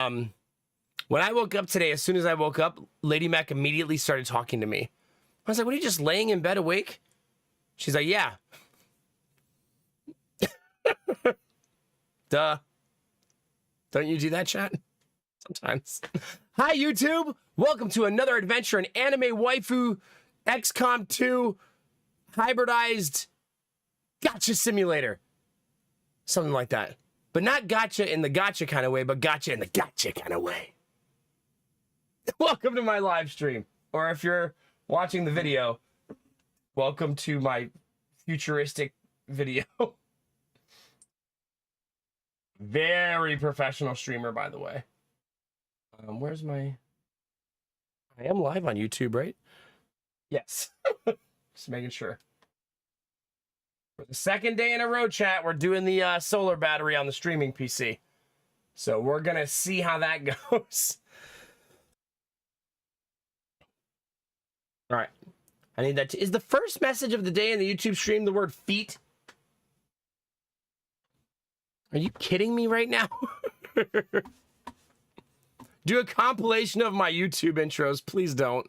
When I woke up today, as soon as I woke up, Lady Mac immediately started talking to me. I was like, what, are you just laying in bed awake? She's like, yeah. Duh. Don't you do that, chat? Sometimes. Hi, YouTube. Welcome to another adventure in Anime Waifu XCOM 2 hybridized Gacha simulator. Something like that. But not Gacha in the Gacha kind of way, but Gacha in the Gacha kind of way. Welcome to my live stream. Or if you're watching the video, welcome to my futuristic video. Very professional streamer, by the way. Where's my... I am live on YouTube, right? Yes. Just making sure. For the second day in a row, chat, we're doing the solar battery on the streaming PC. So we're going to see how that goes. All right. I need that. Is the first message of the day in the YouTube stream the word feet? Are you kidding me right now? Do a compilation of my YouTube intros. Please don't.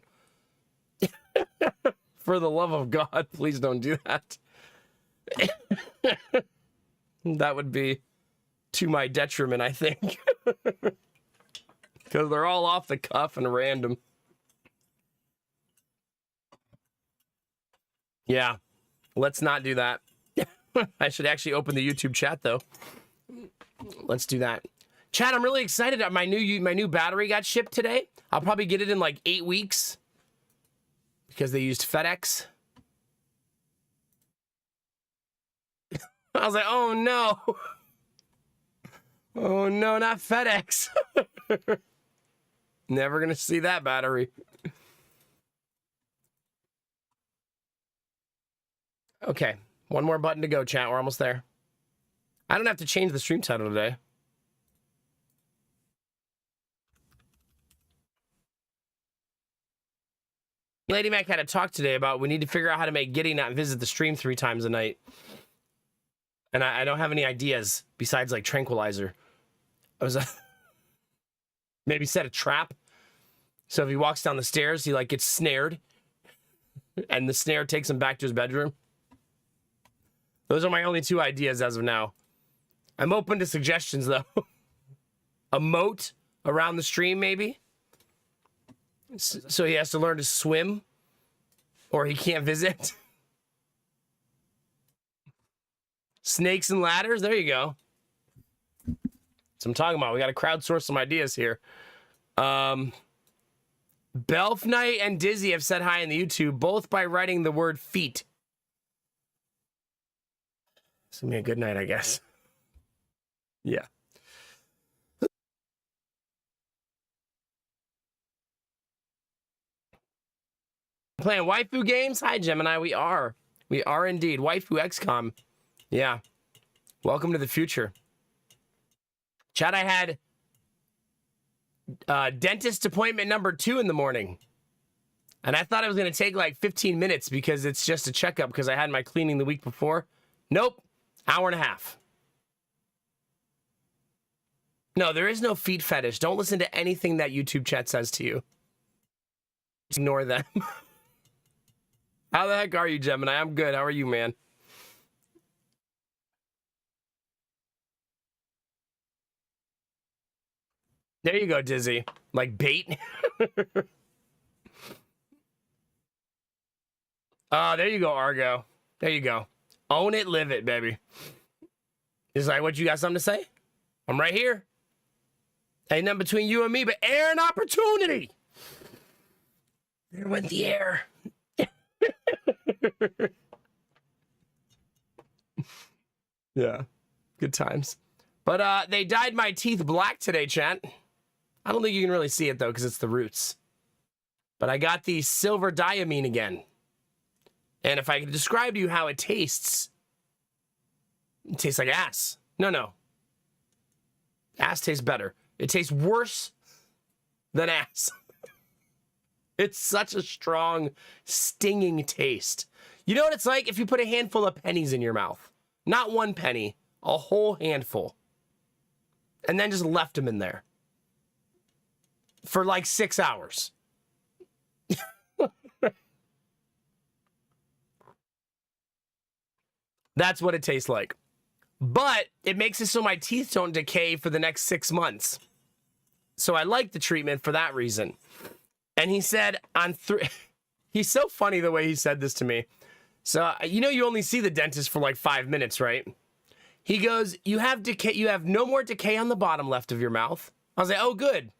For the love of God, please don't do that. That would be to my detriment, I think. Because they're all off the cuff and random. Yeah, let's not do that. I should actually open the YouTube chat, though. Let's do that. Chat, I'm really excited. My new battery got shipped today. I'll probably get it in like 8 weeks. Because they used FedEx. I was like, oh no. Oh no, not FedEx. Never gonna see that battery. Okay, one more button to go, chat. We're almost there. I don't have to change the stream title today. Lady Mac had a talk today about we need to figure out how to make Giddy not visit the stream 3 times a night. And I don't have any ideas besides like tranquilizer. I was maybe set a trap. So if he walks down the stairs, he like gets snared. And the snare takes him back to his bedroom. Those are my only 2 ideas as of now. I'm open to suggestions though. A moat around the stream maybe. So he has to learn to swim, or he can't visit. Snakes and ladders, there you go. That's what I'm talking about. We got to crowdsource some ideas here. Belf Knight and Dizzy have said hi in the YouTube, both by writing the word feet. It's gonna be a good night, I guess. Yeah. Playing waifu games? Hi, Gemini. We are. We are indeed. Waifu XCOM. Yeah. Welcome to the future. Chat, I had dentist appointment number 2 in the morning. And I thought it was going to take like 15 minutes because it's just a checkup because I had my cleaning the week before. Nope. Hour and a half. No, there is no feet fetish. Don't listen to anything that YouTube chat says to you. Ignore them. How the heck are you, Gemini? I'm good. How are you, man? There you go, Dizzy. Like bait. There you go, Argo. There you go. Own it, live it, baby. It's like, what, you got something to say? I'm right here. Ain't nothing between you and me, but air and opportunity. There went the air. Yeah, good times. But they dyed my teeth black today, chat. I don't think you can really see it though because it's the roots. But I got the silver diamine again. And if I could describe to you how it tastes like ass. No. Ass tastes better. It tastes worse than ass. It's such a strong, stinging taste. You know what it's like if you put a handful of pennies in your mouth? Not 1 penny, a whole handful. And then just left them in there. for like 6 hours. That's what it tastes like. But it makes it so my teeth don't decay for the next 6 months. So I like the treatment for that reason. And he said on 3... He's so funny the way he said this to me. So, you know, you only see the dentist for like 5 minutes, right? He goes, you have decay. You have no more decay on the bottom left of your mouth. I was like, oh, good.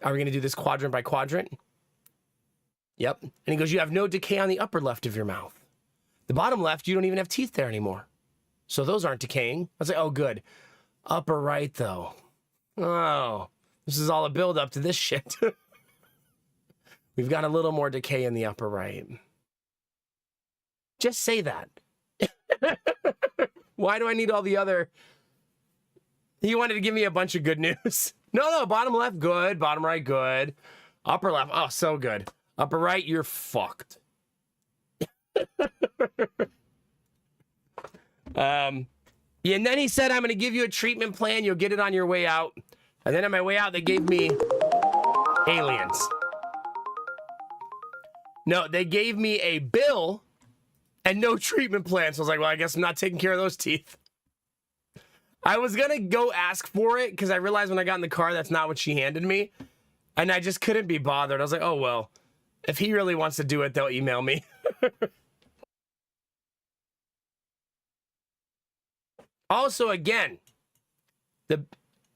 Are we going to do this quadrant by quadrant? Yep. And he goes, you have no decay on the upper left of your mouth. The bottom left, you don't even have teeth there anymore. So those aren't decaying. I was like, oh, good. Upper right, though. Oh, this is all a build up to this shit. We've got a little more decay in the upper right. Just say that. Why do I need all the other... He wanted to give me a bunch of good news. No, bottom left, good. Bottom right, good. Upper left, oh, so good. Upper right, you're fucked. Yeah, and then he said, I'm going to give you a treatment plan. You'll get it on your way out. And then on my way out, they gave me aliens. No, they gave me a bill and no treatment plan. So I was like, well, I guess I'm not taking care of those teeth. I was going to go ask for it because I realized when I got in the car, that's not what she handed me. And I just couldn't be bothered. I was like, oh, well, if he really wants to do it, they'll email me. Also, again,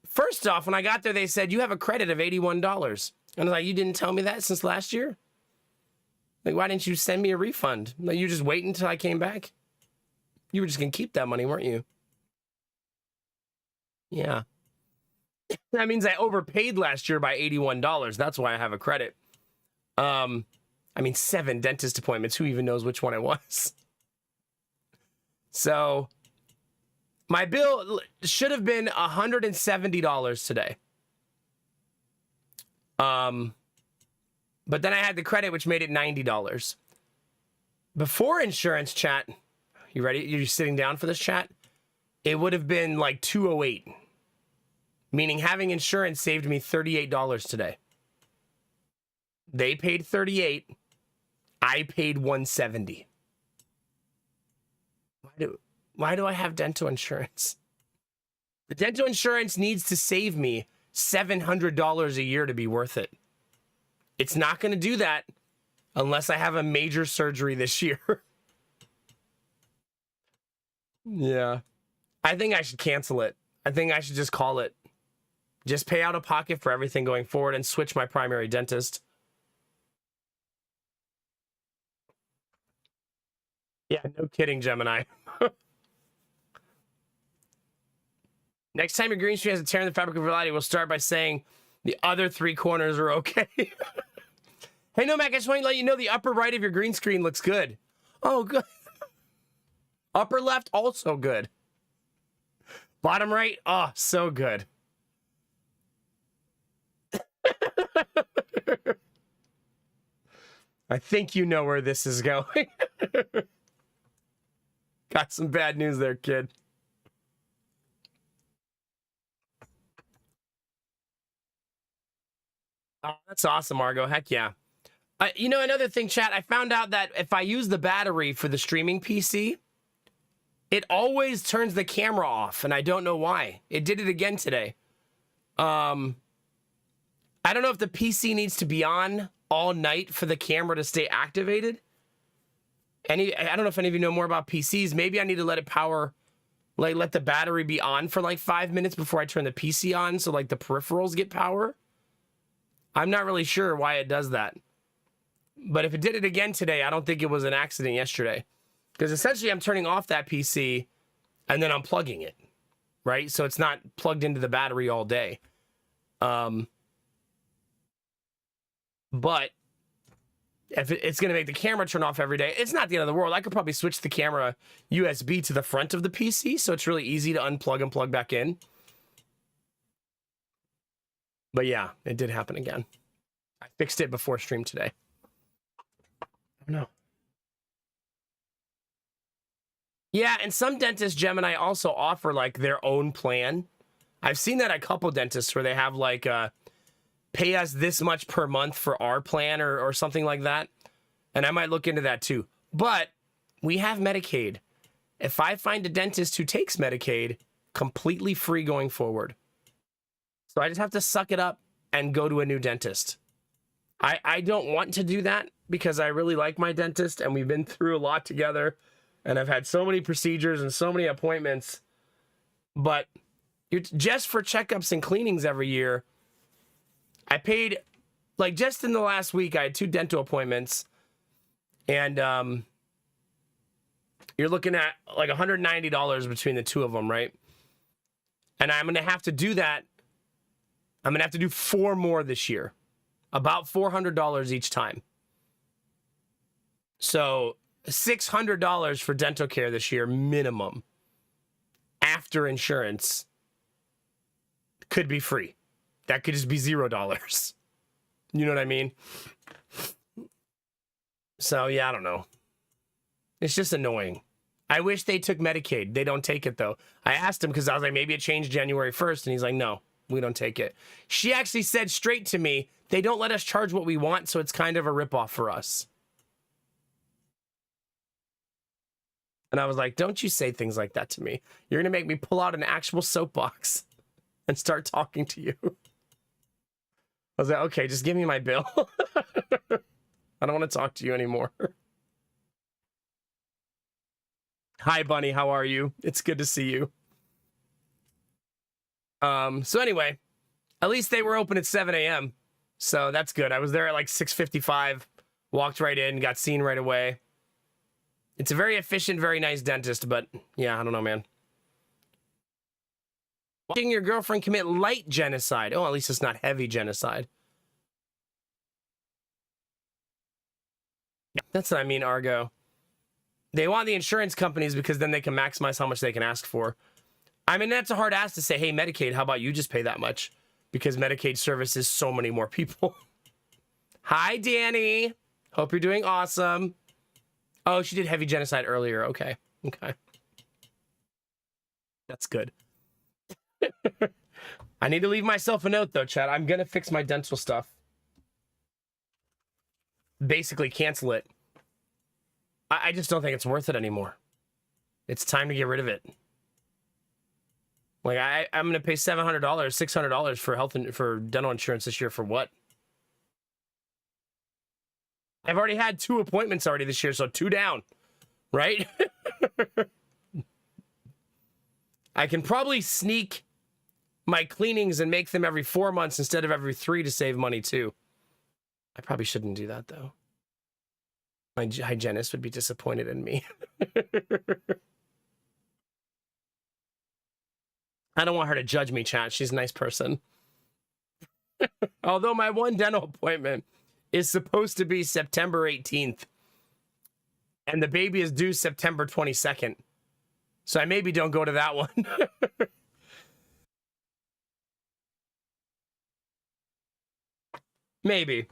first off, when I got there, they said, you have a credit of $81. And I was like, you didn't tell me that since last year? Like, why didn't you send me a refund? Like, you just wait until I came back? You were just going to keep that money, weren't you? Yeah. That means I overpaid last year by $81. That's why I have a credit. I mean, 7 dentist appointments. Who even knows which one it was? So, my bill should have been $170 today. But then I had the credit, which made it $90. Before insurance, chat, you ready? You're sitting down for this, chat? It would have been like $208. Meaning having insurance saved me $38 today. They paid $38. I paid $170. Why do I have dental insurance? The dental insurance needs to save me $700 a year to be worth it. It's not going to do that unless I have a major surgery this year. Yeah. I think I should cancel it. I think I should just call it. Just pay out of pocket for everything going forward and switch my primary dentist. Yeah, no kidding, Gemini. Next time your green screen has a tear in the fabric of reality, we'll start by saying the other 3 corners are okay. Hey, no, Mac, I just want to let you know the upper right of your green screen looks good. Oh, good. Upper left, also good. Bottom right, oh, so good. I think you know where this is going. Got some bad news there, kid. Oh, that's awesome, Margo. Heck yeah. You know, another thing, chat, I found out that if I use the battery for the streaming PC, it always turns the camera off, and I don't know why. It did it again today. I don't know if the PC needs to be on all night for the camera to stay activated. I don't know if any of you know more about PCs. Maybe I need to let it power, like let the battery be on for like 5 minutes before I turn the PC on, so like the peripherals get power. I'm not really sure why it does that. But if it did it again today, I don't think it was an accident yesterday. Because essentially I'm turning off that PC and then unplugging it, right? So it's not plugged into the battery all day. But if it's going to make the camera turn off every day, it's not the end of the world. I could probably switch the camera USB to the front of the PC, so it's really easy to unplug and plug back in. But yeah, it did happen again. I fixed it before stream today. Oh no. Yeah, and some dentists, Gemini, also offer like their own plan. I've seen that at a couple dentists where they have like pay us this much per month for our plan or something like that. And I might look into that too. But we have Medicaid. If I find a dentist who takes Medicaid, completely free going forward. So I just have to suck it up and go to a new dentist. I don't want to do that because I really like my dentist and we've been through a lot together and I've had so many procedures and so many appointments. But just for checkups and cleanings every year, I paid, like just in the last week, I had 2 dental appointments and you're looking at like $190 between the 2 of them, right? And I'm going to have to do that. I'm going to have to do 4 more this year. About $400 each time. So $600 for dental care this year, minimum. After insurance. Could be free. That could just be $0. You know what I mean? So, yeah, I don't know. It's just annoying. I wish they took Medicaid. They don't take it, though. I asked him because I was like, maybe it changed January 1st. And he's like, no, we don't take it. She actually said straight to me, they don't let us charge what we want, so it's kind of a ripoff for us. And I was like, don't you say things like that to me. You're going to make me pull out an actual soapbox and start talking to you. I was like, okay, just give me my bill. I don't want to talk to you anymore. Hi, Bunny. How are you? It's good to see you. So anyway, at least they were open at 7 a.m. So that's good. I was there at like 6:55, walked right in, got seen right away. It's a very efficient, very nice dentist, but yeah, I don't know, man. Watching your girlfriend commit light genocide. Oh, at least it's not heavy genocide. That's what I mean, Argo. They want the insurance companies because then they can maximize how much they can ask for. I mean, that's a hard ask to say, hey, Medicaid, how about you just pay that much? Because Medicaid services so many more people. Hi, Danny. Hope you're doing awesome. Oh, she did heavy genocide earlier. Okay. Okay. That's good. I need to leave myself a note, though, Chad. I'm going to fix my dental stuff. Basically, cancel it. I just don't think it's worth it anymore. It's time to get rid of it. Like, I'm going to pay $700, $600 for for dental insurance this year for what? I've already had 2 appointments already this year, so 2 down, right? I can probably sneak my cleanings and make them every 4 months instead of every 3 to save money too. I probably shouldn't do that though. My hygienist would be disappointed in me. I don't want her to judge me, chat. She's a nice person. Although my one dental appointment is supposed to be September 18th. And the baby is due September 22nd. So I maybe don't go to that one. Maybe.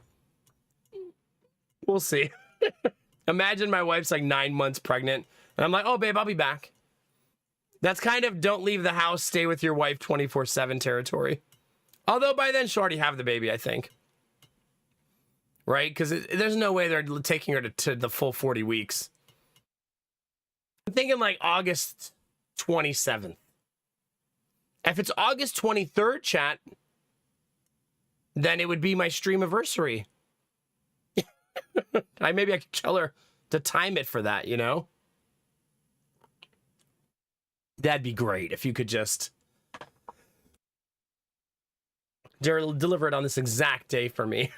We'll see. Imagine my wife's like 9 months pregnant. And I'm like, oh, babe, I'll be back. That's kind of don't leave the house, stay with your wife 24/7 territory. Although by then she'll already have the baby, I think. Right? Because there's no way they're taking her to the full 40 weeks. I'm thinking like August 27th. If it's August 23rd, chat, then it would be my streamiversary. Maybe I could tell her to time it for that, you know? That'd be great if you could just deliver it on this exact day for me.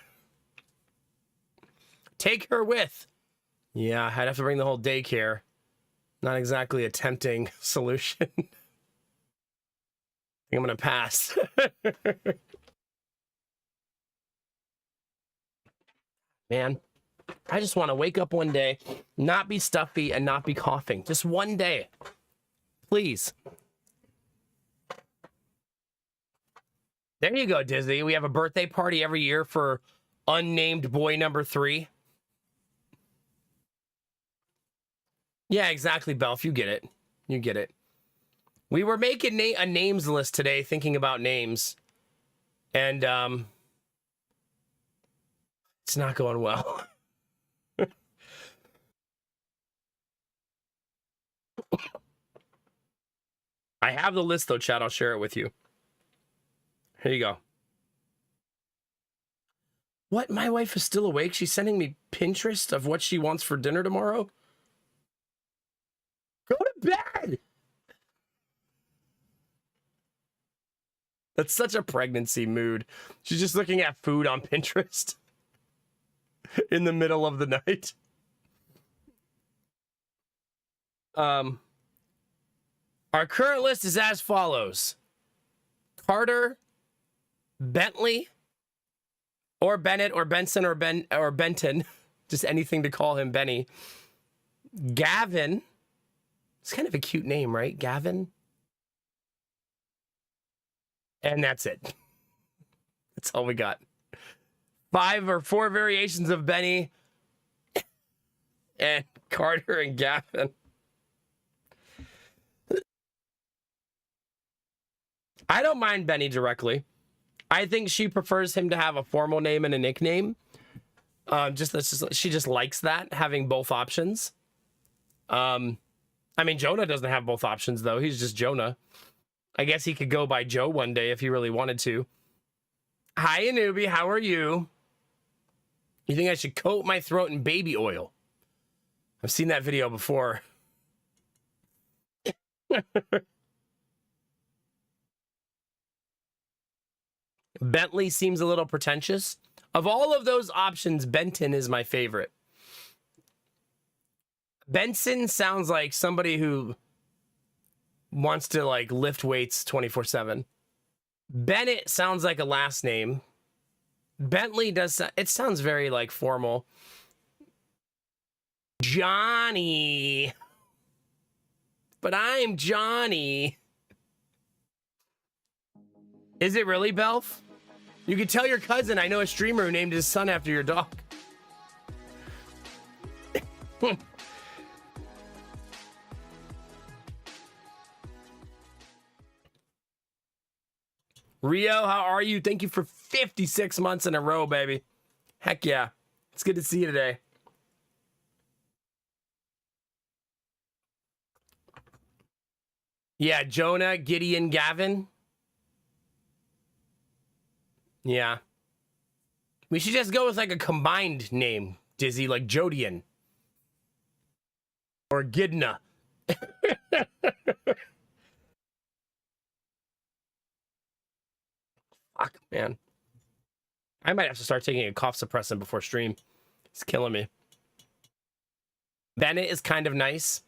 Take her with. Yeah, I'd have to bring the whole daycare. Not exactly a tempting solution. I think I'm gonna pass. Man, I just want to wake up one day, not be stuffy and not be coughing. Just one day. Please. There you go, Disney. We have a birthday party every year for unnamed boy number 3. Yeah, exactly, Belf. You get it. You get it. We were making a names list today, thinking about names. And It's not going well. I have the list though, chat. I'll share it with you. Here you go. What? My wife is still awake? She's sending me Pinterest of what she wants for dinner tomorrow? Go to bed! That's such a pregnancy mood. She's just looking at food on Pinterest in the middle of the night. Our current list is as follows. Carter, Bentley, or Bennett, or Benson, or Benton. Just anything to call him Benny. Gavin. It's kind of a cute name, right? Gavin. And that's it. That's all we got. 5 or 4 variations of Benny and Carter and Gavin. I don't mind Benny directly. I think she prefers him to have a formal name and a nickname. She just likes that, having both options. I mean, Jonah doesn't have both options, though. He's just Jonah. I guess he could go by Joe one day if he really wanted to. Hi, Anubi. How are you? You think I should coat my throat in baby oil? I've seen that video before. Bentley seems a little pretentious. Of all of those options, Benton is my favorite. Benson sounds like somebody who wants to like lift weights 24/7. Bennett sounds like a last name. Bentley does. It sounds very like formal. Johnny. But I'm Johnny. Is it really, Belf? You could tell your cousin I know a streamer who named his son after your dog. Rio, how are you? Thank you for 56 months in a row, baby. Heck yeah. It's good to see you today. Yeah, Jonah, Gideon, Gavin. Yeah. We should just go with like a combined name, Dizzy, like Jodian. Or Gidna. Fuck, man. I might have to start taking a cough suppressant before stream. It's killing me. Bennett is kind of nice.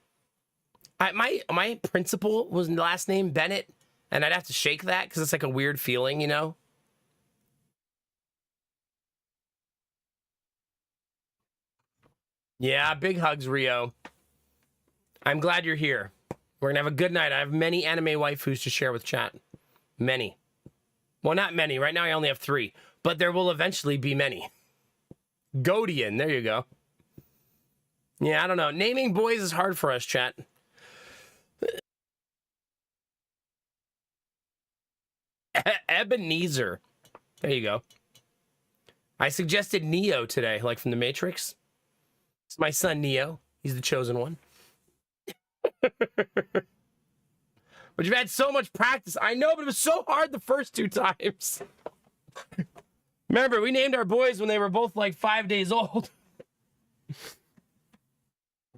My principal was last name Bennett, and I'd have to shake that because it's like a weird feeling, you know? Yeah, big hugs, Rio. I'm glad you're here. We're gonna have a good night. I have many anime waifus to share with chat. Many. Well, not many. Right now I only have 3. But there will eventually be many. Godian, there you go. Yeah, I don't know. Naming boys is hard for us, chat. Ebenezer. There you go. I suggested Neo today, like from The Matrix. It's my son, Neo. He's the chosen one. But you've had so much practice. I know, but it was so hard the first 2 times. Remember, we named our boys when they were both like 5 days old.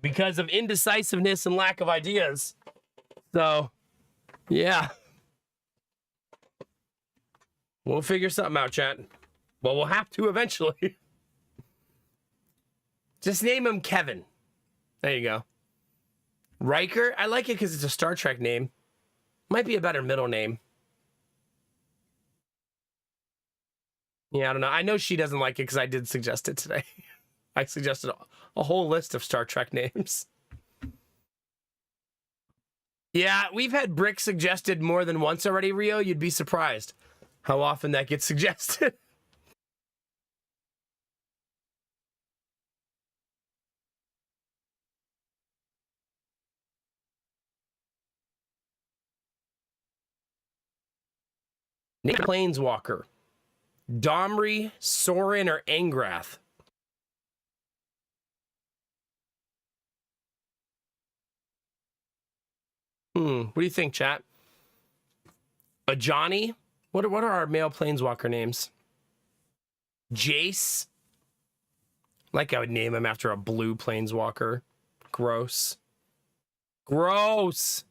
Because of indecisiveness and lack of ideas. So, yeah. We'll figure something out, chat. Well, we'll have to eventually. Just name him Kevin. There you go. Riker, I like it because it's a Star Trek name. Might be a better middle name. Yeah, I don't know. I know she doesn't like it because I did suggest it today. I suggested a whole list of Star Trek names. Yeah, we've had Brick suggested more than once already, Rio. You'd be surprised how often that gets suggested. Nick Planeswalker. Domri, Sorin, or Angrath. What do you think, chat? A Johnny? What are our male planeswalker names? Jace? Like I would name him after a blue planeswalker. Gross. Gross!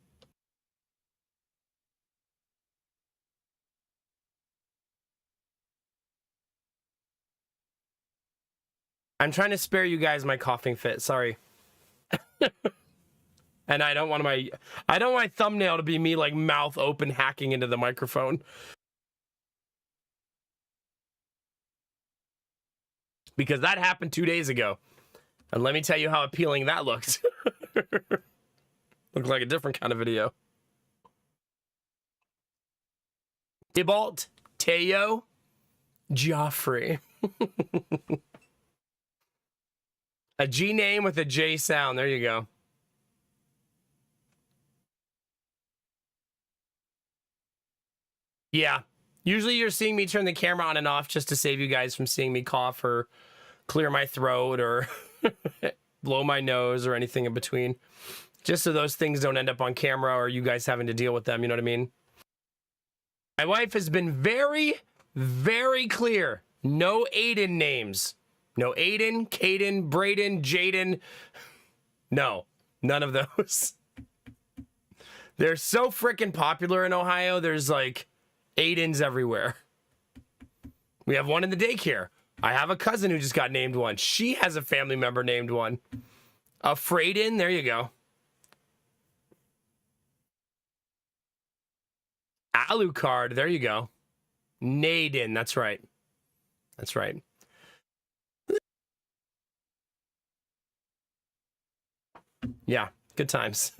I'm trying to spare you guys my coughing fit. Sorry. And I don't want my thumbnail to be me like mouth open hacking into the microphone. Because that happened 2 days ago. And let me tell you how appealing that looked. Looked like a different kind of video. Tybalt, Teo, Joffrey. A G name with a J sound. There you go. Yeah. Usually you're seeing me turn the camera on and off just to save you guys from seeing me cough or clear my throat or blow my nose or anything in between. Just so those things don't end up on camera or you guys having to deal with them, you know what I mean? My wife has been very, very clear. No Aiden names. No Aiden, Caden, Braden, Jaden. No, none of those. They're so freaking popular in Ohio. There's like Aidens everywhere. We have one in the daycare. I have a cousin who just got named one. She has a family member named one. A Frayden, there you go. Alucard, there you go. Naden, that's right. That's right. Yeah, good times.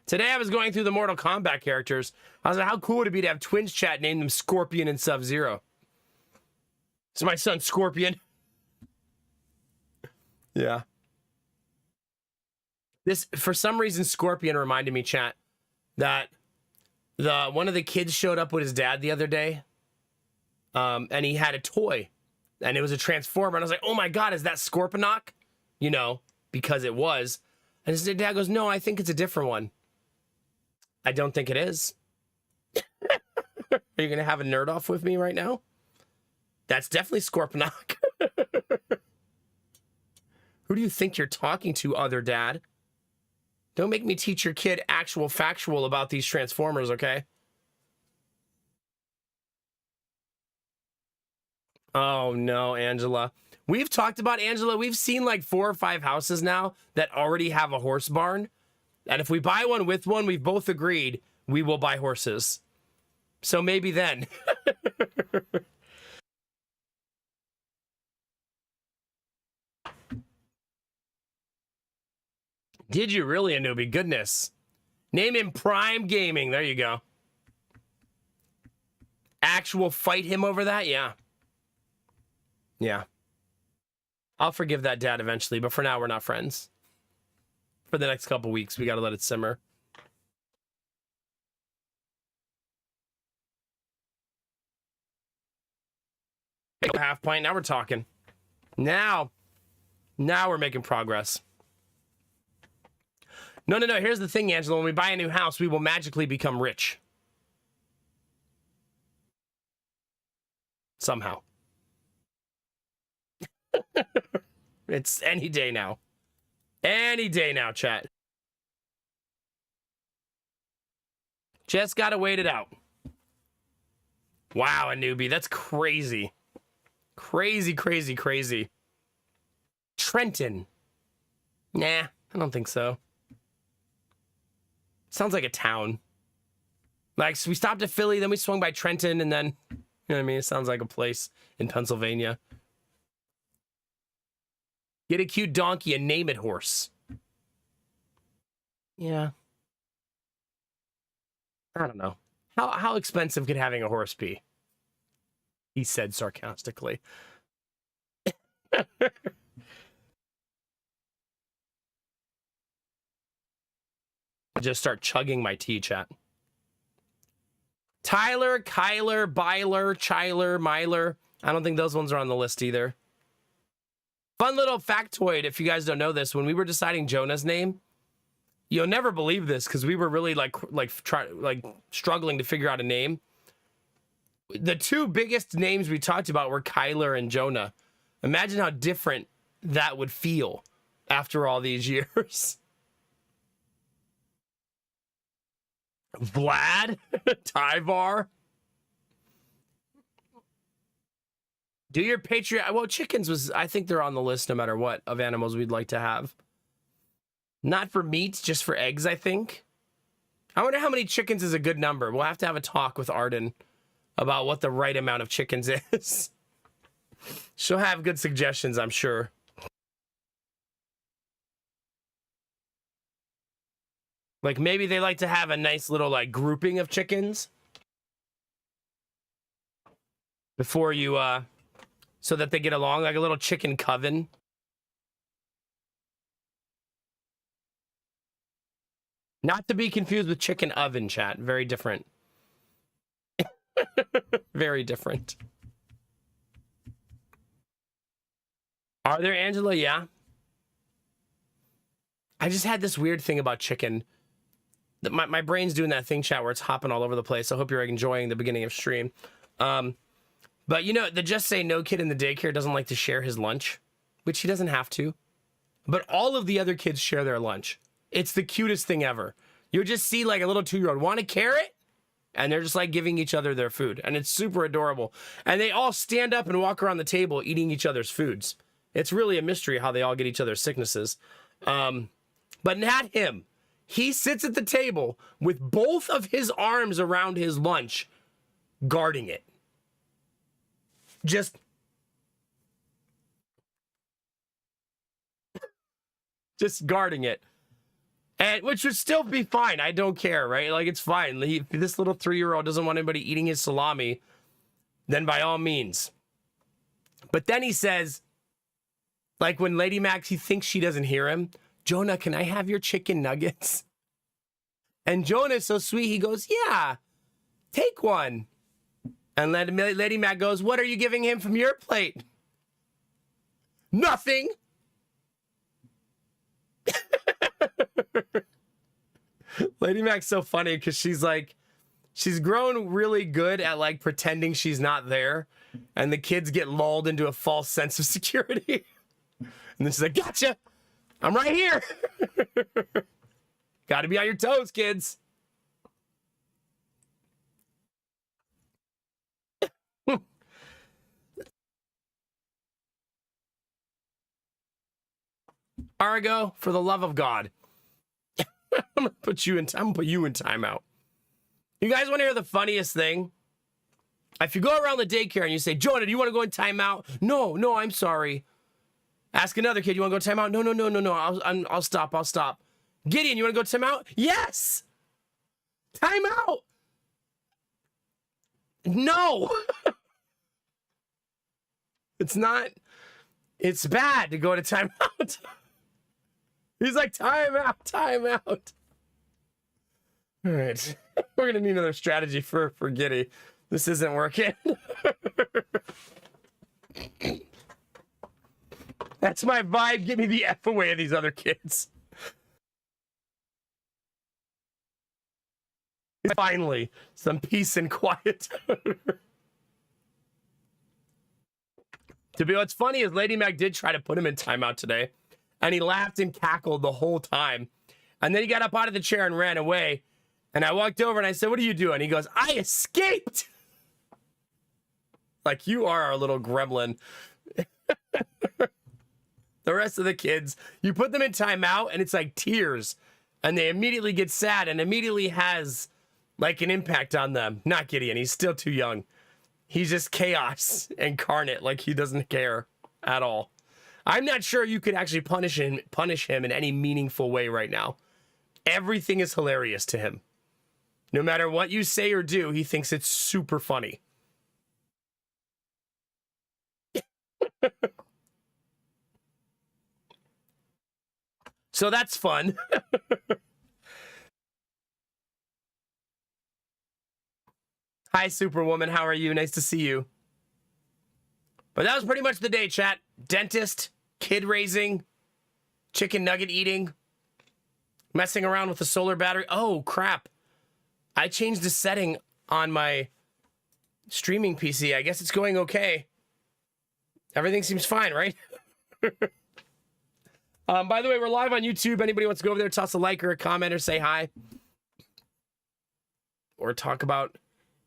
Today I was going through the Mortal Kombat characters. I was like, how cool would it be to have Twins chat name them Scorpion and Sub-Zero? This is my son, Scorpion. Yeah. This, for some reason, Scorpion reminded me, chat, that one of the kids showed up with his dad the other day, and he had a toy, and it was a Transformer, and I was like, oh my god, is that Scorponok? You know, because it was. And his dad goes, no, I think it's a different one. I don't think it is. Are you going to have a nerd off with me right now? That's definitely Scorponok. Who do you think you're talking to, other dad? Don't make me teach your kid actual factual about these Transformers, okay? Oh, no, Angela. We've talked about Angela. We've seen like 4 or 5 houses now that already have a horse barn. And if we buy one with one, we've both agreed we will buy horses. So maybe then. Did you really, Anubi? Goodness. Name him Prime Gaming. There you go. Actual fight him over that? Yeah. Yeah. I'll forgive that dad eventually, but for now, we're not friends. For the next couple weeks, we got to let it simmer. Half pint. Now we're talking. Now we're making progress. No. Here's the thing, Angela. When we buy a new house, we will magically become rich. Somehow. It's any day now. Any day now, chat. Just gotta wait it out. Wow, a newbie. That's crazy. Crazy, crazy, crazy. Trenton. Nah, I don't think so. Sounds like a town. Like, so we stopped at Philly, then we swung by Trenton, and then, you know what I mean? It sounds like a place in Pennsylvania. Get a cute donkey and name it horse. Yeah. I don't know. How expensive could having a horse be? He said sarcastically. Just start chugging my tea, chat. Tyler, Kyler, Byler, Chyler, Myler. I don't think those ones are on the list either. Fun little factoid, if you guys don't know this, when we were deciding Jonah's name, You'll never believe this because we were really like struggling to figure out a name. The two biggest names we talked about were Kyler and Jonah. Imagine how different that would feel after all these years. Vlad, Tyvar. Do your Patreon. Well, chickens was, I think they're on the list no matter what of animals we'd like to have. Not for meat, just for eggs, I think. I wonder how many chickens is a good number. We'll have to have a talk with Arden about what the right amount of chickens is. She'll have good suggestions, I'm sure. Like, maybe they like to have a nice little, like, grouping of chickens before you, so that they get along, like a little chicken coven. Not to be confused with chicken oven, chat. Very different. Very different. Are there, Angela? Yeah. I just had this weird thing about chicken. My brain's doing that thing, chat, where it's hopping all over the place. I hope you're enjoying the beginning of stream. But, you know, the Just Say No kid in the daycare doesn't like to share his lunch, which he doesn't have to. But all of the other kids share their lunch. It's the cutest thing ever. You'll just see, like, a little 2-year-old, want a carrot? And they're just, like, giving each other their food. And it's super adorable. And they all stand up and walk around the table eating each other's foods. It's really a mystery how they all get each other's sicknesses. But not him. He sits at the table with both of his arms around his lunch, guarding it. Just guarding it. And which would still be fine. I don't care, right? Like, it's fine. If this little 3-year-old doesn't want anybody eating his salami, then by all means. But then he says, like, when Lady Max, he thinks she doesn't hear him, Jonah, can I have your chicken nuggets? And Jonah is so sweet, he goes, yeah, take one. And Lady Mac goes, what are you giving him from your plate? Nothing. Lady Mac's so funny because she's like, she's grown really good at like pretending she's not there. And the kids get lulled into a false sense of security. And then she's like, gotcha. I'm right here. Got to be on your toes, kids. Argo, for the love of God. I'm gonna put you in timeout. You guys want to hear the funniest thing? If you go around the daycare and you say, Jonah, do you want to go in timeout? No, I'm sorry. Ask another kid, you want to go timeout? No. I'll stop. Gideon, you want to go timeout? Yes. Timeout. No. It's not. It's bad to go to timeout. He's like, timeout. All right. We're going to need another strategy for Giddy. This isn't working. That's my vibe. Get me the F away of these other kids. Finally, some peace and quiet. To be what's funny is Lady Mac did try to put him in timeout today, and he laughed and cackled the whole time. And then he got up out of the chair and ran away. And I walked over and I said, what are you doing? He goes, I escaped. Like, you are our little gremlin. The rest of the kids, you put them in timeout and it's like tears. And they immediately get sad and immediately has like an impact on them. Not Gideon, he's still too young. He's just chaos incarnate, like he doesn't care at all. I'm not sure you could actually punish him in any meaningful way right now. Everything is hilarious to him. No matter what you say or do, he thinks it's super funny. So that's fun. Hi, Superwoman. How are you? Nice to see you. But that was pretty much the day, chat. Dentist, kid raising, chicken nugget eating. Messing around with the solar battery. Oh, crap. I changed the setting on my streaming PC. I guess it's going okay. Everything seems fine, right? By the way, we're live on YouTube. Anybody wants to go over there, toss a like or a comment or say hi. Or talk about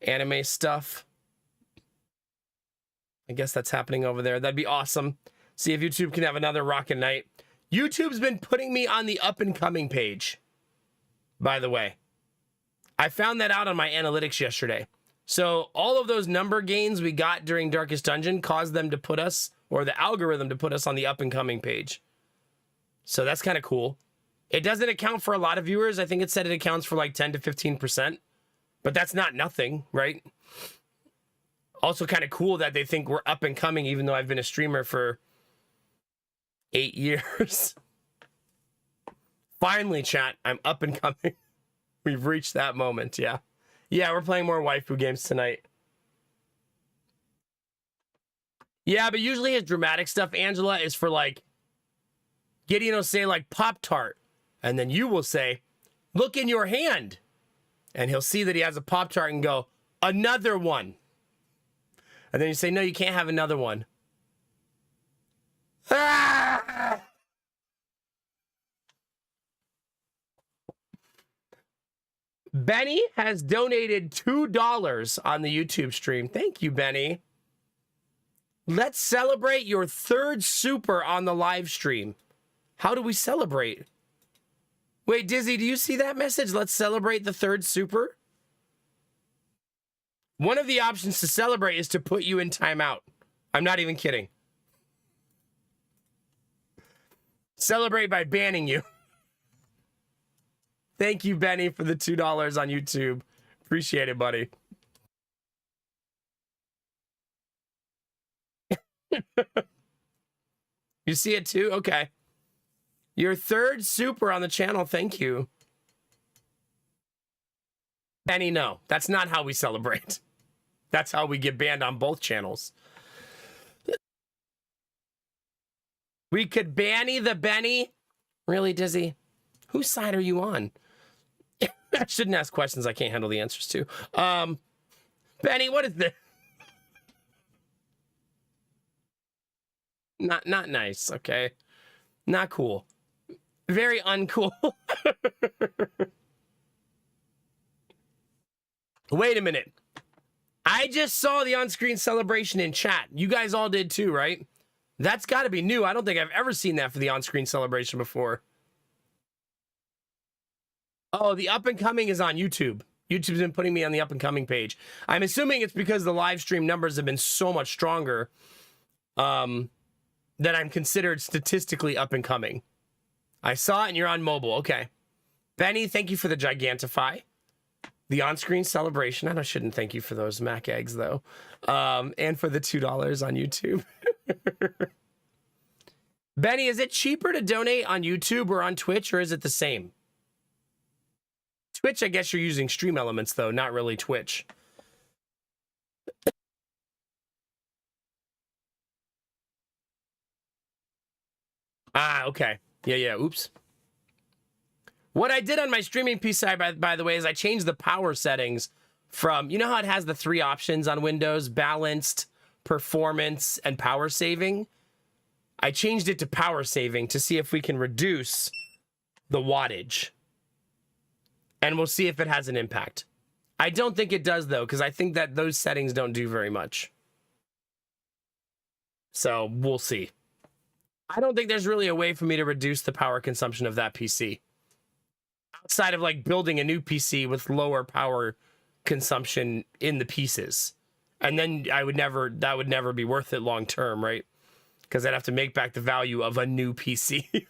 anime stuff. I guess that's happening over there. That'd be awesome. See if YouTube can have another rockin' night. YouTube's been putting me on the up-and-coming page, by the way. I found that out on my analytics yesterday. So all of those number gains we got during Darkest Dungeon caused them to put us, or the algorithm to put us on the up-and-coming page. So that's kind of cool. It doesn't account for a lot of viewers. I think it said it accounts for like 10 to 15%. But that's not nothing, right? Also kind of cool that they think we're up and coming, even though I've been a streamer for 8 years. Finally, chat, I'm up and coming. We've reached that moment, yeah. Yeah, we're playing more waifu games tonight. Yeah, but usually his dramatic stuff, Angela, is for like, Gideon will say like Pop-Tart. And then you will say, look in your hand. And he'll see that he has a Pop-Tart and go, another one. And then you say, no, you can't have another one. Ah! Benny has donated $2 on the YouTube stream. Thank you, Benny. Let's celebrate your third super on the live stream. How do we celebrate? Wait, Dizzy, do you see that message? Let's celebrate the third super. One of the options to celebrate is to put you in timeout. I'm not even kidding. Celebrate by banning you. Thank you, Benny, for the $2 on YouTube. Appreciate it, buddy. You see it too? Okay. Your third super on the channel. Thank you. Benny, no. That's not how we celebrate. That's how we get banned on both channels. We could banny the Benny. Really, Dizzy? Whose side are you on? I shouldn't ask questions I can't handle the answers to. Benny, what is this? Not nice, okay? Not cool. Very uncool. Wait a minute. I just saw the on-screen celebration in chat. You guys all did too, right? That's got to be new. I don't think I've ever seen that for the on-screen celebration before. Oh, the up-and-coming is on YouTube. YouTube's been putting me on the up-and-coming page. I'm assuming it's because the live stream numbers have been so much stronger that I'm considered statistically up-and-coming. I saw it and you're on mobile. Okay. Benny, thank you for the Gigantify. The on-screen celebration. I shouldn't thank you for those Mac eggs, though. And for the $2 on YouTube. Benny, is it cheaper to donate on YouTube or on Twitch, or is it the same? Twitch, I guess you're using Stream Elements, though, not really Twitch. Ah, okay. Yeah, oops. What I did on my streaming PC, by the way, is I changed the power settings from, you know how it has the 3 options on Windows, balanced, performance, and power saving? I changed it to power saving to see if we can reduce the wattage. And we'll see if it has an impact. I don't think it does, though, because I think that those settings don't do very much. So we'll see. I don't think there's really a way for me to reduce the power consumption of that PC. Outside of like building a new PC with lower power consumption in the pieces. And then that would never be worth it long term, right? Because I'd have to make back the value of a new PC.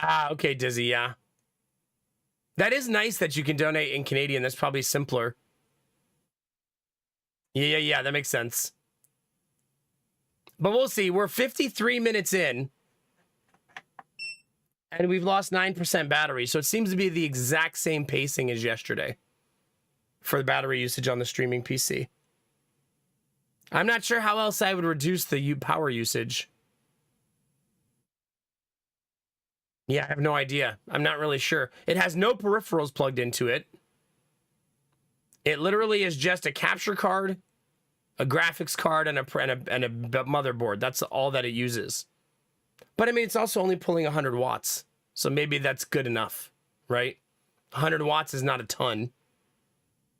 Ah, okay, Dizzy, yeah. That is nice that you can donate in Canadian. That's probably simpler. Yeah, that makes sense. But we'll see. We're 53 minutes in. And we've lost 9% battery. So it seems to be the exact same pacing as yesterday for the battery usage on the streaming PC. I'm not sure how else I would reduce the power usage. Yeah, I have no idea. I'm not really sure. It has no peripherals plugged into it. It literally is just a capture card, a graphics card, and a motherboard. That's all that it uses. But I mean, it's also only pulling 100 watts. So maybe that's good enough, right? 100 watts is not a ton.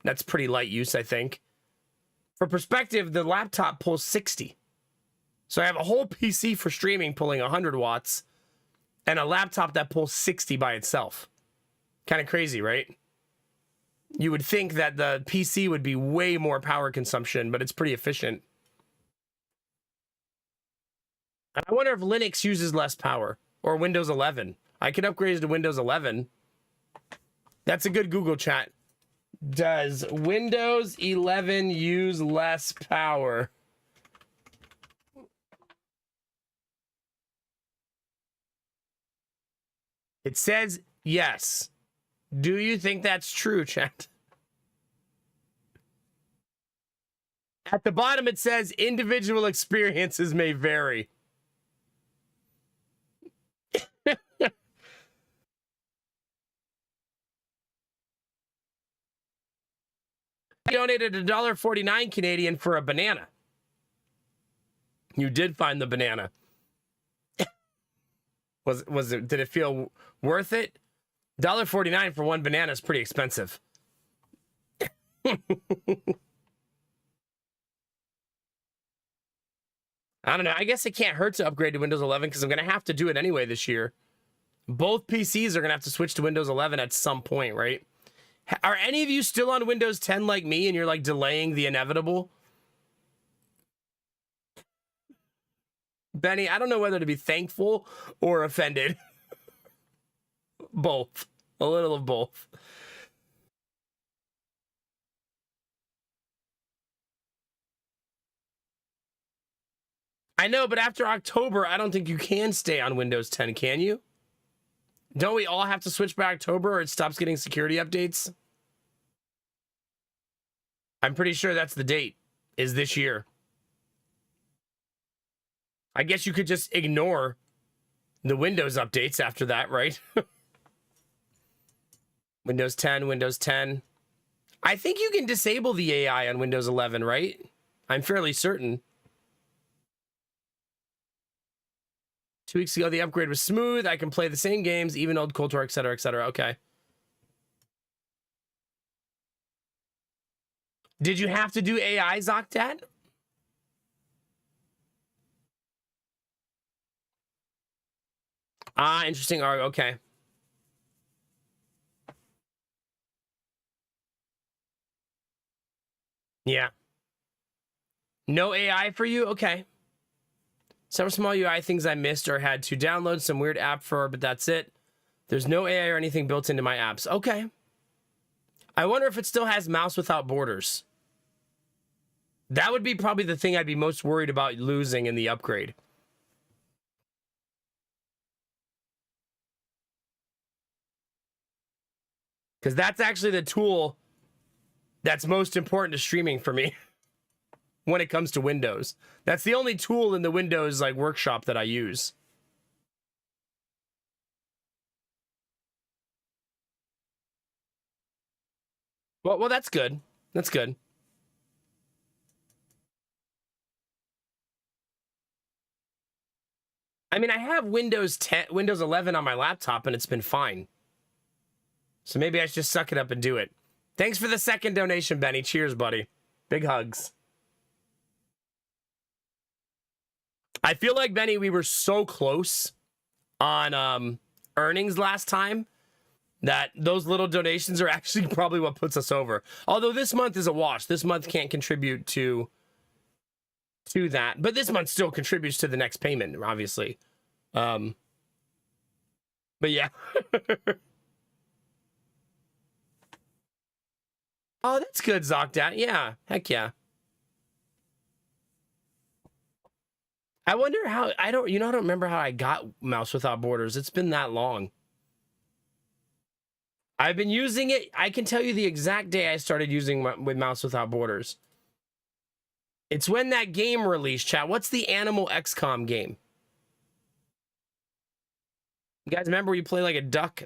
That's pretty light use, I think. For perspective, the laptop pulls 60. So I have a whole PC for streaming pulling 100 watts and a laptop that pulls 60 by itself. Kind of crazy, right? You would think that the PC would be way more power consumption, but it's pretty efficient. I wonder if Linux uses less power or Windows 11. I could upgrade to Windows 11. That's a good Google chat. Does Windows 11 use less power? It says yes. Do you think that's true, chat? At the bottom, it says individual experiences may vary. I donated $1.49 Canadian for a banana. You did find the banana. Was it? Did it feel worth it? $1.49 for one banana is pretty expensive. I don't know. I guess it can't hurt to upgrade to Windows 11 because I'm going to have to do it anyway this year. Both PCs are going to have to switch to Windows 11 at some point, right? Are any of you still on Windows 10 like me and you're like delaying the inevitable? Benny, I don't know whether to be thankful or offended. Both. A little of both. I know, but after October, I don't think you can stay on Windows 10, can you? Don't we all have to switch by October or it stops getting security updates? I'm pretty sure that's the date, is this year. I guess you could just ignore the Windows updates after that, right? Windows 10, Windows 10. I think you can disable the AI on Windows 11, right? I'm fairly certain. 2 weeks ago, the upgrade was smooth. I can play the same games, even old KOTOR, etc., etc. Okay. Did you have to do AI, Zoctat? Ah, interesting. Okay. Yeah. No AI for you? Okay. Several small UI things I missed or had to download some weird app for, but that's it. There's no AI or anything built into my apps. Okay. I wonder if it still has mouse without borders. That would be probably the thing I'd be most worried about losing in the upgrade. Because that's actually the tool that's most important to streaming for me when it comes to Windows. That's the only tool in the Windows like workshop that I use. Well, that's good. That's good. I mean, I have Windows 10, Windows 11 on my laptop, and it's been fine. So maybe I should just suck it up and do it. Thanks for the second donation, Benny. Cheers, buddy. Big hugs. I feel like, Benny, we were so close on earnings last time that those little donations are actually probably what puts us over. Although this month is a wash. This month can't contribute to that. But this month still contributes to the next payment, obviously. But yeah. Oh, that's good, Zocdat. Yeah. Heck yeah. I wonder how I don't remember how I got mouse without borders. It's been that long. I've been using it. I can tell you the exact day I started using with mouse without borders. It's when that game released, chat. What's the Animal XCOM game? You guys remember you play like a duck?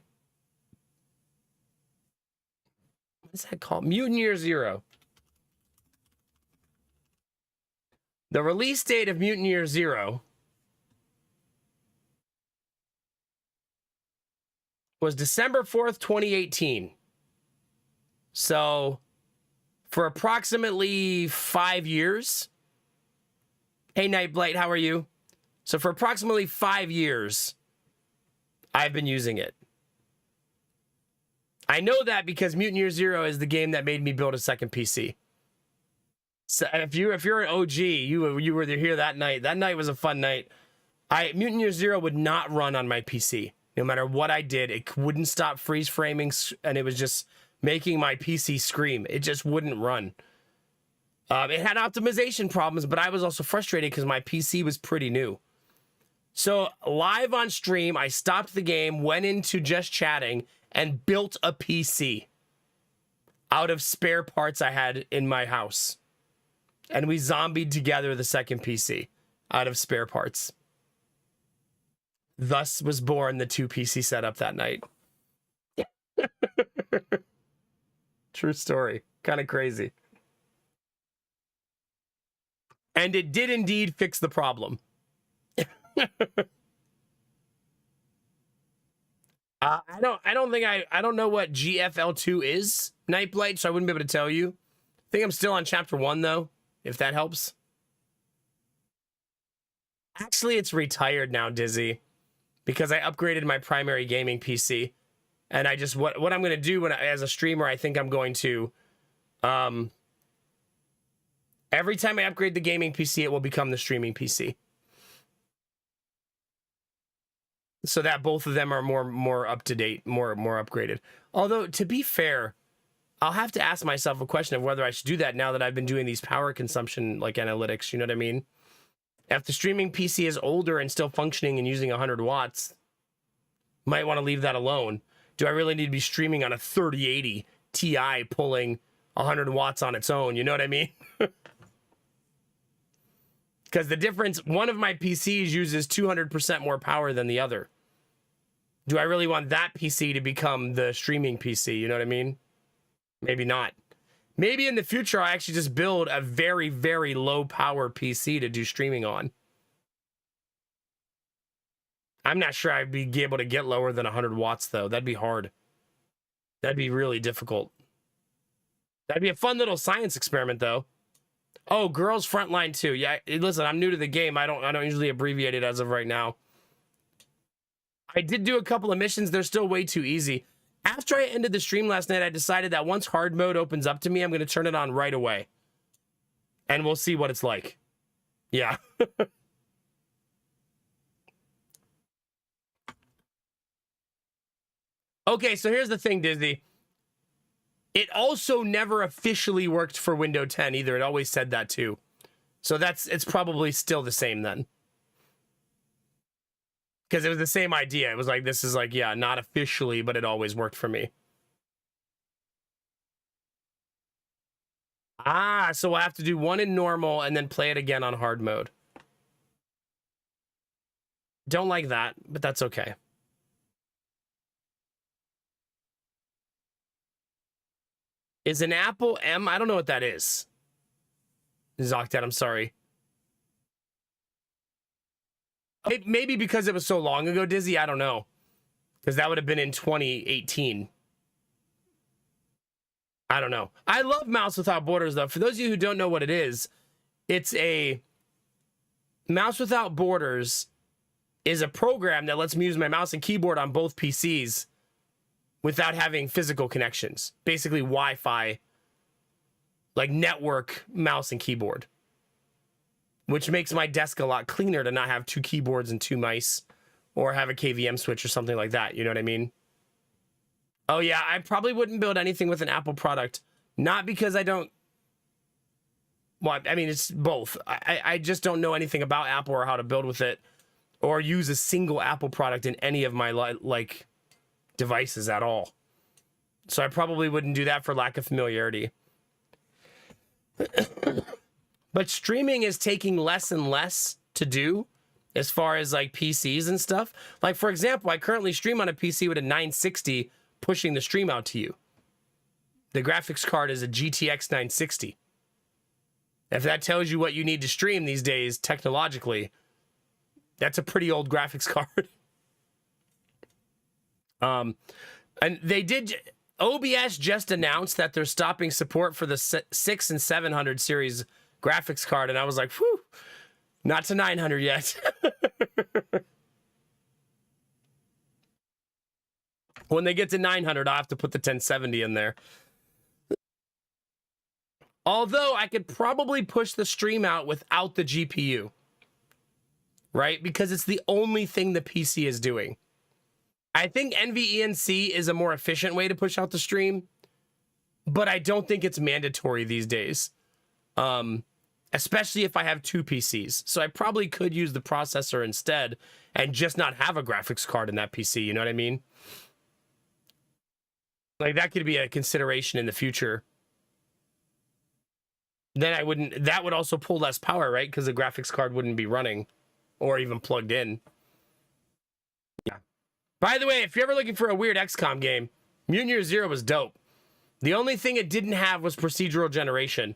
What's that called? Mutant Year Zero. The release date of Mutant Year Zero was December 4th, 2018. So, for approximately 5 years... Hey, Nightblight, how are you? So, for approximately 5 years, I've been using it. I know that because Mutant Year Zero is the game that made me build a second PC. So if you're an OG, you were here that night. That night was a fun night. Mutant Year Zero would not run on my PC. No matter what I did, it wouldn't stop freeze framing, and it was just making my PC scream. It just wouldn't run. It had optimization problems, but I was also frustrated because my PC was pretty new. So live on stream, I stopped the game, went into just chatting, and built a PC out of spare parts I had in my house. And we zombied together the second PC out of spare parts. Thus was born the 2 PC setup that night. True story. Kind of crazy. And it did indeed fix the problem. I don't know what GFL2 is, Nightblight, so I wouldn't be able to tell you. I think I'm still on chapter 1 though, if that helps. Actually, it's retired now, Dizzy, because I upgraded my primary gaming PC. And I just what I'm going to do as a streamer, I think I'm going to every time I upgrade the gaming PC, it will become the streaming PC. So that both of them are more up to date, more upgraded. Although, to be fair, I'll have to ask myself a question of whether I should do that now that I've been doing these power consumption like analytics. You know what I mean? If the streaming PC is older and still functioning and using 100 watts, might want to leave that alone. Do I really need to be streaming on a 3080 Ti pulling 100 watts on its own? You know what I mean? Because the difference, one of my PCs uses 200% more power than the other. Do I really want that PC to become the streaming PC? You know what I mean? Maybe not. Maybe in the future, I actually just build a very, very low power PC to do streaming on. I'm not sure I'd be able to get lower than 100 watts, though. That'd be hard. That'd be really difficult. That'd be a fun little science experiment, though. Oh, girls Frontline 2. Yeah, listen, I'm new to the game. I don't usually abbreviate it as of right now. I did do a couple of missions. They're still way too easy. After I ended the stream last night, I decided that once hard mode opens up to me, I'm going to turn it on right away. And we'll see what it's like. Yeah. Okay, so here's the thing, Disney. It also never officially worked for Windows 10 either. It always said that too. So it's probably still the same then. Because it was the same idea. It was like, this is like, yeah, not officially, but it always worked for me. Ah, so we'll have to do one in normal and then play it again on hard mode. Don't like that, but that's okay. Is an Apple M? I don't know what that is. Zoctet, I'm sorry. Maybe because it was so long ago, Dizzy, I don't know. Because that would have been in 2018. I don't know. I love Mouse Without Borders, though. For those of you who don't know what it is, it's a... Mouse Without Borders is a program that lets me use my mouse and keyboard on both PCs without having physical connections. Basically Wi-Fi, like network mouse and keyboard. Which makes my desk a lot cleaner to not have 2 keyboards and 2 mice, or have a KVM switch or something like that. You know what I mean? Oh yeah, I probably wouldn't build anything with an Apple product. Not because I don't... Well, I mean, it's both. I just don't know anything about Apple or how to build with it, or use a single Apple product in any of my, like, devices at all. So I probably wouldn't do that for lack of familiarity. But streaming is taking less and less to do, as far as like PCs and stuff. Like, for example, I currently stream on a PC with a 960 pushing the stream out to you. The graphics card is a GTX 960. If that tells you what you need to stream these days, technologically, that's a pretty old graphics card. And they did, OBS just announced that they're stopping support for the 6 and 700 series graphics card. And I was like, whew, not to 900 yet. When they get to 900, I'll have to put the 1070 in there. Although I could probably push the stream out without the GPU, right? Because it's the only thing the PC is doing. I think NVENC is a more efficient way to push out the stream, but I don't think it's mandatory these days, especially if I have two PCs. So I probably could use the processor instead and just not have a graphics card in that PC, you know what I mean? Like, that could be a consideration in the future. Then I wouldn't, that would also pull less power, right? Because the graphics card wouldn't be running or even plugged in. Yeah. By the way, if you're ever looking for a weird XCOM game, Mutant Year Zero was dope. The only thing it didn't have was procedural generation,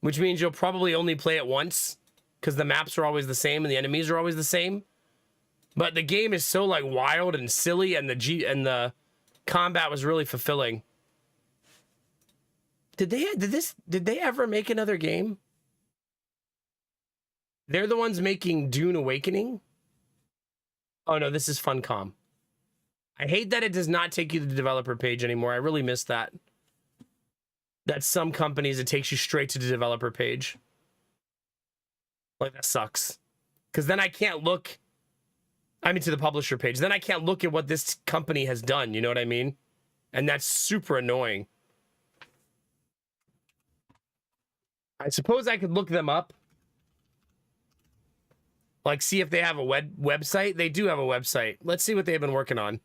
which means you'll probably only play it once because the maps are always the same and the enemies are always the same. But the game is so like wild and silly, and the combat was really fulfilling. Did they ever make another game? They're the ones making Dune Awakening? Oh no, this is Funcom. I hate that it does not take you to the developer page anymore. I really miss that. That some companies, it takes you straight to the developer page. Like, that sucks. Because then I can't look, I mean to the publisher page. Then I can't look at what this company has done, you know what I mean? And that's super annoying. I suppose I could look them up. Like, see if they have a website. They do have a website. Let's see what they've been working on.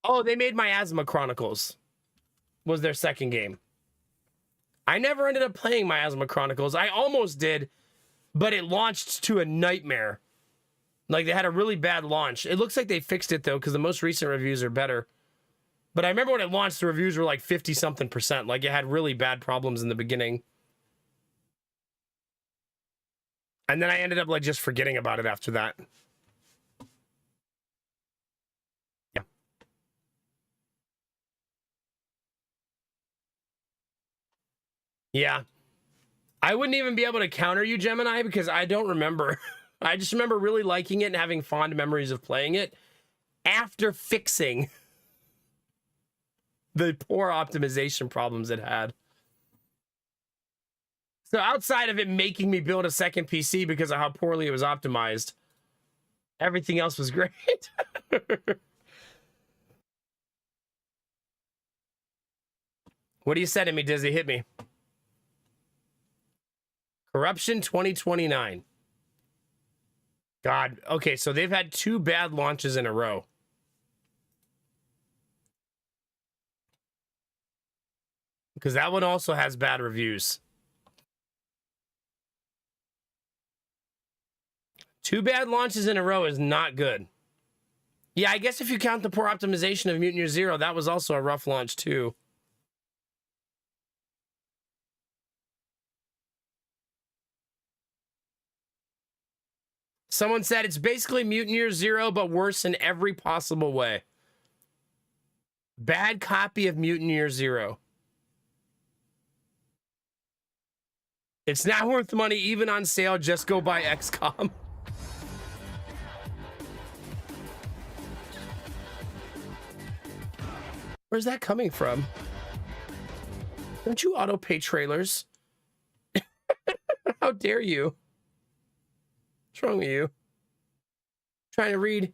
Oh, they made Miasma Chronicles. Was their second game. I never ended up playing Miasma Chronicles. I almost did, but it launched to a nightmare. Like, they had a really bad launch. It looks like they fixed it, though, because the most recent reviews are better. But I remember when it launched, the reviews were like 50-something%. Like, it had really bad problems in the beginning. And then I ended up, like, just forgetting about it after that. Yeah. Yeah. I wouldn't even be able to counter you, Gemini, because I don't remember. I just remember really liking it and having fond memories of playing it after fixing the poor optimization problems it had. So outside of it making me build a second PC because of how poorly it was optimized, everything else was great. What are you sending me, Dizzy? Hit me. Corruption 2029. God. Okay, so they've had 2 bad launches in a row. Because that one also has bad reviews. 2 bad launches in a row is not good. Yeah, I guess if you count the poor optimization of Mutant Year Zero, that was also a rough launch too. Someone said it's basically Mutant Year Zero, but worse in every possible way. Bad copy of Mutant Year Zero. It's not worth the money, even on sale. Just go buy XCOM. Where's that coming from? Don't you auto pay trailers? How dare you? What's wrong with you? Trying to read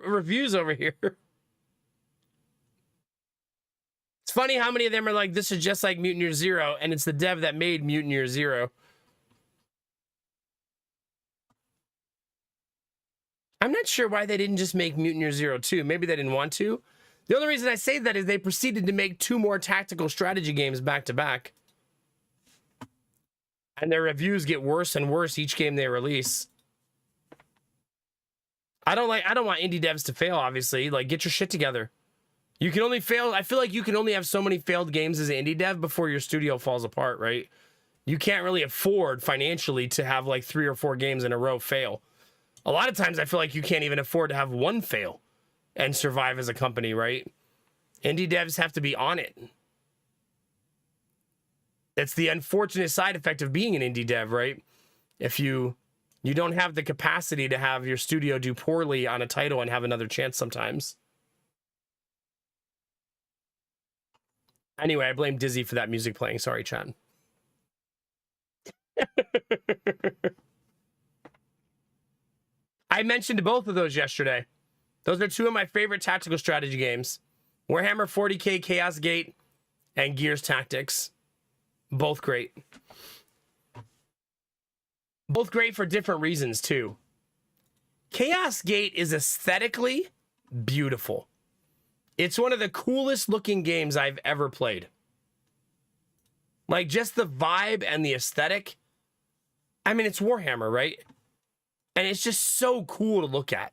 reviews over here. It's funny how many of them are like, this is just like Mutant Year Zero, and it's the dev that made Mutant Year Zero. I'm not sure why they didn't just make Mutant Year Zero 2. Maybe they didn't want to. The only reason I say that is they proceeded to make 2 more tactical strategy games back to back. And their reviews get worse and worse each game they release. I don't want indie devs to fail, obviously. Like, get your shit together. You can only fail. I feel like you can only have so many failed games as an indie dev before your studio falls apart, right? You can't really afford financially to have like 3 or 4 games in a row fail. A lot of times I feel like you can't even afford to have one fail and survive as a company, right? Indie devs have to be on it. It's the unfortunate side effect of being an indie dev, right? If you don't have the capacity to have your studio do poorly on a title and have another chance sometimes. Anyway, I blame Dizzy for that music playing. Sorry, Chan. I mentioned both of those yesterday. Those are 2 of my favorite tactical strategy games. Warhammer 40k Chaos Gate and Gears Tactics. Both great. Both great for different reasons, too. Chaos Gate is aesthetically beautiful. It's one of the coolest looking games I've ever played. Like, just the vibe and the aesthetic. I mean, it's Warhammer, right? And it's just so cool to look at.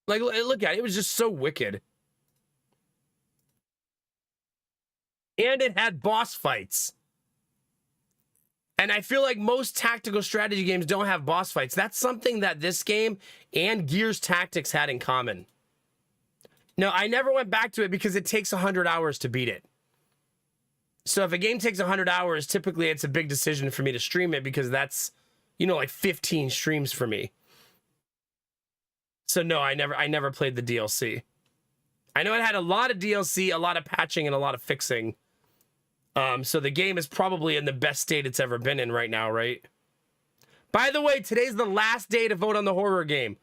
Like, look at it. It was just so wicked. And it had boss fights. And I feel like most tactical strategy games don't have boss fights. That's something that this game and Gears Tactics had in common. No, I never went back to it because it takes 100 hours to beat it. So if a game takes 100 hours, typically it's a big decision for me to stream it because that's, you know, like 15 streams for me. So no, I never played the DLC. I know it had a lot of DLC, a lot of patching, and a lot of fixing. So the game is probably in the best state it's ever been in right now, right? By the way, today's the last day to vote on the horror game.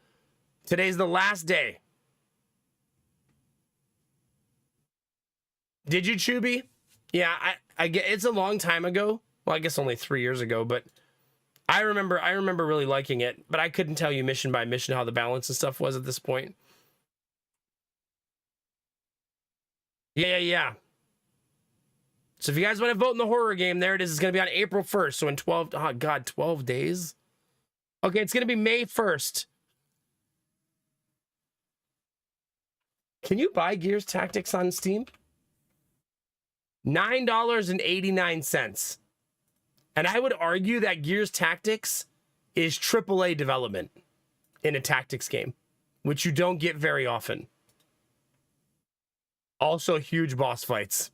Today's the last day. Did you, Chubby? Yeah, I get it's a long time ago. Well, I guess only 3 years ago, but I remember really liking it, but I couldn't tell you mission by mission how the balance and stuff was at this point. Yeah. So if you guys want to vote in the horror game, there it is. It's going to be on April 1st. So in 12 days. Okay, it's going to be May 1st. Can you buy Gears Tactics on Steam? $9.89. And I would argue that Gears Tactics is AAA development in a tactics game, which you don't get very often. Also, huge boss fights.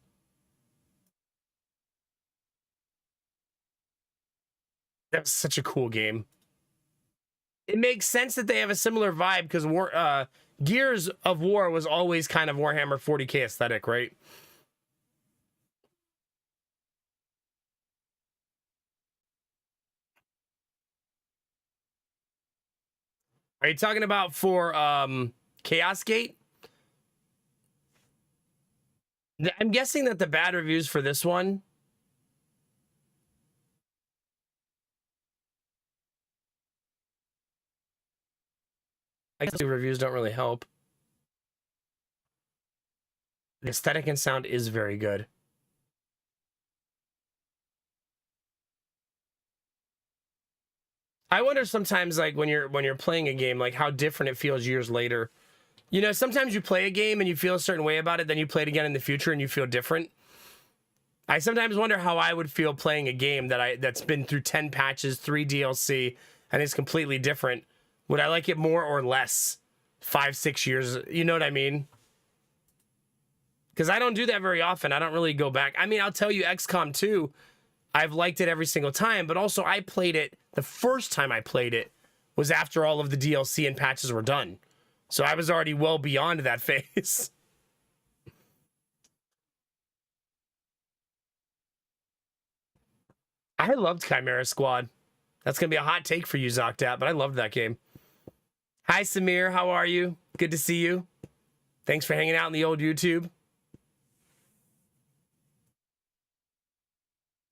That's such a cool game. It makes sense that they have a similar vibe because Gears of War was always kind of Warhammer 40k aesthetic, right? Are you talking about for Chaos Gate? I'm guessing that the bad reviews for this one. I guess the reviews don't really help. The aesthetic and sound is very good. I wonder sometimes, like when you're playing a game, like how different it feels years later. You know, sometimes you play a game and you feel a certain way about it, then you play it again in the future and you feel different. I sometimes wonder how I would feel playing a game that's been through 10 patches, 3 DLC, and it's completely different. Would I like it more or less 5-6 years? You know what I mean? Because I don't do that very often. I don't really go back. I mean, I'll tell you, XCOM 2, I've liked it every single time, but also I played it, the first time I played it was after all of the DLC and patches were done. So I was already well beyond that phase. I loved Chimera Squad. That's going to be a hot take for you, Zoctat, but I loved that game. Hi, Samir. How are you? Good to see you. Thanks for hanging out in the old YouTube.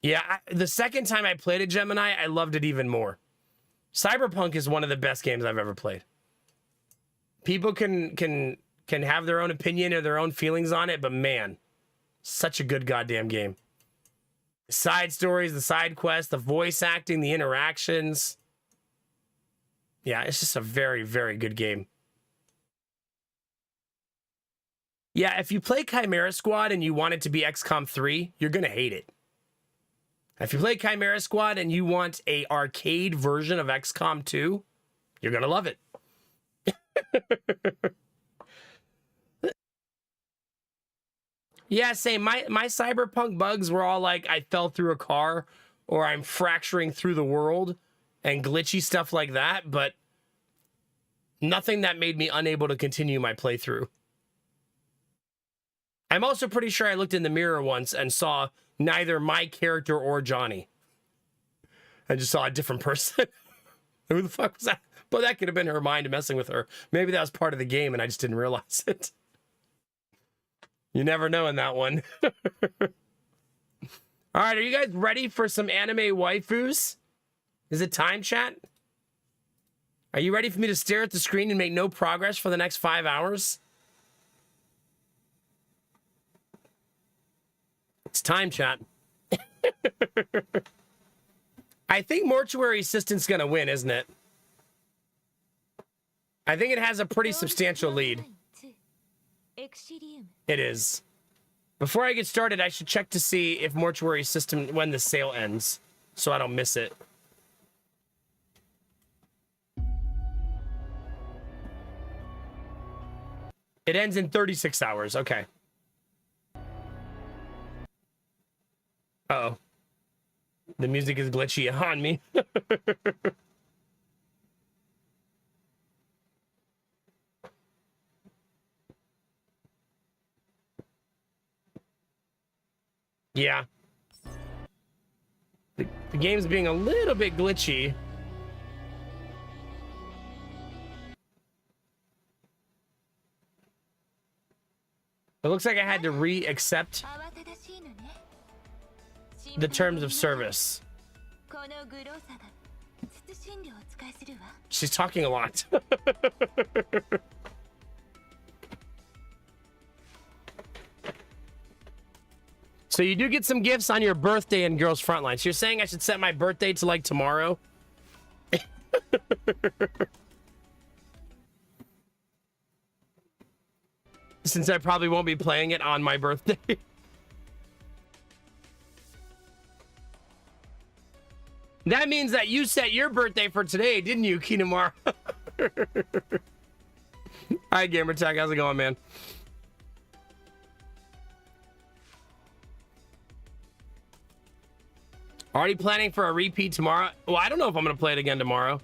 Yeah, the second time I played it, Gemini, I loved it even more. Cyberpunk is one of the best games I've ever played. People can have their own opinion or their own feelings on it, but man, Such a good goddamn game. The side stories, the side quests, the voice acting, the interactions. Yeah, it's just a very, very good game. Yeah, if you play Chimera Squad and you want it to be XCOM 3, you're going to hate it. If you play Chimera Squad and you want a arcade version of XCOM 2, you're going to love it. Yeah, same. My cyberpunk bugs were all like I fell through a car or I'm fracturing through the world and glitchy stuff like that, but nothing that made me unable to continue my playthrough. I'm also pretty sure I looked in the mirror once and saw neither my character or Johnny. I just saw a different person. Who the fuck was that? But that could have been her mind messing with her. Maybe that was part of the game and I just didn't realize it. You never know in that one. All right, are you guys ready for some anime waifus? Is it time, chat? Are you ready for me to stare at the screen and make no progress for the next 5 hours? It's time, chat. I think Mortuary Assistant's gonna win, isn't it? I think it has a pretty substantial lead. It is. Before I get started, I should check to see if Mortuary System, when the sale ends, so I don't miss it. It ends in 36 hours. Okay. Uh-oh. The music is glitchy on me. Yeah. The game's being a little bit glitchy. It looks like I had to re-accept the terms of service. She's talking a lot. So you do get some gifts on your birthday in Girls Frontline. So you're saying I should set my birthday to like tomorrow? Since I probably won't be playing it on my birthday. That means that you set your birthday for today, didn't you, Kinamar? Hi, Gamertag. How's it going, man? Already planning for a repeat tomorrow? Well, I don't know if I'm going to play it again tomorrow.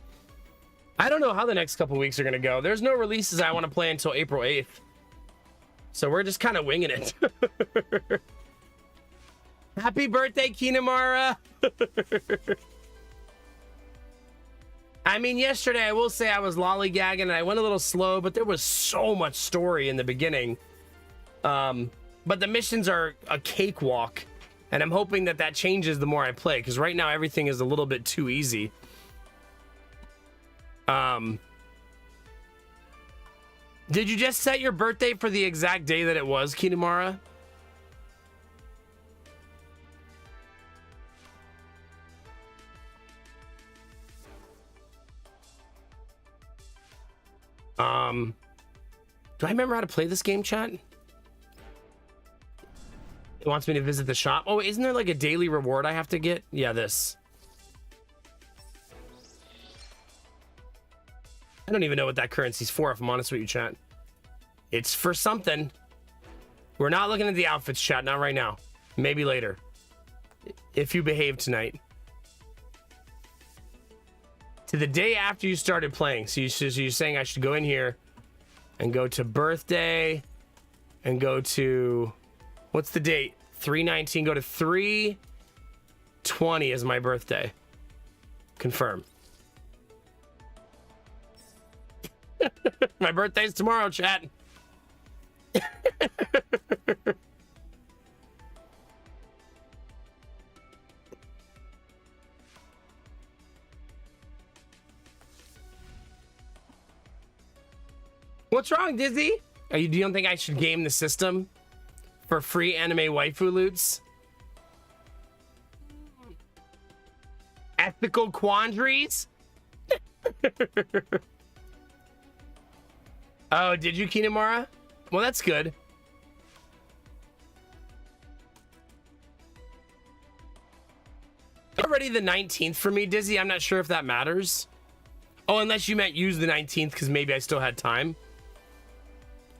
I don't know how the next couple weeks are going to go. There's no releases I want to play until April 8th. So we're just kind of winging it. Happy birthday, Kinamara! I mean, yesterday, I will say I was lollygagging and I went a little slow, but there was so much story in the beginning. But the missions are a cakewalk. And I'm hoping that that changes the more I play, because right now everything is a little bit too easy. Did you just set your birthday for the exact day that it was, Kinamara? Do I remember how to play this game, chat? It wants me to visit the shop. Oh, isn't there like a daily reward I have to get? Yeah, this. I don't even know what that currency's for, if I'm honest with you, chat. It's for something. We're not looking at the outfits, chat. Not right now. Maybe later. If you behave tonight. To the day after you started playing. So you're saying I should go in here and go to birthday and go to... What's the date? 3/19. Go to 3/20 is my birthday. Confirm. My birthday's tomorrow, chat. What's wrong, Dizzy? Do you don't think I should game the system for free anime waifu loots. Ethical quandaries? Oh, did you, Kinamara? Well, that's good. Already the 19th for me, Dizzy. I'm not sure if that matters. Oh, unless you meant use the 19th because maybe I still had time.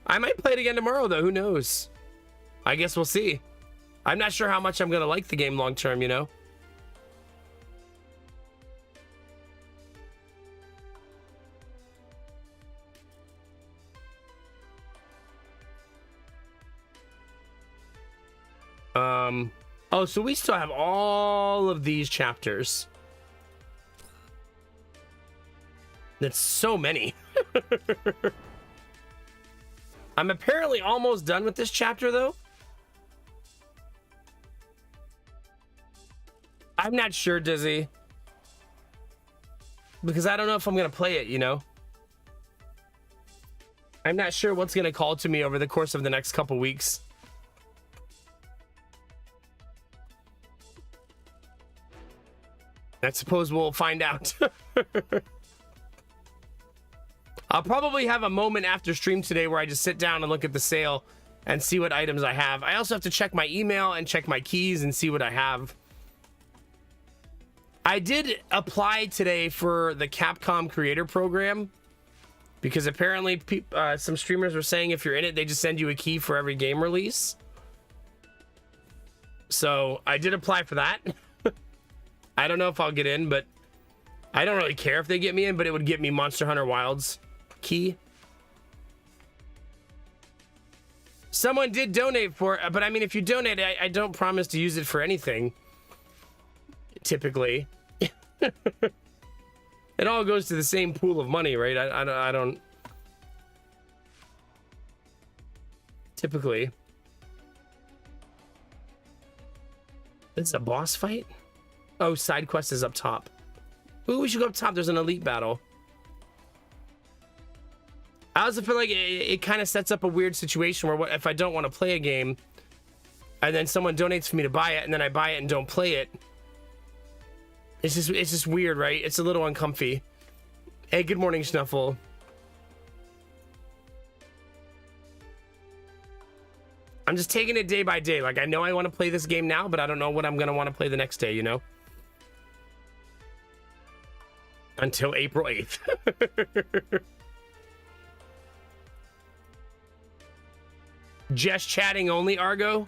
I might play it again tomorrow, though. Who knows? I guess we'll see. I'm not sure how much I'm going to like the game long term, you know? Oh, so we still have all of these chapters. That's so many. I'm apparently almost done with this chapter, though. I'm not sure, Dizzy. Because I don't know if I'm going to play it, you know? I'm not sure what's going to call to me over the course of the next couple weeks. I suppose we'll find out. I'll probably have a moment after stream today where I just sit down and look at the sale and see what items I have. I also have to check my email and check my keys and see what I have. I did apply today for the Capcom Creator Program because apparently some streamers were saying if you're in it, they just send you a key for every game release. So I did apply for that. I don't know if I'll get in, but I don't really care if they get me in, but it would get me Monster Hunter Wilds key. Someone did donate for it, but I mean, if you donate, I don't promise to use it for anything. Typically. It all goes to the same pool of money, right? I don't... Typically. This is a boss fight? Oh, side quest is up top. Ooh, we should go up top. There's an elite battle. I also feel like it kind of sets up a weird situation where if I don't want to play a game and then someone donates for me to buy it and then I buy it and don't play it, it's just weird, right? It's a little uncomfy. Hey, good morning, Snuffle. I'm just taking it day by day. Like, I know I want to play this game now, but I don't know what I'm going to want to play the next day, you know? Until April 8th. Just chatting only, Argo?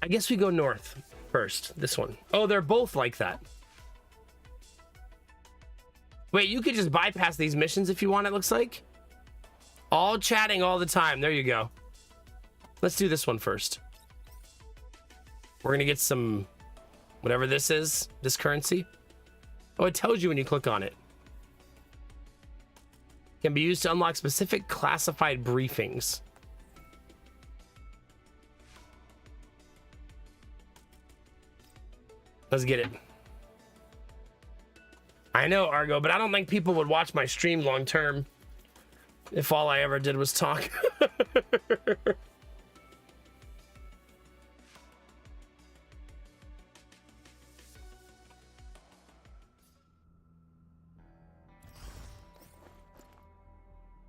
I guess we go north first. This one. Oh, they're both like that. Wait, you could just bypass these missions if you want, it looks like. All chatting all the time. There you go. Let's do this one first. We're gonna get some, whatever this is, this currency. Oh, it tells you when you click on it. Can be used to unlock specific classified briefings. Let's get it. I know, Argo, but I don't think people would watch my stream long term if all I ever did was talk.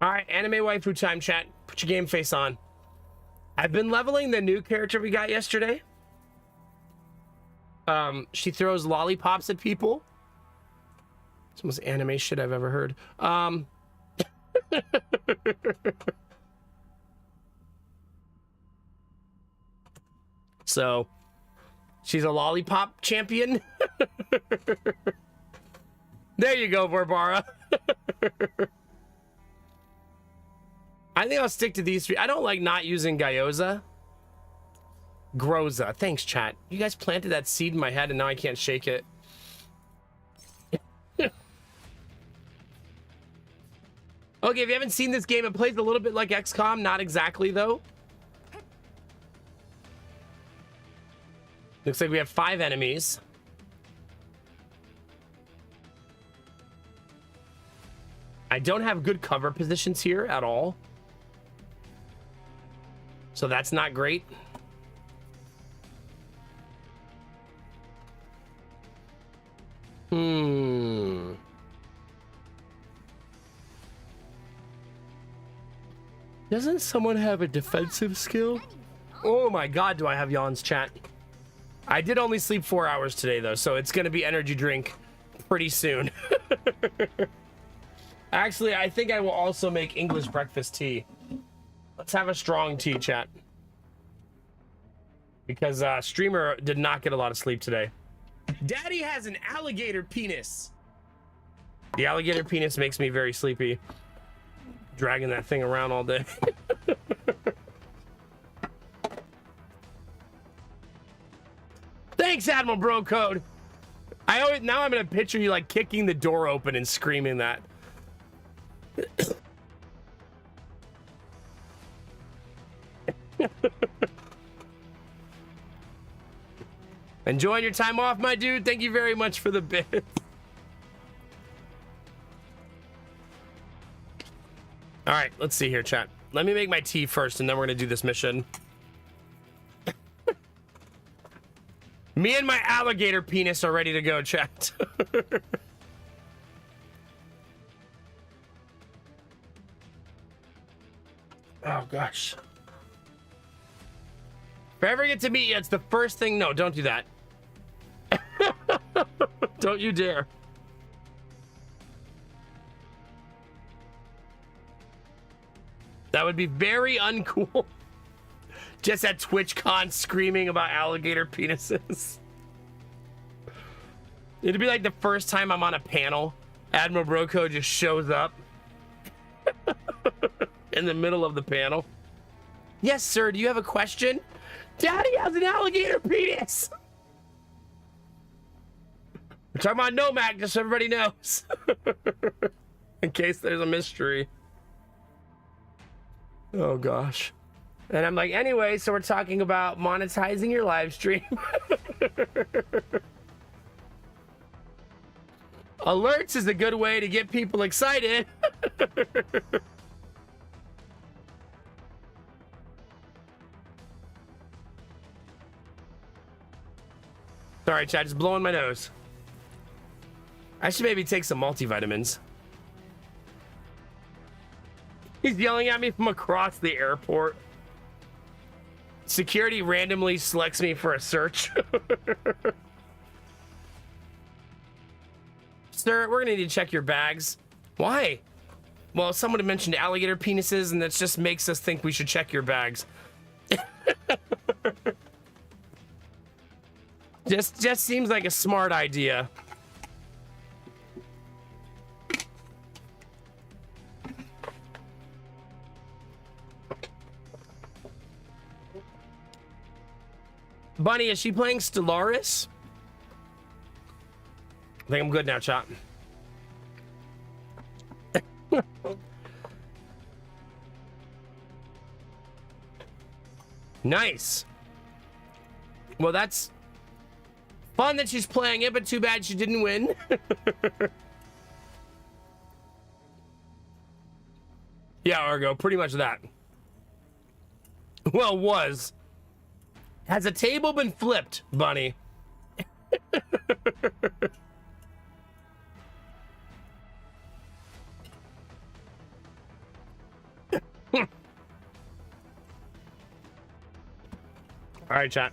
All right, anime waifu time, chat. Put your game face on. I've been leveling the new character we got yesterday. She throws lollipops at people. It's the most anime shit I've ever heard. So, she's a lollipop champion. There you go, Barbara. I think I'll stick to these three. I don't like not using Gyoza. Groza. Thanks, chat. You guys planted that seed in my head and now I can't shake it. Okay, if you haven't seen this game, it plays a little bit like XCOM. Not exactly, though. Looks like we have 5 enemies. I don't have good cover positions here at all. So that's not great. Doesn't someone have a defensive skill? Oh my god, do I have yawns, chat. I did only sleep 4 hours today, though, so it's going to be energy drink pretty soon. Actually, I think I will also make English breakfast tea. Let's have a strong tea, chat. Because streamer did not get a lot of sleep today. Daddy has an alligator penis. The alligator penis makes me very sleepy. Dragging that thing around all day. Thanks, Admiral Bro Code. Now I'm gonna picture you like kicking the door open and screaming that. Enjoying your time off, my dude. Thank you very much for the bit. All right, let's see here, chat. Let me make my tea first, and then we're gonna do this mission. Me and my alligator penis are ready to go, chat. Oh, gosh. If I ever get to meet you, it's the first thing. No, don't do that. Don't you dare. That would be very uncool. Just at TwitchCon screaming about alligator penises. It'd be like the first time I'm on a panel, Admiral Broco just shows up in the middle of the panel. Yes, sir, do you have a question? Daddy has an alligator penis. We're talking about Nomac, just so everybody knows. In case there's a mystery. Oh, gosh. And I'm like, anyway, so we're talking about monetizing your live stream. Alerts is a good way to get people excited. Sorry, chat, just blowing my nose. I should maybe take some multivitamins. He's yelling at me from across the airport. Security randomly selects me for a search. Sir, we're gonna need to check your bags. Why? Well, someone had mentioned alligator penises, and that just makes us think we should check your bags. Just seems like a smart idea. Bunny, is she playing Stellaris? I think I'm good now, chat. Nice. Well, that's fun that she's playing it, but too bad she didn't win. Yeah, Argo, pretty much that. Well, was. Has a table been flipped, Bunny? All right, chat.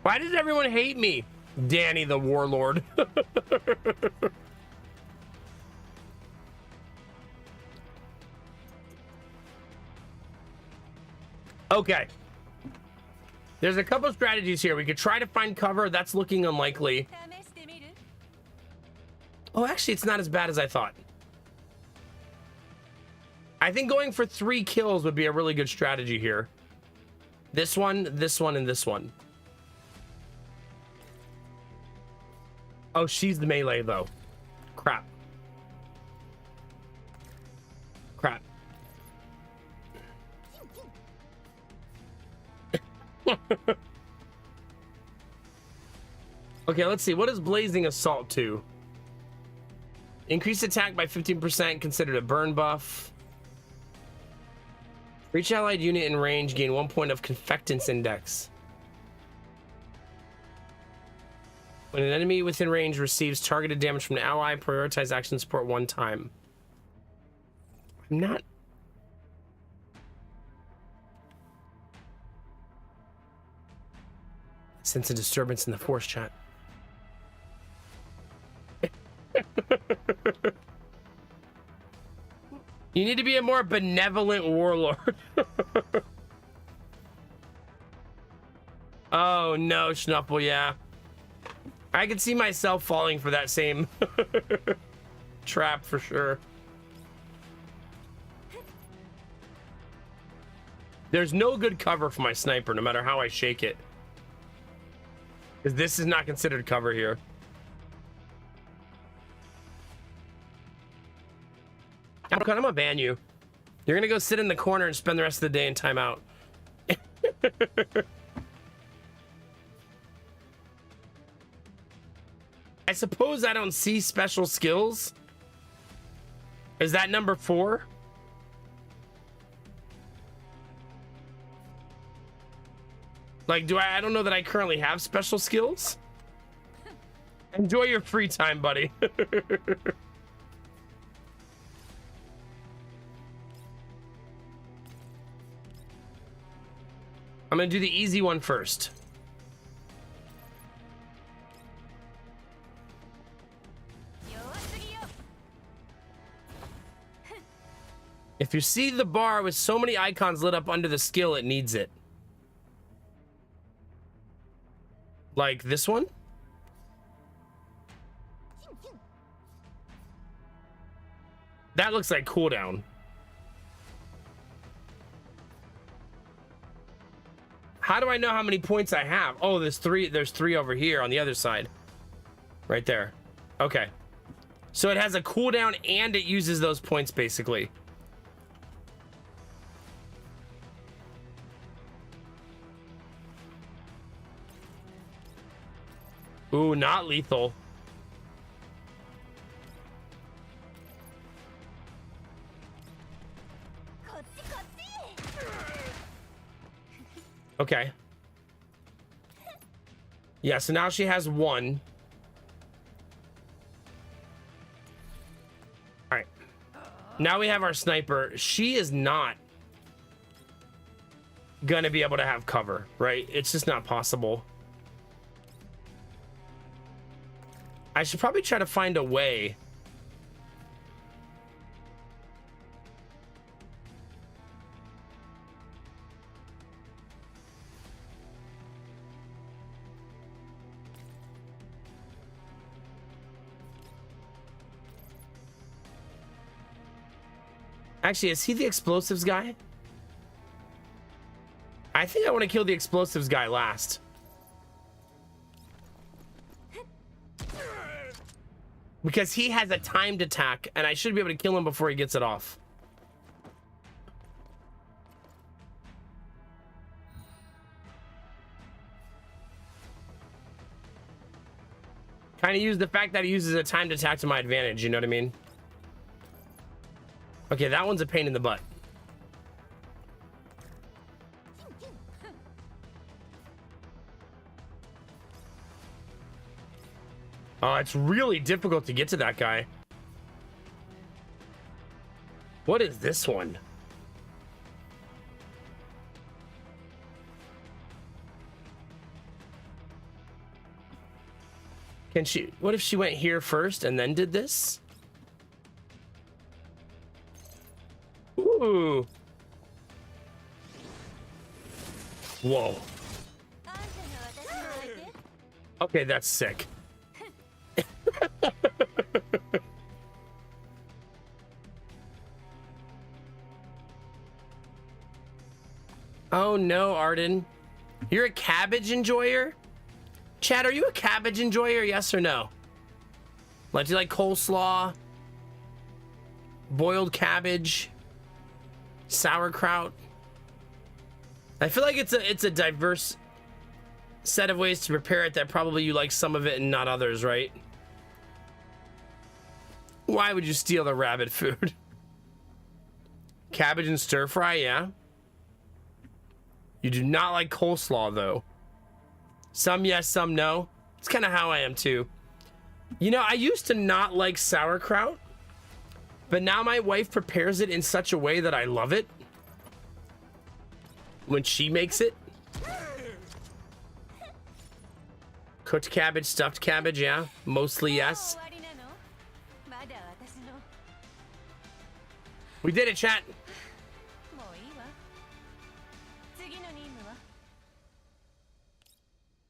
Why does everyone hate me? Danny the Warlord. Okay. There's a couple of strategies here. We could try to find cover. That's looking unlikely. Oh, actually, it's not as bad as I thought. I think going for 3 kills would be a really good strategy here. This one, and this one. Oh, she's the melee, though. Crap. Okay, let's see. What is Blazing Assault to? Increased attack by 15%, considered a burn buff. For each allied unit in range, gain 1 point of Confectance Index. When an enemy within range receives targeted damage from an ally, prioritize action support 1 time. I'm not... Sense a disturbance in the force chat. You need to be a more benevolent warlord. Oh no, Schnuffle, yeah. I could see myself falling for that same trap for sure. There's no good cover for my sniper, no matter how I shake it. Because this is not considered cover here. I'm gonna ban you. You're gonna go sit in the corner and spend the rest of the day in timeout. I suppose I don't see special skills. Is that number 4? Like, I don't know that I currently have special skills. Enjoy your free time, buddy. I'm gonna do the easy one first. If you see the bar with so many icons lit up under the skill, it needs it. Like this one? That looks like cooldown. How do I know how many points I have? Oh, there's 3 over here on the other side. Right there. Okay. So it has a cooldown and it uses those points basically. Ooh, not lethal. Okay. Yeah, so now she has 1. All right. Now we have our sniper. She is not gonna be able to have cover, right? It's just not possible. I should probably try to find a way. Actually, is he the explosives guy? I think I want to kill the explosives guy last. Because he has a timed attack, and I should be able to kill him before he gets it off. Kind of use the fact that he uses a timed attack to my advantage, you know what I mean? Okay, that one's a pain in the butt. Oh, it's really difficult to get to that guy. What is this one? Can she... What if she went here first and then did this? Ooh. Whoa. Okay, that's sick. Oh no, Arden. You're a cabbage enjoyer? Chad, are you a cabbage enjoyer, yes or no? Like, do you like coleslaw? Boiled cabbage? Sauerkraut? I feel like it's a diverse... set of ways to prepare it that probably you like some of it and not others, right? Why would you steal the rabbit food? Cabbage and stir fry, yeah. You do not like coleslaw, though. Some yes, some no. It's kind of how I am, too. You know, I used to not like sauerkraut, but now my wife prepares it in such a way that I love it. When she makes it. Cooked cabbage, stuffed cabbage, yeah. Mostly yes. We did it, chat.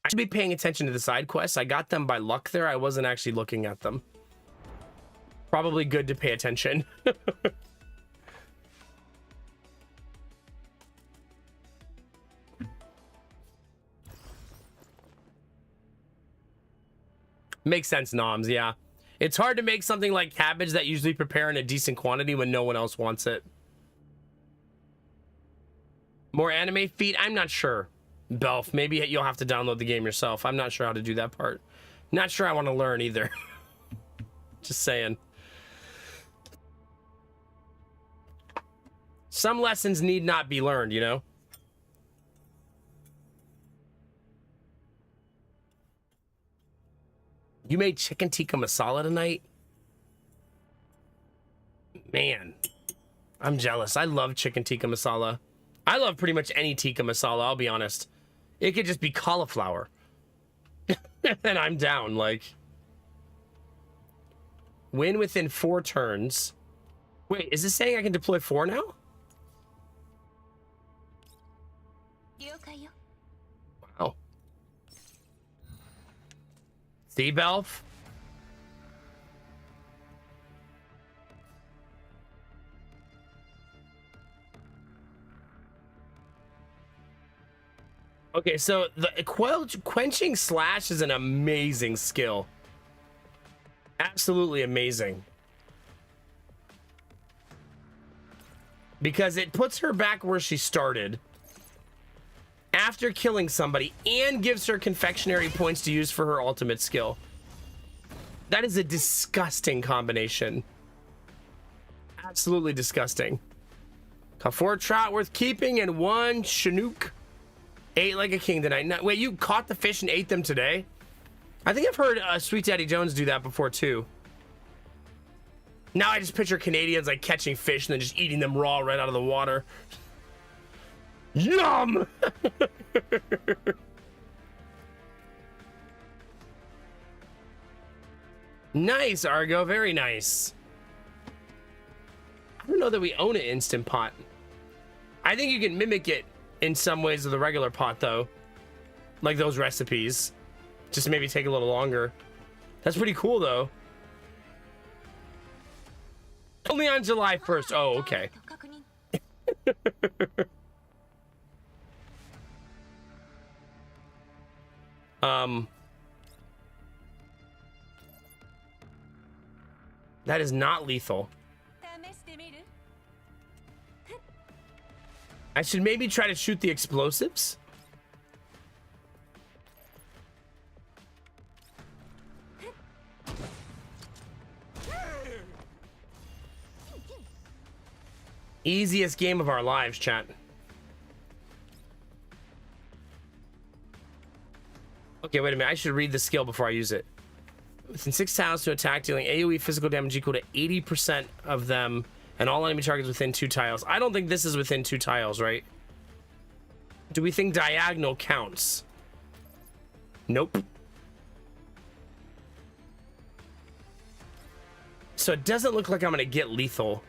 I should be paying attention to the side quests. I got them by luck there. I wasn't actually looking at them. Probably good to pay attention. Makes sense, Noms, yeah. It's hard to make something like cabbage that usually prepare in a decent quantity when no one else wants it. More anime feet? I'm not sure. Belf, maybe you'll have to download the game yourself. I'm not sure how to do that part. Not sure I want to learn either. Just saying. Some lessons need not be learned, you know? You made chicken tikka masala tonight? Man, I'm jealous. I love chicken tikka masala. I love pretty much any tikka masala, I'll be honest. It could just be cauliflower. And I'm down, like. Win within 4 turns. Wait, is this saying I can deploy 4 now? Wow. See, Belf? Okay, so the quenching slash is an amazing skill. Absolutely amazing. Because it puts her back where she started after killing somebody and gives her confectionery points to use for her ultimate skill. That is a disgusting combination. Absolutely disgusting. Caught 4 trout worth keeping and 1 Chinook. Ate like a king tonight. No, wait, you caught the fish and ate them today? I think I've heard Sweet Daddy Jones do that before too. Now I just picture Canadians like catching fish and then just eating them raw right out of the water. Yum! Nice, Argo. Very nice. I don't know that we own an Instant Pot. I think you can mimic it in some ways with a regular pot, though. Like those recipes. Just maybe take a little longer. That's pretty cool, though. Only on July 1st. Oh, okay. That is not lethal. I should maybe try to shoot the explosives. Easiest game of our lives, chat. Okay, wait a minute. I should read the skill before I use it. Within 6 tiles to attack, dealing AoE physical damage equal to 80% of them, and all enemy targets within 2 tiles. I don't think this is within 2 tiles, right? Do we think diagonal counts? Nope. So it doesn't look like I'm gonna get lethal.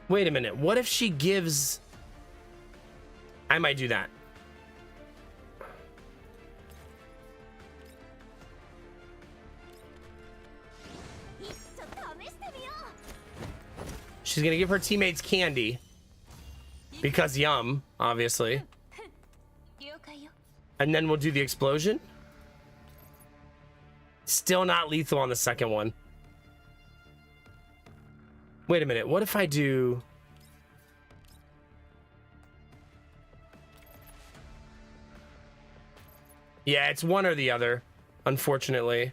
Wait a minute. What if she gives... I might do that. She's gonna give her teammates candy. Because yum, obviously. And then we'll do the explosion. Still not lethal on the second one. Wait a minute. What if I do... Yeah, it's one or the other, unfortunately.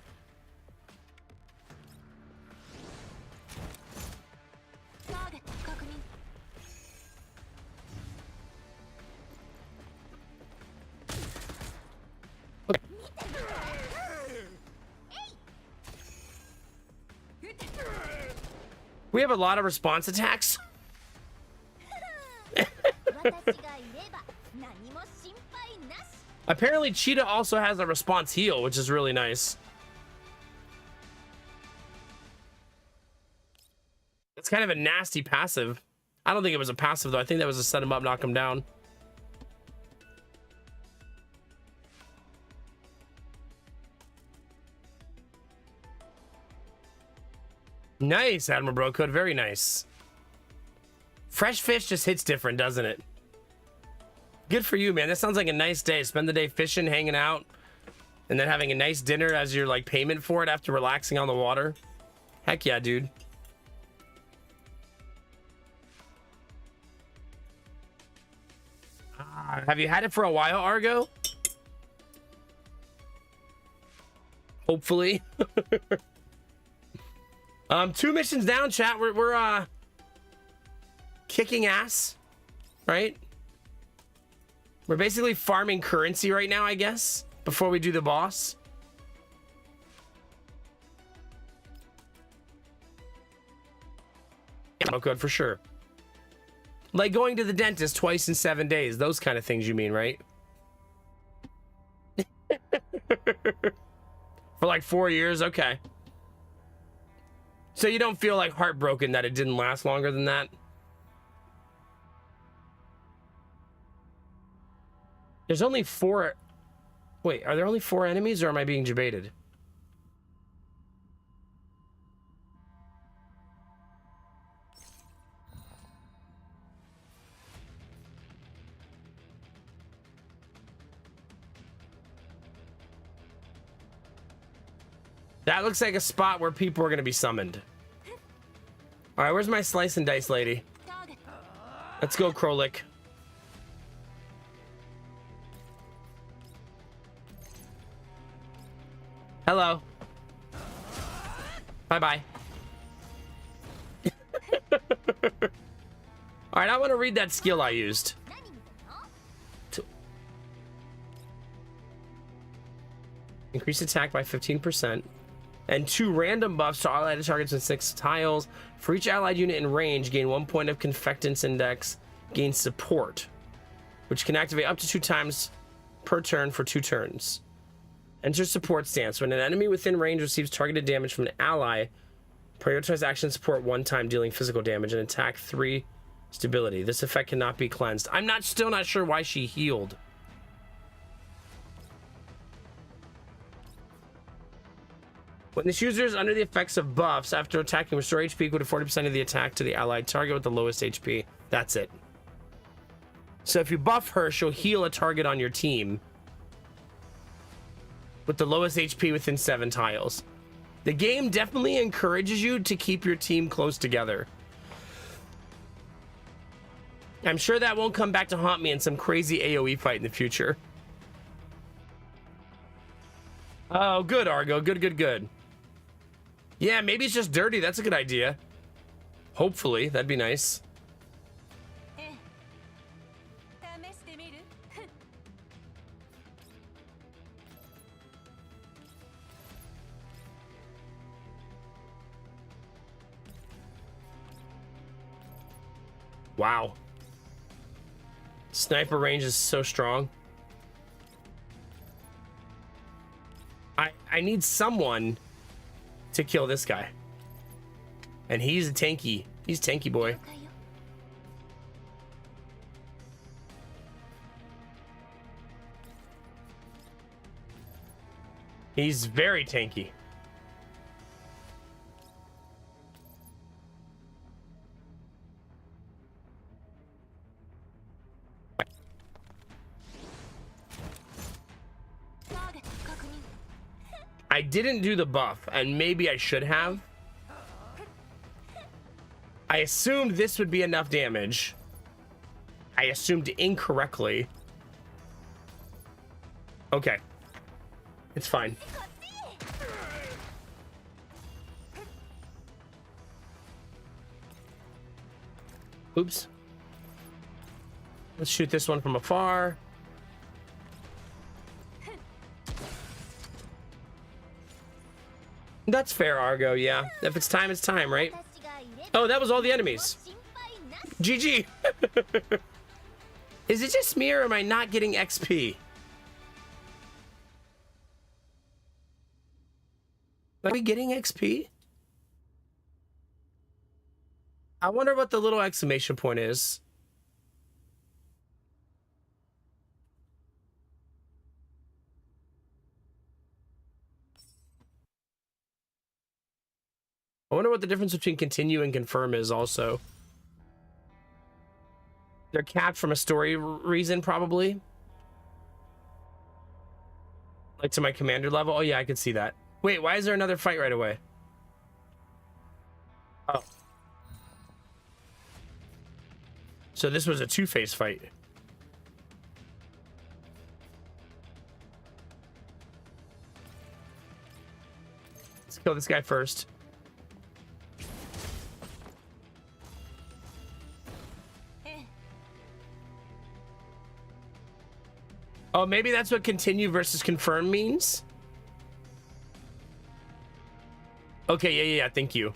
We have a lot of response attacks. Apparently, Cheetah also has a response heal, which is really nice. It's kind of a nasty passive. I don't think it was a passive, though. I think that was a set him up, knock him down. Nice, Admiral Bro Code. Very nice. Fresh fish just hits different, doesn't it? Good for you, man. That sounds like a nice day. Spend the day fishing, hanging out, and then having a nice dinner as your like payment for it after relaxing on the water. Heck yeah, dude. Have you had it for a while, Argo? Hopefully. 2 missions down, chat. We're kicking ass, right? We're basically farming currency right now, I guess, before we do the boss. Oh, good, for sure. Like going to the dentist twice in 7 days. Those kind of things you mean, right? For like 4 years? Okay. So you don't feel like heartbroken that it didn't last longer than that? There's only 4. Wait, are there only 4 enemies, or am I being debated? That looks like a spot where people are going to be summoned. All right, where's my slice and dice lady? Let's go, Krolik. Hello. Bye-bye. All right, I want to read that skill I used. Increase attack by 15%. And 2 random buffs to allied targets with 6 tiles. For each allied unit in range, gain 1 point of Confectance Index. Gain support, which can activate up to 2 times per turn for 2 turns. Enter support stance. When an enemy within range receives targeted damage from an ally, prioritize action support 1 time, dealing physical damage, and attack 3 stability. This effect cannot be cleansed. I'm still not sure why she healed. When this user is under the effects of buffs, after attacking, restore HP equal to 40% of the attack to the allied target with the lowest HP. That's it. So if you buff her, she'll heal a target on your team with the lowest HP within 7 tiles. The game definitely encourages you to keep your team close together. I'm sure that won't come back to haunt me in some crazy AoE fight in the future. Oh, good, Argo. Good, good, good. Yeah, maybe it's just dirty. That's a good idea. Hopefully, that'd be nice. Wow. Sniper range is so strong. I need someone to kill this guy. And he's tanky. He's tanky boy. He's very tanky. I didn't do the buff, and maybe I should have. I assumed this would be enough damage. I assumed incorrectly. Okay. It's fine. Oops. Let's shoot this one from afar. That's fair, Argo, yeah. If it's time, it's time, right? Oh, that was all the enemies. GG. Is it just me or am I not getting XP? Are we getting XP? I wonder what the little exclamation point is. I wonder what the difference between continue and confirm is also. They're capped from a story reason, probably. Like to my commander level. Oh, yeah, I can see that. Wait, why is there another fight right away? Oh. So this was a two-phase fight. Let's kill this guy first. Oh, maybe that's what continue versus confirm means? Okay, yeah, thank you.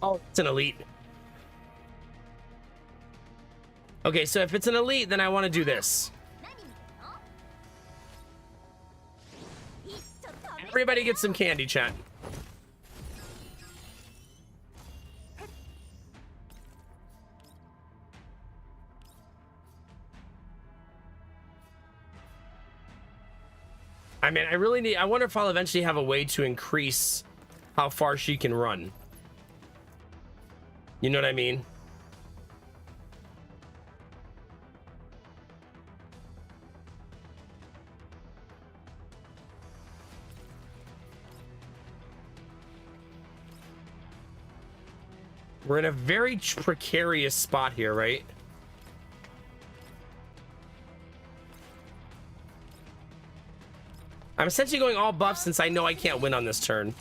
Oh, it's an elite. Okay, so if it's an elite, then I want to do this. Everybody get some candy, chat. I mean, I wonder if I'll eventually have a way to increase how far she can run. You know what I mean? We're in a very precarious spot here, right? I'm essentially going all buff since I know I can't win on this turn.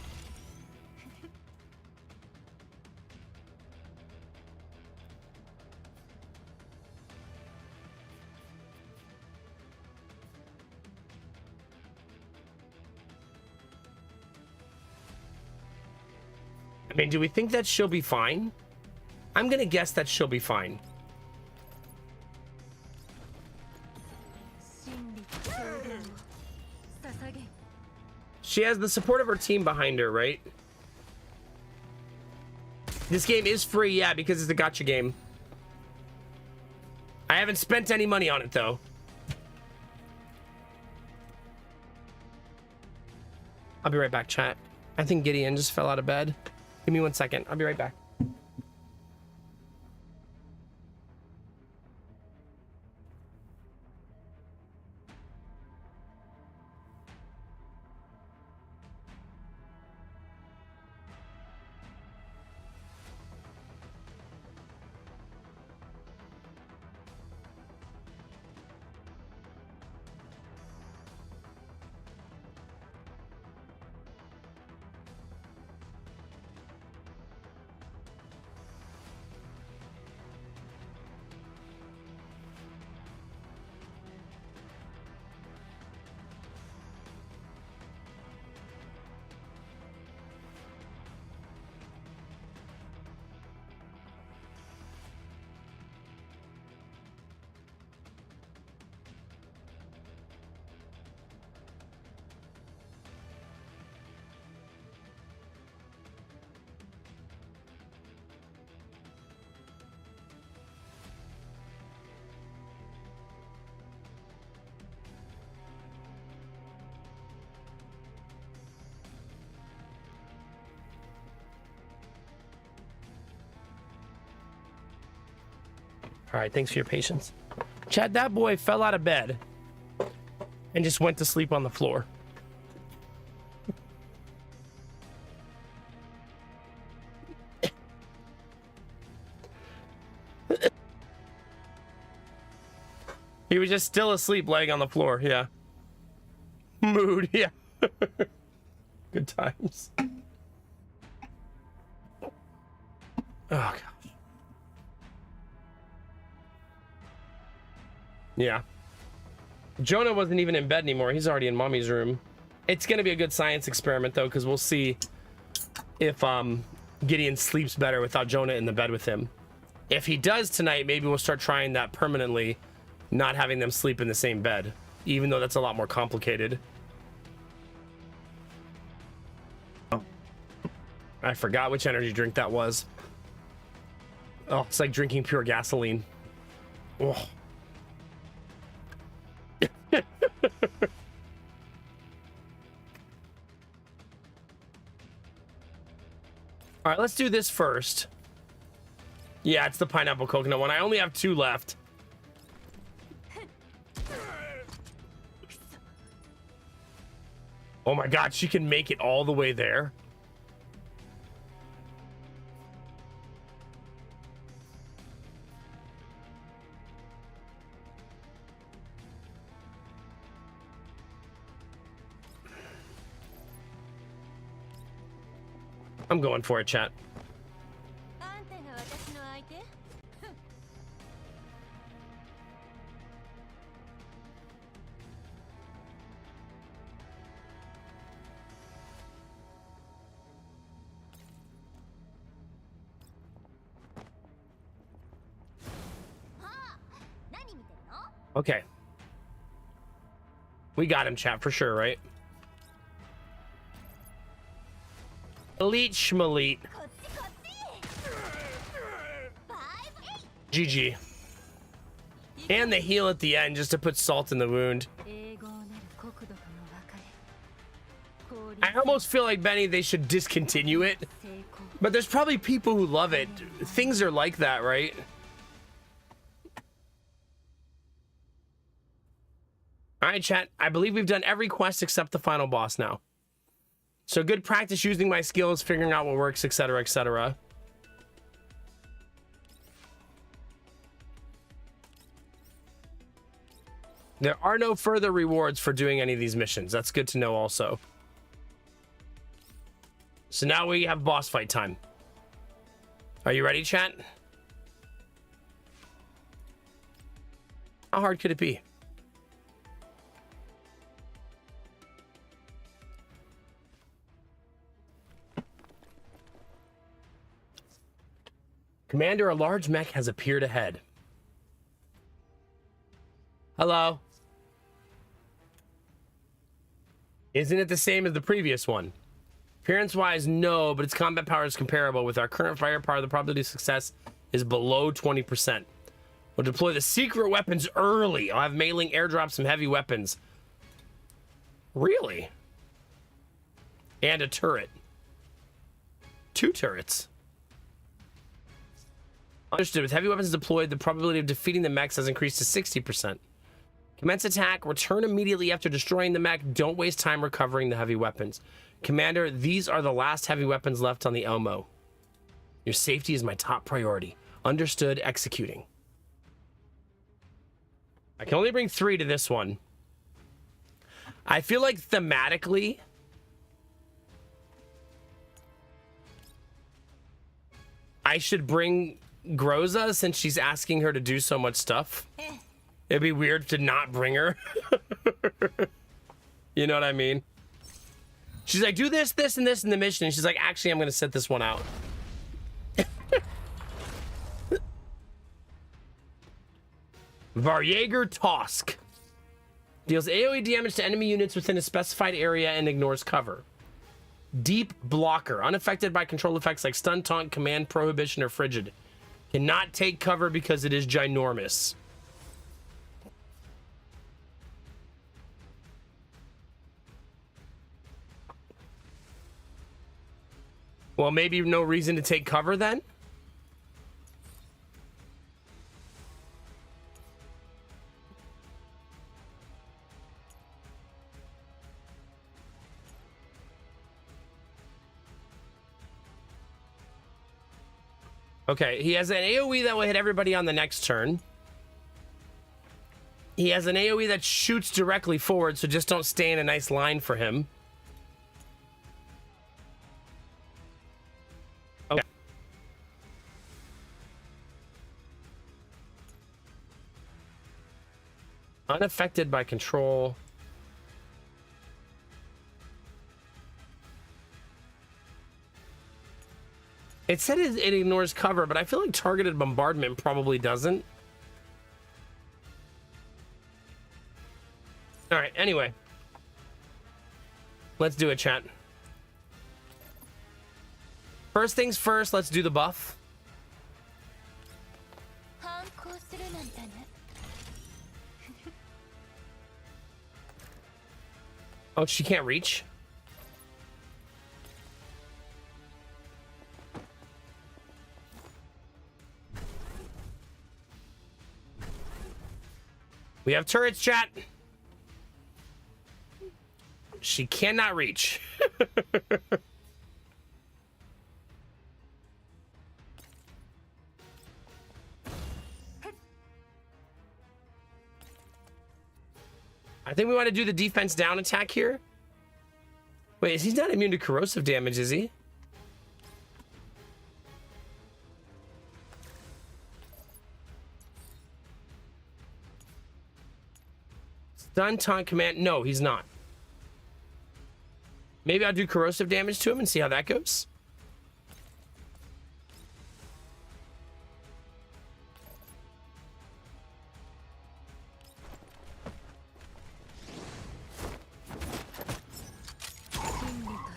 I mean, do we think that she'll be fine? I'm gonna guess that she'll be fine. She has the support of her team behind her, right? This game is free, yeah, because it's a gacha game. I haven't spent any money on it, though. I'll be right back, chat. I think Gideon just fell out of bed. Give me 1 second. I'll be right back. All right, thanks for your patience. Chad, that boy fell out of bed and just went to sleep on the floor. He was just still asleep laying on the floor, yeah. Mood, yeah. Good times. Oh, gosh. Yeah. Jonah wasn't even in bed anymore. He's already in mommy's room. It's going to be a good science experiment, though, because we'll see if Gideon sleeps better without Jonah in the bed with him. If he does tonight, maybe we'll start trying that permanently, not having them sleep in the same bed, even though that's a lot more complicated. Oh. I forgot which energy drink that was. Oh, it's like drinking pure gasoline. Oh. All right, let's do this first. Yeah, it's the pineapple coconut one. I only have 2 left. Oh my god, she can make it all the way there. I'm going for it, chat. Okay. We got him, chat, for sure, right? Elite schmalite. GG. And the heal at the end just to put salt in the wound. I almost feel like, Benny, they should discontinue it. But there's probably people who love it. Things are like that, right? All right, chat. I believe we've done every quest except the final boss now. So good practice using my skills, figuring out what works, etc., etc. There are no further rewards for doing any of these missions. That's good to know also. So now we have boss fight time. Are you ready, chat? How hard could it be? Commander, a large mech has appeared ahead. Hello. Isn't it the same as the previous one? Appearance-wise, no, but its combat power is comparable. With our current firepower, the probability of success is below 20%. We'll deploy the secret weapons early. I'll have mailing airdrop some heavy weapons. Really? And a turret. 2 turrets. Understood. With heavy weapons deployed, the probability of defeating the mechs has increased to 60%. Commence attack. Return immediately after destroying the mech. Don't waste time recovering the heavy weapons. Commander, these are the last heavy weapons left on the Elmo. Your safety is my top priority. Understood. Executing. I can only bring 3 to this one. I feel like thematically, I should bring Groza since she's asking her to do so much stuff. It'd be weird to not bring her. You know what I mean? She's like, do this, this, and this in the mission. And she's like, actually, I'm going to set this one out. Varjager Tosk. Deals AoE damage to enemy units within a specified area and ignores cover. Deep Blocker. Unaffected by control effects like Stun, Taunt, Command, Prohibition, or Frigid. Cannot take cover because it is ginormous. Well, maybe no reason to take cover then? Okay, he has an AoE that will hit everybody on the next turn. He has an AoE that shoots directly forward, so just don't stay in a nice line for him. Okay. Unaffected by control. It said it ignores cover, but I feel like targeted bombardment probably doesn't. All right, anyway. Let's do it, chat. First things first, let's do the buff. Oh, she can't reach? We have turrets, chat. She cannot reach. I think we want to do the defense down attack here. Wait, he's not immune to corrosive damage, is he? Stun taunt command. No, he's not. Maybe I'll do corrosive damage to him and see how that goes.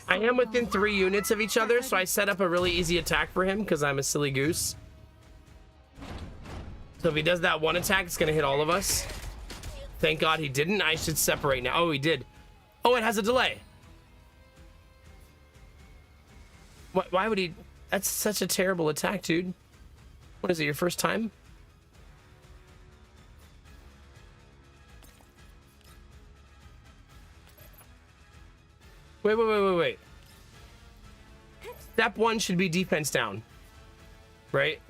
I am within 3 units of each other, so I set up a really easy attack for him because I'm a silly goose. So if he does that one attack, it's going to hit all of us. Thank God he didn't. I should separate now. Oh, he did. Oh, it has a delay. Why would he? That's such a terrible attack, dude. What is it, your first time? Wait. Step 1 should be defense down. Right?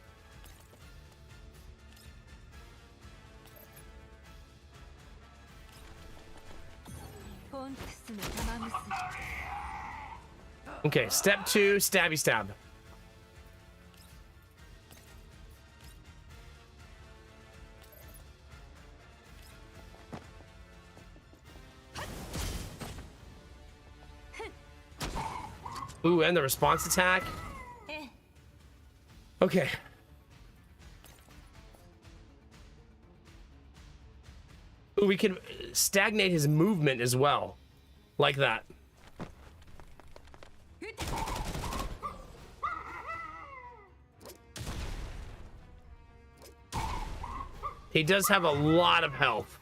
Okay, step 2, stabby stab. Ooh, and the response attack. Okay. Ooh, we can stagnate his movement as well. Like that. He does have a lot of health.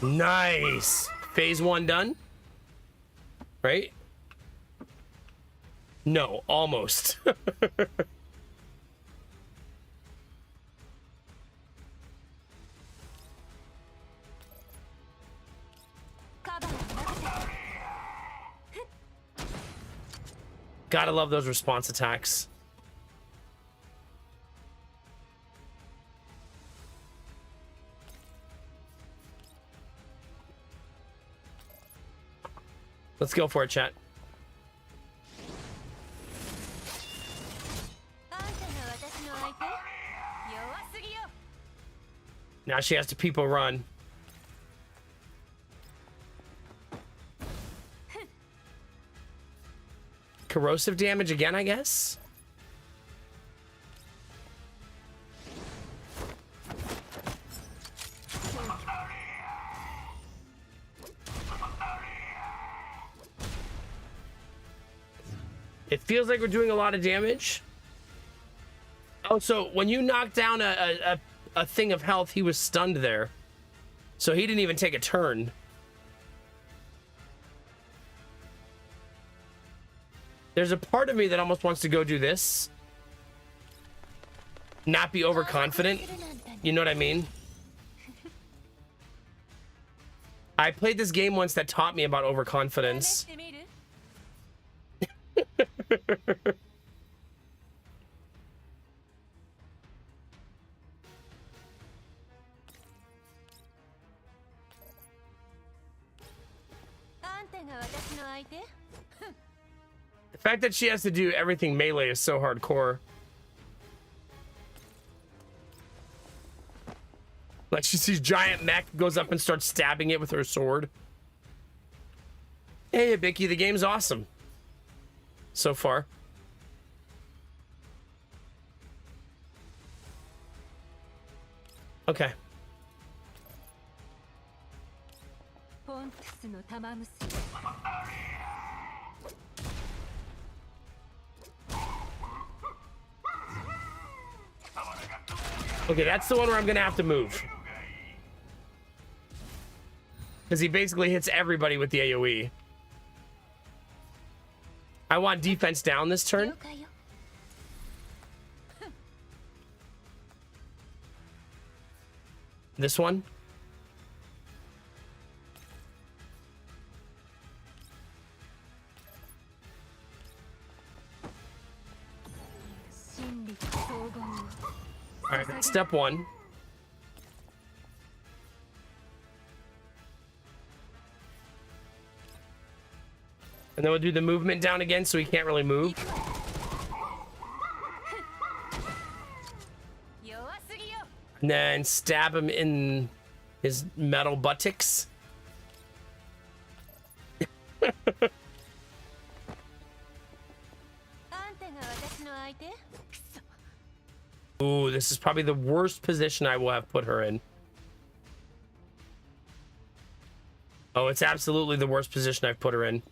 Nice. Phase 1 done. Right? No, almost. Gotta love those response attacks. Let's go for it, chat. Now she has to people run. Corrosive damage again, I guess? It feels like we're doing a lot of damage. Oh, so when you knock down a thing of health, he was stunned there. So he didn't even take a turn. There's a part of me that almost wants to go do this. Not be overconfident. You know what I mean? I played this game once that taught me about overconfidence. The fact that she has to do everything melee is so hardcore. Like, she sees giant mech, goes up and starts stabbing it with her sword. Hey, Bicky, the game's awesome. So far. Okay. Okay, that's the one where I'm gonna have to move. Because he basically hits everybody with the AoE. I want defense down this turn. This one. All right, that's step one. And then we'll do the movement down again so he can't really move. And then stab him in his metal buttocks. Ooh, this is probably the worst position I will have put her in. Oh, it's absolutely the worst position I've put her in.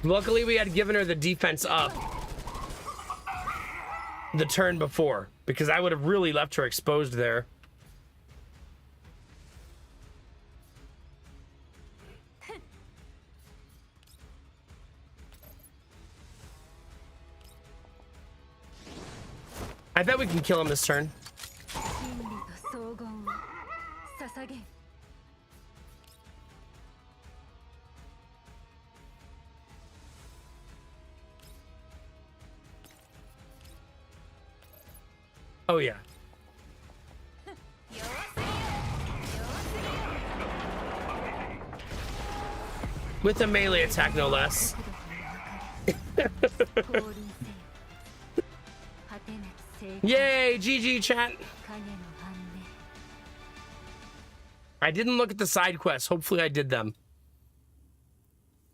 Luckily, we had given her the defense up the turn before, because I would have really left her exposed there. I bet we can kill him this turn. Oh, yeah. With a melee attack, no less. Yay, GG, chat. I didn't look at the side quests. Hopefully I did them.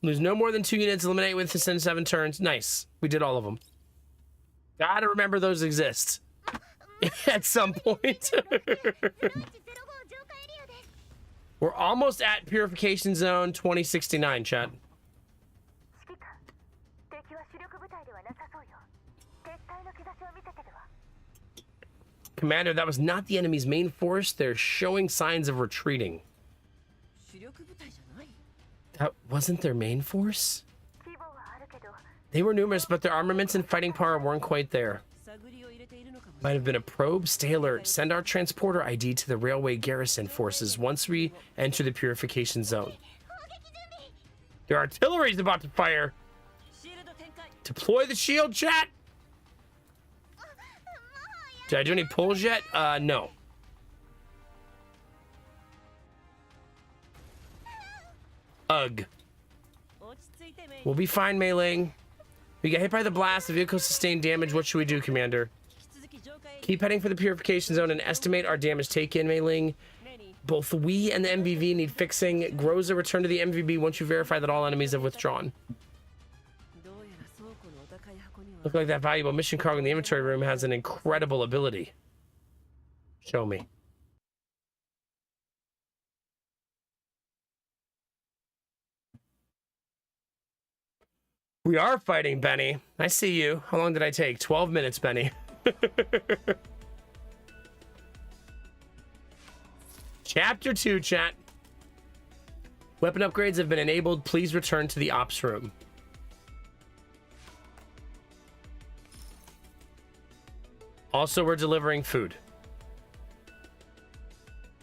Lose no more than 2 units. Eliminate within 7 turns. Nice. We did all of them. Gotta remember those exist. At some point. We're almost at Purification Zone 2069, chat. Commander, that was not the enemy's main force. They're showing signs of retreating. That wasn't their main force? They were numerous, but their armaments and fighting power weren't quite there. Might have been a probe. Stay alert. Send our transporter ID to the railway garrison forces once we enter the purification zone. Their artillery is about to fire. Deploy the shield, chat. Did I do any pulls yet? No. Ugh. We'll be fine meleeing. We get hit by the blast. The vehicle sustained damage. What should we do, Commander? Keep heading for the purification zone and estimate our damage taken, meleeing. Both we and the MVV need fixing. Groza, return to the MVB once you verify that all enemies have withdrawn. Look like that valuable mission cargo in the inventory room has an incredible ability. Show me. We are fighting, Benny. I see you. How long did I take? 12 minutes, Benny. Chapter 2, chat. Weapon upgrades have been enabled. Please return to the ops room. Also, we're delivering food.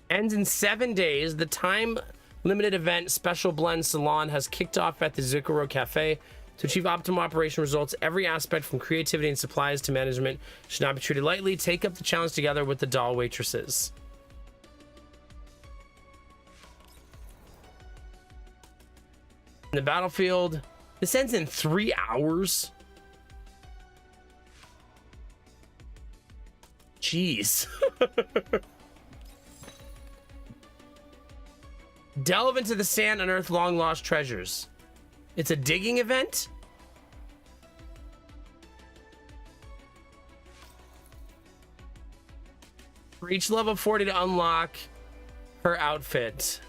Ends in 7 days. The time-limited event Special Blend Salon has kicked off at the Zukuro Cafe. To achieve optimal operation results, every aspect from creativity and supplies to management should not be treated lightly. Take up the challenge together with the doll waitresses. In the battlefield, this ends in 3 hours. Jeez. Delve into the sand, unearth long lost treasures. It's a digging event? Reach level 40 to unlock her outfit.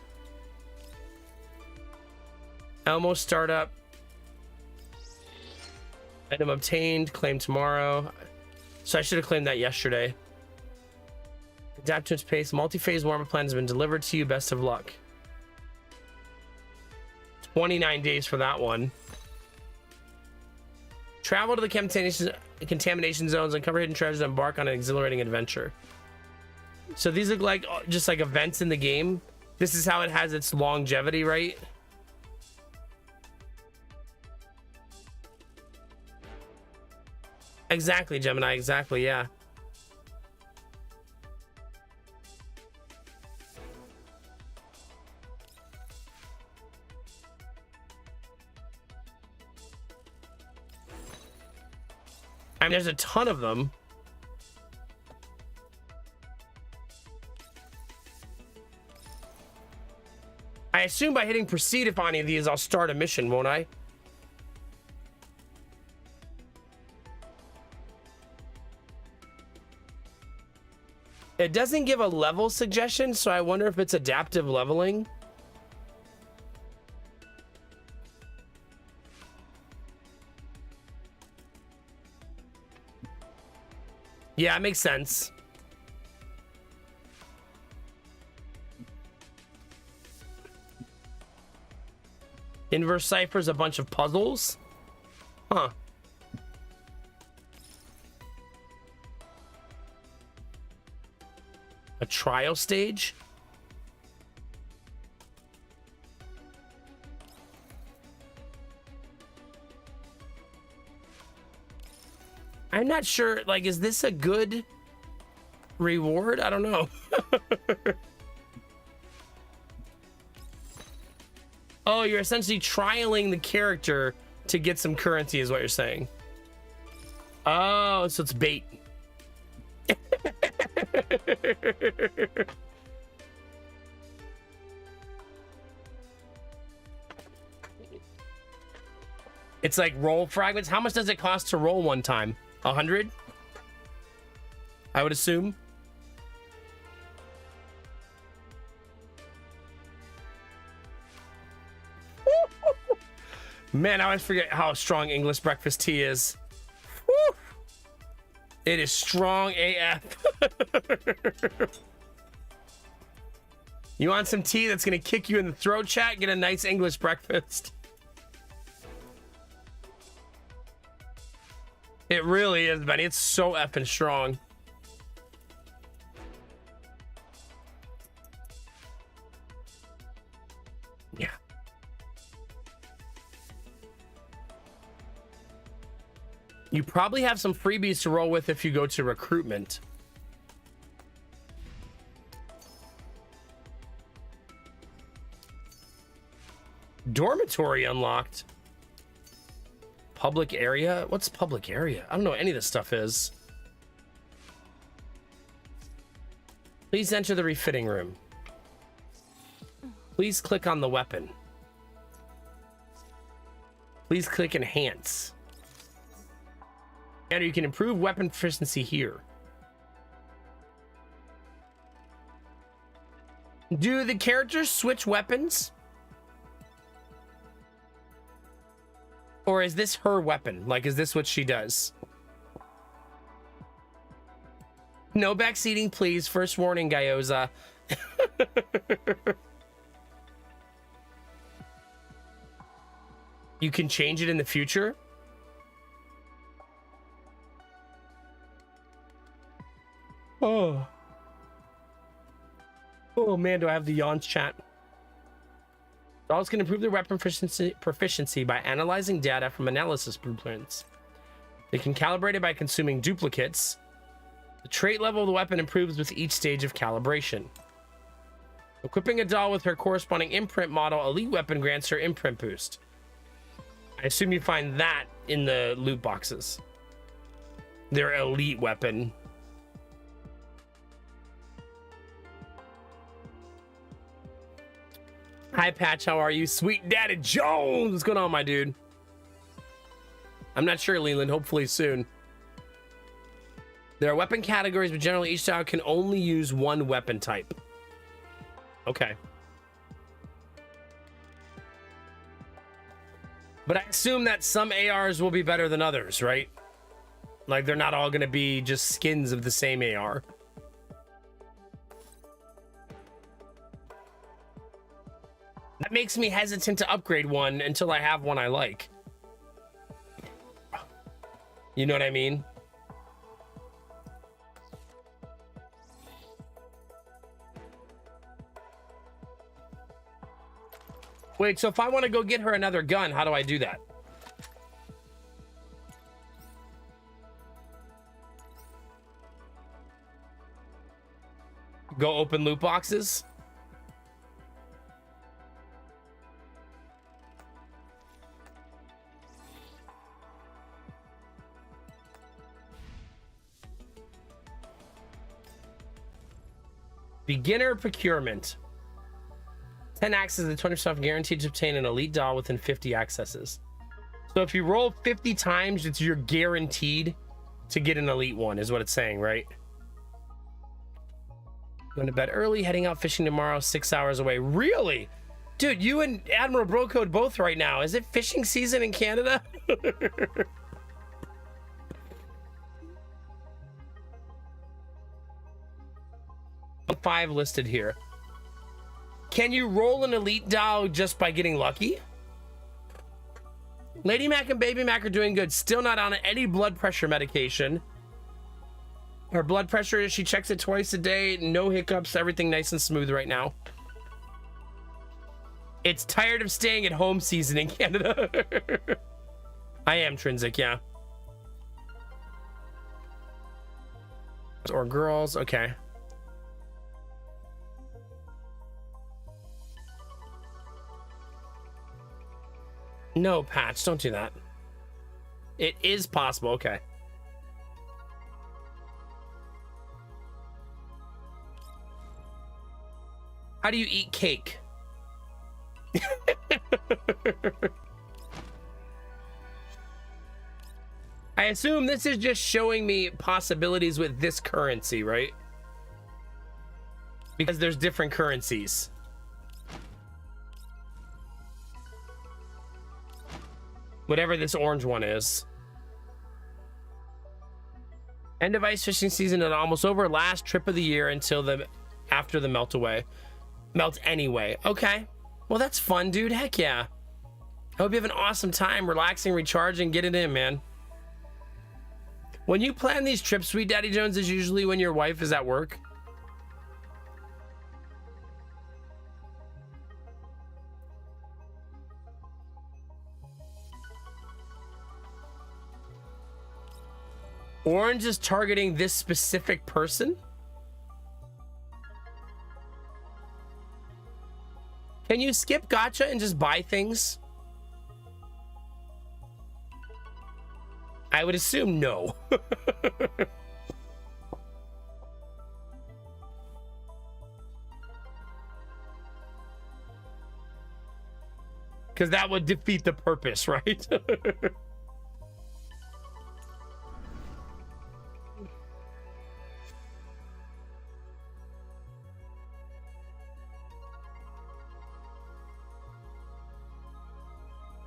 Elmo startup. Item obtained. Claim tomorrow. So I should have claimed that yesterday. Adapt to its pace. Multi-phase warm-up plan has been delivered to you. Best of luck. 29 days for that one. Travel to the contamination zones, uncover hidden treasures, and embark on an exhilarating adventure. So these look like just like events in the game. This is how it has its longevity, right? Exactly, Gemini. Exactly, yeah. I mean, there's a ton of them. I assume by hitting proceed if any of these, I'll start a mission, won't I? It doesn't give a level suggestion, so I wonder if it's adaptive leveling. Yeah, it makes sense. Inverse ciphers, a bunch of puzzles. Huh. A trial stage. I'm not sure, like, is this a good reward? I don't know. Oh, you're essentially trialing the character to get some currency is what you're saying. Oh, so it's bait. It's like roll fragments. How much does it cost to roll one time? 100? I would assume. Man, I always forget how strong English breakfast tea is. Woo! It is strong AF. You want some tea that's gonna kick you in the throat, chat? Get a nice English breakfast. It really is, Benny. It's so effing strong. Yeah. You probably have some freebies to roll with if you go to recruitment. Dormitory unlocked. Public area? What's public area? I don't know what any of this stuff is. Please enter the refitting room. Please click on the weapon. Please click enhance. And you can improve weapon proficiency here. Do the characters switch weapons? Or is this her weapon? Like, is this what she does? No backseating, please. First warning, Gyoza. You can change it in the future? Oh. Oh man, do I have the yawns chat. Dolls can improve their weapon proficiency by analyzing data from analysis blueprints. They can calibrate it by consuming duplicates. The trait level of the weapon improves with each stage of calibration. Equipping a doll with her corresponding imprint model elite weapon grants her imprint boost. I assume you find that in the loot boxes. Their elite weapon. Hi, Patch. How are you? Sweet Daddy Jones. What's going on, my dude? I'm not sure, Leland. Hopefully soon. There are weapon categories, but generally each style can only use one weapon type. Okay. But I assume that some ARs will be better than others, right? Like, they're not all going to be just skins of the same AR. That makes me hesitant to upgrade one until I have one I like. You know what I mean? Wait, so if I want to go get her another gun, how do I do that? Go open loot boxes? Beginner procurement. 10 accesses and 20% guaranteed to obtain an elite doll within 50 accesses. So if you roll 50 times, you're guaranteed to get an elite one, is what it's saying, right? Going to bed early, heading out fishing tomorrow, 6 hours away. Really? Dude, you and Admiral Brocode both right now. Is it fishing season in Canada? 5 listed here. Can you roll an elite doll just by getting lucky? Lady Mac and Baby Mac are doing good. Still not on any blood pressure medication. Her blood pressure, she checks it twice a day. No hiccups. Everything nice and smooth right now. It's tired of staying at home season in Canada. I am Trinsic, yeah. Or girls, okay. No, Patch, don't do that. It is possible, okay. How do you eat cake? I assume this is just showing me possibilities with this currency, right? Because there's different currencies. Whatever this orange one is. End of ice fishing season is almost over. Last trip of the year until after the melt away. Melt anyway. Okay. Well, that's fun, dude. Heck yeah. I hope you have an awesome time relaxing, recharging, get it in, man. When you plan these trips, Sweet Daddy Jones, is usually when your wife is at work. Orange is targeting this specific person? Can you skip Gacha and just buy things? I would assume no. Because that would defeat the purpose, right?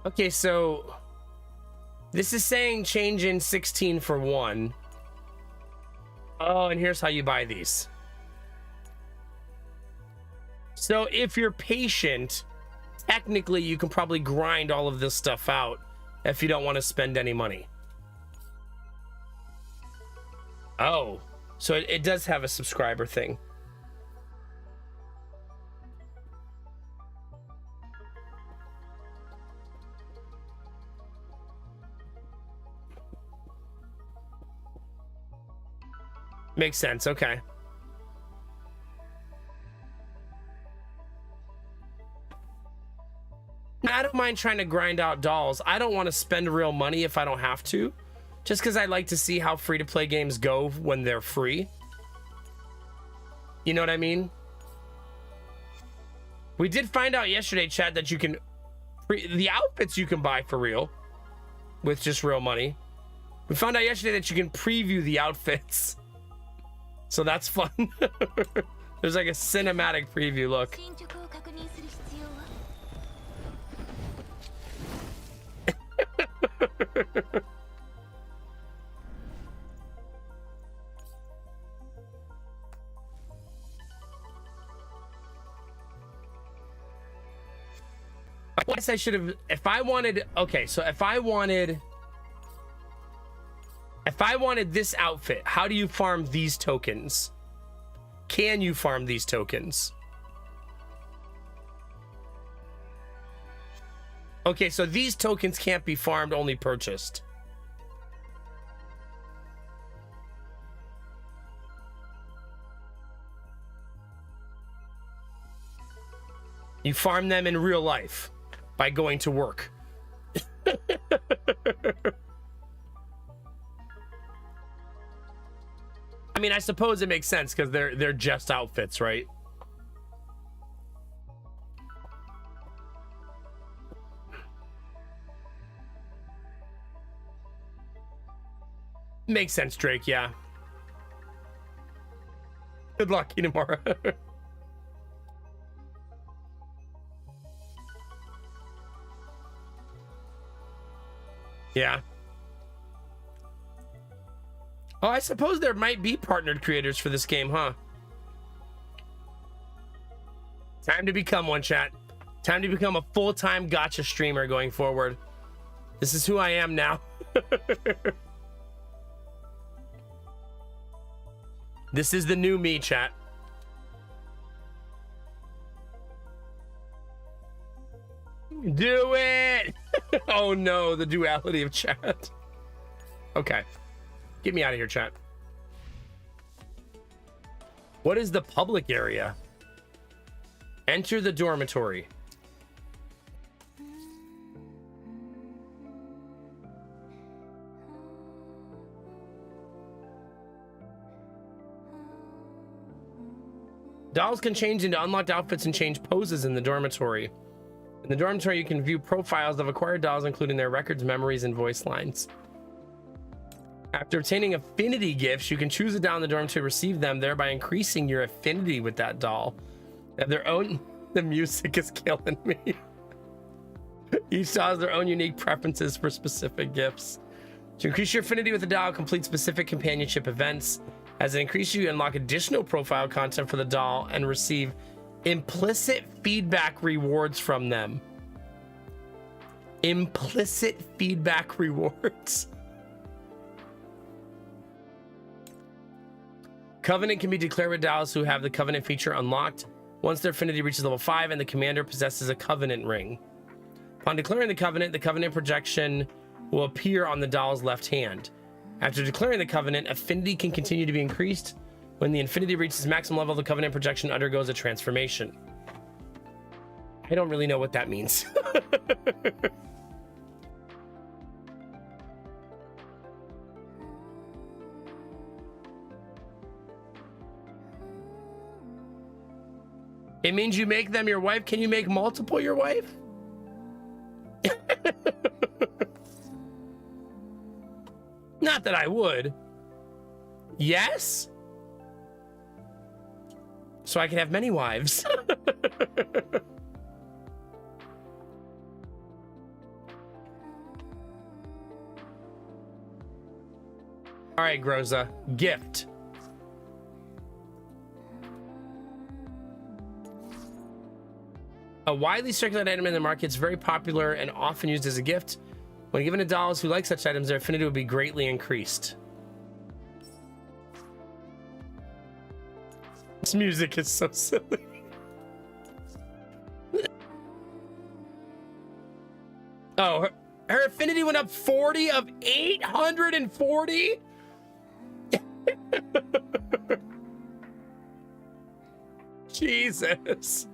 Okay, so this is saying change in 16 for 1. Oh, and here's how you buy these. So if you're patient, technically you can probably grind all of this stuff out if you don't want to spend any money. Oh, so it does have a subscriber thing. Makes sense. Okay. I don't mind trying to grind out dolls. I don't want to spend real money if I don't have to, just because I like to see how free-to-play games go when they're free. You know what I mean? We did find out yesterday, chat, that you can the outfits you can buy for real with just real money. We found out yesterday that you can preview the outfits, so that's fun. There's like a cinematic preview look. I guess I should have, if I wanted, okay, so if I wanted this outfit, how do you farm these tokens? Can you farm these tokens? Okay, so these tokens can't be farmed, only purchased. You farm them in real life by going to work. I mean, I suppose it makes sense because they're just outfits, right? Makes sense, Drake, yeah. Good luck, Inamura. Yeah. Oh, I suppose there might be partnered creators for this game, huh? Time to become one, chat. Time to become a full-time gacha streamer going forward. This is who I am now. This is the new me, chat. Do it! Oh no, the duality of chat. Okay. Get me out of here, chat. What is the public area? Enter the dormitory. Dolls can change into unlocked outfits and change poses in the dormitory. In the dormitory, you can view profiles of acquired dolls, including their records, memories, and voice lines. After obtaining affinity gifts, you can choose a doll in the dorm to receive them, thereby increasing your affinity with that doll. They have their own... The music is killing me. Each doll has their own unique preferences for specific gifts. To increase your affinity with the doll, complete specific companionship events. As it increases, you unlock additional profile content for the doll and receive implicit feedback rewards from them. Implicit feedback rewards. Covenant can be declared with dolls who have the Covenant feature unlocked once their affinity reaches level 5 and the commander possesses a Covenant ring. Upon declaring the Covenant projection will appear on the doll's left hand. After declaring the Covenant, affinity can continue to be increased. When the affinity reaches maximum level, the Covenant projection undergoes a transformation. I don't really know what that means. It means you make them your wife. Can you make multiple your wife? Not that I would. Yes? So I can have many wives. All right, Groza. Gift. A widely circulated item in the market. It's very popular and often used as a gift. When given to dolls who like such items, their affinity will be greatly increased. This music is so silly. Oh, her affinity went up 40 of 840? Jesus.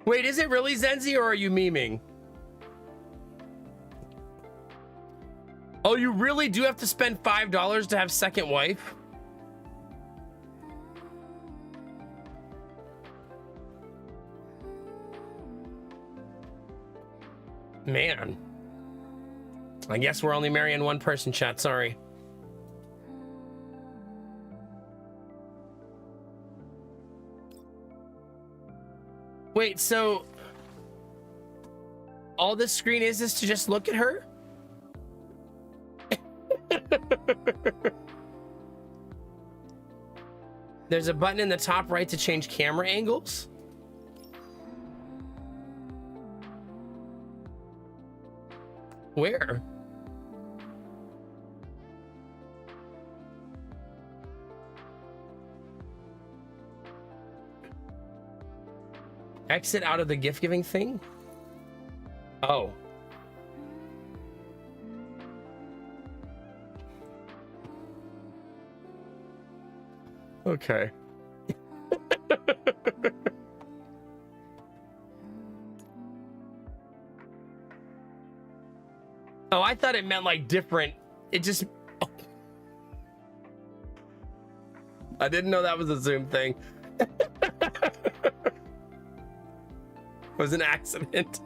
Wait, is it really Zenzi or are you memeing? Oh, you really do have to spend $5 to have second wife? Man. I guess we're only marrying one person, chat. Sorry. Wait, so all this screen is to just look at her? There's a button in the top right to change camera angles. Where? Exit out of the gift giving thing? Oh. Okay. Oh, I thought it meant like different. It just... Oh. I didn't know that was a Zoom thing. It was an accident.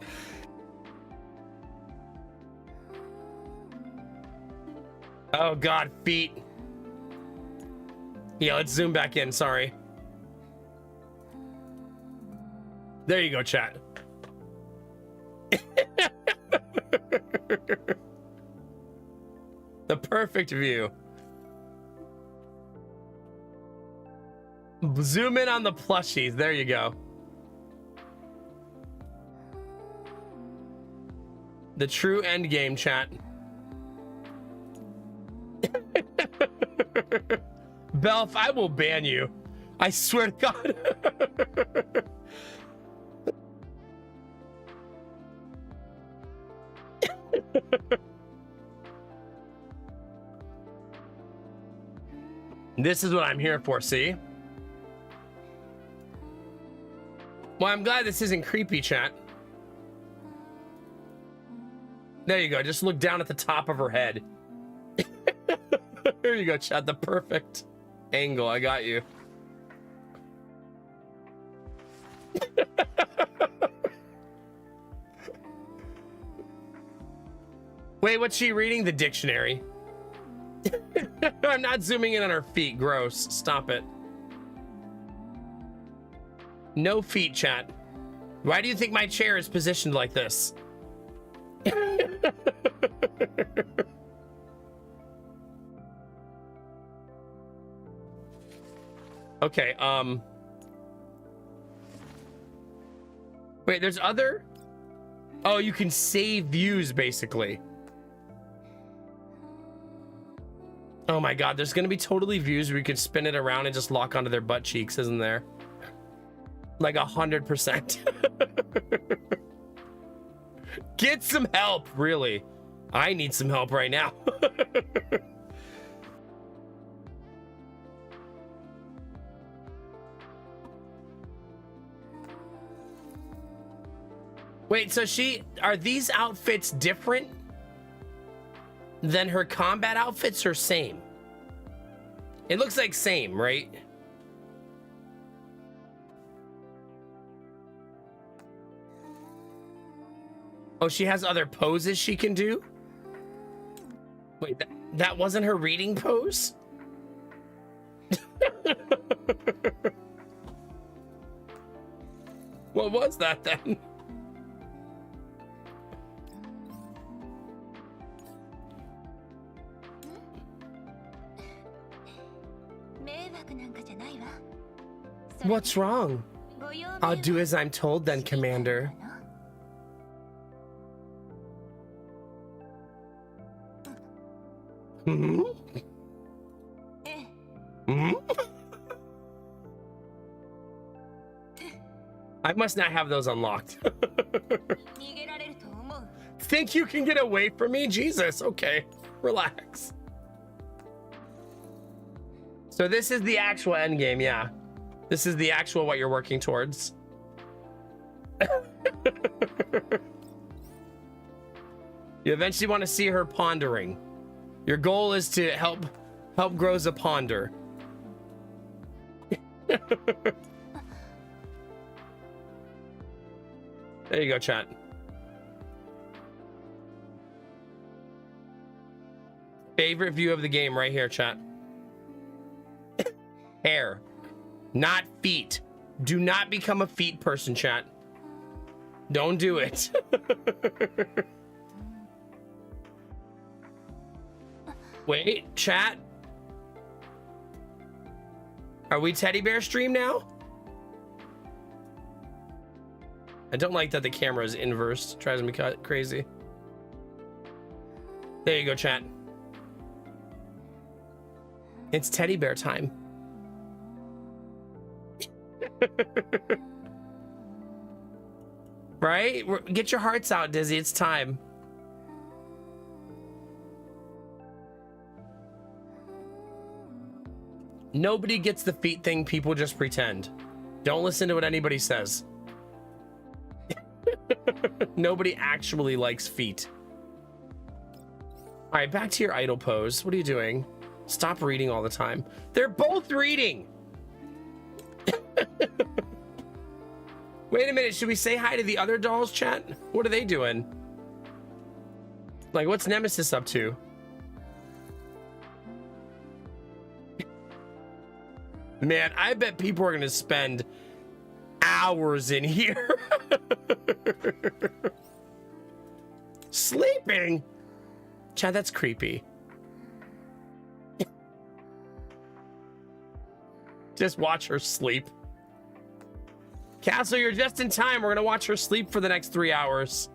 Oh God, feet. Yeah, let's zoom back in, sorry. There you go, chat. The perfect view. Zoom in on the plushies, there you go. The true end game, chat. Belf, I will ban you. I swear to God. This is what I'm here for, see? Well, I'm glad this isn't creepy, chat. There you go. Just look down at the top of her head. There you go, chat. The perfect angle. I got you. Wait, what's she reading? The dictionary. I'm not zooming in on her feet. Gross. Stop it. No feet, chat. Why do you think my chair is positioned like this? Okay, wait, there's other? Oh, you can save views, basically. Oh my God, there's gonna be totally views where you could spin it around and just lock onto their butt cheeks, isn't there? Like 100%. Get some help, really. I need some help right now. Wait, so are these outfits different than her combat outfits or same? It looks like same, right? Oh, she has other poses she can do? Wait, that wasn't her reading pose? What was that then? What's wrong? I'll do as I'm told then, Commander. Hmm? Hmm? I must not have those unlocked. Think you can get away from me? Jesus, okay. Relax. So this is the actual end game, yeah. This is the actual what you're working towards. You eventually want to see her pondering. Your goal is to help Groza ponder. There you go, chat. Favorite view of the game right here, chat. Hair, not feet. Do not become a feet person, chat. Don't do it. Wait, chat. Are we teddy bear stream now? I don't like that the camera is inverse. It drives me crazy. There you go, chat. It's teddy bear time. Right? Get your hearts out, Dizzy. It's time. Nobody gets the feet thing. People just pretend. Don't listen to what anybody says. Nobody actually likes feet. All right, back to your idle pose. What are you doing? Stop reading all the time. They're both reading. Wait a minute. Should we say hi to the other dolls, chat? What are they doing? Like, what's Nemesis up to? Man, I bet people are going to spend hours in here. Sleeping? Chad, that's creepy. Just watch her sleep. Castle, you're just in time. We're going to watch her sleep for the next 3 hours.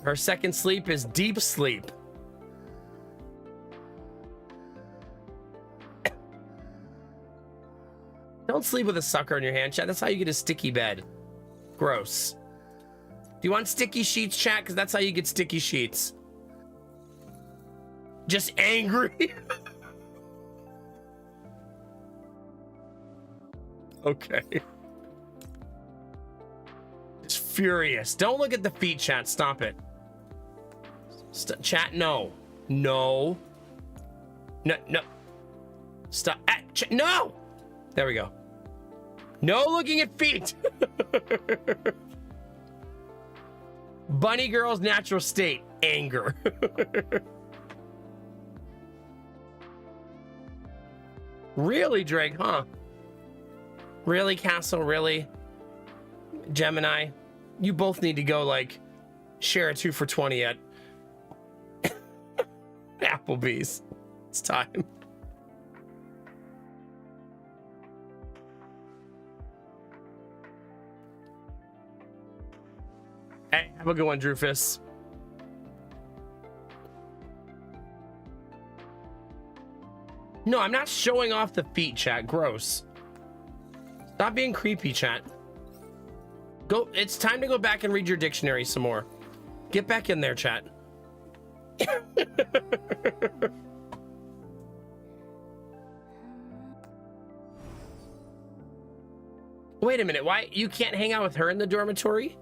Her second sleep is deep sleep. Don't sleep with a sucker in your hand, chat. That's how you get a sticky bed. Gross. Do you want sticky sheets, chat? Because that's how you get sticky sheets. Just angry. Okay. Just furious. Don't look at the feet, chat. Stop it. Chat, no. No. No, no. Stop. No! There we go. No looking at feet. Bunny girl's natural state, anger. Really, Drake, huh? Really, Castle, really? Gemini, you both need to go, like, share a 2 for 20 at Applebee's. It's time. Hey, have a good one, Drufus. No, I'm not showing off the feet, chat. Gross. Stop being creepy, chat. Go. It's time to go back and read your dictionary some more. Get back in there, chat. Wait a minute. Why? You can't hang out with her in the dormitory?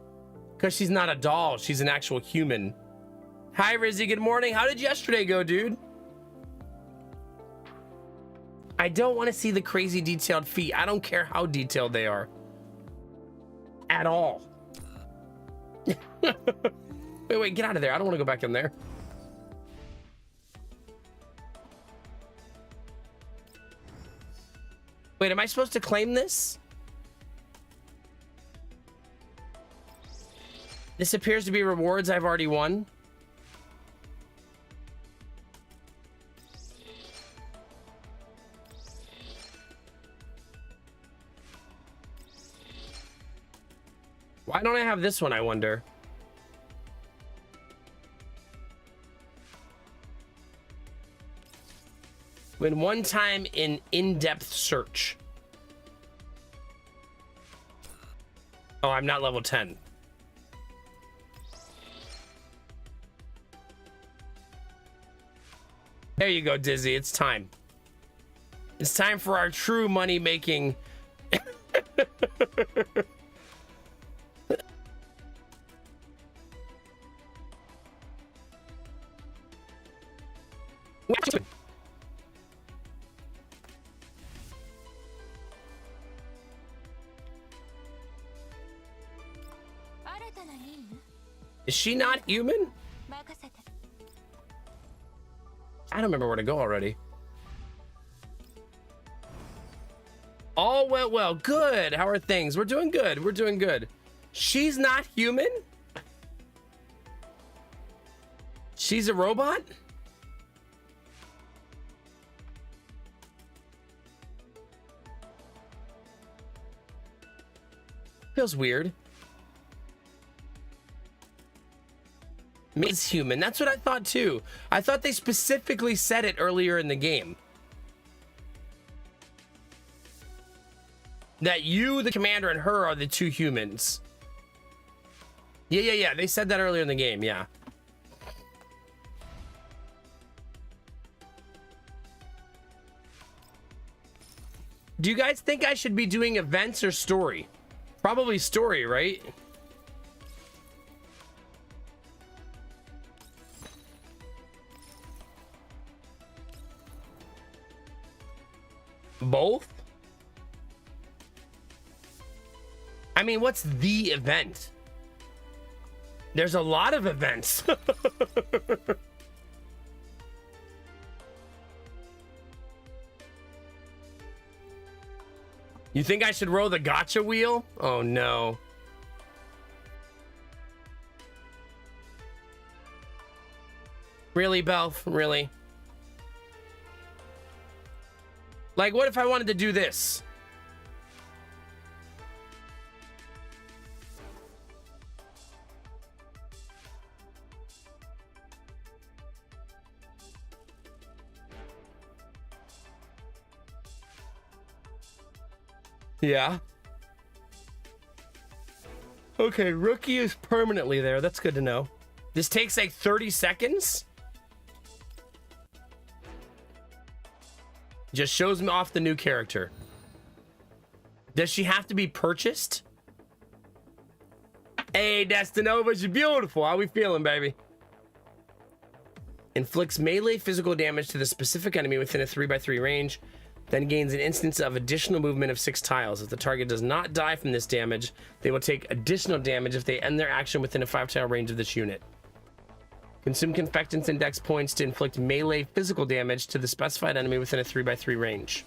Because she's not a doll. She's an actual human. Hi, Rizzy. Good morning. How did yesterday go, dude? I don't want to see the crazy detailed feet. I don't care how detailed they are. At all. Wait, get out of there. I don't want to go back in there. Wait, am I supposed to claim this? This appears to be rewards I've already won. Why don't I have this one, I wonder? Win one time in-depth search. Oh, I'm not level 10. There you go, Dizzy. It's time. It's time for our true money-making... Is she not human? I don't remember where to go already. All went well. Good. How are things? We're doing good. We're doing good. She's not human? She's a robot? Feels weird. Is human. That's what I thought too. I thought they specifically said it earlier in the game. That you, the commander, and her are the two humans. Yeah. They said that earlier in the game, yeah. Do you guys think I should be doing events or story? Probably story, right? Both? I mean, what's the event? There's a lot of events. You think I should roll the gacha wheel? Oh no. Really, Belf? Really? Like, what if I wanted to do this? Yeah. Okay, rookie is permanently there. That's good to know. This takes like 30 seconds? Just shows me off the new character. Does she have to be purchased? Hey, Destinova, you're beautiful. How we feeling, baby? Inflicts melee physical damage to the specific enemy within a 3x3 range, then gains an instance of additional movement of 6 tiles. If the target does not die from this damage, they will take additional damage if they end their action within a 5-tile range of this unit. Consume Confectance Index points to inflict melee physical damage to the specified enemy within a 3x3 range.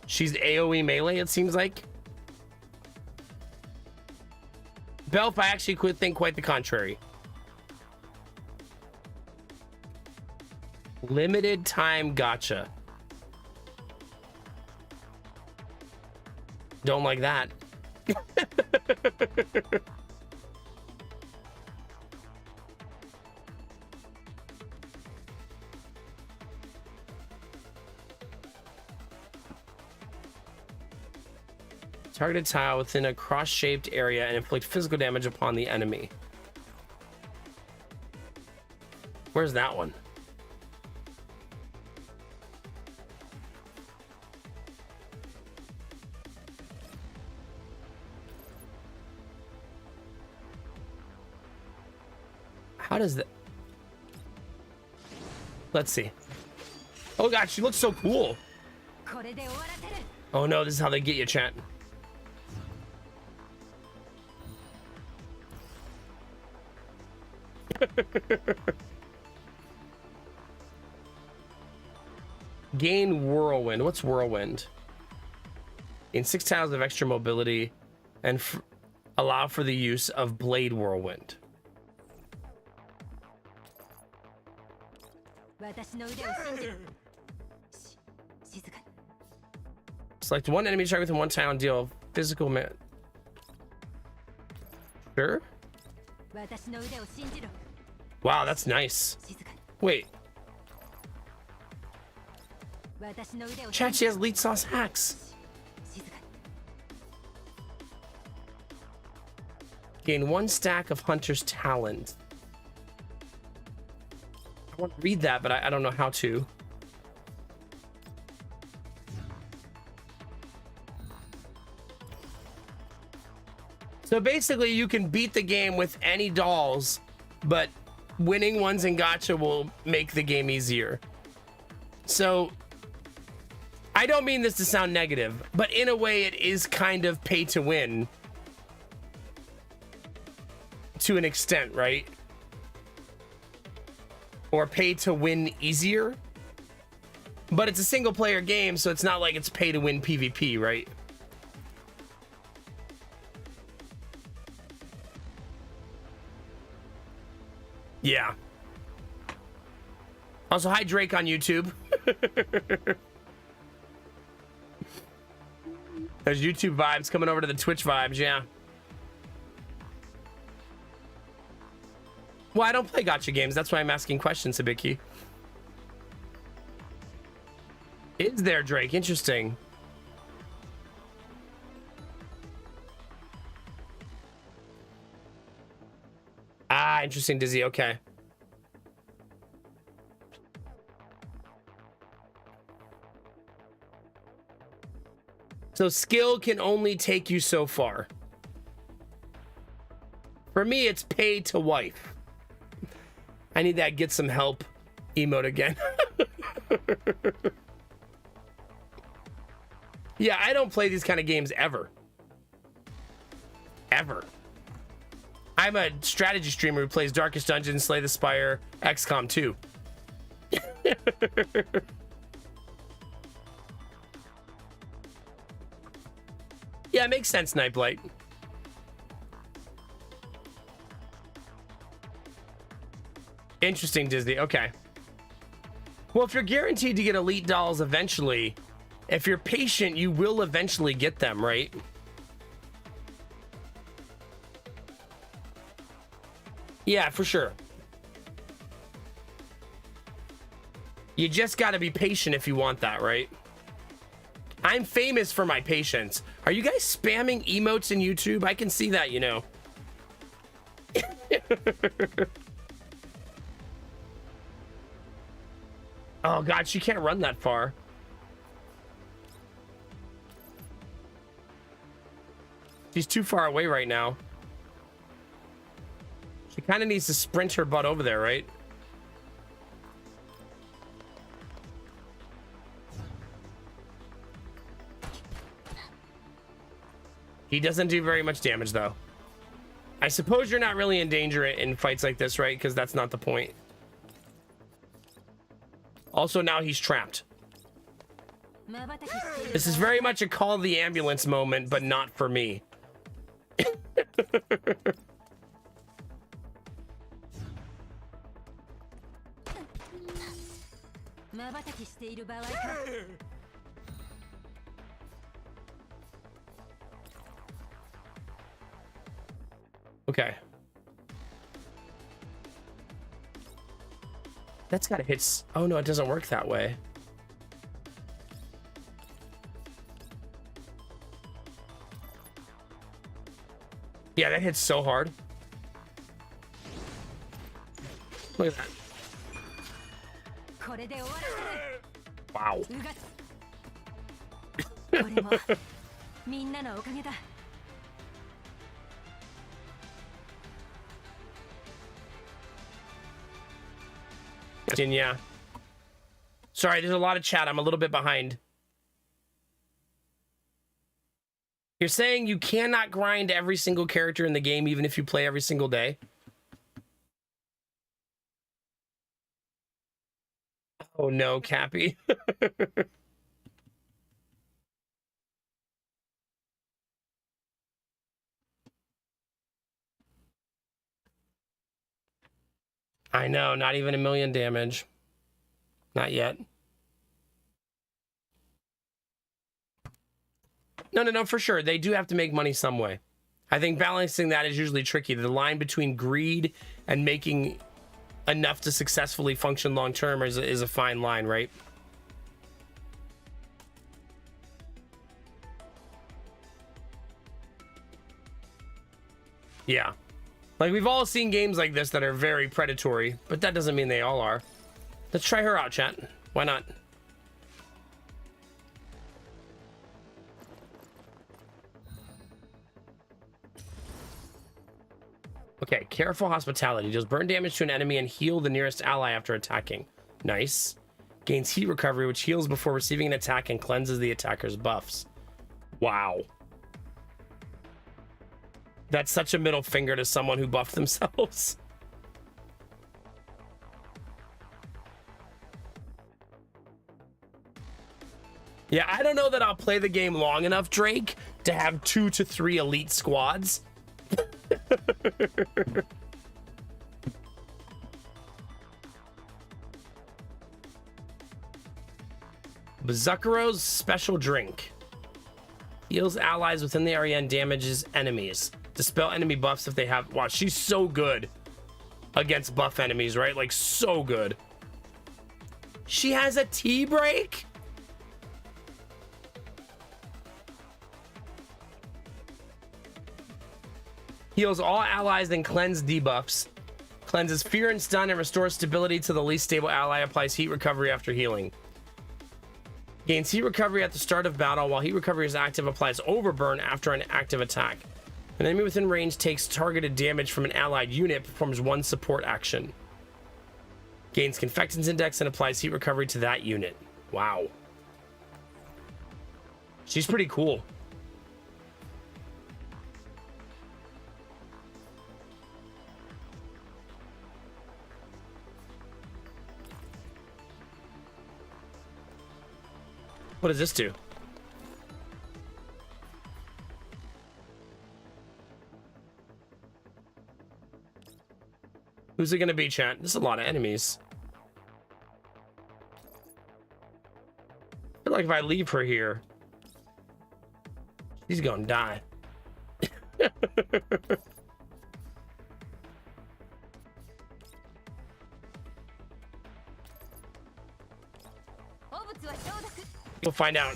She's AoE melee, it seems like. Belf, I actually could think quite the contrary. Limited time gacha. Don't like that. Targeted tile within a cross-shaped area and inflict physical damage upon the enemy. Where's that one? How does that? Let's see. Oh god, she looks so cool. Oh no, this is how they get you, chat. Gain whirlwind. What's whirlwind? Gain 6 tiles of extra mobility and allow for the use of blade whirlwind. Select one enemy target within 1 tile and deal physical Sure. Wow, that's nice. Wait. Chat, she has elite sauce hacks. Gain 1 stack of Hunter's Talent. I want to read that, but I don't know how to. So basically, you can beat the game with any dolls, but winning ones in Gacha will make the game easier. So, I don't mean this to sound negative, but in a way, it is kind of pay to win. To an extent, right? Or pay to win easier. But it's a single player game, so it's not like it's pay to win PvP, right? Yeah. Also, hi Drake on YouTube. There's YouTube vibes coming over to the Twitch vibes, yeah. Well, I don't play Gacha games. That's why I'm asking questions, Sabiki. Is there, Drake? Interesting. Ah, interesting, Dizzy. Okay. So skill can only take you so far. For me, it's pay to wife. I need that get some help emote again. Yeah, I don't play these kind of games ever. Ever. I'm a strategy streamer who plays Darkest Dungeon, Slay the Spire, XCOM 2. Yeah, it makes sense, Nightblight. Interesting, Disney. Okay. Well, if you're guaranteed to get elite dolls eventually, if you're patient, you will eventually get them, right? Yeah, for sure. You just got to be patient if you want that, right? I'm famous for my patience. Are you guys spamming emotes in YouTube? I can see that, you know. Oh, God, she can't run that far. She's too far away right now. She kind of needs to sprint her butt over there, right? He doesn't do very much damage, though. I suppose you're not really in danger in fights like this, right? Because that's not the point. Also, now he's trapped. This is very much a call the ambulance moment, but not for me. Okay. That's gotta hit. Oh no, it doesn't work that way. Yeah, that hits so hard. Look at that. Wow. Yeah. Sorry, there's a lot of chat. I'm a little bit behind. You're saying you cannot grind every single character in the game, even if you play every single day? Oh no, Cappy. I know, not even 1,000,000 damage. Not yet. No, for sure. They do have to make money some way. I think balancing that is usually tricky. The line between greed and making enough to successfully function long term is a fine line, right? Yeah. Like, we've all seen games like this that are very predatory, but that doesn't mean they all are. Let's try her out, chat. Why not? Okay, careful hospitality. Deals burn damage to an enemy and heal the nearest ally after attacking. Nice. Gains heat recovery, which heals before receiving an attack and cleanses the attacker's buffs. Wow. That's such a middle finger to someone who buffed themselves. Yeah, I don't know that I'll play the game long enough, Drake, to have 2 to 3 elite squads. Bazukaro's special drink. Heals allies within the area and damages enemies. Dispel enemy buffs if they have... Wow, she's so good against buff enemies, right? Like, so good. She has a tea break? Heals all allies and cleanse debuffs. Cleanses fear and stun and restores stability to the least stable ally. Applies heat recovery after healing. Gains heat recovery at the start of battle. While heat recovery is active, applies overburn after an active attack. An enemy within range takes targeted damage from an allied unit, performs 1 support action. Gains Confectance Index and applies heat recovery to that unit. Wow. She's pretty cool. What does this do? Who's it gonna be, chat? There's a lot of enemies. I feel like if I leave her here, she's gonna die. We'll find out.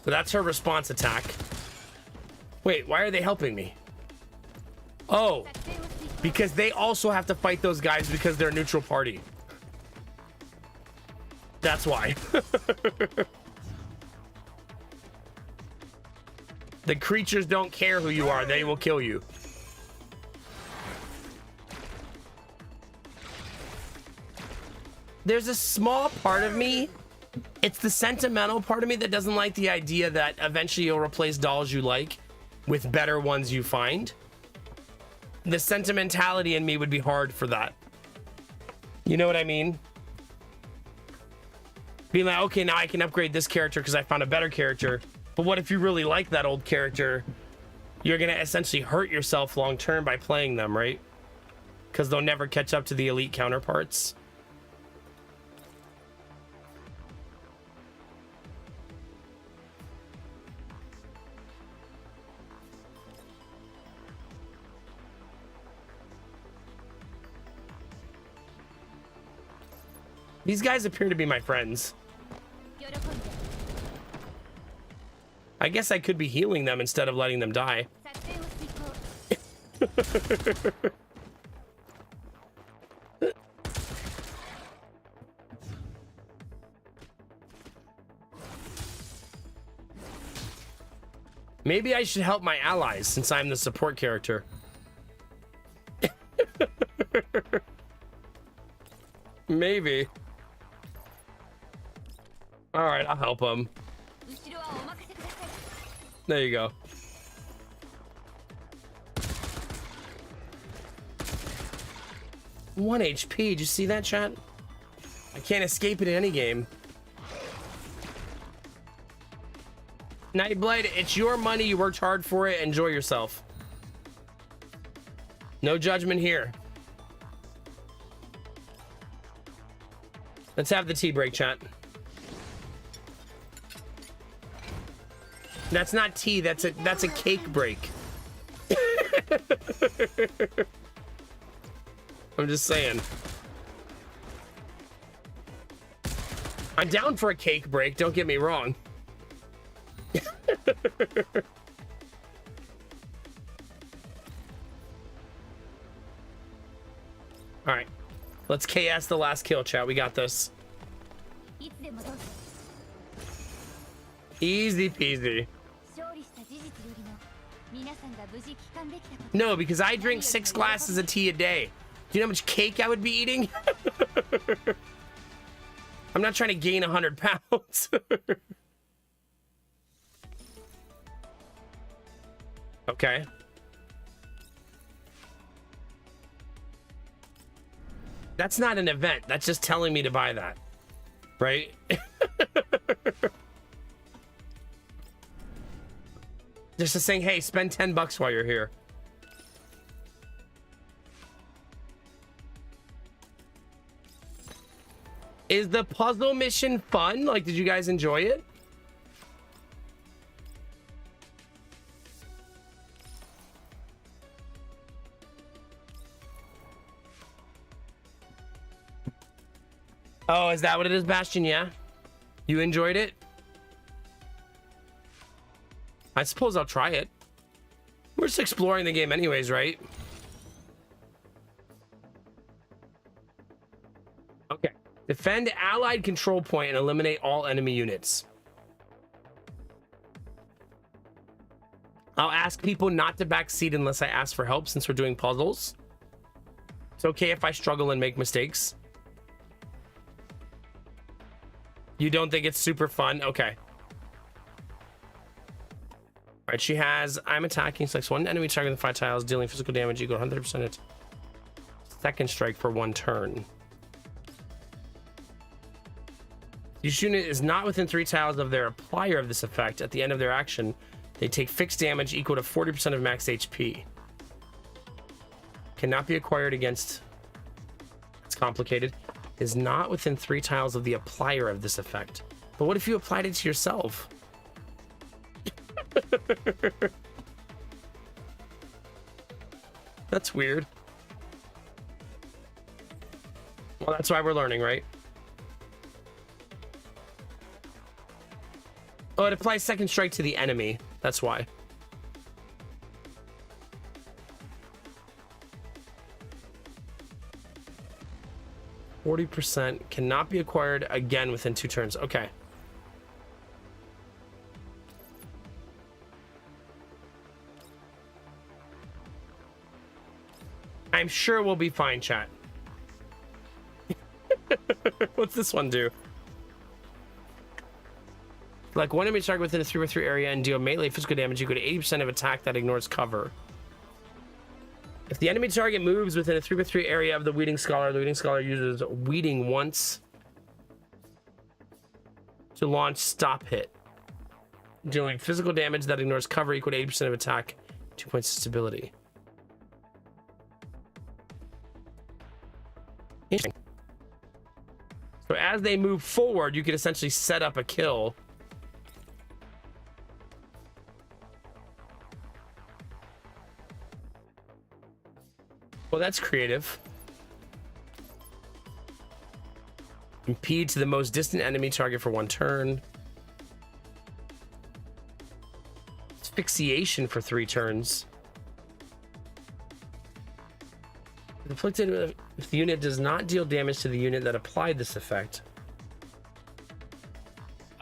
So that's her response attack. Wait, why are they helping me? Oh, because they also have to fight those guys because they're a neutral party. That's why. The creatures don't care who you are. They will kill you. There's a small part of me, it's the sentimental part of me that doesn't like the idea that eventually you'll replace dolls you like with better ones you find. The sentimentality in me would be hard for that. You know what I mean? Being like, okay, now I can upgrade this character because I found a better character. But what if you really like that old character? You're going to essentially hurt yourself long term by playing them, right? Because they'll never catch up to the elite counterparts. These guys appear to be my friends. I guess I could be healing them instead of letting them die. Maybe I should help my allies since I'm the support character. Maybe. All right, I'll help him. There you go. One HP. Did you see that, chat? I can't escape it in any game. Nightblade, it's your money. You worked hard for it. Enjoy yourself. No judgment here. Let's have the tea break, chat. That's not tea. That's a cake break. I'm just saying. I'm down for a cake break. Don't get me wrong. All right, let's KS the last kill, chat. We got this. Easy peasy. No, because I drink 6 glasses of tea a day. Do you know how much cake I would be eating? I'm not trying to gain 100 pounds. Okay. That's not an event. That's just telling me to buy that. Right? Just saying, hey, spend 10 bucks while you're here. Is the puzzle mission fun? Like, did you guys enjoy it? Oh, is that what it is, Bastion? Yeah? You enjoyed it? I suppose I'll try it. We're just exploring the game anyways, right? Okay. Defend allied control point and eliminate all enemy units. I'll ask people not to backseat unless I ask for help since we're doing puzzles. It's okay if I struggle and make mistakes. You don't think it's super fun? Okay. All right, she has, I'm attacking, selects one enemy target in 5 tiles, dealing physical damage equal to 100% its second strike for 1 turn. Each unit is not within 3 tiles of their applier of this effect. At the end of their action, they take fixed damage equal to 40% of max HP. Cannot be acquired against... It's complicated. Is not within 3 tiles of the applier of this effect. But what if you applied it to yourself? That's weird. Well, that's why we're learning, right? Oh, it applies second strike to the enemy. That's why. %, cannot be acquired again within 2 turns. Okay. I'm sure we'll be fine, chat. What's this one do? Like one enemy target within a 3x3 area and deal melee physical damage equal to 80% of attack that ignores cover. If the enemy target moves within a 3x3 area of the Weeding Scholar, the Weeding Scholar uses Weeding once to launch Stop Hit, dealing physical damage that ignores cover equal to 80% of attack, 2 points of stability. Interesting. So as they move forward, you can essentially set up a kill. Well, that's creative. Impede to the most distant enemy target for 1 turn. Asphyxiation for 3 turns. Inflicted if the unit does not deal damage to the unit that applied this effect.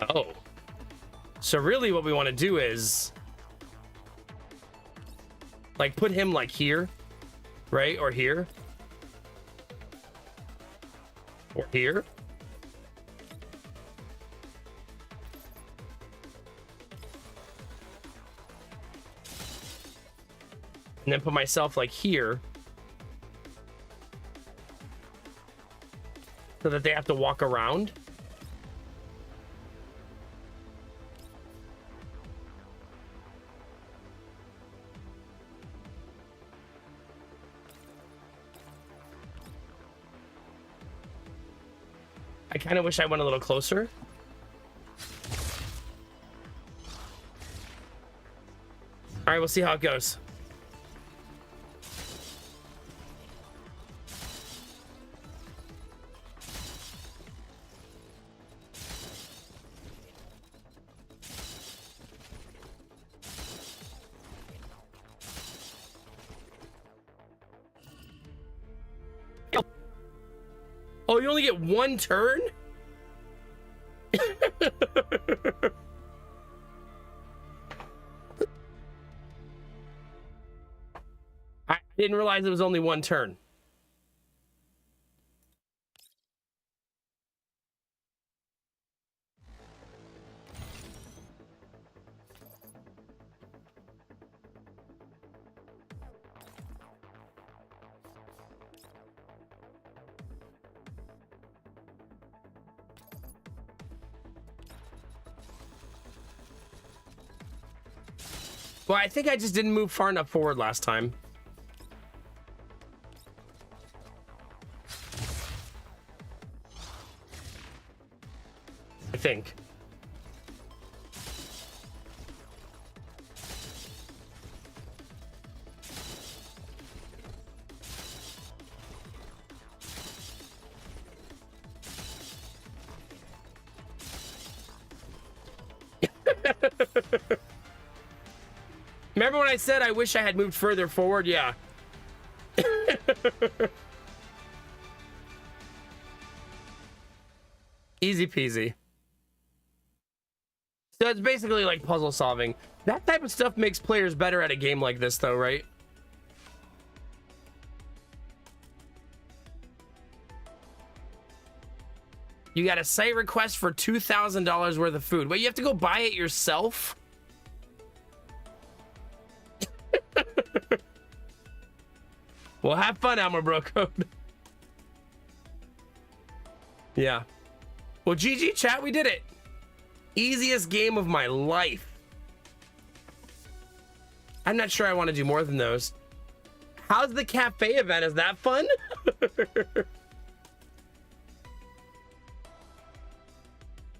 Oh. So really what we want to do is like put him like here. Right? Or here. Or here. And then put myself like here. So that they have to walk around. I kind of wish I went a little closer. All right, we'll see how it goes. Oh, you only get one turn? I didn't realize it was only one turn. Well, I think I just didn't move far enough forward last time. I think. Remember when I said I wish I had moved further forward? Yeah. Easy peasy. So it's basically like puzzle solving. That type of stuff makes players better at a game like this, though, right? You got a site request for $2,000 worth of food. Wait, you have to go buy it yourself? Well, have fun, Elmer Bro Code. Yeah. Well, GG, chat, we did it. Easiest game of my life. I'm not sure I want to do more than those. How's the cafe event? Is that fun?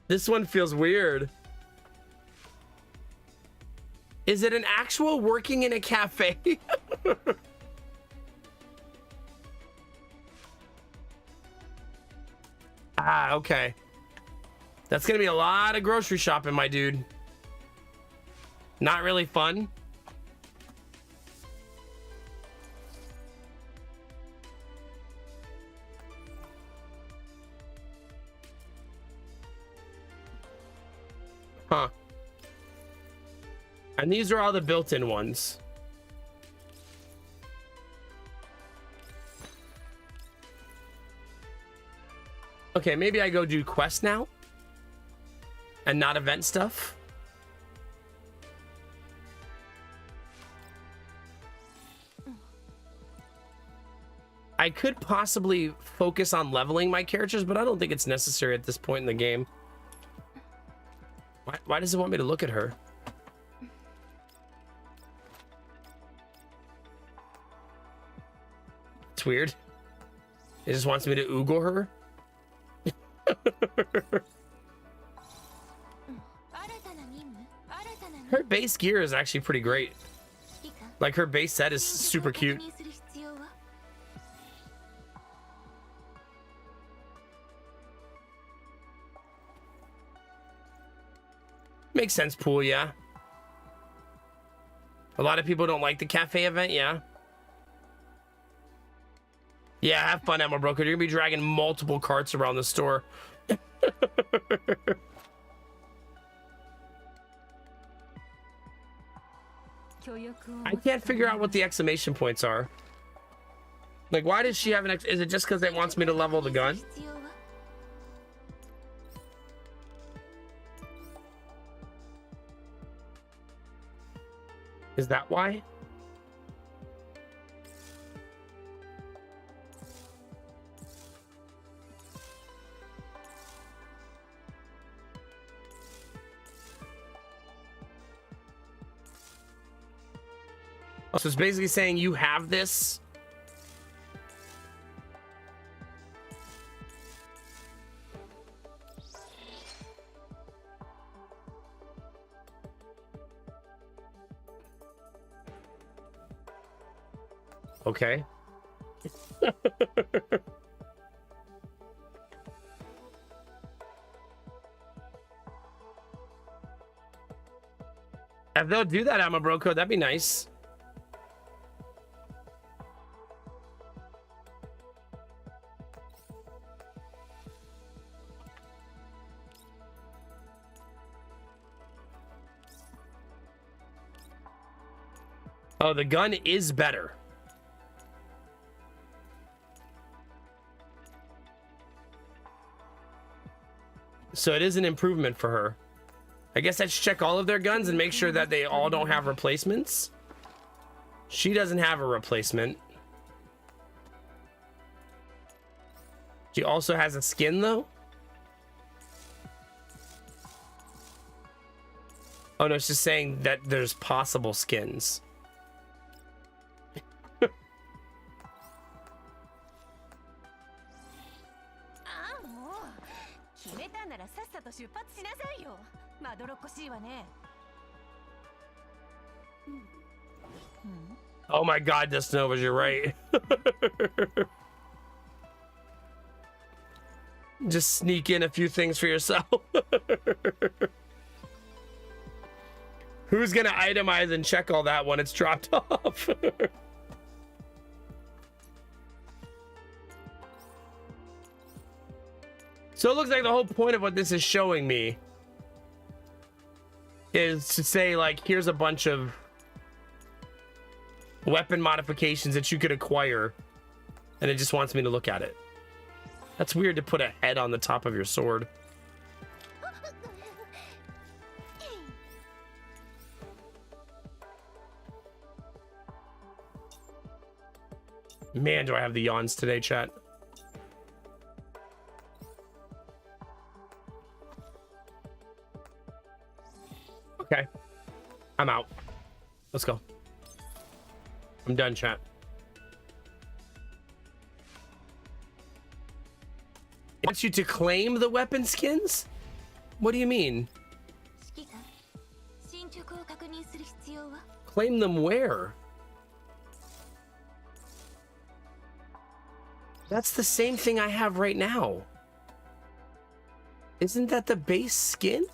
This one feels weird. Is it an actual working in a cafe? Ah, okay. That's gonna be a lot of grocery shopping, my dude. Not really fun. Huh. And these are all the built-in ones. Okay, maybe I go do quest now and not event stuff. I could possibly focus on leveling my characters, but I don't think it's necessary at this point in the game. Why does it want me to look at her? It's weird. It just wants me to oogle her. Her base gear is actually pretty great. Like, her base set is super cute. Makes sense, Pool, yeah. A lot of people don't like the cafe event, yeah. Yeah, have fun, Emma Broker. You're gonna be dragging multiple carts around the store. I can't figure out what the exclamation points are. Like, why does she have an is it just because it wants me to level the gun? Is that why? So it's basically saying you have this. Okay. If they'll do that, Amabro code, that'd be nice. Oh, the gun is better. So it is an improvement for her. I guess I should check all of their guns and make sure that they all don't have replacements. She doesn't have a replacement. She also has a skin, though. Oh, no, it's just saying that there's possible skins. Oh my god, Dustinova, you're right. Just sneak in a few things for yourself. Who's gonna itemize and check all that when it's dropped off? So it looks like the whole point of what this is showing me is to say, like, here's a bunch of weapon modifications that you could acquire, and it just wants me to look at it. That's weird to put a head on the top of your sword. Man, do I have the yawns today, chat. Okay. I'm out. Let's go. I'm done, chat. It wants you to claim the weapon skins? What do you mean? Claim them where? That's the same thing I have right now. Isn't that the base skin?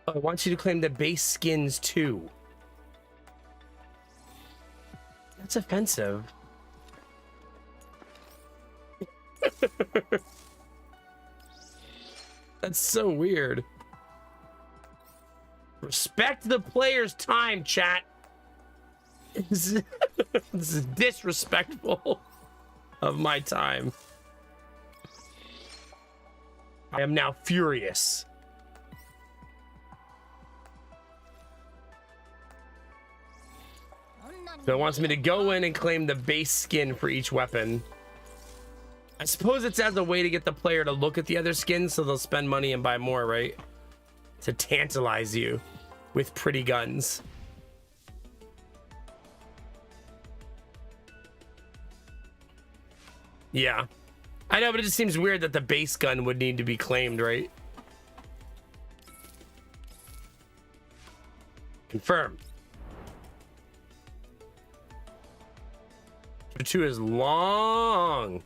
Oh, I want you to claim the base skins too. That's offensive. That's so weird. Respect the player's time, chat. This is disrespectful of my time. I am now furious. So it wants me to go in and claim the base skin for each weapon. I suppose it's as a way to get the player to look at the other skins so they'll spend money and buy more, right? To tantalize you with pretty guns. Yeah. I know, but it just seems weird that the base gun would need to be claimed, right? Confirm. Chapter 2 is long.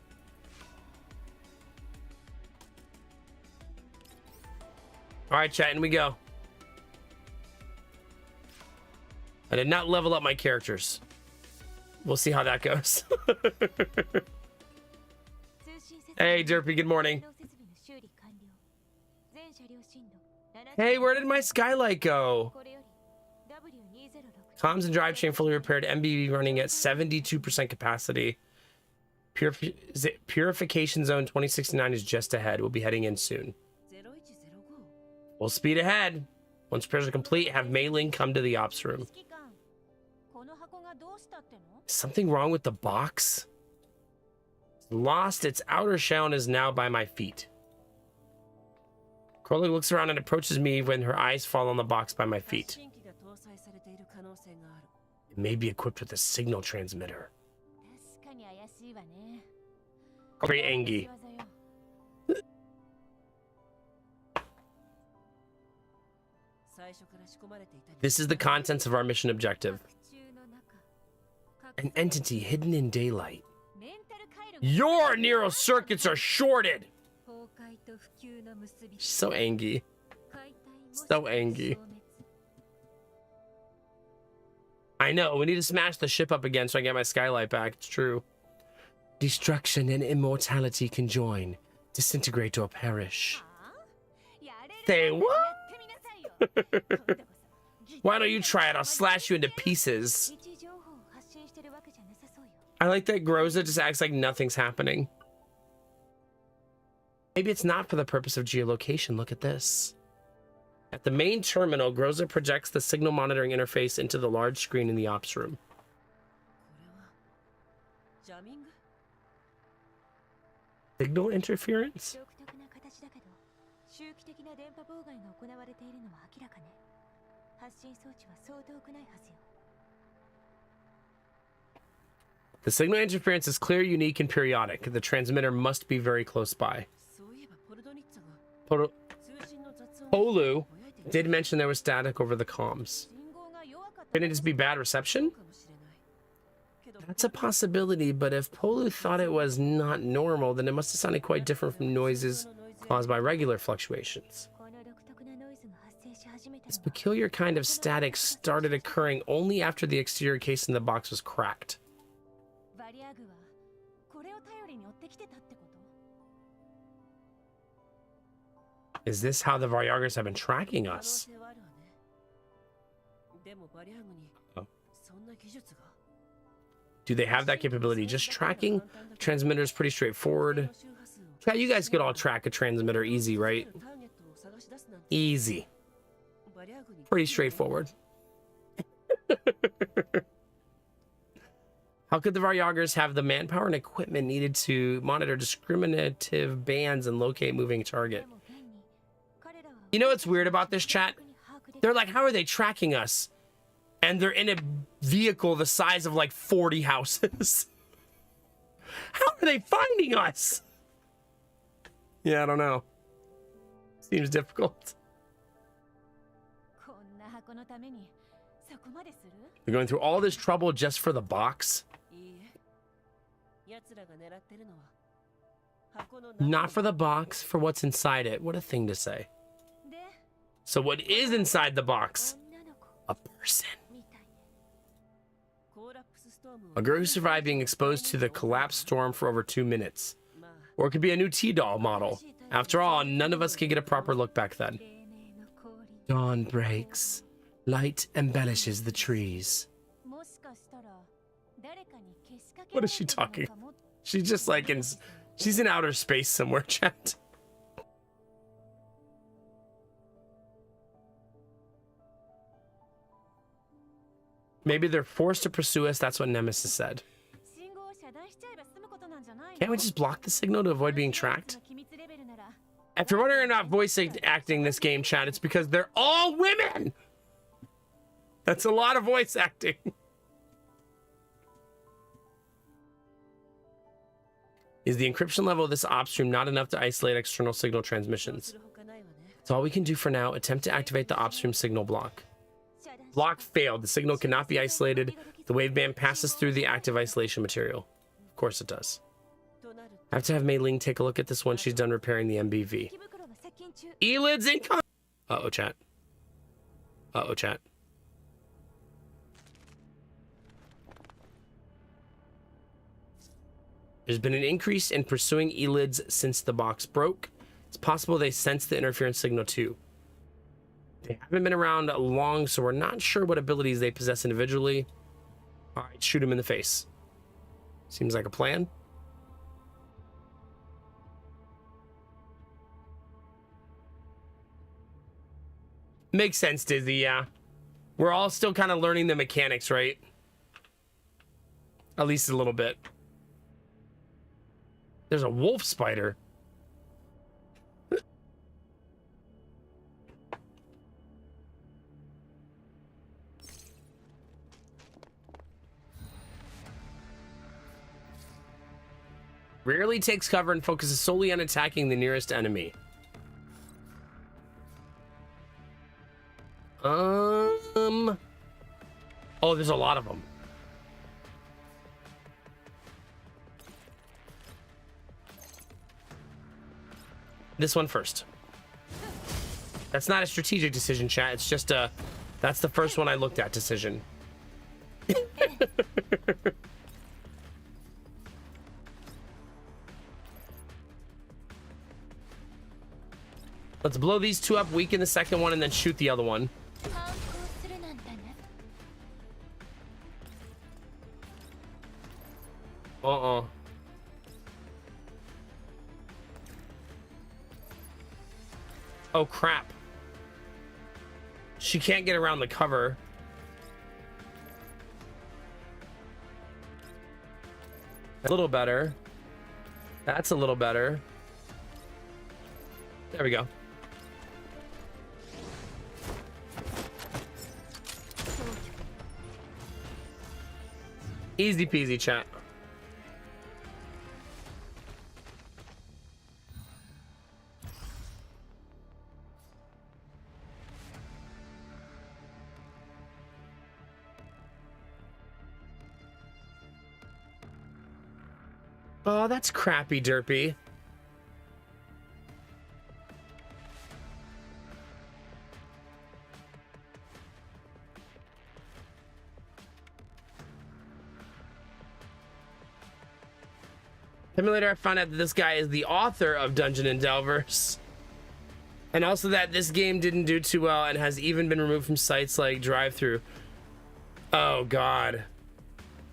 All right, chat, and we go. I did not level up my characters. We'll see how that goes. Hey, Derpy, good morning. Hey, where did my skylight go? Comms and drive chain fully repaired. MBB running at 72% capacity. Purification zone 2069 is just ahead. We'll be heading in soon. We'll speed ahead. Once repairs are complete, have Mei Ling come to the ops room. Is something wrong with the box? It's lost its outer shell and is now by my feet. Crowley looks around and approaches me when her eyes fall on the box by my feet. It may be equipped with a signal transmitter. Very angry. This is the contents of our mission objective. An entity hidden in daylight. Your neural circuits are shorted. She's so angry. So angry. I know. We need to smash the ship up again so I get my skylight back. It's true. Destruction and immortality conjoin. Disintegrate or perish. Say what? Why don't you try it? I'll slash you into pieces. I like that Groza just acts like nothing's happening. Maybe it's not for the purpose of geolocation. Look at this. At the main terminal, Groza projects the signal monitoring interface into the large screen in the ops room. Signal interference? The signal interference is clear, unique, and periodic. The transmitter must be very close by. Polu did mention there was static over the comms. Can it just be bad reception? That's a possibility, but if Polu thought it was not normal, then it must have sounded quite different from noises caused by regular fluctuations. This peculiar kind of static started occurring only after the exterior case in the box was cracked. Is this how the Varyagers have been tracking us? Oh. Do they have that capability? Just tracking? The transmitter is pretty straightforward. Yeah, you guys could all track a transmitter easy, right? Easy. Pretty straightforward. How could the Varyagers have the manpower and equipment needed to monitor discriminative bands and locate moving target? You know what's weird about this, chat? They're like, how are they tracking us? And they're in a vehicle the size of like 40 houses. How are they finding us? Yeah, I don't know. Seems difficult. They're going through all this trouble just for the box? Not for the box, for what's inside it. What a thing to say. So what is inside the box? A person. A girl who survived being exposed to the collapsed storm for over 2 minutes. Or it could be a new T-doll model. After all, none of us could get a proper look back then. Dawn breaks. Light embellishes the trees. What is she talking? She's just like she's in outer space somewhere, chat. Maybe they're forced to pursue us. That's what Nemesis said. Can't we just block the signal to avoid being tracked? If you're wondering about voice acting this game, chat, it's because they're all women. That's a lot of voice acting. Is the encryption level of this op stream not enough to isolate external signal transmissions? That's all we can do for now. Attempt to activate the op stream signal block. Block failed. The signal cannot be isolated. The waveband passes through the active isolation material. Of course it does. I have to have Mei Ling take a look at this once she's done repairing the MBV. Elids in con— Uh-oh, chat. Uh-oh, chat. There's been an increase in pursuing Elids since the box broke. It's possible they sense the interference signal too. They haven't been around long, so we're not sure what abilities they possess individually. All right, shoot him in the face. Seems like a plan. Makes sense, Dizzy, yeah. We're all still kind of learning the mechanics, right? At least a little bit. There's a wolf spider. Rarely takes cover and focuses solely on attacking the nearest enemy. Oh, there's a lot of them. This one first. That's not a strategic decision, chat. It's just a... That's the first one I looked at decision. Let's blow these two up, weaken the second one, and then shoot the other one. Uh-oh. Oh, crap. She can't get around the cover. A little better. That's a little better. There we go. Easy peasy, chat. Oh, that's crappy, Derpy. Simulator, I found out that this guy is the author of Dungeon and Delvers. And also that this game didn't do too well and has even been removed from sites like Drive-Thru. Oh, God.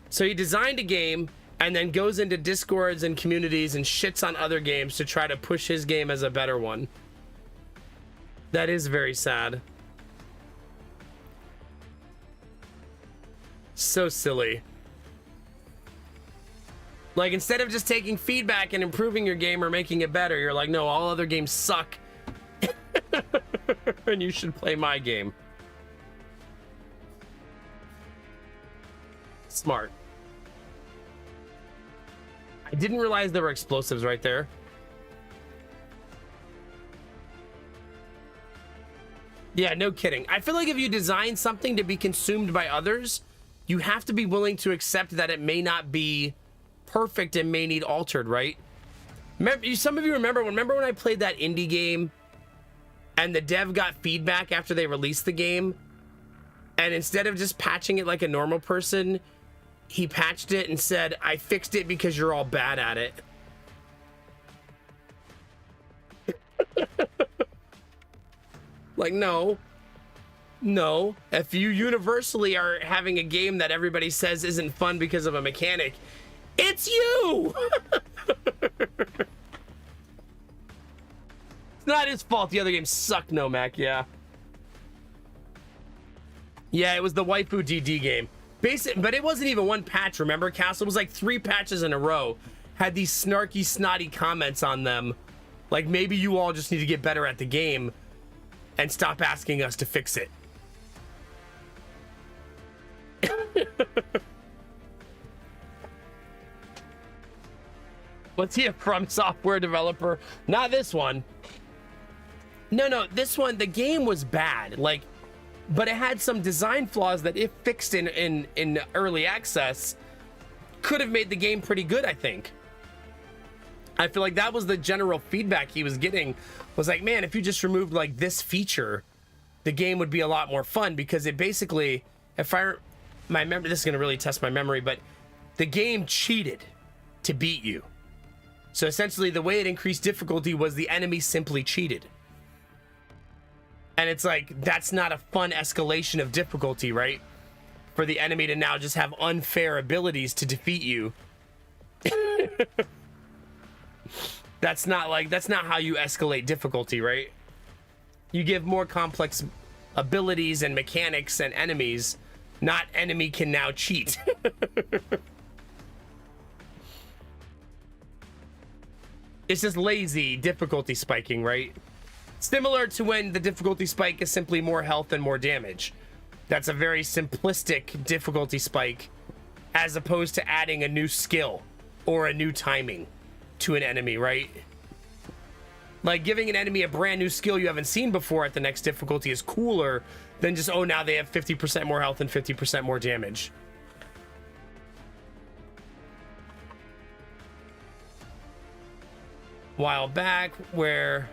So he designed a game and then goes into Discords and communities and shits on other games to try to push his game as a better one. That is very sad. So silly. Like, instead of just taking feedback and improving your game or making it better, you're like, no, all other games suck. And you should play my game. Smart. I didn't realize there were explosives right there. Yeah, no kidding. I feel like if you design something to be consumed by others, you have to be willing to accept that it may not be perfect and may need altered, right? Remember, some of you remember when I played that indie game and the dev got feedback after they released the game, and instead of just patching it like a normal person, he patched it and said, I fixed it because you're all bad at it. Like, no. If you universally are having a game that everybody says isn't fun because of a mechanic, it's you! It's not his fault. The other games suck, no, Mac, yeah. Yeah, it was the Waifu DD game. But it wasn't even one patch, remember, Castle? It was like 3 patches in a row. Had these snarky, snotty comments on them. Like, maybe you all just need to get better at the game and stop asking us to fix it. Was he a From Software developer? Not this one. No, this one, the game was bad. Like, but it had some design flaws that, if fixed in early access, could have made the game pretty good, I think. I feel like that was the general feedback he was getting, was like, man, if you just removed like this feature, the game would be a lot more fun, because it basically, my memory, this is going to really test my memory, but the game cheated to beat you. So essentially the way it increased difficulty was the enemy simply cheated. And it's like, that's not a fun escalation of difficulty, right? For the enemy to now just have unfair abilities to defeat you. That's not how you escalate difficulty, right? You give more complex abilities and mechanics and enemies, not enemy can now cheat. It's just lazy difficulty spiking, right? Similar to when the difficulty spike is simply more health and more damage. That's a very simplistic difficulty spike, as opposed to adding a new skill or a new timing. to an enemy, right? Like, giving an enemy a brand new skill you haven't seen before at the next difficulty is cooler than just, oh, now they have 50% more health and 50% more damage. While back, where...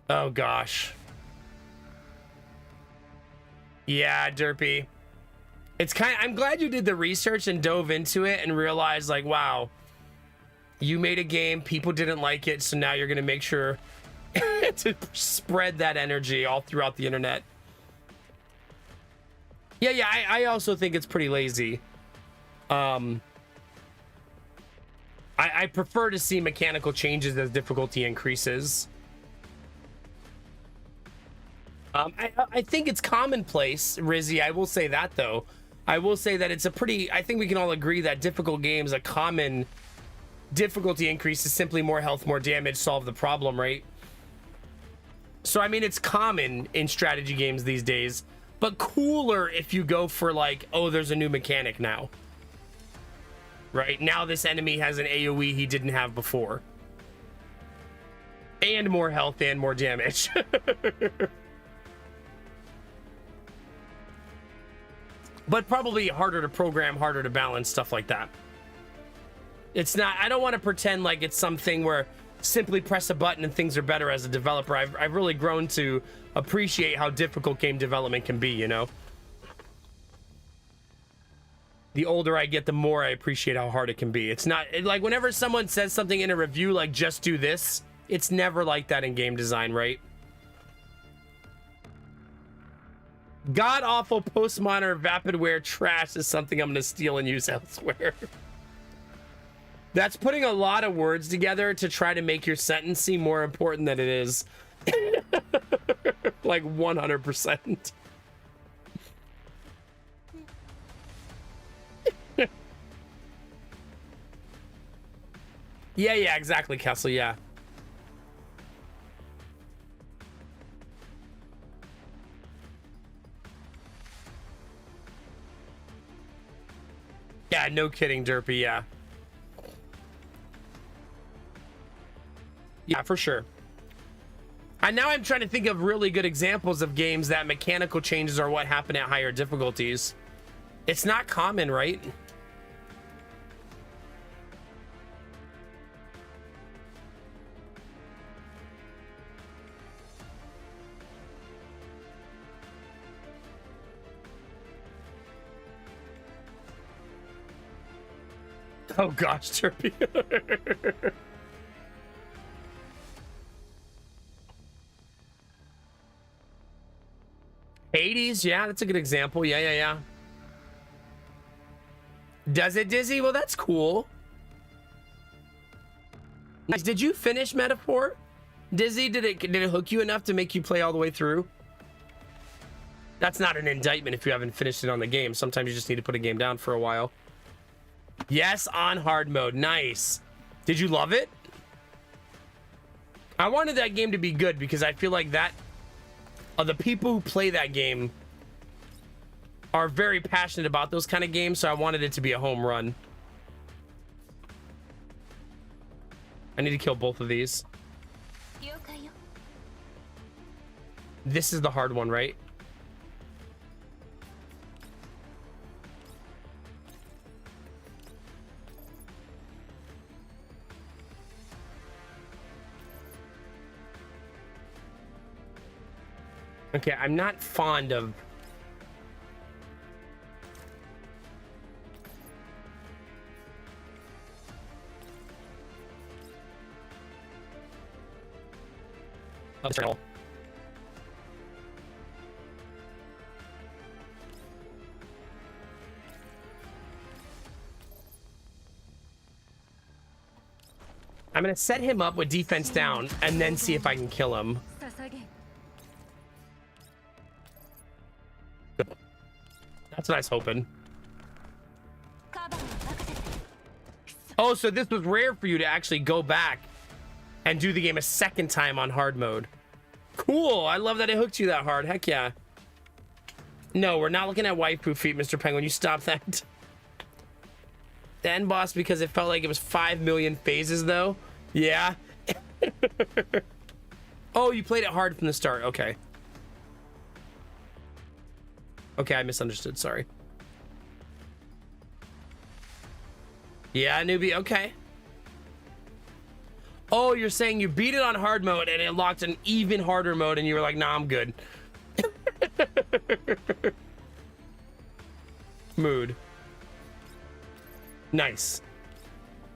Oh, gosh. Yeah, Derpy. It's I'm glad you did the research and dove into it and realized, like, wow, you made a game, people didn't like it, so now you're going to make sure to spread that energy all throughout the internet. Yeah, I also think it's pretty lazy. I prefer to see mechanical changes as difficulty increases. I think it's commonplace, Rizzy. I will say that, though. I will say that it's a pretty... I think we can all agree that difficult games, a common difficulty increase is simply more health, more damage, solve the problem, right? So, I mean, it's common in strategy games these days, but cooler if you go for, like, oh, there's a new mechanic now. Right? Now this enemy has an AoE he didn't have before. And more health and more damage. But probably harder to program, harder to balance, stuff like that. It's not... I don't want to pretend like it's something where simply press a button and things are better as a developer. I've really grown to appreciate how difficult game development can be, you know? The older I get, the more I appreciate how hard it can be. It's not... like, whenever someone says something in a review, like, just do this, it's never like that in game design, right? God-awful postmodern vapidware trash is something I'm going to steal and use elsewhere. That's putting a lot of words together to try to make your sentence seem more important than it is. Like 100%. Yeah, exactly, Kessel, yeah. Yeah, no kidding, Derpy, yeah. Yeah, for sure. And now I'm trying to think of really good examples of games that mechanical changes are what happen at higher difficulties. It's not common, right? Oh gosh, Derpy. Hades, yeah, that's a good example. Yeah. Does it, Dizzy? Well, that's cool. Nice. Did you finish Metaphor? Dizzy, did it hook you enough to make you play all the way through? That's not an indictment if you haven't finished it on the game. Sometimes you just need to put a game down for a while. Yes, on hard mode. Nice. Did you love it? I wanted that game to be good because I feel like that the people who play that game are very passionate about those kind of games, so I wanted it to be a home run. I need to kill both of these. This is the hard one, right? Okay, I'm not fond of... Betrayal. I'm gonna set him up with defense down and then see if I can kill him. That's what I was hoping. Oh, so this was rare for you to actually go back and do the game a second time on hard mode. Cool. I love that it hooked you that hard. Heck yeah. No, we're not looking at waifu feet, Mr. Penguin. You stop that. The end boss, because it felt like it was 5 million phases, though. Yeah. Oh, you played it hard from the start. Okay. Okay, I misunderstood. Sorry. Yeah, newbie. Okay. Oh, you're saying you beat it on hard mode and it locked an even harder mode and you were like, nah, I'm good. Mood. Nice.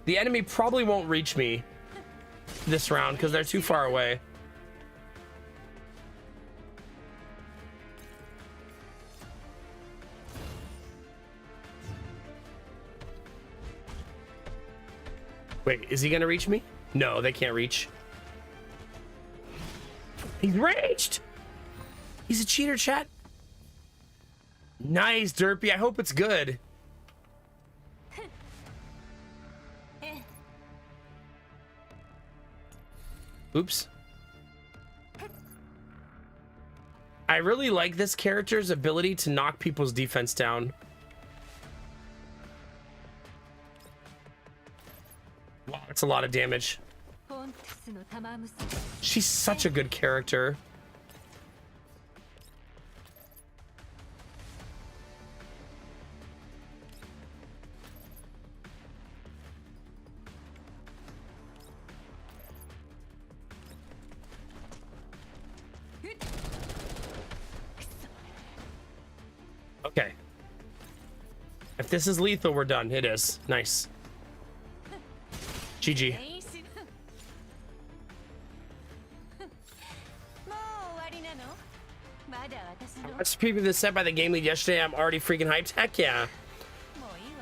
The enemy probably won't reach me this round because they're too far away. Wait, is he gonna reach me? No, they can't reach. He's reached! He's a cheater, chat. Nice, Derpy. I hope it's good. Oops. I really like this character's ability to knock people's defense down. Wow, that's a lot of damage. She's such a good character. Okay. If this is lethal, we're done. It is. Nice. GG. I watched a preview of this set by the game lead yesterday. I'm already freaking hyped. Heck yeah.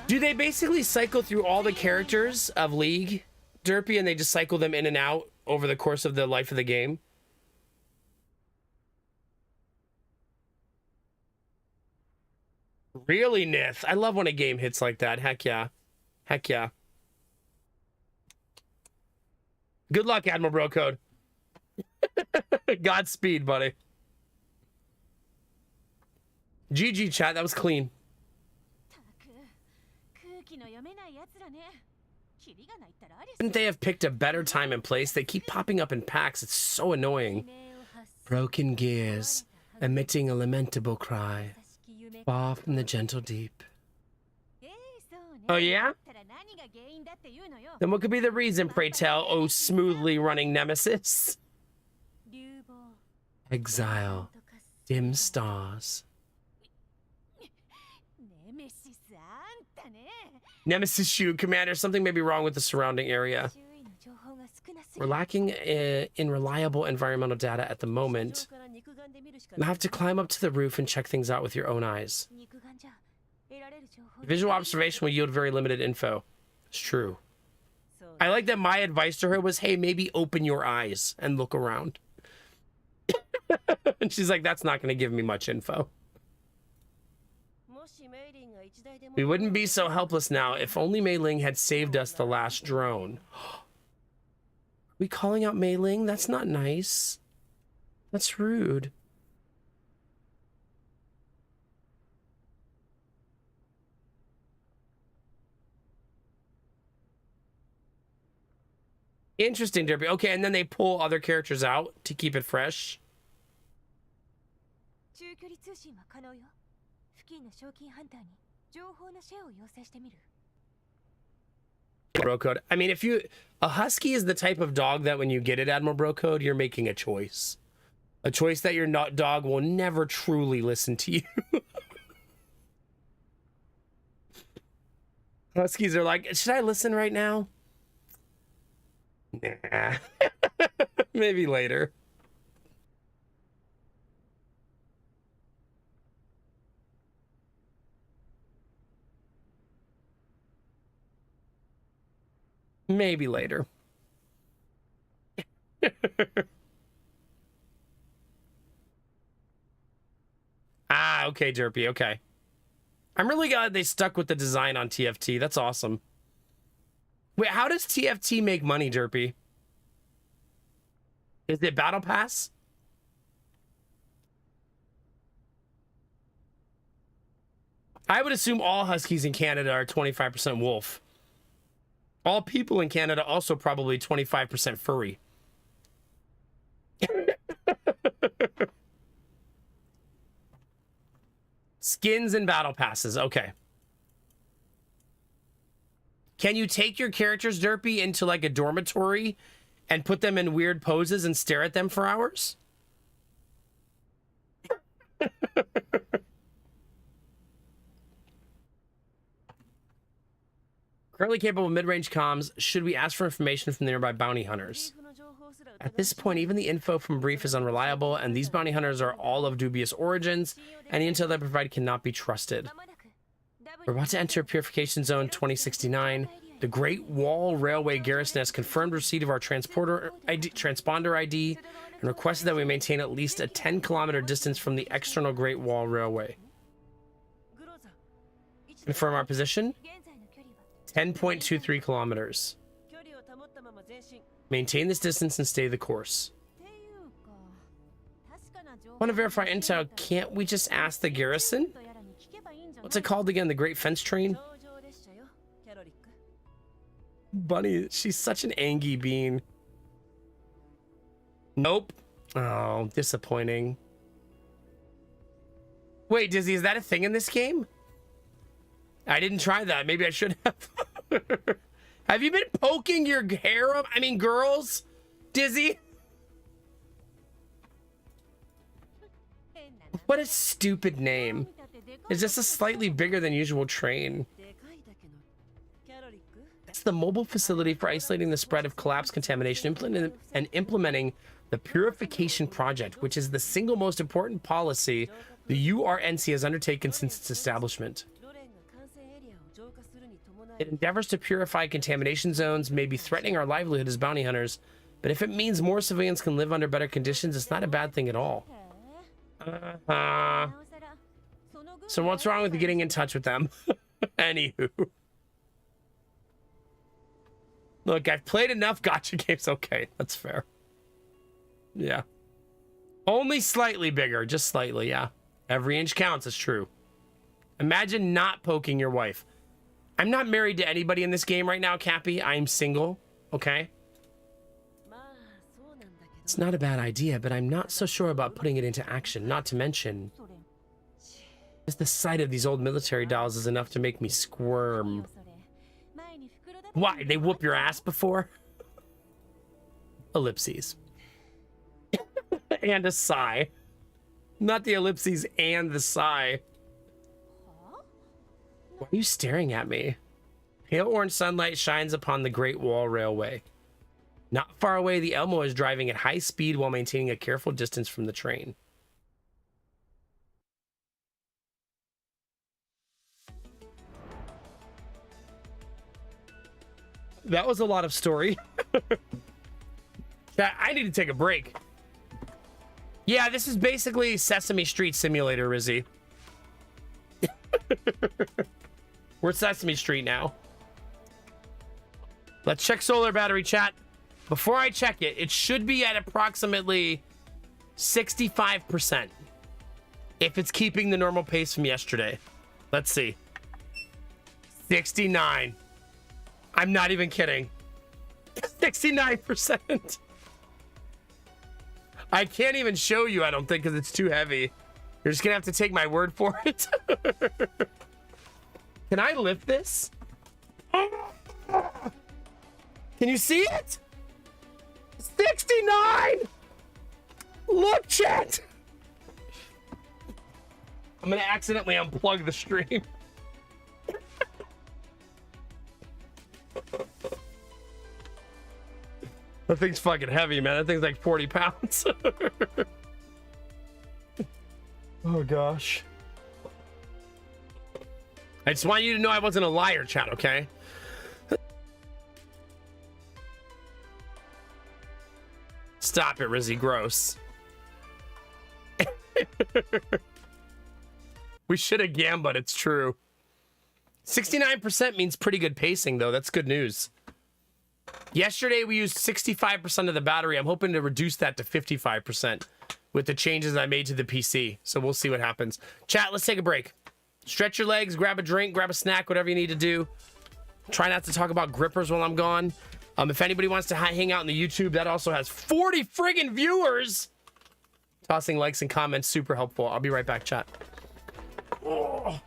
Do they basically cycle through all the characters of League, Derpy, and they just cycle them in and out over the course of the life of the game? Really, Nith? I love when a game hits like that. Heck yeah. Heck yeah. Good luck, Admiral Bro Code. Godspeed, buddy. GG, chat. That was clean. Couldn't they have picked a better time and place? They keep popping up in packs. It's so annoying. Broken gears, emitting a lamentable cry, far from the gentle deep. Oh, yeah? Then what could be the reason, pray tell, oh smoothly running nemesis? Exile, dim stars. Nemesis shoot, Commander. Something may be wrong with the surrounding area. We're lacking in reliable environmental data at the moment. You'll have to climb up to the roof and check things out with your own eyes. Visual observation will yield very limited info. It's true. I like that my advice to her was, hey, maybe open your eyes and look around. And she's like, that's not going to give me much info. We wouldn't be so helpless now if only Mei Ling had saved us the last drone. We calling out Mei Ling? That's not nice. That's rude. Interesting, Derpy. Okay, and then they pull other characters out to keep it fresh. Bro Code. I mean, if you... A husky is the type of dog that when you get it, Admiral Bro Code, you're making a choice. A choice that your dog will never truly listen to you. Huskies are like, should I listen right now? Nah. Maybe later. Maybe later. Ah, okay, Derpy, okay. I'm really glad they stuck with the design on TFT. That's awesome. Wait, how does TFT make money, Derpy? Is it Battle Pass? I would assume all Huskies in Canada are 25% wolf. All people in Canada also probably 25% furry. Skins and battle passes. Okay. Can you take your characters, Derpy, into like a dormitory and put them in weird poses and stare at them for hours? Currently capable of mid-range comms. Should we ask for information from the nearby bounty hunters? At this point, even the info from Brief is unreliable, and these bounty hunters are all of dubious origins. Any intel they provide cannot be trusted. We're about to enter Purification Zone 2069. The Great Wall Railway Garrison has confirmed receipt of our transponder ID and requested that we maintain at least a 10-kilometer distance from the external Great Wall Railway. Confirm our position. 10.23 kilometers. Maintain this distance and stay the course. Want to verify intel? Can't we just ask the garrison? What's it called again? The Great Fence Train? Bunny, she's such an angy bean. Nope. Oh, disappointing. Wait, Dizzy, is that a thing in this game? I didn't try that. Maybe I should have. Have you been poking your harem? I mean, girls? Dizzy? What a stupid name. It's just a slightly bigger than usual train. It's the mobile facility for isolating the spread of collapse contamination and implementing the Purification Project, which is the single most important policy the URNC has undertaken since its establishment. It endeavors to purify contamination zones, maybe threatening our livelihood as bounty hunters, but if it means more civilians can live under better conditions, it's not a bad thing at all. So what's wrong with getting in touch with them? Anywho. Look, I've played enough gacha games. Okay, that's fair. Yeah. Only slightly bigger, just slightly, yeah. Every inch counts, it's true. Imagine not poking your wife. I'm not married to anybody in this game right now, Cappy. I'm single, okay? It's not a bad idea, but I'm not so sure about putting it into action. Not to mention, just the sight of these old military dolls is enough to make me squirm. Why? They whoop your ass before? Ellipses. And a sigh. Not the ellipses and the sigh. Why are you staring at me? Pale orange sunlight shines upon the Great Wall Railway. Not far away, the Elmo is driving at high speed while maintaining a careful distance from the train. That was a lot of story. Yeah, I need to take a break. Yeah, this is basically Sesame Street Simulator, Rizzy. We're at Sesame Street now. Let's check solar battery, chat. Before I check it, it should be at approximately 65%. If it's keeping the normal pace from yesterday. Let's see. 69. I'm not even kidding. 69%. I can't even show you, I don't think, because it's too heavy. You're just gonna have to take my word for it. Can I lift this? Can you see it? 69! Look, chat! I'm gonna accidentally unplug the stream. That thing's fucking heavy, man. That thing's like 40 pounds. Oh, gosh. I just want you to know I wasn't a liar, chat, okay? Stop it, Rizzy. Gross. We should have gambled. It's true. 69% means pretty good pacing, though. That's good news. Yesterday, we used 65% of the battery. I'm hoping to reduce that to 55% with the changes I made to the PC. So we'll see what happens. Chat, let's take a break. Stretch your legs, grab a drink, grab a snack, whatever you need to do. Try not to talk about grippers while I'm gone. If anybody wants to hang out in the YouTube, that also has 40 friggin' viewers. Tossing likes and comments, super helpful. I'll be right back, chat. Oh.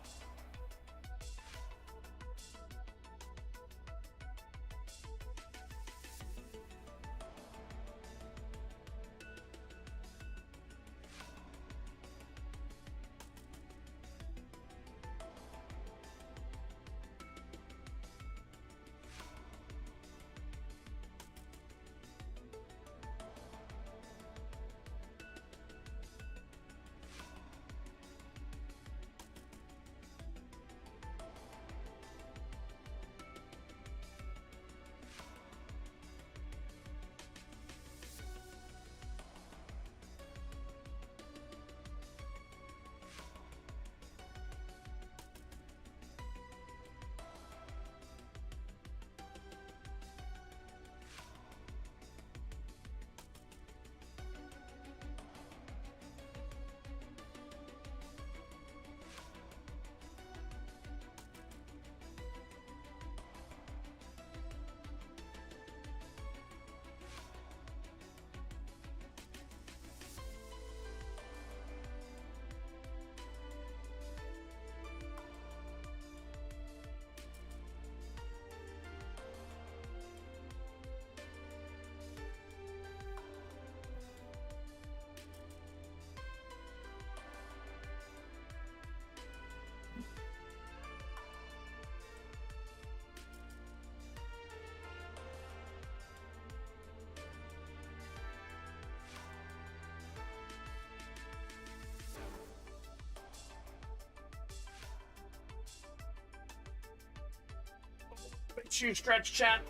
Shoe stretch, chat.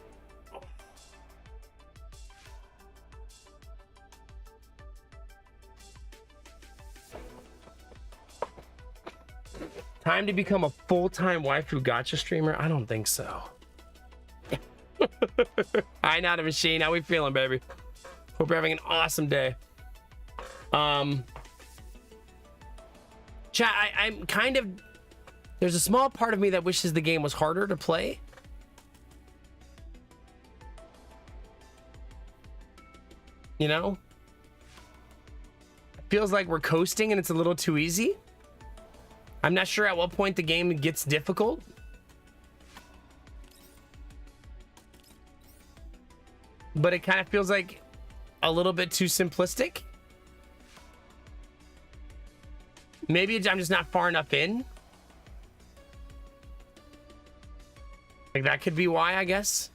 Time to become a full-time waifu gacha streamer? I don't think so. I not a machine. How we feeling, baby? Hope you're having an awesome day. Chat, I'm kind of... There's a small part of me that wishes the game was harder to play. You know? It feels like we're coasting and it's a little too easy. I'm not sure at what point the game gets difficult. But it kind of feels like a little bit too simplistic. Maybe I'm just not far enough in. Like that could be why, I guess.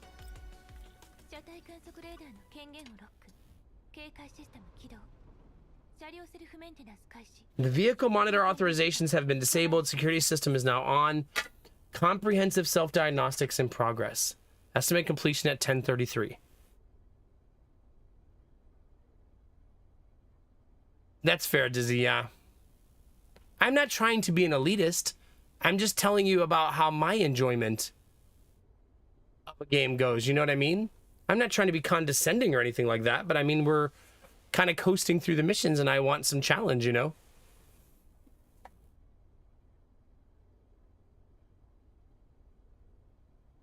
The vehicle monitor authorizations have been disabled. Security system is now on. Comprehensive self-diagnostics in progress. Estimate completion at 10:33. That's fair, Dizzy, yeah. I'm not trying to be an elitist. I'm just telling you about how my enjoyment of a game goes. You know what I mean? I'm not trying to be condescending or anything like that, but I mean, we're kind of coasting through the missions and I want some challenge, you know?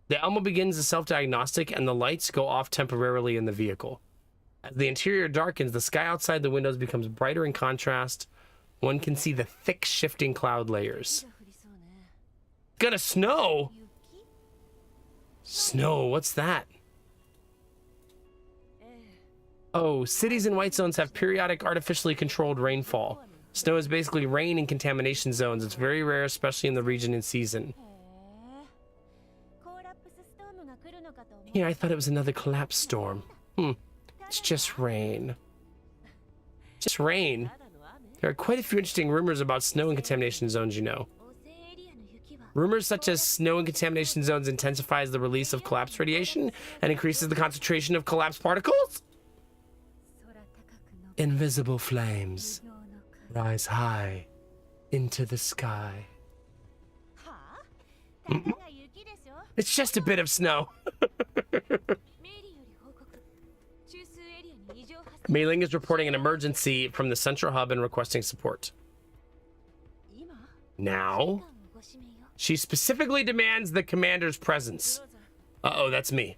The Elmo begins the self-diagnostic and the lights go off temporarily in the vehicle. As the interior darkens, the sky outside the windows becomes brighter in contrast. One can see the thick shifting cloud layers. Gonna snow? Snow, what's that? Oh, cities and white zones have periodic artificially controlled rainfall. Snow is basically rain in contamination zones. It's very rare, especially in the region in season. Yeah, I thought it was another collapse storm. It's just rain. Just rain. There are quite a few interesting rumors about snow and contamination zones, you know. Rumors such as snow and contamination zones intensifies the release of collapse radiation and increases the concentration of collapsed particles? Invisible flames rise high into the sky. It's just a bit of snow. Mei Ling is reporting an emergency from the central hub and requesting support. Now, she specifically demands the commander's presence. Uh-oh, that's me.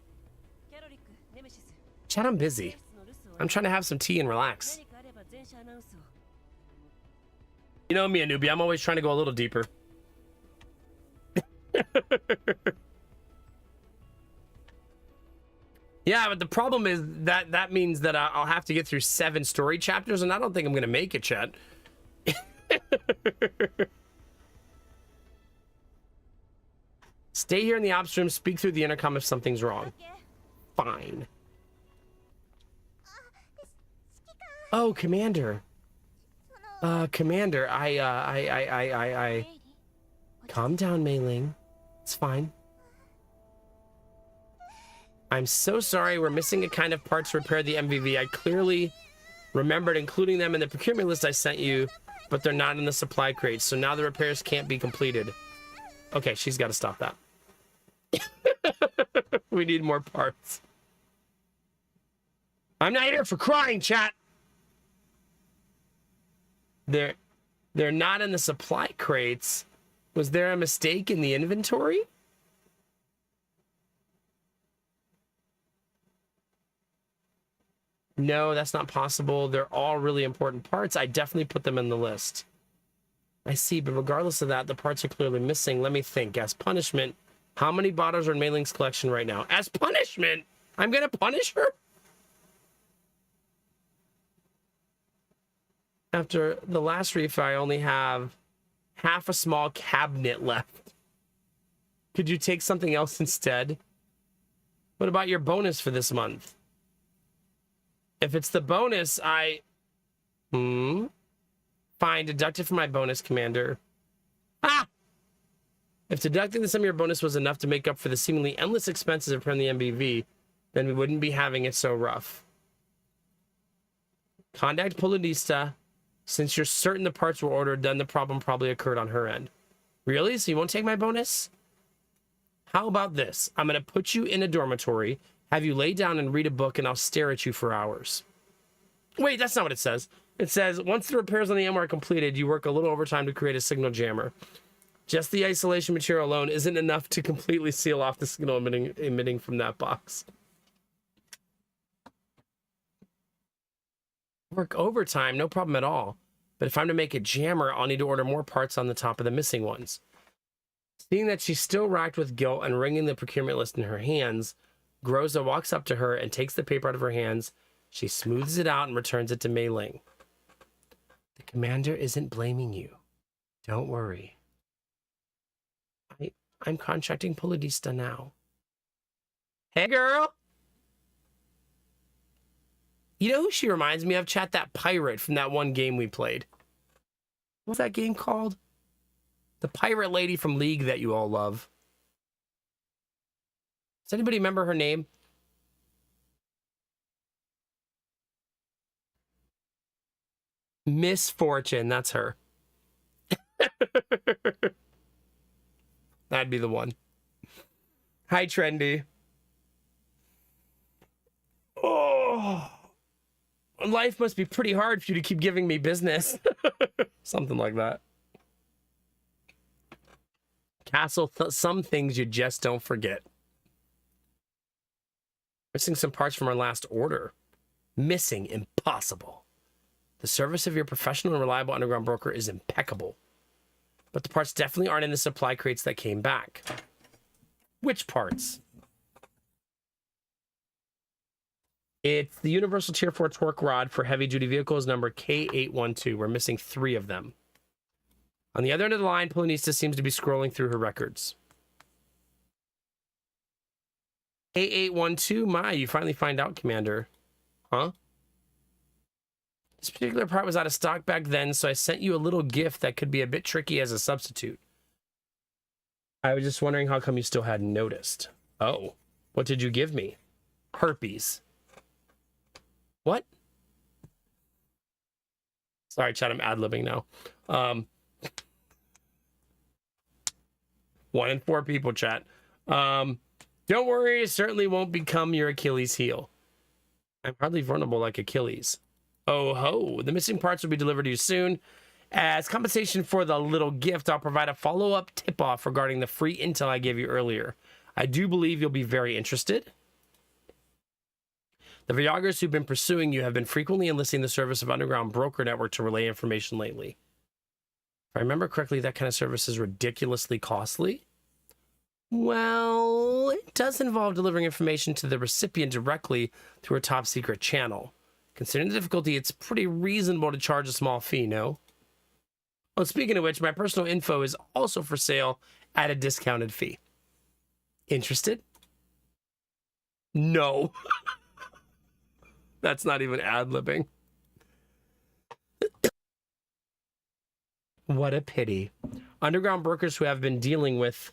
Chat, I'm busy. I'm trying to have some tea and relax. You know me, a newbie. I'm always trying to go a little deeper. Yeah, but the problem is that means that I'll have to get through 7 story chapters, and I don't think I'm going to make it, chat. Stay here in the ops room, speak through the intercom if something's wrong. Fine. Oh, Commander. Commander, I calm down, Mei Ling. It's fine. I'm so sorry, we're missing a kind of parts to repair the MVV. I clearly remembered including them in the procurement list I sent you, but they're not in the supply crates, so now the repairs can't be completed. Okay, she's got to stop that. We need more parts. I'm not here for crying, chat. They're not in the supply crates. Was there a mistake in the inventory? No, that's not possible. They're all really important parts. I definitely put them in the list. I see, but regardless of that, the parts are clearly missing. Let me think. As punishment, how many bottles are in Mei Ling's collection right now? As punishment? I'm gonna punish her? After the last refill, I only have half a small cabinet left. Could you take something else instead? What about your bonus for this month? If it's the bonus, Fine, deduct it from my bonus, Commander. Ah! If deducting the sum of your bonus was enough to make up for the seemingly endless expenses of repairing the MBV, then we wouldn't be having it so rough. Contact Polonista. Since you're certain the parts were ordered, then the problem probably occurred on her end. Really? So you won't take my bonus? How about this? I'm going to put you in a dormitory, have you lay down and read a book, and I'll stare at you for hours. Wait, that's not what it says. It says, once the repairs on the ammo are completed, you work a little overtime to create a signal jammer. Just the isolation material alone isn't enough to completely seal off the signal emitting from that box. Work overtime, no problem at all. But if I'm to make a jammer, I'll need to order more parts on the top of the missing ones. Seeing that she's still racked with guilt and wringing the procurement list in her hands, Groza walks up to her and takes the paper out of her hands. She smooths it out and returns it to Mei Ling. The commander isn't blaming you. Don't worry. I'm contracting Polonista now. Hey, girl! You know who she reminds me of, chat? That pirate from that one game we played. What's that game called? The pirate lady from League that you all love. Does anybody remember her name? Misfortune, that's her. That'd be the one. Hi, Trendy. Oh, life must be pretty hard for you to keep giving me business. Something like that. Castle, some things you just don't forget. Missing some parts from our last order. Missing, impossible. The service of your professional and reliable underground broker is impeccable. But the parts definitely aren't in the supply crates that came back. Which parts? It's the Universal Tier 4 torque rod for heavy-duty vehicles, number K812. We're missing 3 of them. On the other end of the line, Polonista seems to be scrolling through her records. K812, my, you finally find out, Commander. Huh? This particular part was out of stock back then, so I sent you a little gift that could be a bit tricky as a substitute. I was just wondering how come you still hadn't noticed. Oh, what did you give me? Herpes. What? Sorry, chat, I'm ad-libbing now. 1 in 4 people, chat. Don't worry, it certainly won't become your Achilles heel. I'm hardly vulnerable like Achilles. Oh ho, the missing parts will be delivered to you soon. As compensation for the little gift, I'll provide a follow-up tip-off regarding the free intel I gave you earlier. I do believe you'll be very interested. The Viagras who've been pursuing you have been frequently enlisting the service of Underground Broker Network to relay information lately. If I remember correctly, that kind of service is ridiculously costly. Well, it does involve delivering information to the recipient directly through a top-secret channel. Considering the difficulty, it's pretty reasonable to charge a small fee, no? Oh, speaking of which, my personal info is also for sale at a discounted fee. Interested? No. That's not even ad-libbing. What a pity. Underground brokers who have been dealing with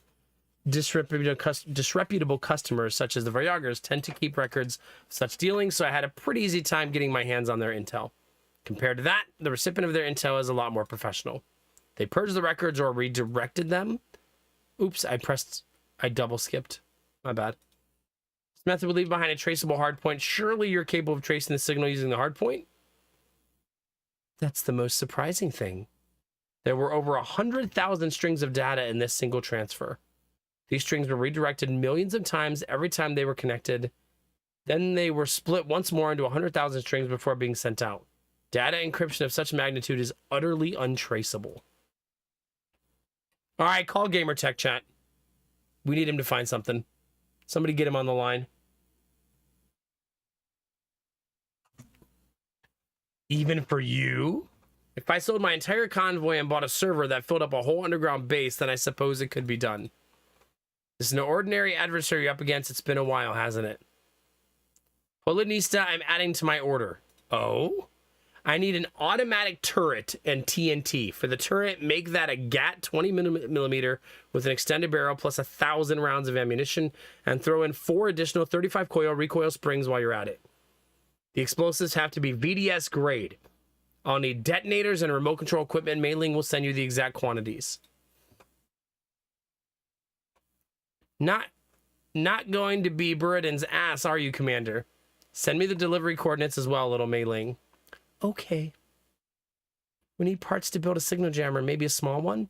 disreputable customers such as the Viagras tend to keep records of such dealings, so I had a pretty easy time getting my hands on their intel. Compared to that, the recipient of their intel is a lot more professional. They purged the records or redirected them. Oops, I double skipped. My bad. This method would leave behind a traceable hardpoint. Surely you're capable of tracing the signal using the hardpoint? That's the most surprising thing. There were over 100,000 strings of data in this single transfer. These strings were redirected millions of times every time they were connected. Then they were split once more into 100,000 strings before being sent out. Data encryption of such magnitude is utterly untraceable. All right, call Gamertech chat. We need him to find something. Somebody get him on the line. Even for you? If I sold my entire convoy and bought a server that filled up a whole underground base, then I suppose it could be done. This is an ordinary adversary you're up against. It's been a while, hasn't it? Polinista, I'm adding to my order. Oh? I need an automatic turret and TNT. For the turret, make that a GAT 20mm with an extended barrel plus 1,000 rounds of ammunition, and throw in 4 additional 35 coil recoil springs while you're at it. The explosives have to be VDS grade. I'll need detonators and remote control equipment. Mailing will send you the exact quantities. Not going to be Buridan's ass, are you, Commander? Send me the delivery coordinates as well, little mailing. Okay. We need parts to build a signal jammer, maybe a small one?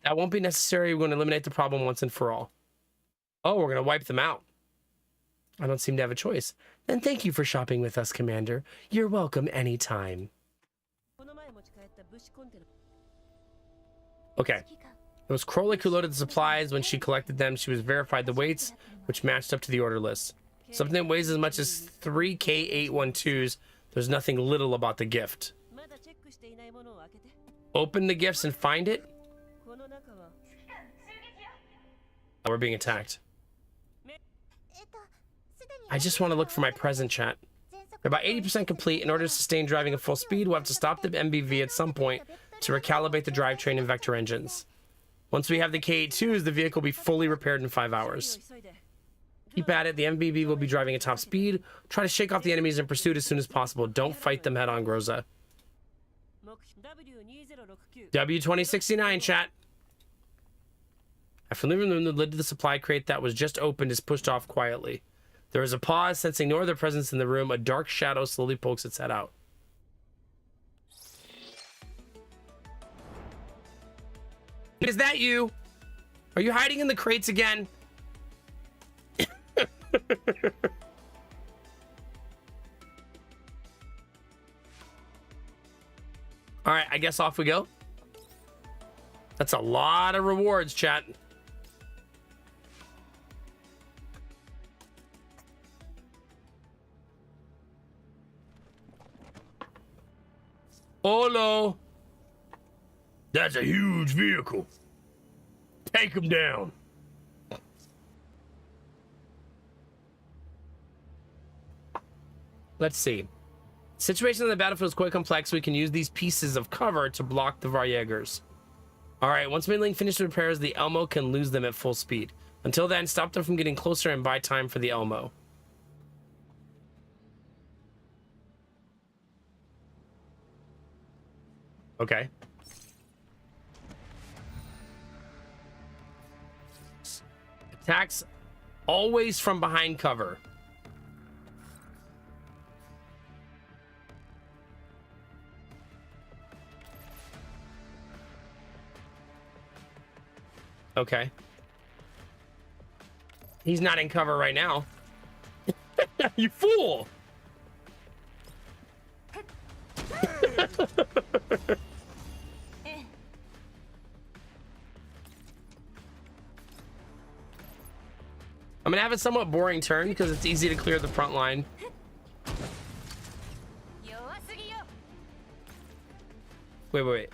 That won't be necessary. We're going to eliminate the problem once and for all. Oh, we're going to wipe them out. I don't seem to have a choice. Then thank you for shopping with us, Commander. You're welcome anytime. Okay. It was Krolik who loaded the supplies. When she collected them, she was verified the weights, which matched up to the order list. Something that weighs as much as 3 K812s. There's nothing little about the gift. Open the gifts and find it. Oh, we're being attacked. I just want to look for my present, chat. We're about 80% complete. In order to sustain driving at full speed, we'll have to stop the MBV at some point to recalibrate the drivetrain and vector engines. Once we have the K82s, the vehicle will be fully repaired in 5 hours. Keep at it. The MBV will be driving at top speed. Try to shake off the enemies in pursuit as soon as possible. Don't fight them head-on, Groza. W2069, chat. After leaving the room, the lid to the supply crate that was just opened is pushed off quietly. There is a pause. Sensing no other presence in the room, a dark shadow slowly pokes its head out. Is that you? Are you hiding in the crates again? All right, I guess off we go. That's a lot of rewards, chat. Olo. That's a huge vehicle. Take him down. Let's see. The situation on the battlefield is quite complex. We can use these pieces of cover to block the Varjägers. All right, once Midling finishes repairs, the Elmo can lose them at full speed. Until then, stop them from getting closer and buy time for the Elmo. Okay. Attacks always from behind cover. Okay. He's not in cover right now. You fool! I'm gonna have a somewhat boring turn because it's easy to clear the front line. Wait.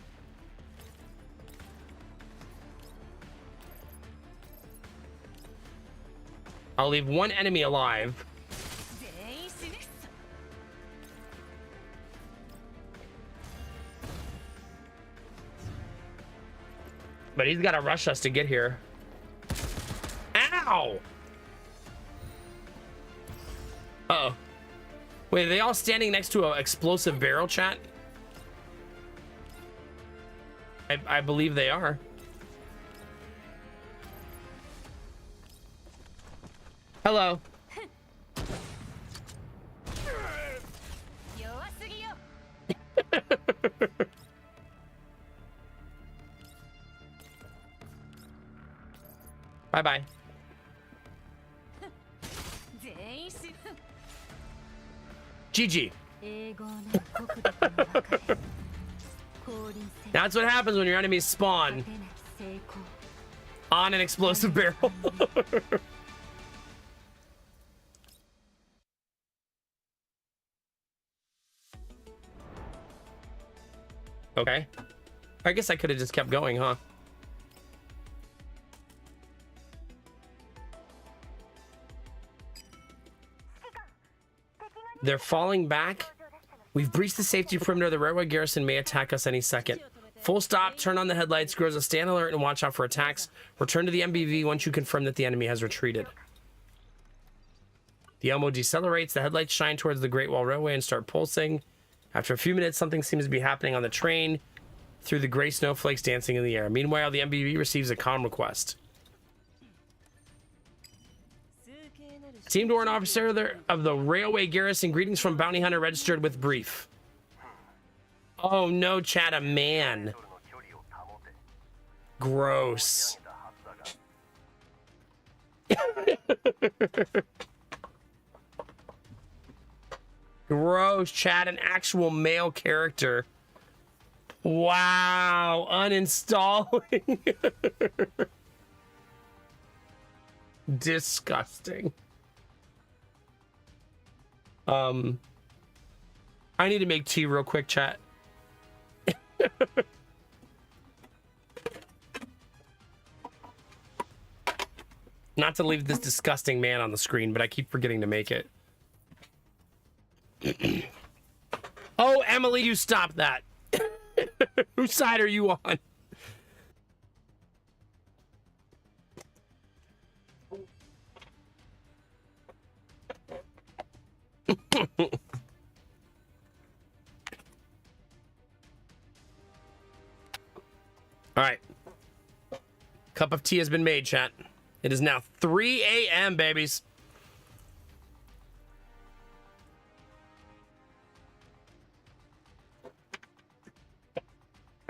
I'll leave one enemy alive. But he's got to rush us to get here. Ow! Uh-oh. Wait, are they all standing next to an explosive barrel, chat? I believe they are. Hello. Bye-bye. GG. That's what happens when your enemies spawn on an explosive barrel. Okay. I guess I could have just kept going, huh? They're falling back. We've breached the safety perimeter. The railway garrison may attack us any second. Full stop, turn on the headlights, Groza, stand alert and watch out for attacks. Return to the MBV once you confirm that the enemy has retreated. The Elmo decelerates, the headlights shine towards the Great Wall Railway and start pulsing. After a few minutes, something seems to be happening on the train through the gray snowflakes dancing in the air. Meanwhile, the MBV receives a comm request. Team Warrant Officer of the Railway Garrison, greetings from Bounty Hunter registered with brief. Oh no, chat, a man. Gross. Gross, chat, an actual male character. Wow, uninstalling. Disgusting. I need to make tea real quick, chat. Not to leave this disgusting man on the screen, but I keep forgetting to make it. Oh, Emily, you stop that. Whose side are you on? All right. Cup of tea has been made, chat. It is now 3 a.m., babies.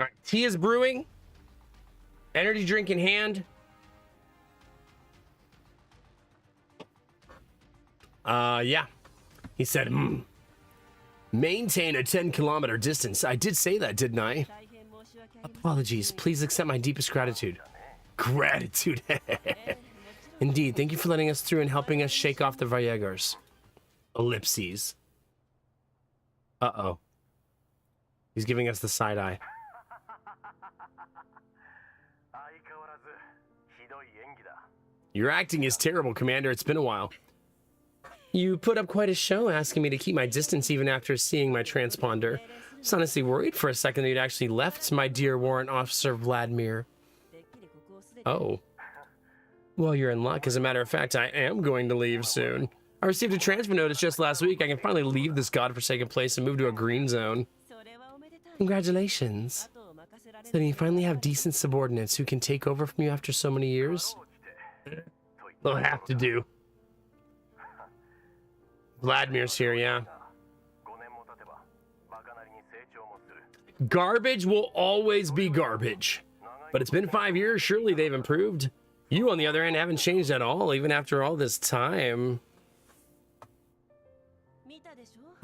All right, tea is brewing. Energy drink in hand. Yeah. He said, maintain a 10-kilometer distance. I did say that, didn't I? Apologies. Please accept my deepest gratitude. Gratitude. Indeed. Thank you for letting us through and helping us shake off the Vallegars. Ellipses. Uh-oh. He's giving us the side eye. Your acting is terrible, Commander. It's been a while. You put up quite a show asking me to keep my distance even after seeing my transponder. I was honestly worried for a second that you'd actually left, my dear Warrant Officer Vladimir. Oh. Well, you're in luck. As a matter of fact, I am going to leave soon. I received a transfer notice just last week. I can finally leave this godforsaken place and move to a green zone. Congratulations. So then you finally have decent subordinates who can take over from you after so many years? They'll have to do. Vladimir's here, yeah. Garbage will always be garbage. But it's been 5 years. Surely they've improved. You, on the other hand, haven't changed at all, even after all this time.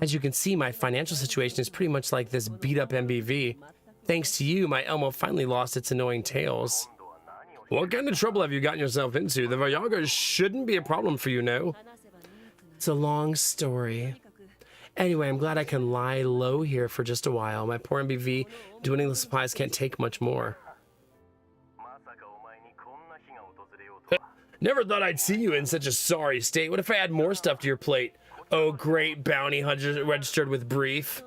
As you can see, my financial situation is pretty much like this beat-up MBV. Thanks to you, my Elmo finally lost its annoying tails. What kind of trouble have you gotten yourself into? The Viagra shouldn't be a problem for you, no? It's a long story. Anyway, I'm glad I can lie low here for just a while. My poor MBV, dwindling the supplies can't take much more. Never thought I'd see you in such a sorry state. What if I add more stuff to your plate? Oh, great bounty hunter registered with brief.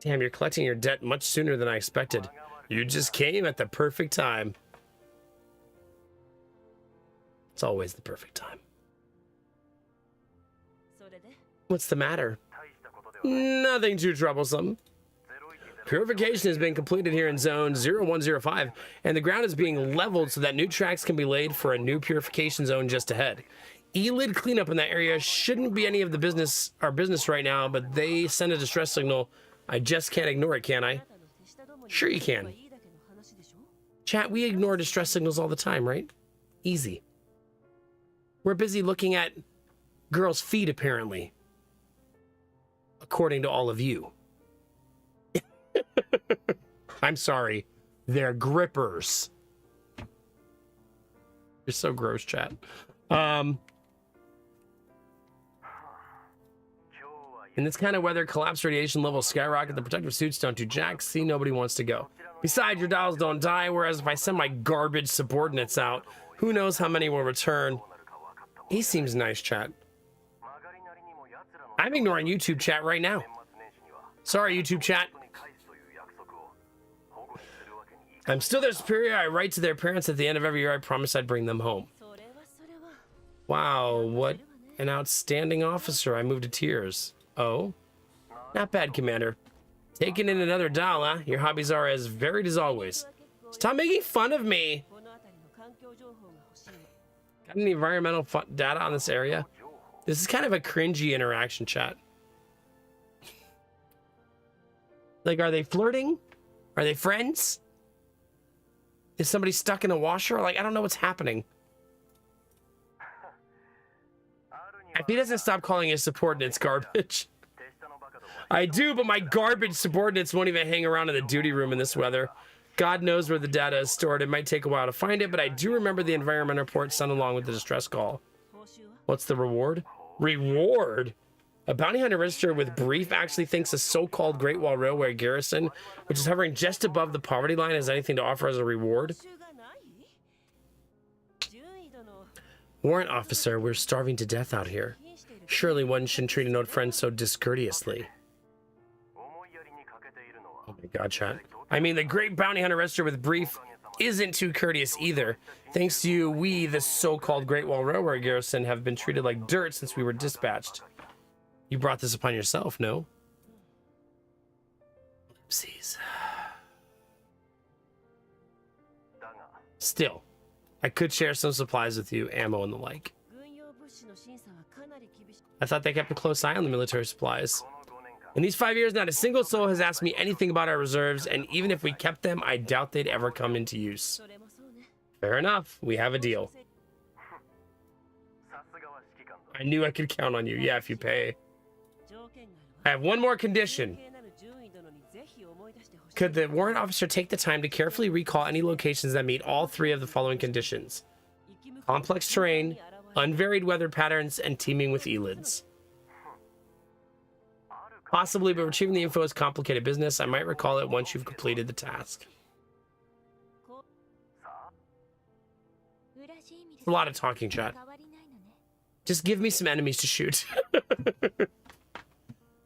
Damn, you're collecting your debt much sooner than I expected. You just came at the perfect time. It's always the perfect time. What's the matter? Nothing too troublesome. Purification has been completed here in Zone 0105, and the ground is being leveled so that new tracks can be laid for a new purification zone just ahead. E-lid cleanup in that area shouldn't be any of our business right now, but they send a distress signal. I just can't ignore it, can I? Sure you can. Chat, we ignore distress signals all the time, right? Easy. We're busy looking at girls' feet, apparently. According to all of you. I'm sorry. They're grippers. You're so gross, chat. In this kind of weather, collapsed radiation levels skyrocket. The protective suits don't do jack. See, nobody wants to go. Besides, your dolls don't die, whereas if I send my garbage subordinates out, who knows how many will return. He seems nice, chat. I'm ignoring YouTube chat right now. Sorry, YouTube chat. I'm still their superior. I write to their parents at the end of every year. I promise I'd bring them home. Wow, what an outstanding officer. I moved to tears. Oh, not bad, Commander. Taking in another doll, huh? Your hobbies are as varied as always. Stop making fun of me. Got any environmental data on this area? This is kind of a cringy interaction, chat. Like, are they flirting? Are they friends? Is somebody stuck in a washer? Like, I don't know what's happening. If he doesn't stop calling his subordinates garbage. I do, but my garbage subordinates won't even hang around in the duty room in this weather. God knows where the data is stored. It might take a while to find it, but I do remember the environment report sent along with the distress call. What's the reward? Reward? A bounty hunter registered with brief actually thinks a so-called Great Wall Railway garrison, which is hovering just above the poverty line, has anything to offer as a reward? Warrant officer, we're starving to death out here. Surely one shouldn't treat an old friend so discourteously. Oh my god, chat. I mean, the great bounty hunter registered with brief isn't too courteous either. Thanks to you, we, the so-called Great Wall Railway garrison, have been treated like dirt since we were dispatched. You brought this upon yourself, no? Oopsies. Still, I could share some supplies with you, ammo and the like. I thought they kept a close eye on the military supplies. In these 5 years, not a single soul has asked me anything about our reserves, and even if we kept them, I doubt they'd ever come into use. Fair enough. We have a deal. I knew I could count on you. Yeah, if you pay. I have one more condition. Could the warrant officer take the time to carefully recall any locations that meet all three of the following conditions? Complex terrain, unvaried weather patterns, and teeming with elids. Possibly, but retrieving the info is complicated business. I might recall it once you've completed the task. A lot of talking, chat. Just give me some enemies to shoot.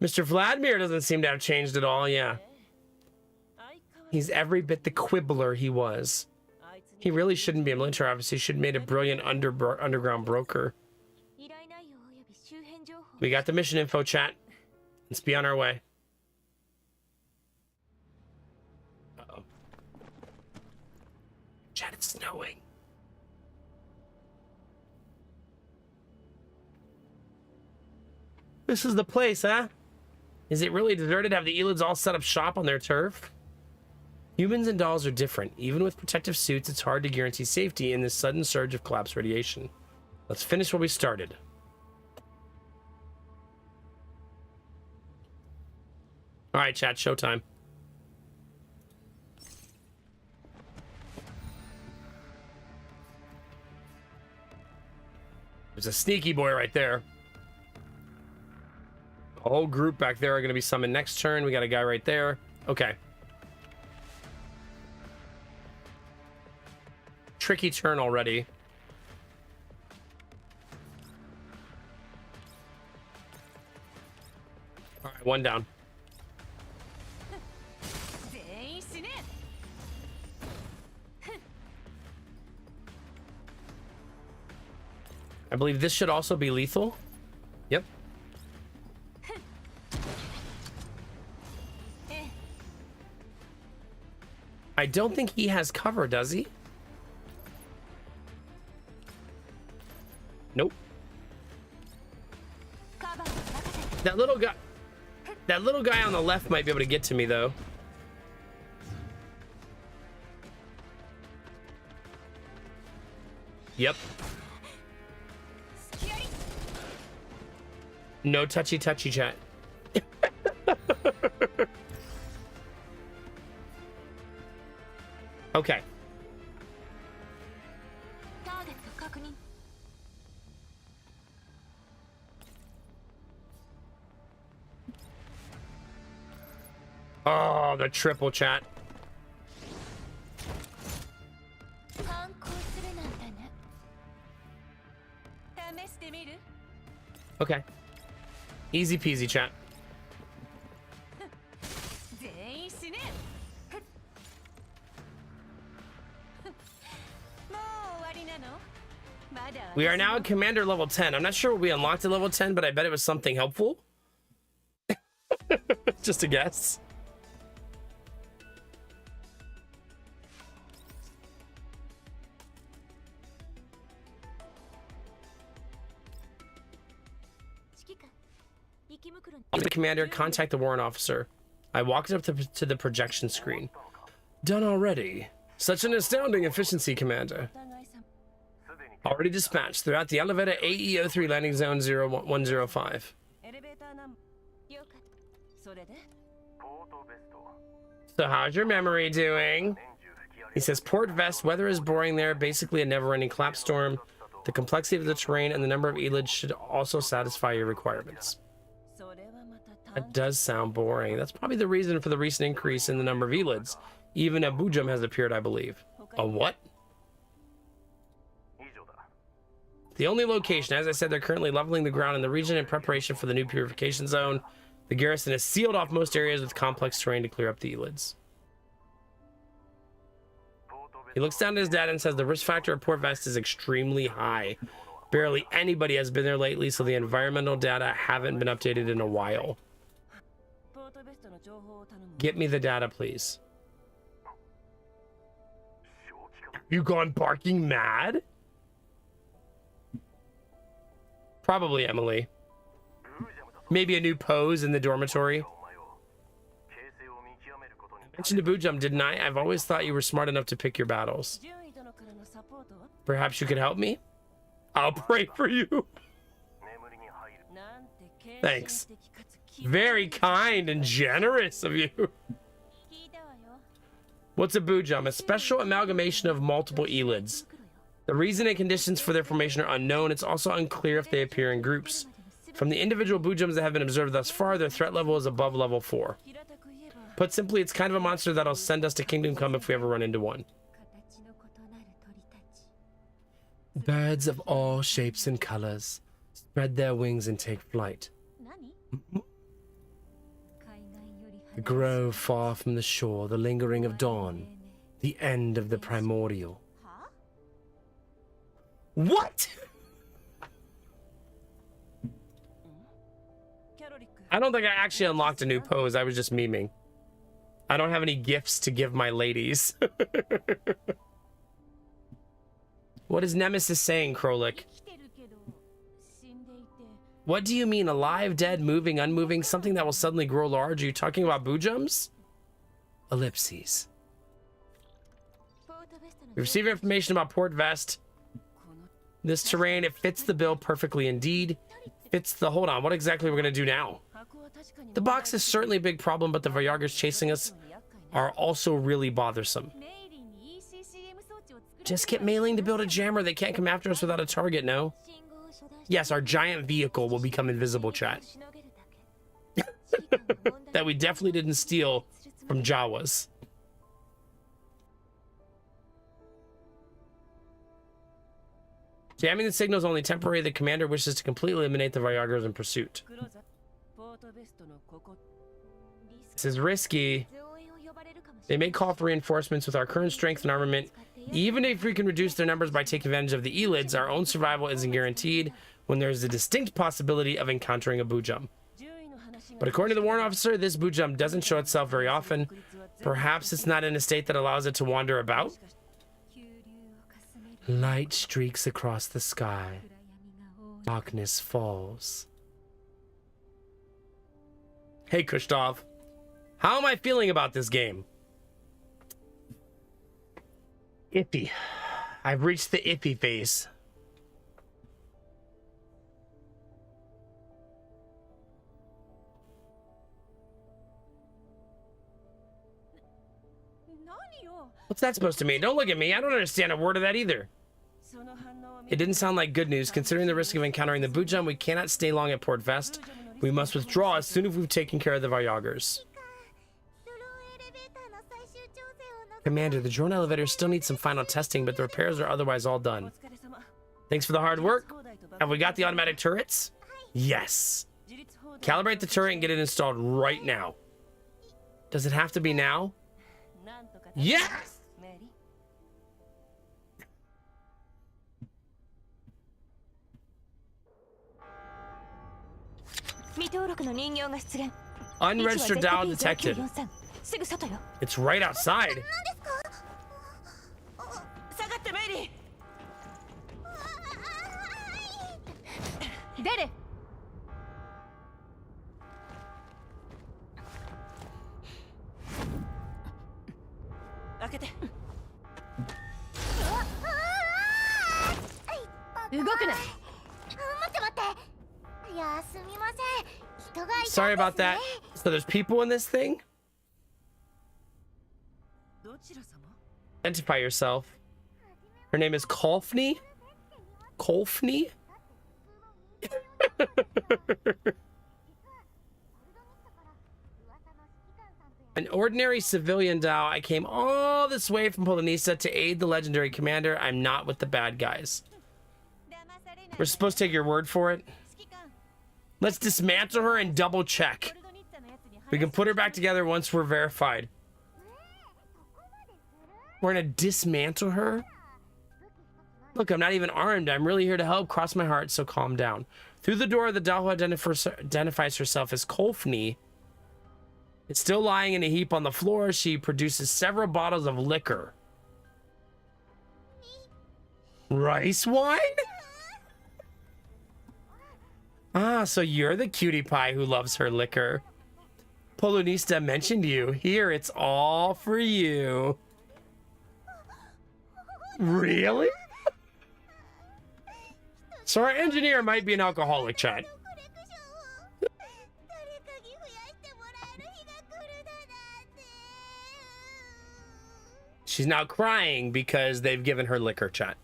Mr. Vladimir doesn't seem to have changed at all, yeah. He's every bit the quibbler he was. He really shouldn't be a military officer. He should have made a brilliant underground broker. We got the mission info, chat. Let's be on our way. Uh-oh. Chat, it's snowing. This is the place, huh? Is it really deserted? Have the elids all set up shop on their turf? Humans and dolls are different. Even with protective suits, it's hard to guarantee safety in this sudden surge of collapse radiation. Let's finish where we started. All right, chat, showtime. There's a sneaky boy right there. A whole group back there are going to be summoned next turn. We got a guy right there. Okay. Tricky turn already. All right, one down. I believe this should also be lethal. Yep. I don't think he has cover, does he? Nope. That little guy on the left might be able to get to me though. Yep. No touchy chat. Okay. Oh, the triple chat. Okay. Easy peasy, chat. We are now at Commander level 10. I'm not sure what we unlocked at level 10, but I bet it was something helpful. Just a guess. The commander, contact the warrant officer. I walked up to the projection screen. Done already. Such an astounding efficiency, Commander. Already dispatched throughout the elevator AE03 landing zone 0105. So how's your memory doing? He says, Port Vest, weather is boring there, basically a never-ending collapse storm. The complexity of the terrain and the number of elids should also satisfy your requirements. That does sound boring. That's probably the reason for the recent increase in the number of elids. Even a Bujum has appeared, I believe. A what? The only location, as I said, they're currently leveling the ground in the region in preparation for the new purification zone. The garrison has sealed off most areas with complex terrain to clear up the elids. He looks down at his data and says the risk factor of Port Vest is extremely high. Barely anybody has been there lately, so the environmental data haven't been updated in a while. Get me the data, please. You gone barking mad? Probably Emily. Maybe a new pose in the dormitory. I mentioned to Bujum, didn't I? I've always thought you were smart enough to pick your battles. Perhaps you could help me? I'll pray for you. Thanks. Very kind and generous of you. What's a Bujum? A special amalgamation of multiple elids. The reason and conditions for their formation are unknown. It's also unclear if they appear in groups. From the individual Bujums that have been observed thus far, their threat level is above level 4. Put simply, it's kind of a monster that'll send us to Kingdom Come if we ever run into one. Birds of all shapes and colors spread their wings and take flight. The grove far from the shore, the lingering of dawn, the end of the primordial. What? I don't think I actually unlocked a new pose. I was just memeing. I don't have any gifts to give my ladies. What is Nemesis saying, Krolik? What do you mean, alive, dead, moving, unmoving, something that will suddenly grow large? Are you talking about Bujums? Ellipses. We received information about Port Vest. This terrain, it fits the bill perfectly indeed. Fits the... Hold on, what exactly are we going to do now? The box is certainly a big problem, but the Varyagers chasing us are also really bothersome. Just get Mailing to build a jammer. They can't come after us without a target, no? Yes, our giant vehicle will become invisible, chat. That we definitely didn't steal from Jawas. Jamming the signal is only temporary. The commander wishes to completely eliminate the Varyagers in pursuit. This is risky. They may call for reinforcements. With our current strength and armament. Even if we can reduce their numbers by taking advantage of the elids, our own survival isn't guaranteed when there's a distinct possibility of encountering a Boojum. But according to the warrant officer, this Boojum doesn't show itself very often. Perhaps it's not in a state that allows it to wander about. Light streaks across the sky. Darkness falls. Hey, Kushtov. How am I feeling about this game? Iffy. I've reached the iffy phase. What's that supposed to mean? Don't look at me. I don't understand a word of that either. It didn't sound like good news. Considering the risk of encountering the Boojum, we cannot stay long at Port Vest. We must withdraw as soon as we've taken care of the Varyagers. Commander, the drone elevator still needs some final testing, but the repairs are otherwise all done. Thanks for the hard work. Have we got the automatic turrets? Yes. Calibrate the turret and get it installed right now. Does it have to be now? Yes! Unregistered dial detected. It's right outside. Sorry about that. So there's people in this thing? Identify yourself. Her name is Kolfni? Kolfni? An ordinary civilian Dao. I came all this way from Polonisa to aid the legendary commander. I'm not with the bad guys. We're supposed to take your word for it. Let's dismantle her and double check. We can put her back together once we're verified. We're gonna dismantle her? Look, I'm not even armed. I'm really here to help. Cross my heart, so calm down. Through the door, the doll who identifies herself as Kolfni. It's still lying in a heap on the floor. She produces several bottles of liquor. Rice wine? Ah, so you're the cutie pie who loves her liquor. Polonista mentioned you. Here, it's all for you. Really? So our engineer might be an alcoholic, chat. She's now crying because they've given her liquor, chat.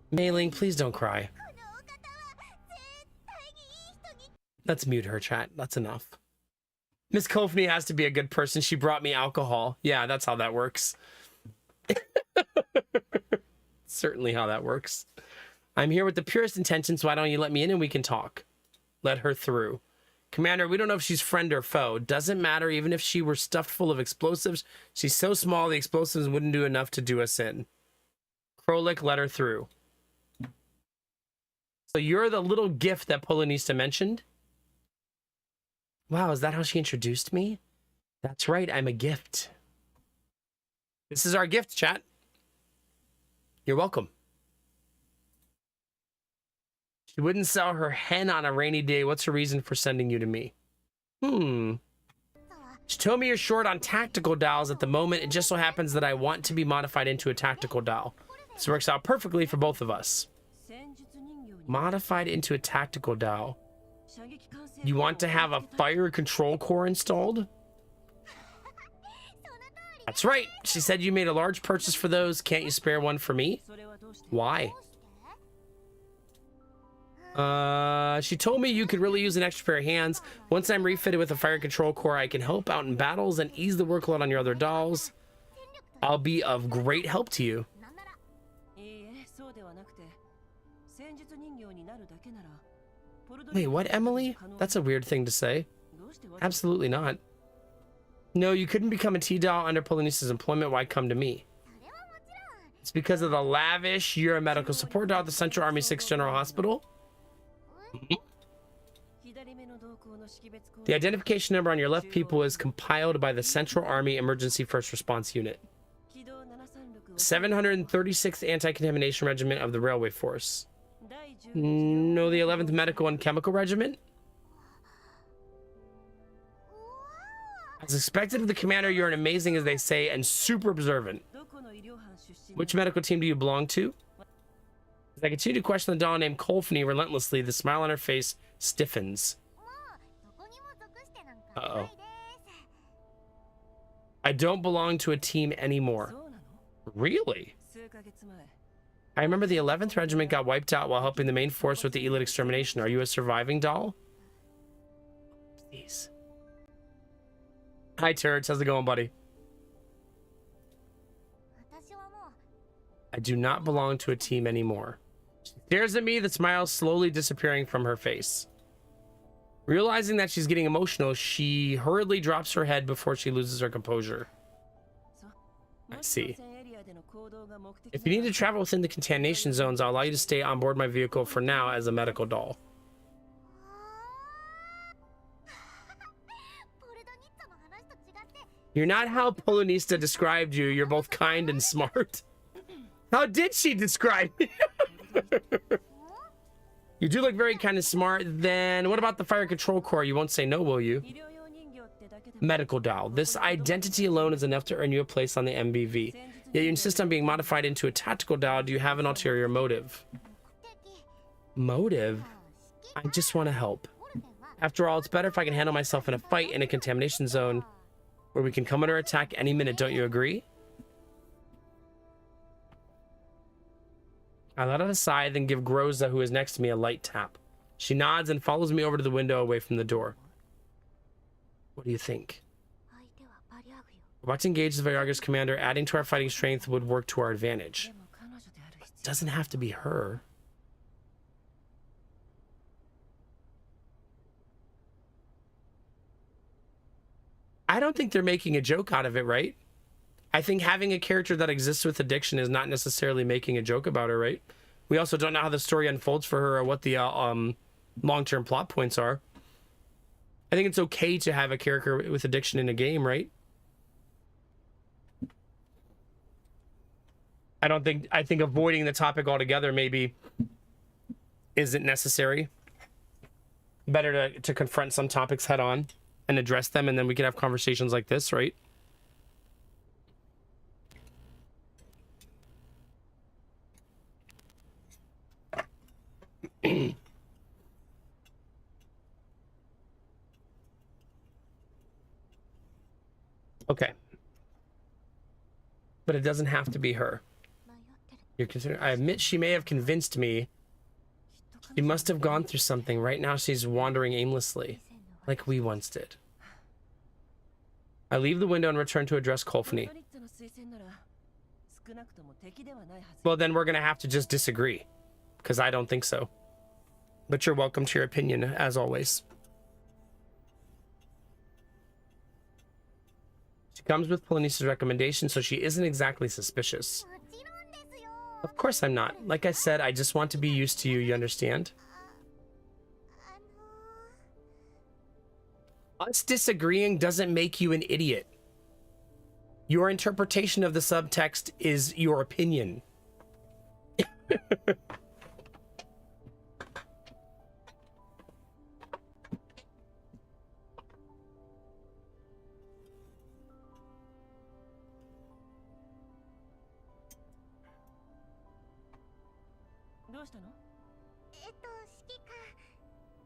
Mailing, please don't cry. Let's mute her, chat. That's enough. Miss Kofni has to be a good person. She brought me alcohol. Yeah, that's how that works. Certainly how that works. I'm here with the purest intentions. Why don't you let me in and we can talk? Let her through. Commander, we don't know if she's friend or foe. Doesn't matter. Even if she were stuffed full of explosives, she's so small the explosives wouldn't do enough to do us in. Krolik, let her through. So you're the little gift that Polonista mentioned? Wow, is that how she introduced me? That's right, I'm a gift. This is our gift, chat. You're welcome. She wouldn't sell her hen on a rainy day. What's her reason for sending you to me? She told me you're short on tactical dolls at the moment. It just so happens that I want to be modified into a tactical doll. This works out perfectly for both of us. Modified into a tactical doll. You want to have a fire control core installed? That's right. She said you made a large purchase for those. Can't you spare one for me? Why? She told me you could really use an extra pair of hands. Once I'm refitted with a fire control core, I can help out in battles and ease the workload on your other dolls. I'll be of great help to you. Wait, what, Emily? That's a weird thing to say. Absolutely not. No, you couldn't become a T-doll under Polonice's employment. Why come to me? It's because of the lavish, you're a medical support doll at the Central Army 6th General Hospital. The identification number on your left pupil is compiled by the Central Army Emergency First Response Unit. 736th Anti-Contamination Regiment of the Railway Force. No, the 11th Medical and Chemical Regiment. As expected of the commander, you're an amazing, as they say, and super observant. Which medical team do you belong to? As I continue to question the doll named Colfney relentlessly, the smile on her face stiffens. Uh-oh. I don't belong to a team anymore. Really? I remember the 11th Regiment got wiped out while helping the main force with the elite extermination. Are you a surviving doll? Please. Hi, Turds. How's it going, buddy? I do not belong to a team anymore. She stares at me, the smile slowly disappearing from her face. Realizing that she's getting emotional, she hurriedly drops her head before she loses her composure. I see. If you need to travel within the contamination zones, I'll allow you to stay on board my vehicle for now as a medical doll. You're not how Polonista described you. You're both kind and smart. How did she describe me? You do look very kind and smart. Then what about the fire control core? You won't say no, will you? Medical doll. This identity alone is enough to earn you a place on the MBV. Yet you insist on being modified into a tactical doll. Do you have an ulterior motive? Motive? I just want to help. After all, it's better if I can handle myself in a fight in a contamination zone where we can come under attack any minute. Don't you agree? I let out a sigh, then give Groza, who is next to me, a light tap. She nods and follows me over to the window away from the door. What do you think? We're about to engage the Viagra's commander. Adding to our fighting strength would work to our advantage. It doesn't have to be her. I don't think they're making a joke out of it, right? I think having a character that exists with addiction is not necessarily making a joke about her, right? We also don't know how the story unfolds for her or what the long-term plot points are. I think it's okay to have a character with addiction in a game, right? I think avoiding the topic altogether maybe isn't necessary. Better to confront some topics head on and address them, and then we can have conversations like this, right? Okay. But it doesn't have to be her. You're considering, I admit she may have convinced me. She must have gone through something. Right now she's wandering aimlessly, like we once did. I leave the window and return to address Colfney. Well, then we're going to have to just disagree, because I don't think so. But you're welcome to your opinion, as always. She comes with Polonice's recommendation, so she isn't exactly suspicious. Of course I'm not. Like I said, I just want to be used to you, you understand? Us disagreeing doesn't make you an idiot. Your interpretation of the subtext is your opinion.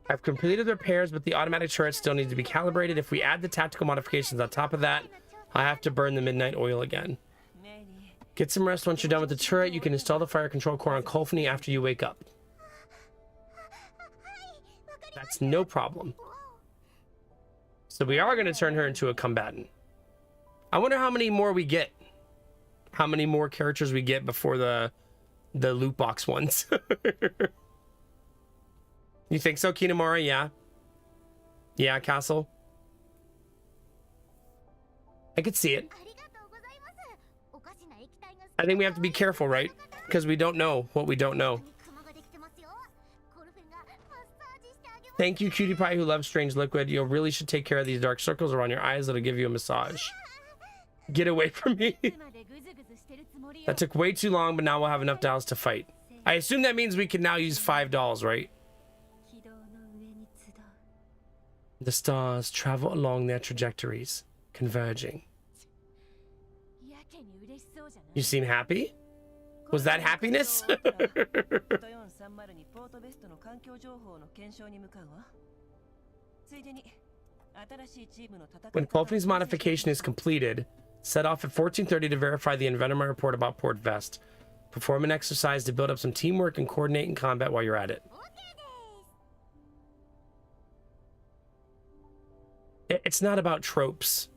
I've completed the repairs, but the automatic turret still needs to be calibrated. If we add the tactical modifications on top of that, I have to burn the midnight oil again. Get some rest. Once you're done with the turret, you can install the fire control core on Kolfini after you wake up. That's no problem. So we are going to turn her into a combatant. I wonder how many more we get. How many more characters we get before the loot box ones. You think so, Kinamura? Yeah. Yeah, Castle. I could see it. I think we have to be careful, right? Because we don't know what we don't know. Thank you, Cutie Pie, who loves strange liquid. You really should take care of these dark circles around your eyes. That'll give you a massage. Get away from me. That took way too long, but now we'll have enough dolls to fight. I assume that means we can now use 5 dolls, right? The stars travel along their trajectories, converging. You seem happy? Was that happiness? When Kolfini's modification is completed, set off at 14:30 to verify the Inventor report about Port Vest. Perform an exercise to build up some teamwork and coordinate in combat while you're at it. It's not about tropes.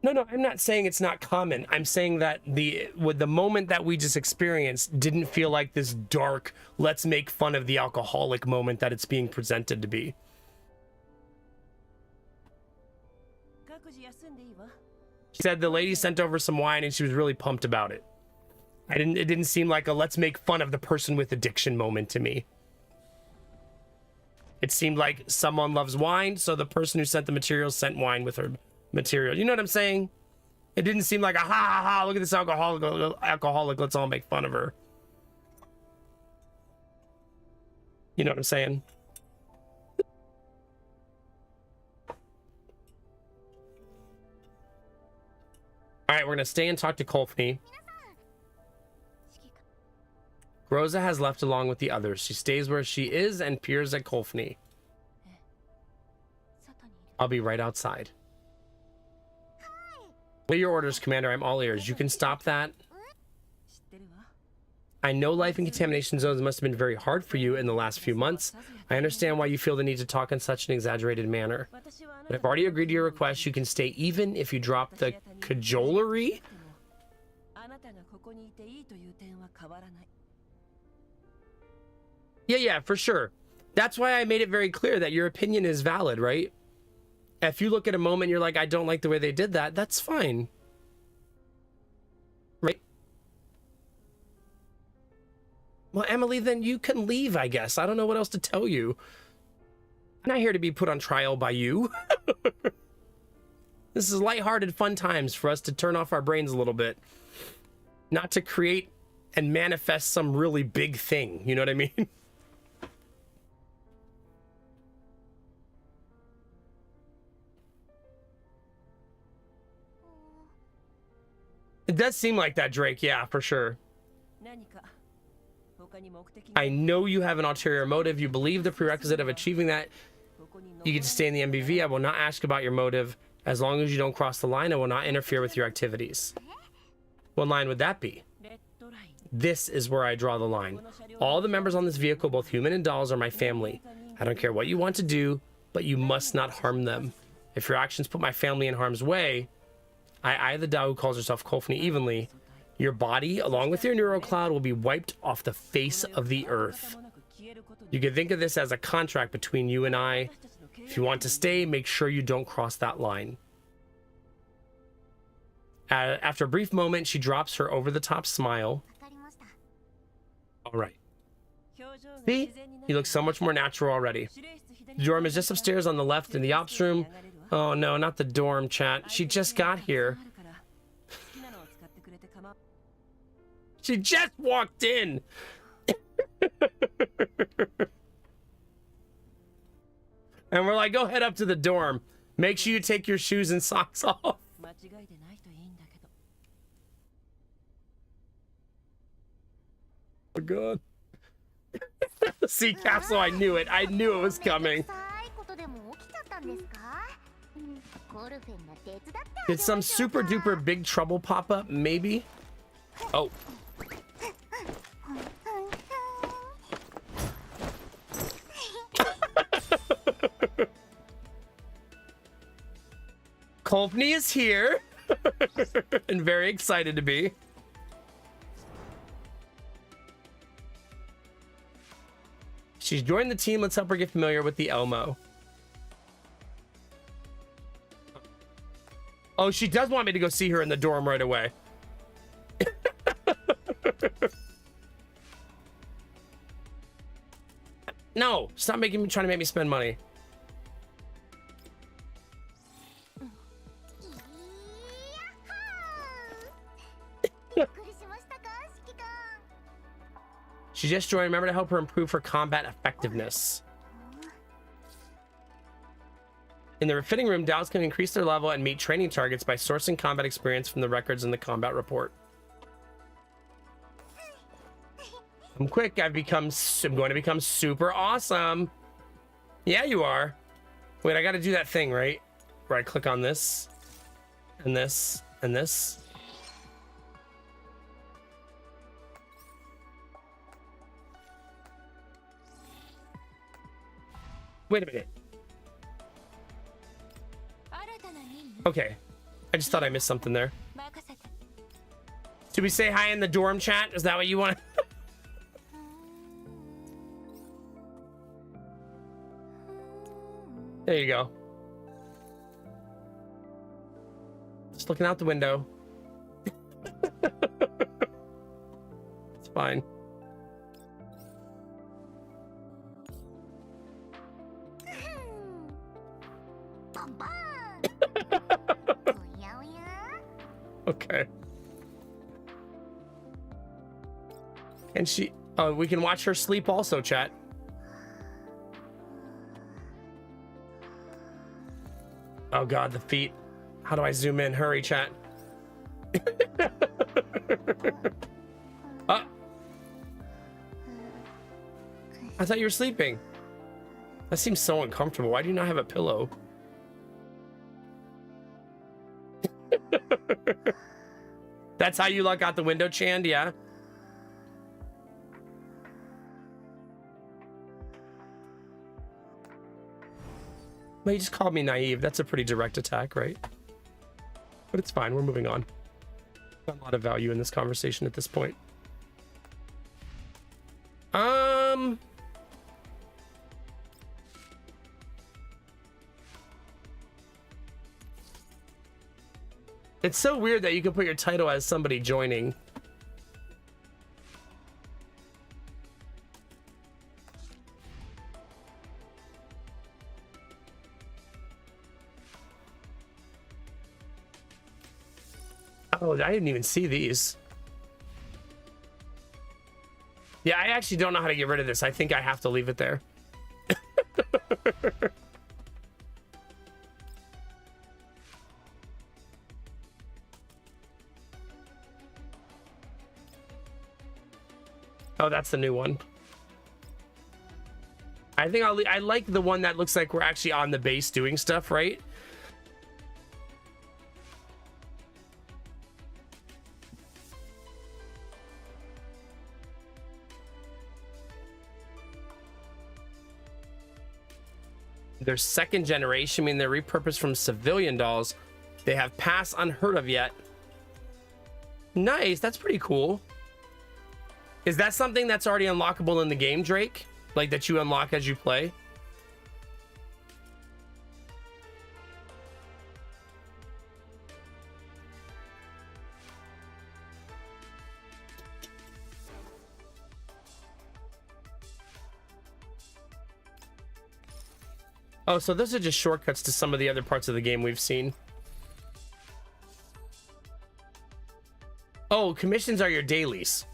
No, I'm not saying it's not common. I'm saying that the moment that we just experienced didn't feel like this dark, let's make fun of the alcoholic moment that it's being presented to be. She said the lady sent over some wine and she was really pumped about it. It didn't seem like a let's make fun of the person with addiction moment to me. It seemed like someone loves wine, so the person who sent the materials sent wine with her material. You know what I'm saying? It didn't seem like a ha ha ha, look at this alcoholic, let's all make fun of her. You know what I'm saying? All right, we're gonna stay and talk to Kolfini. Rosa has left along with the others. She stays where she is and peers at Kolfini. I'll be right outside. What are your orders, Commander? I'm all ears. You can stop that. I know life in contamination zones must have been very hard for you in the last few months. I understand why you feel the need to talk in such an exaggerated manner. But I've already agreed to your request. You can stay even if you drop the cajolery. Yeah, for sure. That's why I made it very clear that your opinion is valid, right? If you look at a moment, you're like, I don't like the way they did that, that's fine. Right? Well, Emily, then you can leave, I guess. I don't know what else to tell you. I'm not here to be put on trial by you. This is lighthearted fun times for us to turn off our brains a little bit. Not to create and manifest some really big thing. You know what I mean? It does seem like that, Drake. Yeah, for sure. I know you have an ulterior motive. You believe the prerequisite of achieving that you get to stay in the MBV. I will not ask about your motive. As long as you don't cross the line, I will not interfere with your activities. What line would that be? This is where I draw the line. All the members on this vehicle, both human and dolls, are my family. I don't care what you want to do, but you must not harm them. If your actions put my family in harm's way, I the Dao who calls herself Kolfini evenly, your body, along with your neurocloud, will be wiped off the face of the earth. You can think of this as a contract between you and I. If you want to stay, make sure you don't cross that line. After a brief moment, she drops her over-the-top smile. All right. See? You look so much more natural already. The dorm is just upstairs on the left in the ops room. Oh no, not the dorm, chat. She just got here. She just walked in. And we're like, go head up to the dorm. Make sure you take your shoes and socks off. Oh god. See, Capsule, I knew it. I knew it was coming. Did some super duper big trouble pop up? Maybe. Oh. Kolpney is here and very excited to be. She's joined the team. Let's help her get familiar with the Elmo. Oh, she does want me to go see her in the dorm right away. No, stop trying to make me spend money. She just joined. Remember to help her improve her combat effectiveness. In the refitting room, Dows can increase their level and meet training targets by sourcing combat experience from the records in the combat report. I'm quick. I'm going to become super awesome. Yeah, you are. Wait, I got to do that thing, right? Where I click on this and this and this. Wait a minute. Okay. I just thought I missed something there. Should we say hi in the dorm chat? Is that what you want? There you go. Just looking out the window. It's fine. Okay. And she, we can watch her sleep also, chat. Oh God, the feet. How do I zoom in? Hurry, chat. I thought you were sleeping. That seems so uncomfortable. Why do you not have a pillow? That's how you look out the window, Chand, yeah? Well, you just called me naive. That's a pretty direct attack, right? But it's fine. We're moving on. Got a lot of value in this conversation at this point. It's so weird that you can put your title as somebody joining. Oh, I didn't even see these. Yeah, I actually don't know how to get rid of this. I think I have to leave it there. Oh, that's the new one. I think I like the one that looks like we're actually on the base doing stuff, right? They're second generation, I mean they're repurposed from civilian dolls. They have pass unheard of yet. Nice, that's pretty cool. Is that something that's already unlockable in the game, Drake? Like that you unlock as you play? Oh, so those are just shortcuts to some of the other parts of the game we've seen. Oh, commissions are your dailies.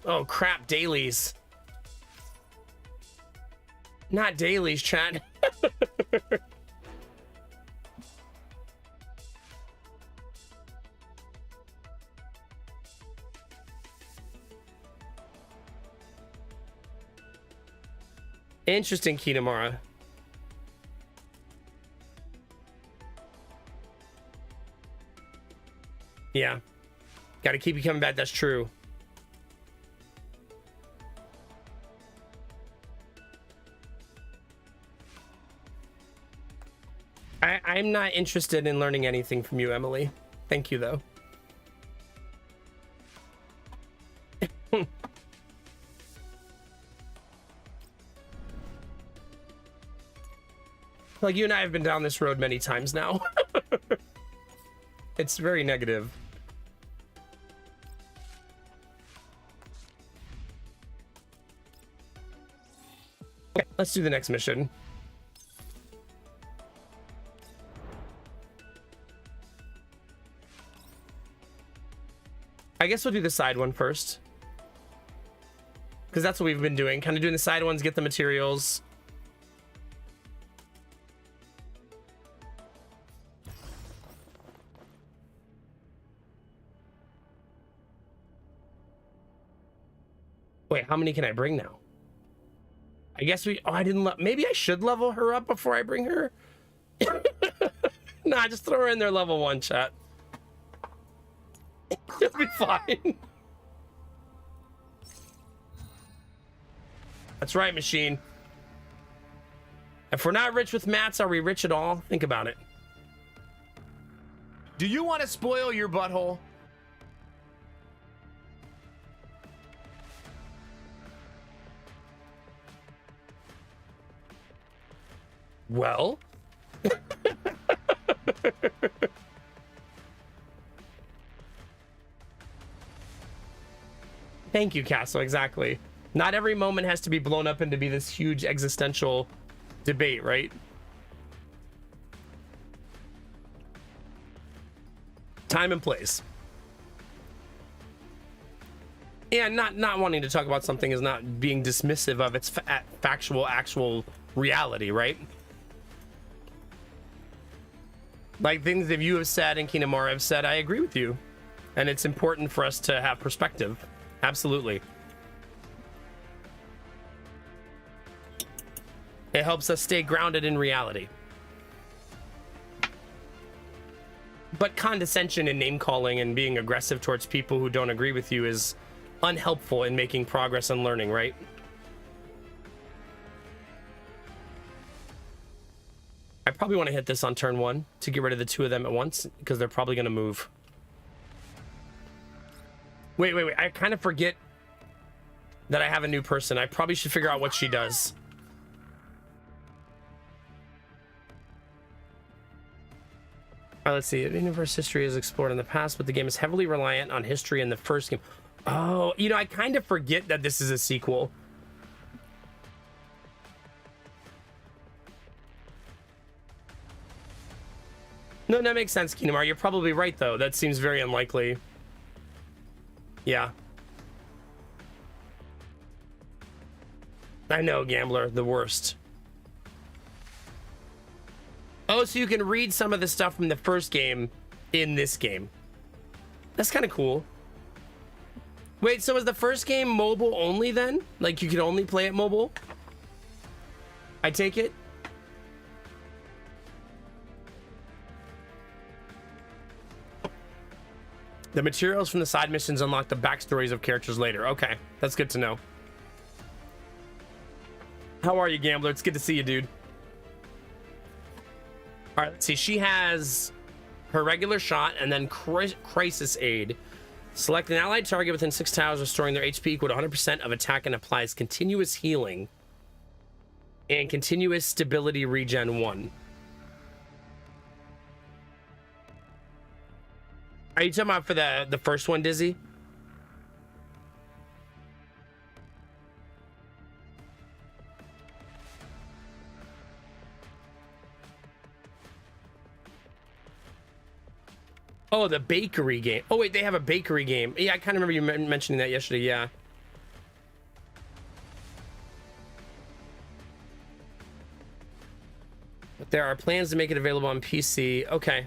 Oh, crap, dailies. Not dailies, chat. Interesting, Kinemara. Yeah. Gotta keep you coming back, that's true. I'm not interested in learning anything from you, Emily. Thank you, though. Like, you and I have been down this road many times now. It's very negative. Okay, let's do the next mission. I guess we'll do the side one first. Because that's what we've been doing. Kind of doing the side ones, get the materials. Wait, how many can I bring now? I guess we... Oh, I didn't... Maybe I should level her up before I bring her? Nah, just throw her in there level 1, chat. It'll be fine. That's right, machine. If we're not rich with mats, are we rich at all? Think about it. Do you want to spoil your butthole? Well... Thank you, Castle, exactly. Not every moment has to be blown up into be this huge existential debate, right? Time and place. And not wanting to talk about something is not being dismissive of its factual, actual reality, right? Like things that you have said and Kinemara have said, I agree with you. And it's important for us to have perspective. Absolutely. It helps us stay grounded in reality. But condescension and name calling and being aggressive towards people who don't agree with you is unhelpful in making progress and learning, right? I probably want to hit this on turn 1 to get rid of the 2 of them at once because they're probably going to move. Wait. I kind of forget that I have a new person. I probably should figure out what she does. All right, let's see. Universe history is explored in the past, but the game is heavily reliant on history in the first game. Oh, you know, I kind of forget that this is a sequel. No, that makes sense, Kinemar. You're probably right, though. That seems very unlikely. Yeah. I know, Gambler. The worst. Oh, so you can read some of the stuff from the first game in this game. That's kind of cool. Wait, so was the first game mobile only then? Like, you could only play it mobile? I take it? The materials from the side missions unlock the backstories of characters later. Okay, that's good to know. How are you, Gambler? It's good to see you, dude. All right, let's see. She has her regular shot and then crisis aid. Select an allied target within 6 tiles, restoring their HP equal to 100% of attack, and applies continuous healing and continuous stability regen 1. Are you talking about for the first one, Dizzy? Oh, the bakery game. Oh, wait, they have a bakery game. Yeah, I kind of remember you mentioning that yesterday, yeah. But there are plans to make it available on PC. Okay.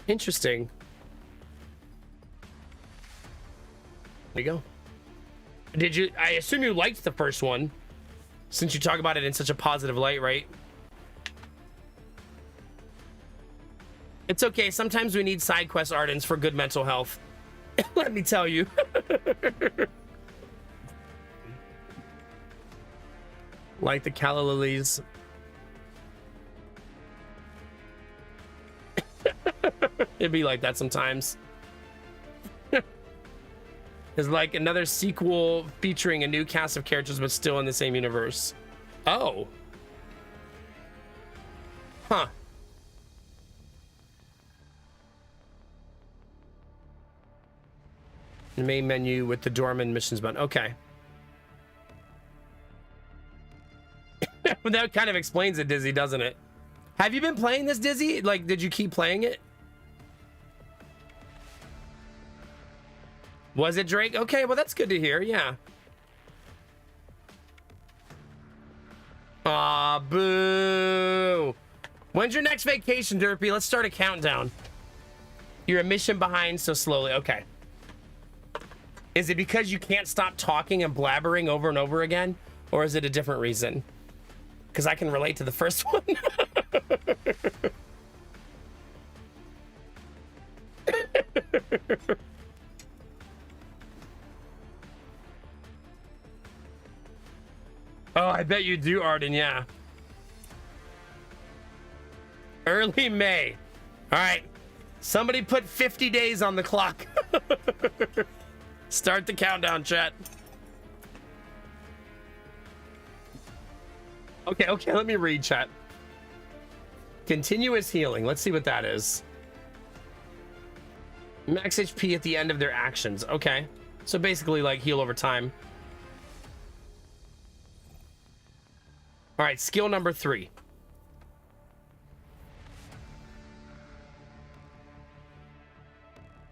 Interesting. There you go. Did you? I assume you liked the first one, since you talk about it in such a positive light, right? It's okay. Sometimes we need side quest Ardens for good mental health. Let me tell you. Like the calla lilies. It'd be like that sometimes. It's like another sequel featuring a new cast of characters, but still in the same universe. Oh. Huh. The main menu with the dormant missions button. Okay. That kind of explains it, Dizzy, doesn't it? Have you been playing this, Dizzy? Like, did you keep playing it? Was it Drake? Okay, well, that's good to hear. Yeah. Aw, boo. When's your next vacation, Derpy? Let's start a countdown. You're a mission behind so slowly. Okay. Is it because you can't stop talking and blabbering over and over again? Or is it a different reason? Because I can relate to the first one. Oh, I bet you do, Arden, yeah. Early May. All right. Somebody put 50 days on the clock. Start the countdown, chat. Okay, let me read, chat. Continuous healing. Let's see what that is. Max HP at the end of their actions. Okay. So basically, like, heal over time. All right, skill number 3.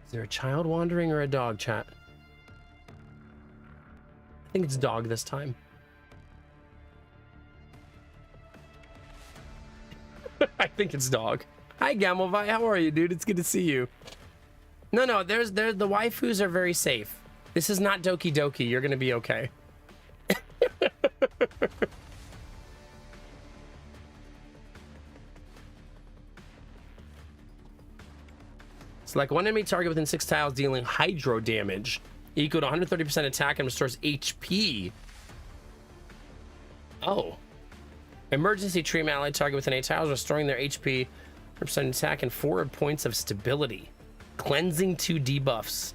Is there a child wandering or a dog, chat? I think it's dog this time. I think it's dog. Hi, Gamelvi. How are you, dude? It's good to see you. No, the waifus are very safe. This is not Doki Doki. You're gonna be okay. Select one enemy target within 6 tiles, dealing hydro damage equal to 130% attack and restores HP. Oh. Emergency treatment allied target within 8 tiles, restoring their HP, percent attack, and 4 points of stability. Cleansing 2 debuffs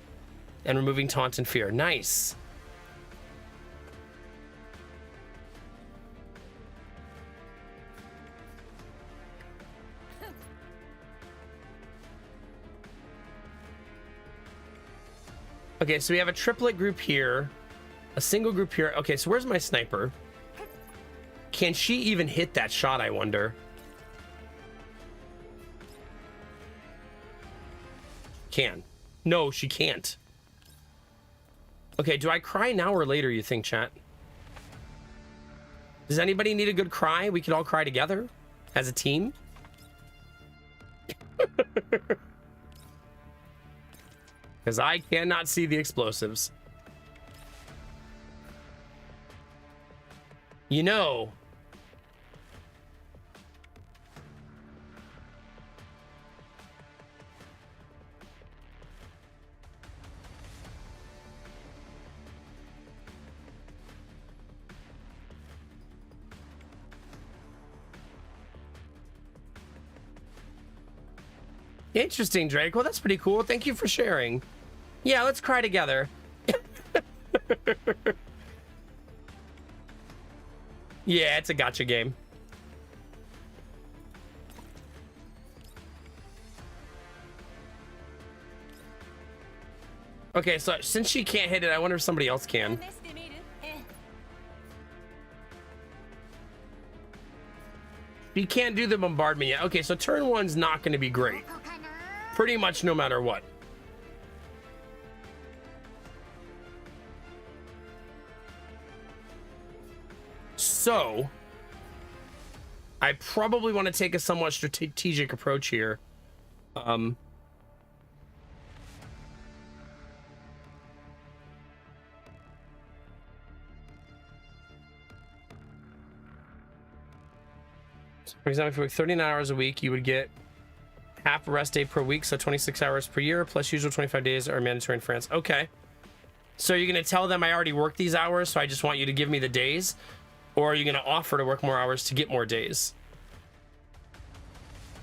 and removing taunt and fear. Nice. Okay, so we have a triplet group here, a single group here. Okay, so where's my sniper? Can she even hit that shot, I wonder? Can. No, she can't. Okay, do I cry now or later, you think, chat? Does anybody need a good cry? We could all cry together as a team. Because I cannot see the explosives. You know. Interesting, Drake. Well, that's pretty cool. Thank you for sharing. Yeah, let's cry together. Yeah, it's a gacha game. Okay, so since she can't hit it, I wonder if somebody else can. She can't do the bombardment yet. Okay, so turn 1's not going to be great. Pretty much no matter what. So, I probably want to take a somewhat strategic approach here. For example, if you work 39 hours a week, you would get half a rest day per week, so 26 hours per year, plus usual 25 days are mandatory in France. Okay. So you're going to tell them I already worked these hours, so I just want you to give me the days? Or are you going to offer to work more hours to get more days?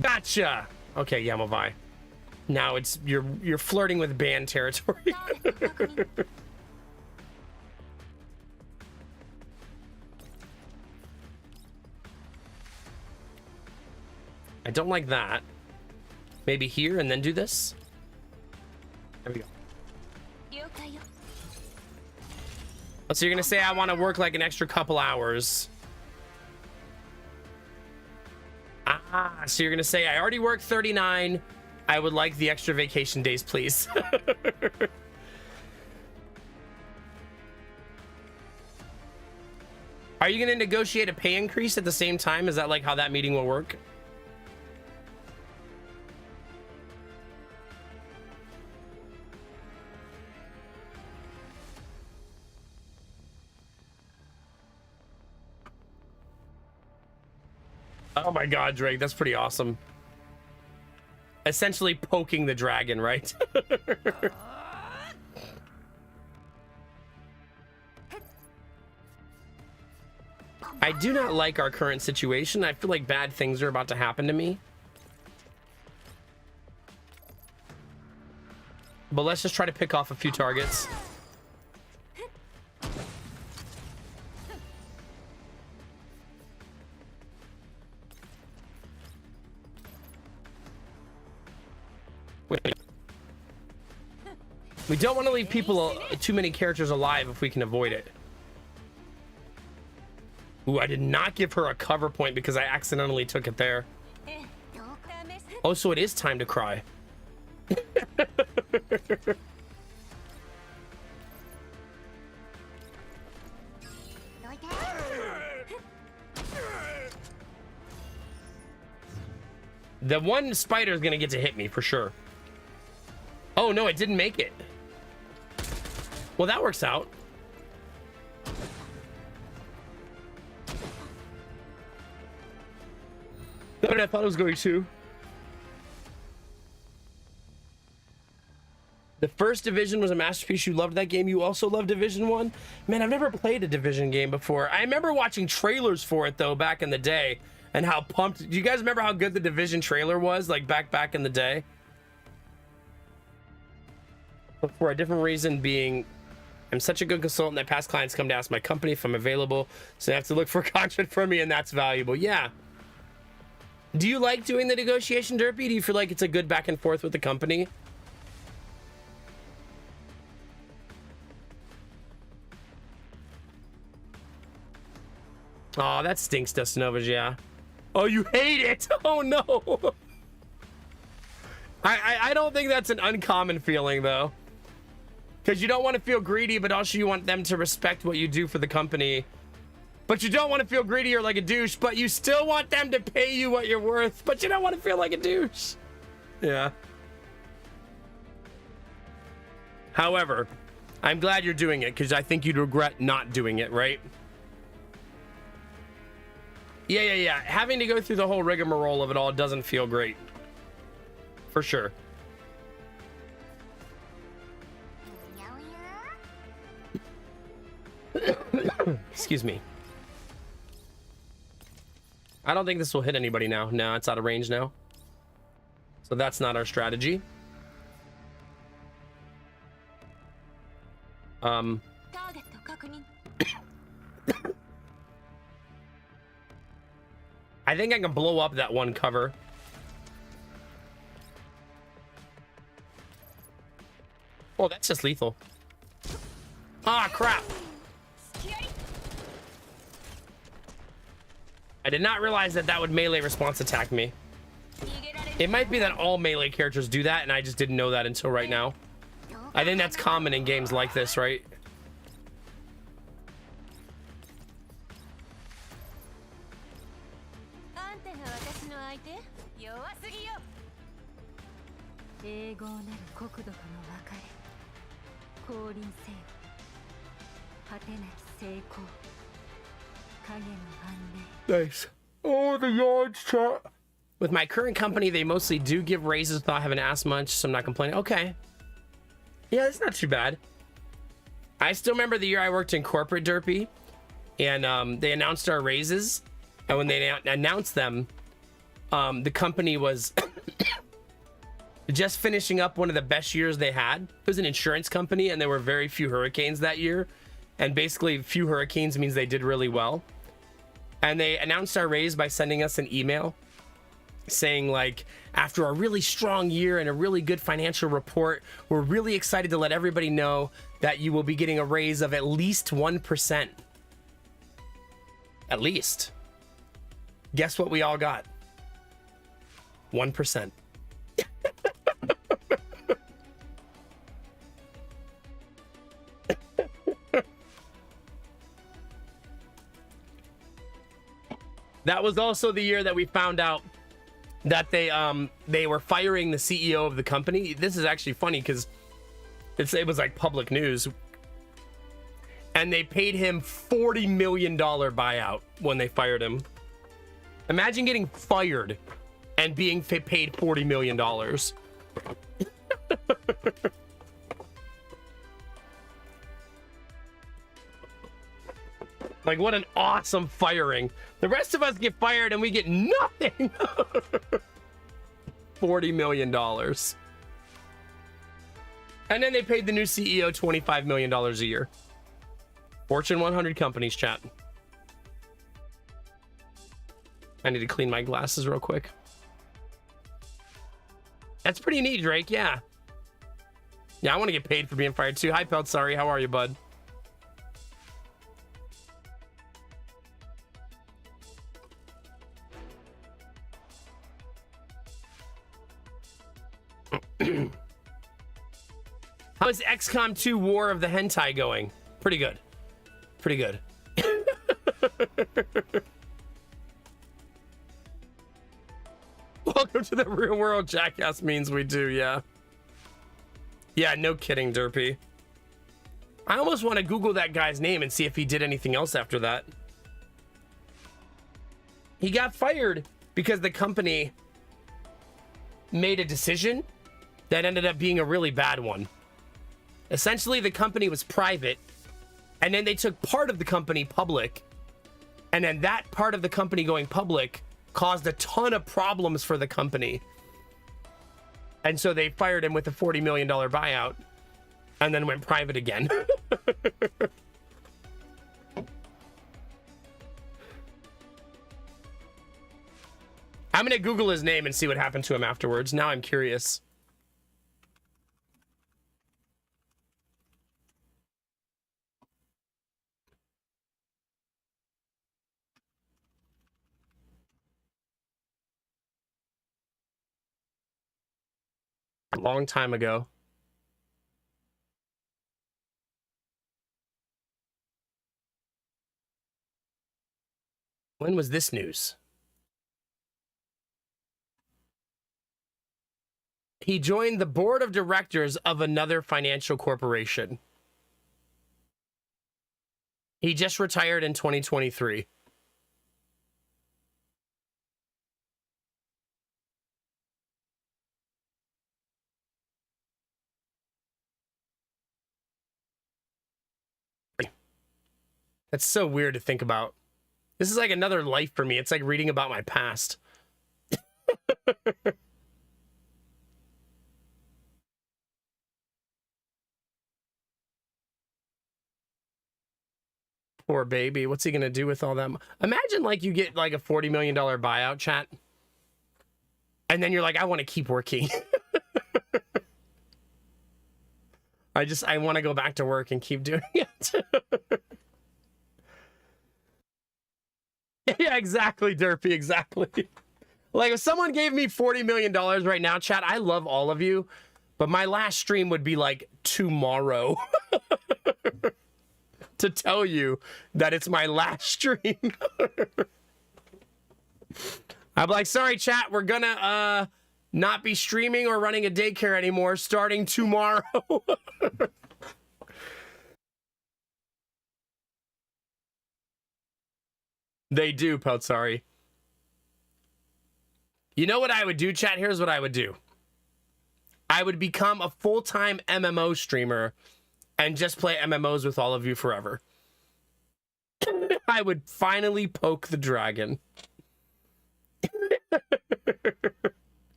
Gotcha! Okay, Yamovai. Now it's you're flirting with band territory. I don't like that. Maybe here and then do this. There we go. So you're gonna say I want to work like an extra couple hours. Ah, so you're gonna say I already worked 39. I would like the extra vacation days, please. Are you gonna negotiate a pay increase at the same time? Is that like how that meeting will work? Oh my god, Drake, that's pretty awesome. Essentially poking the dragon, right? I do not like our current situation. I feel like bad things are about to happen to me. But let's just try to pick off a few targets. We don't want to leave people, too many characters alive if we can avoid it. Ooh, I did not give her a cover point because I accidentally took it there. Oh, so it is time to cry. The one spider is gonna get to hit me for sure. Oh no, it didn't make it. Well, that works out. Better than I thought it was going to. The first Division was a masterpiece. You loved that game. You also loved Division 1. Man, I've never played a Division game before. I remember watching trailers for it though back in the day and how pumped. Do you guys remember how good the Division trailer was like back in the day? But for a different reason, being I'm such a good consultant that past clients come to ask my company if I'm available, so they have to look for content from me, and that's valuable. Yeah. Do you like doing the negotiation, Derpy? Do you feel like it's a good back and forth with the company? Oh, that stinks, Dustinovas, yeah. Oh, you hate it? Oh, no. I don't think that's an uncommon feeling, though. Because you don't want to feel greedy, but also you want them to respect what you do for the company. But you don't want to feel greedy or like a douche, but you still want them to pay you what you're worth, but you don't want to feel like a douche. Yeah. However, I'm glad you're doing it because I think you'd regret not doing it, right? Yeah. Having to go through the whole rigmarole of it all doesn't feel great. For sure. Excuse me. I don't think this will hit anybody now. No, it's out of range now. So that's not our strategy. I think I can blow up that one cover. Oh, that's just lethal. Ah, crap. I did not realize that would melee response attack me. It might be that all melee characters do that, and I just didn't know that until right now. I think that's common in games like this, right? Nice. Oh, the yards chat. With my current company, they mostly do give raises without having to ask much, so I'm not complaining. Okay. Yeah, that's not too bad. I still remember the year I worked in corporate, Derpy, and they announced our raises, and when they announced them, the company was just finishing up one of the best years they had. It was an insurance company, and there were very few hurricanes that year, and basically few hurricanes means they did really well. And they announced our raise by sending us an email saying, like, after a really strong year and a really good financial report, we're really excited to let everybody know that you will be getting a raise of at least 1%. At least. Guess what we all got? 1%. That was also the year that we found out that they were firing the CEO of the company. This is actually funny because it was like public news. And they paid him $40 million buyout when they fired him. Imagine getting fired and being paid $40 million. Like, what an awesome firing. The rest of us get fired and we get nothing. $40 million. And then they paid the new CEO $25 million a year. Fortune 100 companies, chat. I need to clean my glasses real quick. That's pretty neat, Drake. Yeah. Yeah, I want to get paid for being fired too. Hi, Pelt. Sorry. How are you, bud? How is XCOM 2 War of the Hentai going? Pretty good. Pretty good. Welcome to the real world, jackass means we do, yeah. Yeah, no kidding, Derpy. I almost want to Google that guy's name and see if he did anything else after that. He got fired because the company made a decision that ended up being a really bad one. Essentially, the company was private, and then they took part of the company public, and then that part of the company going public caused a ton of problems for the company. And so they fired him with a $40 million buyout and then went private again. I'm going to Google his name and see what happened to him afterwards. Now I'm curious. A long time ago. When was this news? He joined the board of directors of another financial corporation. He just retired in 2023. That's so weird to think about. This is like another life for me. It's like reading about my past. Poor baby. What's he gonna do with all that? Imagine like you get like a $40 million buyout, chat. And then you're like, I want to keep working. I want to go back to work and keep doing it. Yeah, exactly, Derpy, exactly. Like, if someone gave me $40 million right now, chat, I love all of you, but my last stream would be, like, tomorrow. To tell you that it's my last stream. I'm like, sorry, chat, we're gonna, not be streaming or running a daycare anymore starting tomorrow. They do, Peltzari. You know what I would do, chat? Here's what I would do. I would become a full-time MMO streamer and just play MMOs with all of you forever. I would finally poke the dragon.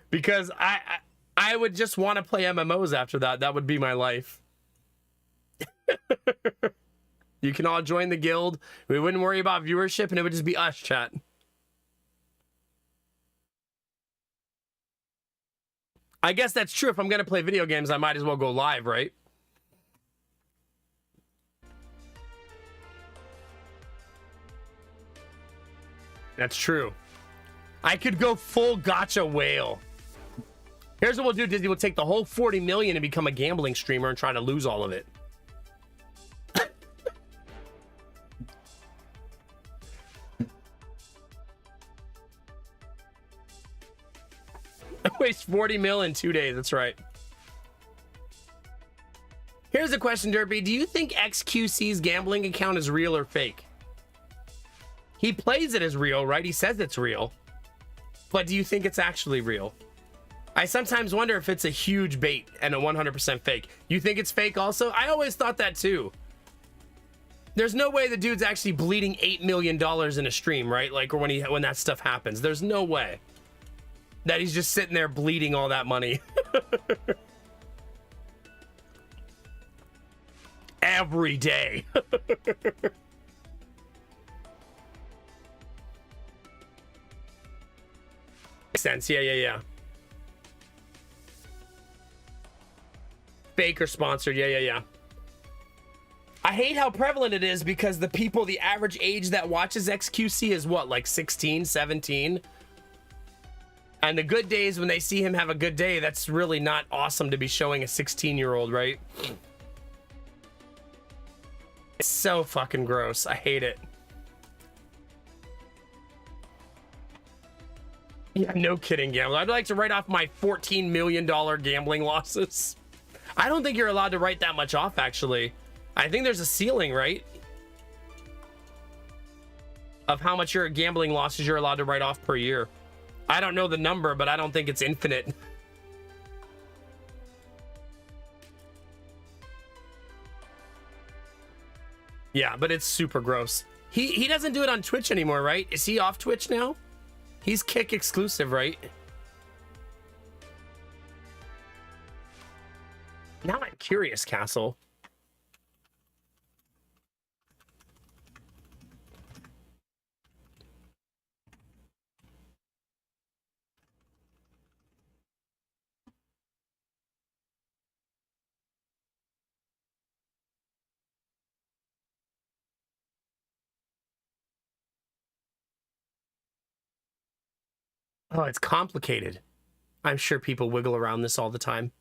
Because I would just want to play MMOs after that. That would be my life. You can all join the guild. We wouldn't worry about viewership, and it would just be us, chat. I guess that's true. If I'm going to play video games, I might as well go live, right? That's true. I could go full Gacha whale. Here's what we'll do, Disney. We'll take the whole 40 million and become a gambling streamer and try to lose all of it. I waste 40 mil in 2 days. That's right. Here's a question, Derpy. Do you think XQC's gambling account is real or fake? He plays it as real, right? He says it's real. But do you think it's actually real? I sometimes wonder if it's a huge bait and a 100% fake. You think it's fake also? I always thought that too. There's no way the dude's actually bleeding $8 million in a stream, right? Like, or when that stuff happens. There's no way that he's just sitting there bleeding all that money. Every day. Makes sense. Yeah. Fake or sponsored. Yeah. I hate how prevalent it is because the average age that watches XQC is what, like 16, 17? And the good days when they see him have a good day, that's really not awesome to be showing a 16-year-old, right? It's so fucking gross. I hate it. Yeah, no kidding, gambler. I'd like to write off my $14 million gambling losses. I don't think you're allowed to write that much off, actually. I think there's a ceiling, right? Of how much your gambling losses you're allowed to write off per year. I don't know the number, but I don't think it's infinite. Yeah, but it's super gross. He doesn't do it on Twitch anymore, right? Is he off Twitch now? He's Kick exclusive, right? Now I'm curious, Castle. Oh, it's complicated. I'm sure people wiggle around this all the time.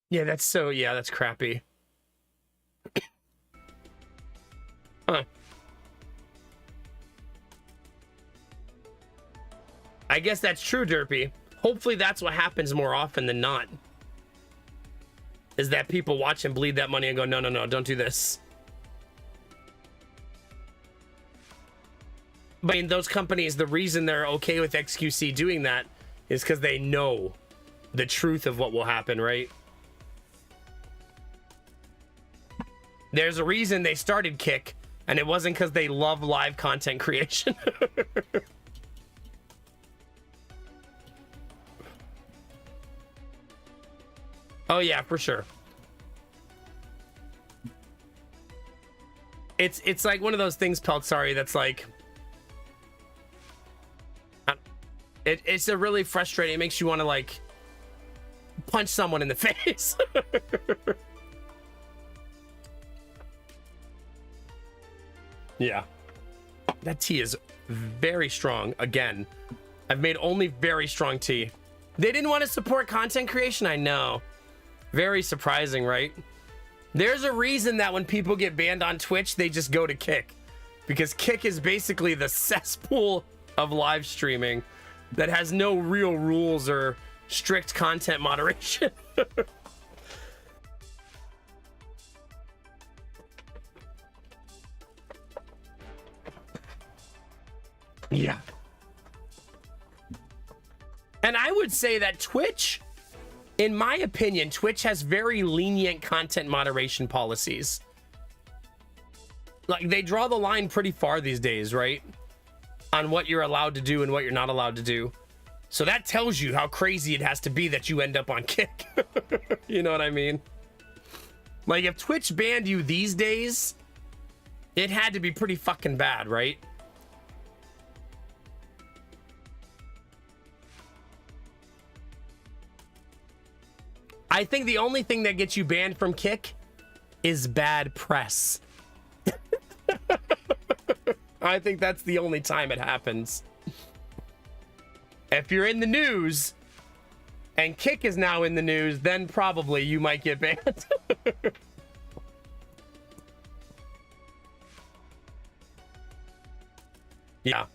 Yeah, that's crappy. Huh. I guess that's true, Derpy. Hopefully that's what happens more often than not. Is that people watch him bleed that money and go, no, don't do this. But I mean, those companies, the reason they're okay with XQC doing that is because they know the truth of what will happen, right? There's a reason they started Kick, and it wasn't because they love live content creation. Oh yeah, for sure. It's like one of those things, Peltzari, that's like, it's a really frustrating. It makes you want to like punch someone in the face. Yeah, that tea is very strong. Again, I've made only very strong tea. They didn't want to support content creation. I know. Very surprising, right? There's a reason that when people get banned on Twitch, they just go to Kick. Because Kick is basically the cesspool of live streaming that has no real rules or strict content moderation. Yeah. And I would say that Twitch, in my opinion, Twitch has very lenient content moderation policies. Like, they draw the line pretty far these days, right? On what you're allowed to do and what you're not allowed to do. So that tells you how crazy it has to be that you end up on Kick. You know what I mean? Like, if Twitch banned you these days, it had to be pretty fucking bad, right? I think the only thing that gets you banned from Kick is bad press. I think that's the only time it happens. If you're in the news and Kick is now in the news, then probably you might get banned. Yeah.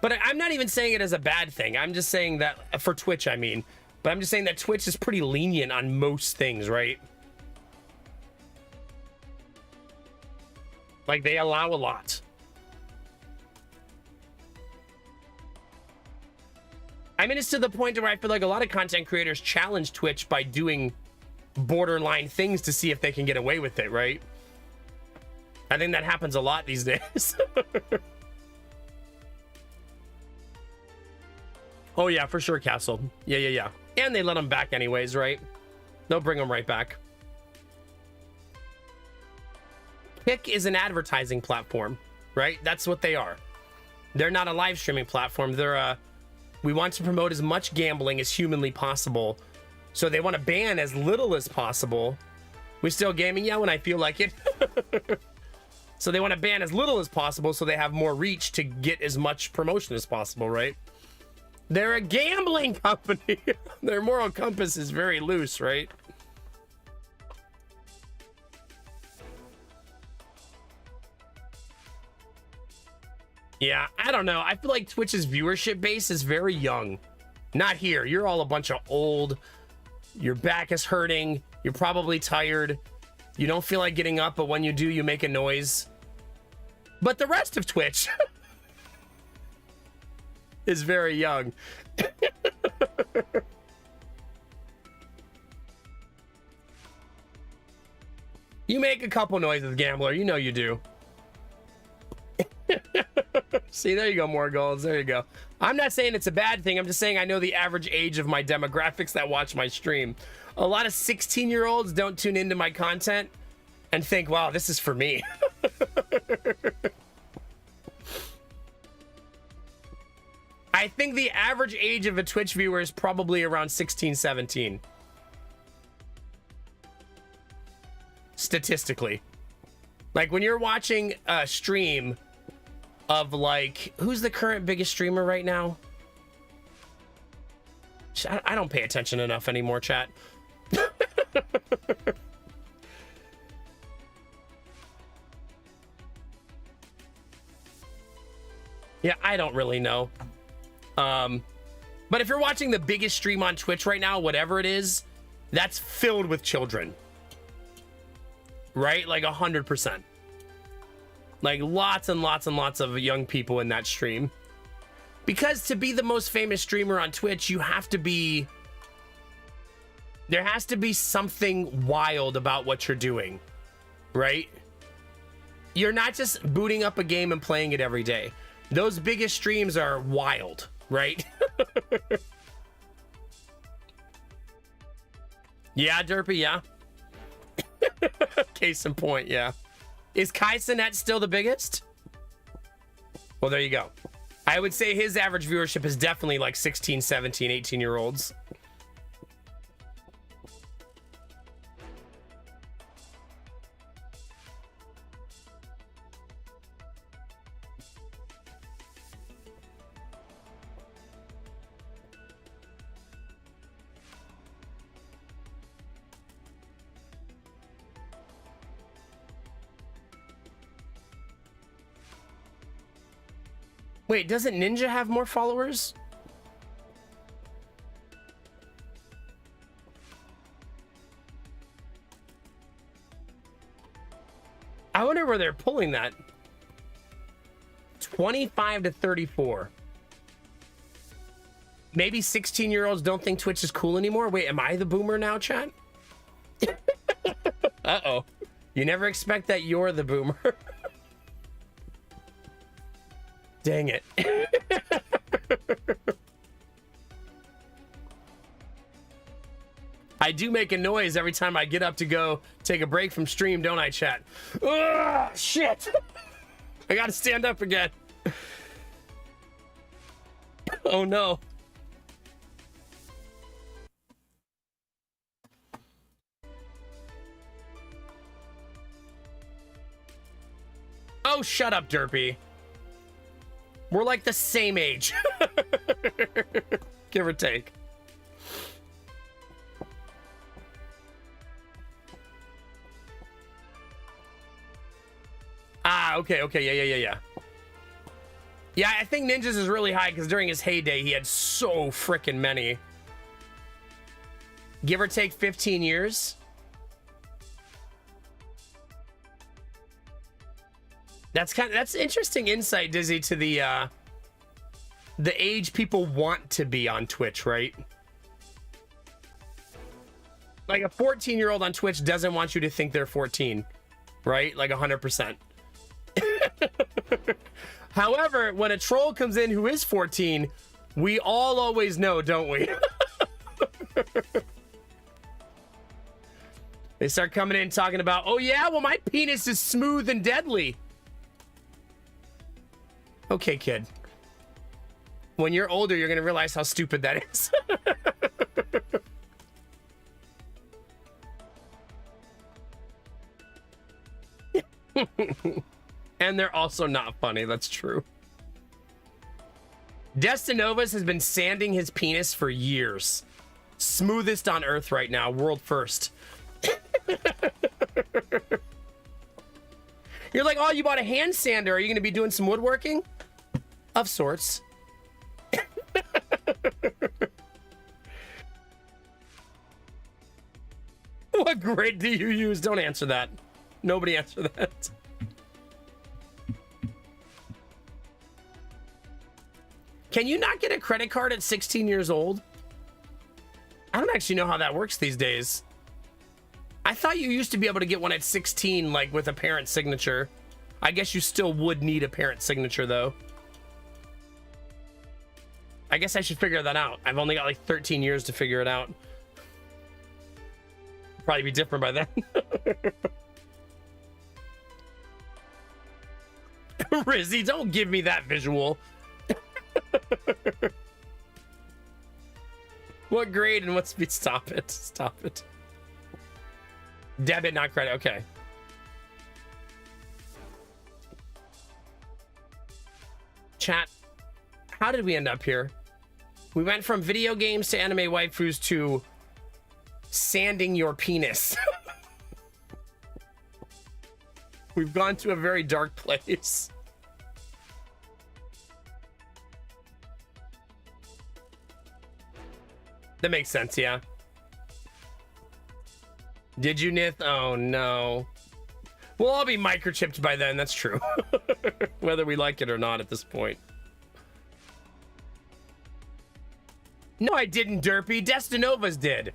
But I'm not even saying it as a bad thing. I'm just saying that for Twitch, I mean. But I'm just saying that Twitch is pretty lenient on most things, right? Like, they allow a lot. I mean, it's to the point where I feel like a lot of content creators challenge Twitch by doing borderline things to see if they can get away with it, right? I think that happens a lot these days. Oh, yeah, for sure, Castle. Yeah. And they let them back anyways, right? They'll bring them right back. Kick is an advertising platform, right? That's what they are. They're not a live streaming platform. They're we want to promote as much gambling as humanly possible. So they want to ban as little as possible. We still gaming? Yeah, when I feel like it. So they want to ban as little as possible so they have more reach to get as much promotion as possible, right? They're a gambling company. Their moral compass is very loose, right? Yeah, I don't know. I feel like Twitch's viewership base is very young. Not here. You're all a bunch of old. Your back is hurting. You're probably tired. You don't feel like getting up, but when you do, you make a noise. But the rest of Twitch is very young. You make a couple noises, Gambler. You know you do. See, there you go, more goals. There you go. I'm not saying it's a bad thing. I'm just saying I know the average age of my demographics that watch my stream. A lot of 16-year-olds don't tune into my content and think, wow, this is for me. I think the average age of a Twitch viewer is probably around 16, 17. Statistically. Like, when you're watching a stream of, like, who's the current biggest streamer right now? I don't pay attention enough anymore, chat. Yeah, I don't really know. But if you're watching the biggest stream on Twitch right now, whatever it is, that's filled with children. Right? Like 100%. Like lots and lots and lots of young people in that stream. Because to be the most famous streamer on Twitch, you have to be... There has to be something wild about what you're doing. Right? You're not just booting up a game and playing it every day. Those biggest streams are wild, right? Yeah, Derpy, yeah. Case in point, yeah. Is Kaisenet still the biggest? Well, there you go. I would say his average viewership is definitely like 16, 17, 18-year-olds. Wait, doesn't Ninja have more followers? I wonder where they're pulling that. 25 to 34. Maybe 16-year-olds don't think Twitch is cool anymore. Wait, am I the boomer now, chat? Uh-oh. You never expect that you're the boomer. Dang it. I do make a noise every time I get up to go take a break from stream, don't I, chat? Ugh, shit. I gotta stand up again. Oh, no. Oh, shut up, Derpy. We're like the same age. Give or take. Ah, okay, yeah. Yeah, I think Ninjas is really high because during his heyday, he had so freaking many. Give or take 15 years. That's interesting insight, Dizzy, to the age people want to be on Twitch, right? Like a 14-year-old on Twitch doesn't want you to think they're 14, right? Like 100%. However, when a troll comes in who is 14, we all always know, don't we? They start coming in talking about, oh yeah, well my penis is smooth and deadly. Okay, kid. When you're older, you're gonna realize how stupid that is. And they're also not funny, that's true. Destinovas has been sanding his penis for years. Smoothest on earth right now, world first. You're like, oh, you bought a hand sander. Are you going to be doing some woodworking? Of sorts. What grade do you use? Don't answer that. Nobody answer that. Can you not get a credit card at 16 years old? I don't actually know how that works these days. I thought you used to be able to get one at 16, like with a parent signature. I guess you still would need a parent signature, though. I guess I should figure that out. I've only got like 13 years to figure it out. Probably be different by then. Rizzy, don't give me that visual. What grade and what speed? Stop it. Stop it. Debit, not credit. Okay. Chat, how did we end up here? We went from video games to anime waifus to sanding your penis. We've gone to a very dark place. That makes sense, yeah. Did you, Nith? Oh, no. We'll all be microchipped by then, that's true. Whether we like it or not at this point. No, I didn't, Derpy. Destinovas did.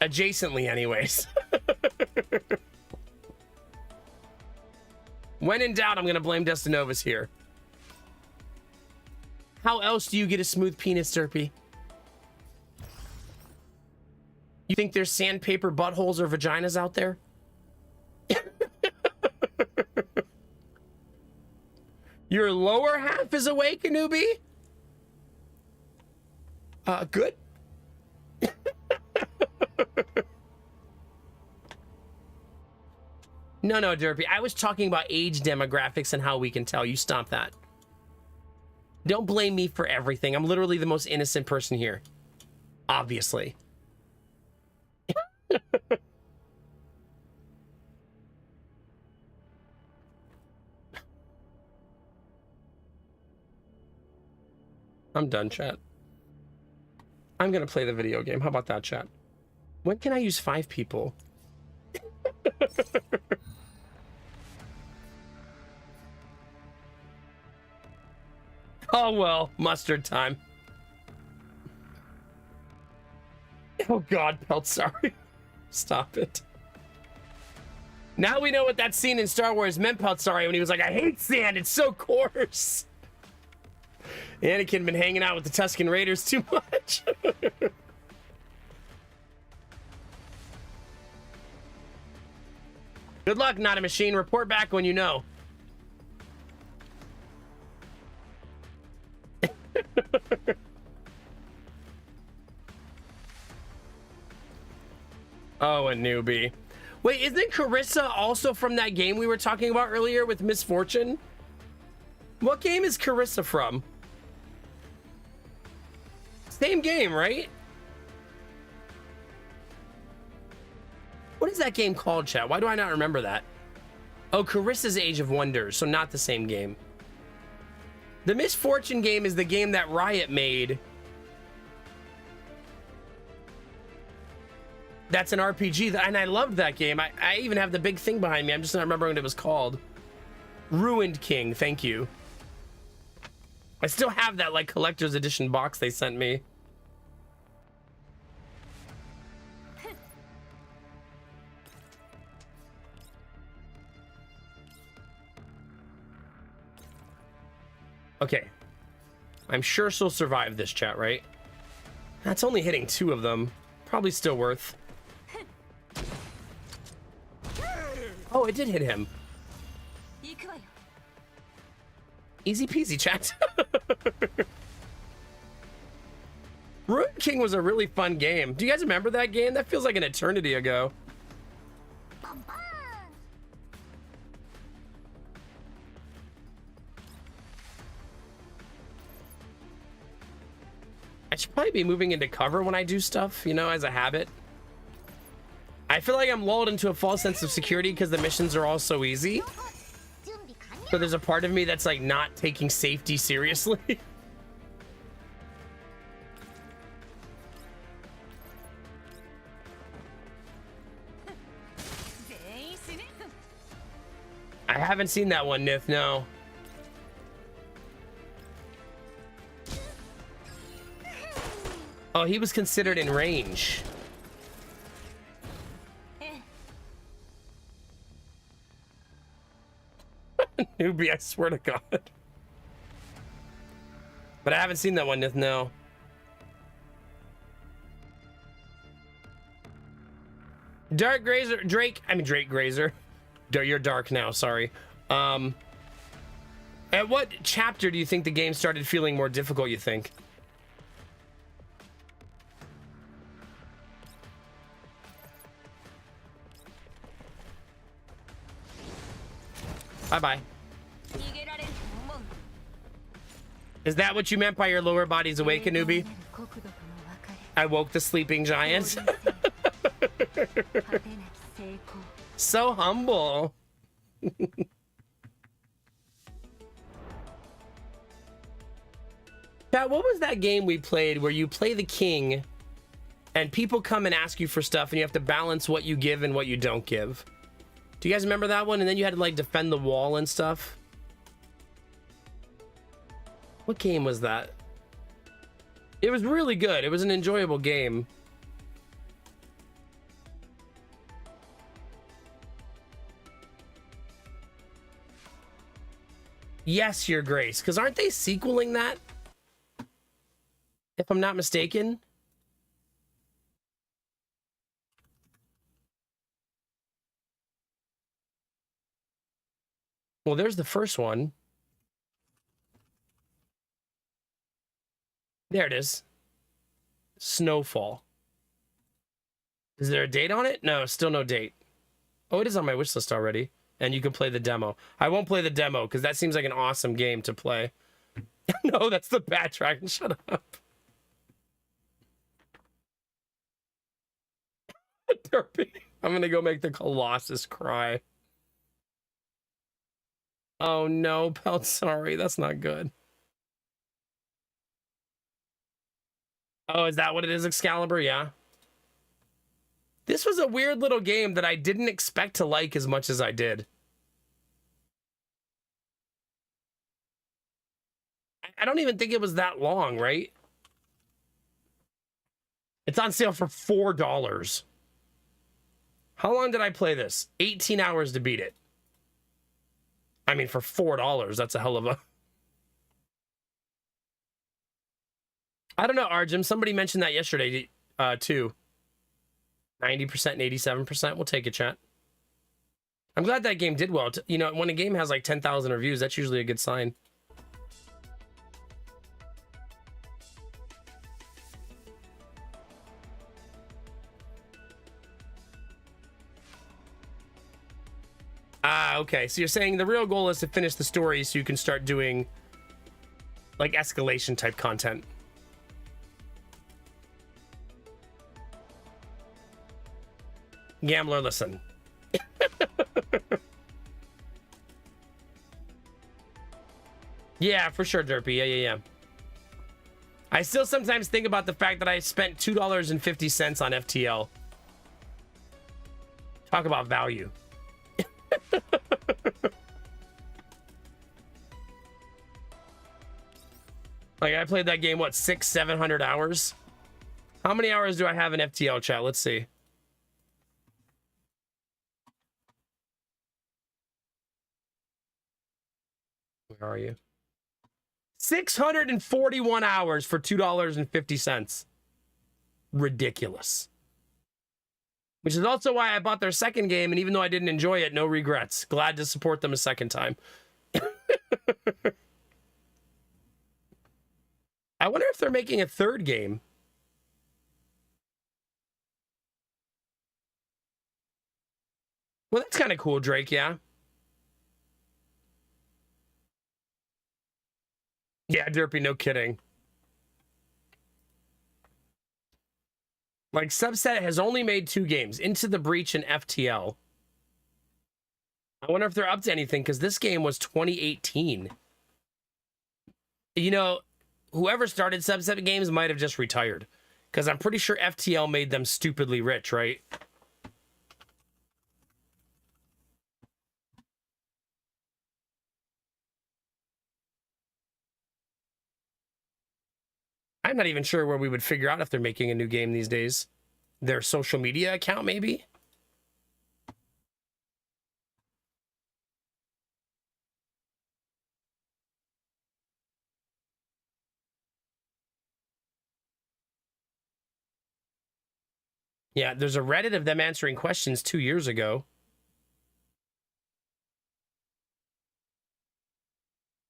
Adjacently, anyways. When in doubt, I'm going to blame Destinovas here. How else do you get a smooth penis, Derpy? You think there's sandpaper buttholes or vaginas out there? Your lower half is awake, newbie? Good. No, Derpy. I was talking about age demographics and how we can tell. You stop that. Don't blame me for everything. I'm literally the most innocent person here. Obviously. I'm done, chat. I'm gonna play the video game. How about that, chat? When can I use 5 people? Oh, well, mustard time. Oh, God, Pelt, sorry. Stop it. Now we know what that scene in Star Wars meant, Pelt, sorry, when he was like, I hate sand, it's so coarse. Anakin been hanging out with the Tusken Raiders too much. Good luck, not a machine. Report back when you know. Oh, a newbie. Wait, isn't Carissa also from that game we were talking about earlier with Misfortune? What game is Carissa from? Same game, right? What is that game called, chat? Why do I not remember that? Oh, Carissa's Age of Wonders, so not the same game. The Misfortune game is the game that Riot made. That's an RPG, and I loved that game. I even have the big thing behind me. I'm just not remembering what it was called. Ruined King, thank you. I still have that like collector's edition box they sent me. Okay. I'm sure she'll survive this, chat, right? That's only hitting 2 of them. Probably still worth. Oh, it did hit him. Easy peasy, chat. Ruined King was a really fun game. Do you guys remember that game? That feels like an eternity ago. I should probably be moving into cover when I do stuff, you know, as a habit. I feel like I'm lulled into a false sense of security because the missions are all so easy. So there's a part of me that's like not taking safety seriously. I haven't seen that one, Nith, no. Oh, he was considered in range. Newbie, I swear to God. But I haven't seen that one, no. Dark Grazer, Drake Grazer. You're dark now, sorry. At what chapter do you think the game started feeling more difficult, you think? Bye-bye. Is that what you meant by your lower body's awaken, newbie? I woke the sleeping giant. So humble. Chat, what was that game we played where you play the king and people come and ask you for stuff and you have to balance what you give and what you don't give? Do you guys remember that one? And then you had to like defend the wall and stuff. What game was that? It was really good. It was an enjoyable game. Yes, Your Grace. Because aren't they sequeling that? If I'm not mistaken. Well, there's the first one. There it is. Snowfall. Is there a date on it? No, still no date. Oh, it is on my wish list already. And you can play the demo. I won't play the demo because that seems like an awesome game to play. No, that's the Bat Dragon. Shut up. Derpy. I'm gonna go make the Colossus cry. Oh no, Pelt, sorry, that's not good. Oh, is that what it is, Excalibur? Yeah. This was a weird little game that I didn't expect to like as much as I did. I don't even think it was that long, right? It's on sale for $4. How long did I play this? 18 hours to beat it. I mean, for $4, that's a hell of a... I don't know, Arjun. Somebody mentioned that yesterday, too. 90% and 87%. We'll take it, chat. I'm glad that game did well. You know, when a game has like 10,000 reviews, that's usually a good sign. Ah, okay. So you're saying the real goal is to finish the story so you can start doing like escalation type content. Gambler, listen. Yeah, for sure, Derpy. Yeah. I still sometimes think about the fact that I spent $2.50 on FTL. Talk about value. Like, I played that game, what, 600-700 hours? How many hours do I have in FTL, chat? Let's see. Where are you? 641 hours for $2.50. Ridiculous. Which is also why I bought their second game, and even though I didn't enjoy it, no regrets. Glad to support them a second time. I wonder if they're making a third game. Well, that's kind of cool, Drake, yeah. Yeah, Derpy, no kidding. Like, Subset has only made 2 games, Into the Breach and FTL. I wonder if they're up to anything, because this game was 2018. You know, whoever started Subset games might have just retired, because I'm pretty sure FTL made them stupidly rich, right? I'm not even sure where we would figure out if they're making a new game these days. Their social media account, maybe? Yeah, there's a Reddit of them answering questions 2 years ago.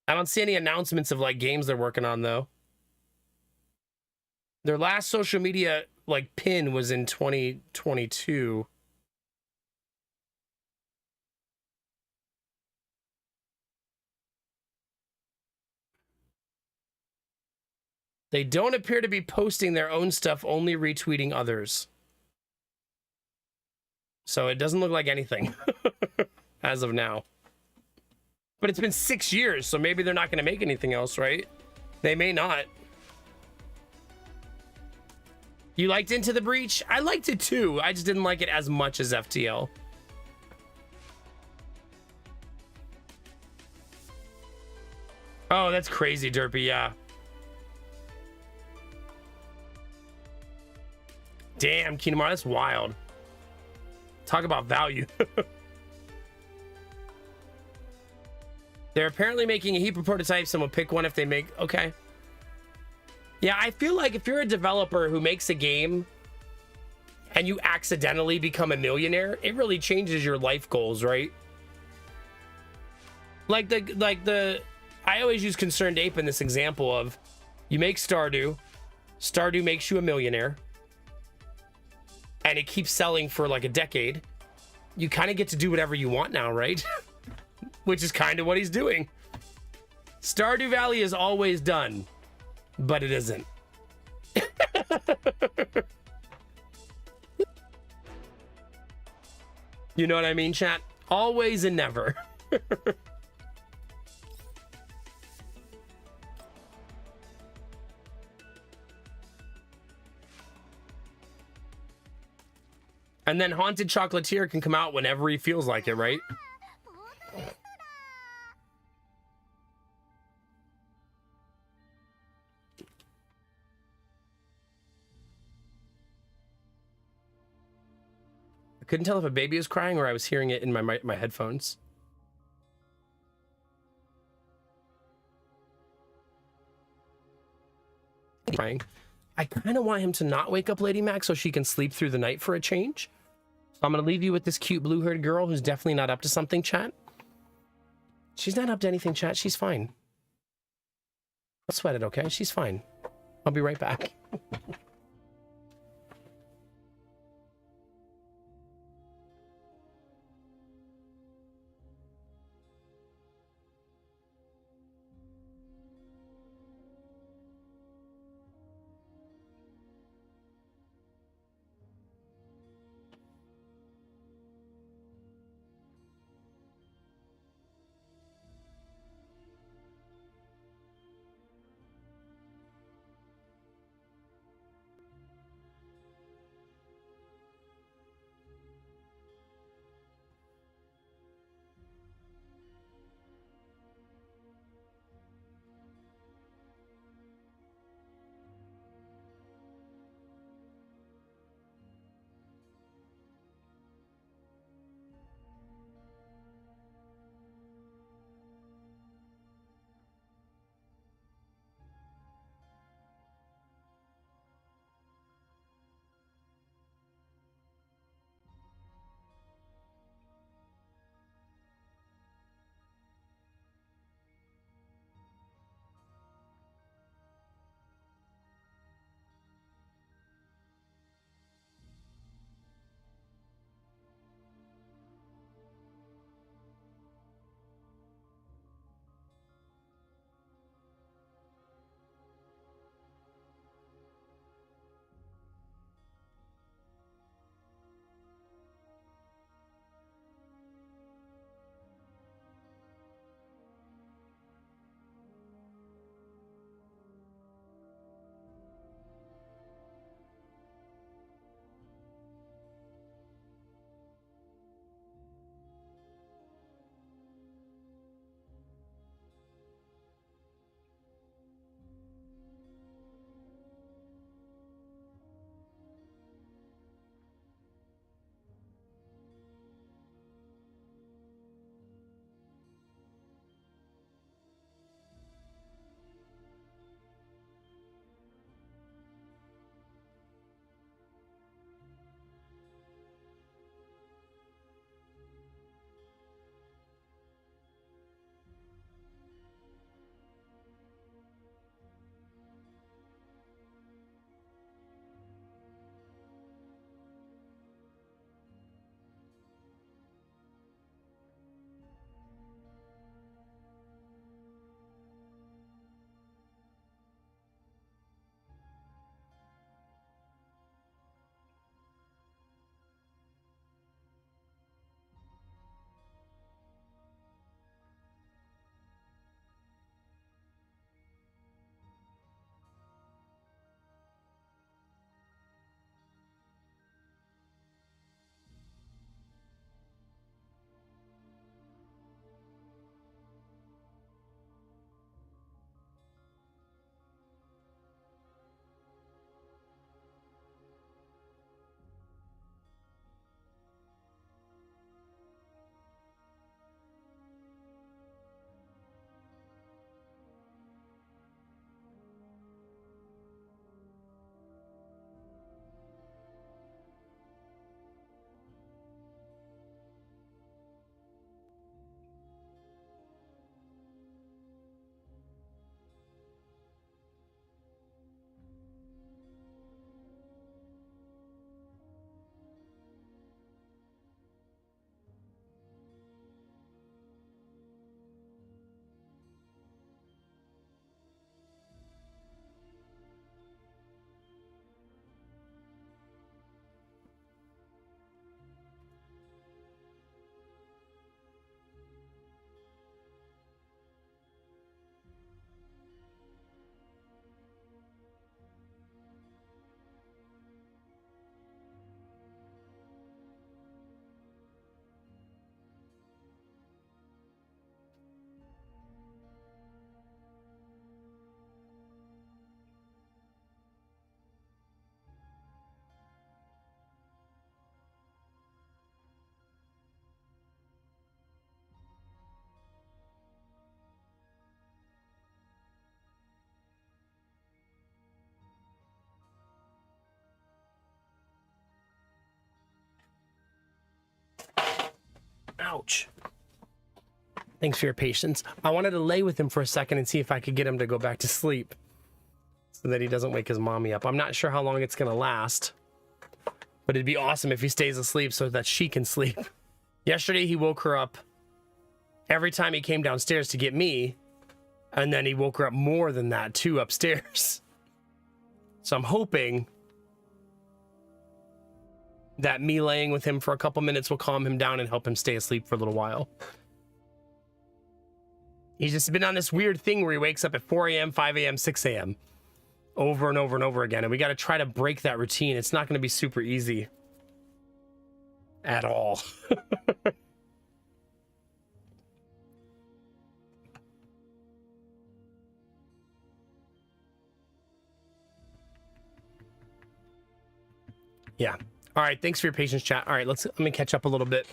I don't see any announcements of, like, games they're working on, though. Their last social media, like, pin was in 2022. They don't appear to be posting their own stuff, only retweeting others. So it doesn't look like anything as of now. But it's been 6 years, so maybe they're not going to make anything else, right? They may not. You liked Into the Breach? I liked it too. I just didn't like it as much as FTL. Oh, that's crazy, Derpy, yeah. Damn, Kinemar, that's wild. Talk about value. They're apparently making a heap of prototypes and will pick one if they make... Okay. Yeah, I feel like if you're a developer who makes a game and you accidentally become a millionaire, it really changes your life goals, right? Like the I always use Concerned Ape in this example of you make Stardew makes you a millionaire, and it keeps selling for like a decade. You kind of get to do whatever you want now, right? Which is kind of what he's doing. Stardew Valley is always done, but it isn't. You know what I mean, chat? Always and never. And then Haunted Chocolatier can come out whenever he feels like it, right? couldn't tell if a baby was crying or I was hearing it in my headphones. Crying. I kind of want him to not wake up Lady Mac so she can sleep through the night for a change. So I'm going to leave you with this cute blue-haired girl who's definitely not up to something, chat. She's not up to anything, chat. She's fine. Don't sweat it, okay? She's fine. I'll be right back. Ouch. Thanks for your patience. I wanted to lay with him for a second and see if I could get him to go back to sleep so that he doesn't wake his mommy up. I'm not sure how long it's going to last, but it'd be awesome if he stays asleep so that she can sleep. Yesterday, he woke her up every time he came downstairs to get me, and then he woke her up more than that, too, upstairs. So I'm hoping that me laying with him for a couple minutes will calm him down and help him stay asleep for a little while. He's just been on this weird thing where he wakes up at 4 a.m., 5 a.m., 6 a.m. over and over and over again. And we got to try to break that routine. It's not going to be super easy at all. Yeah. All right. Thanks for your patience, chat. All right. Let me catch up a little bit.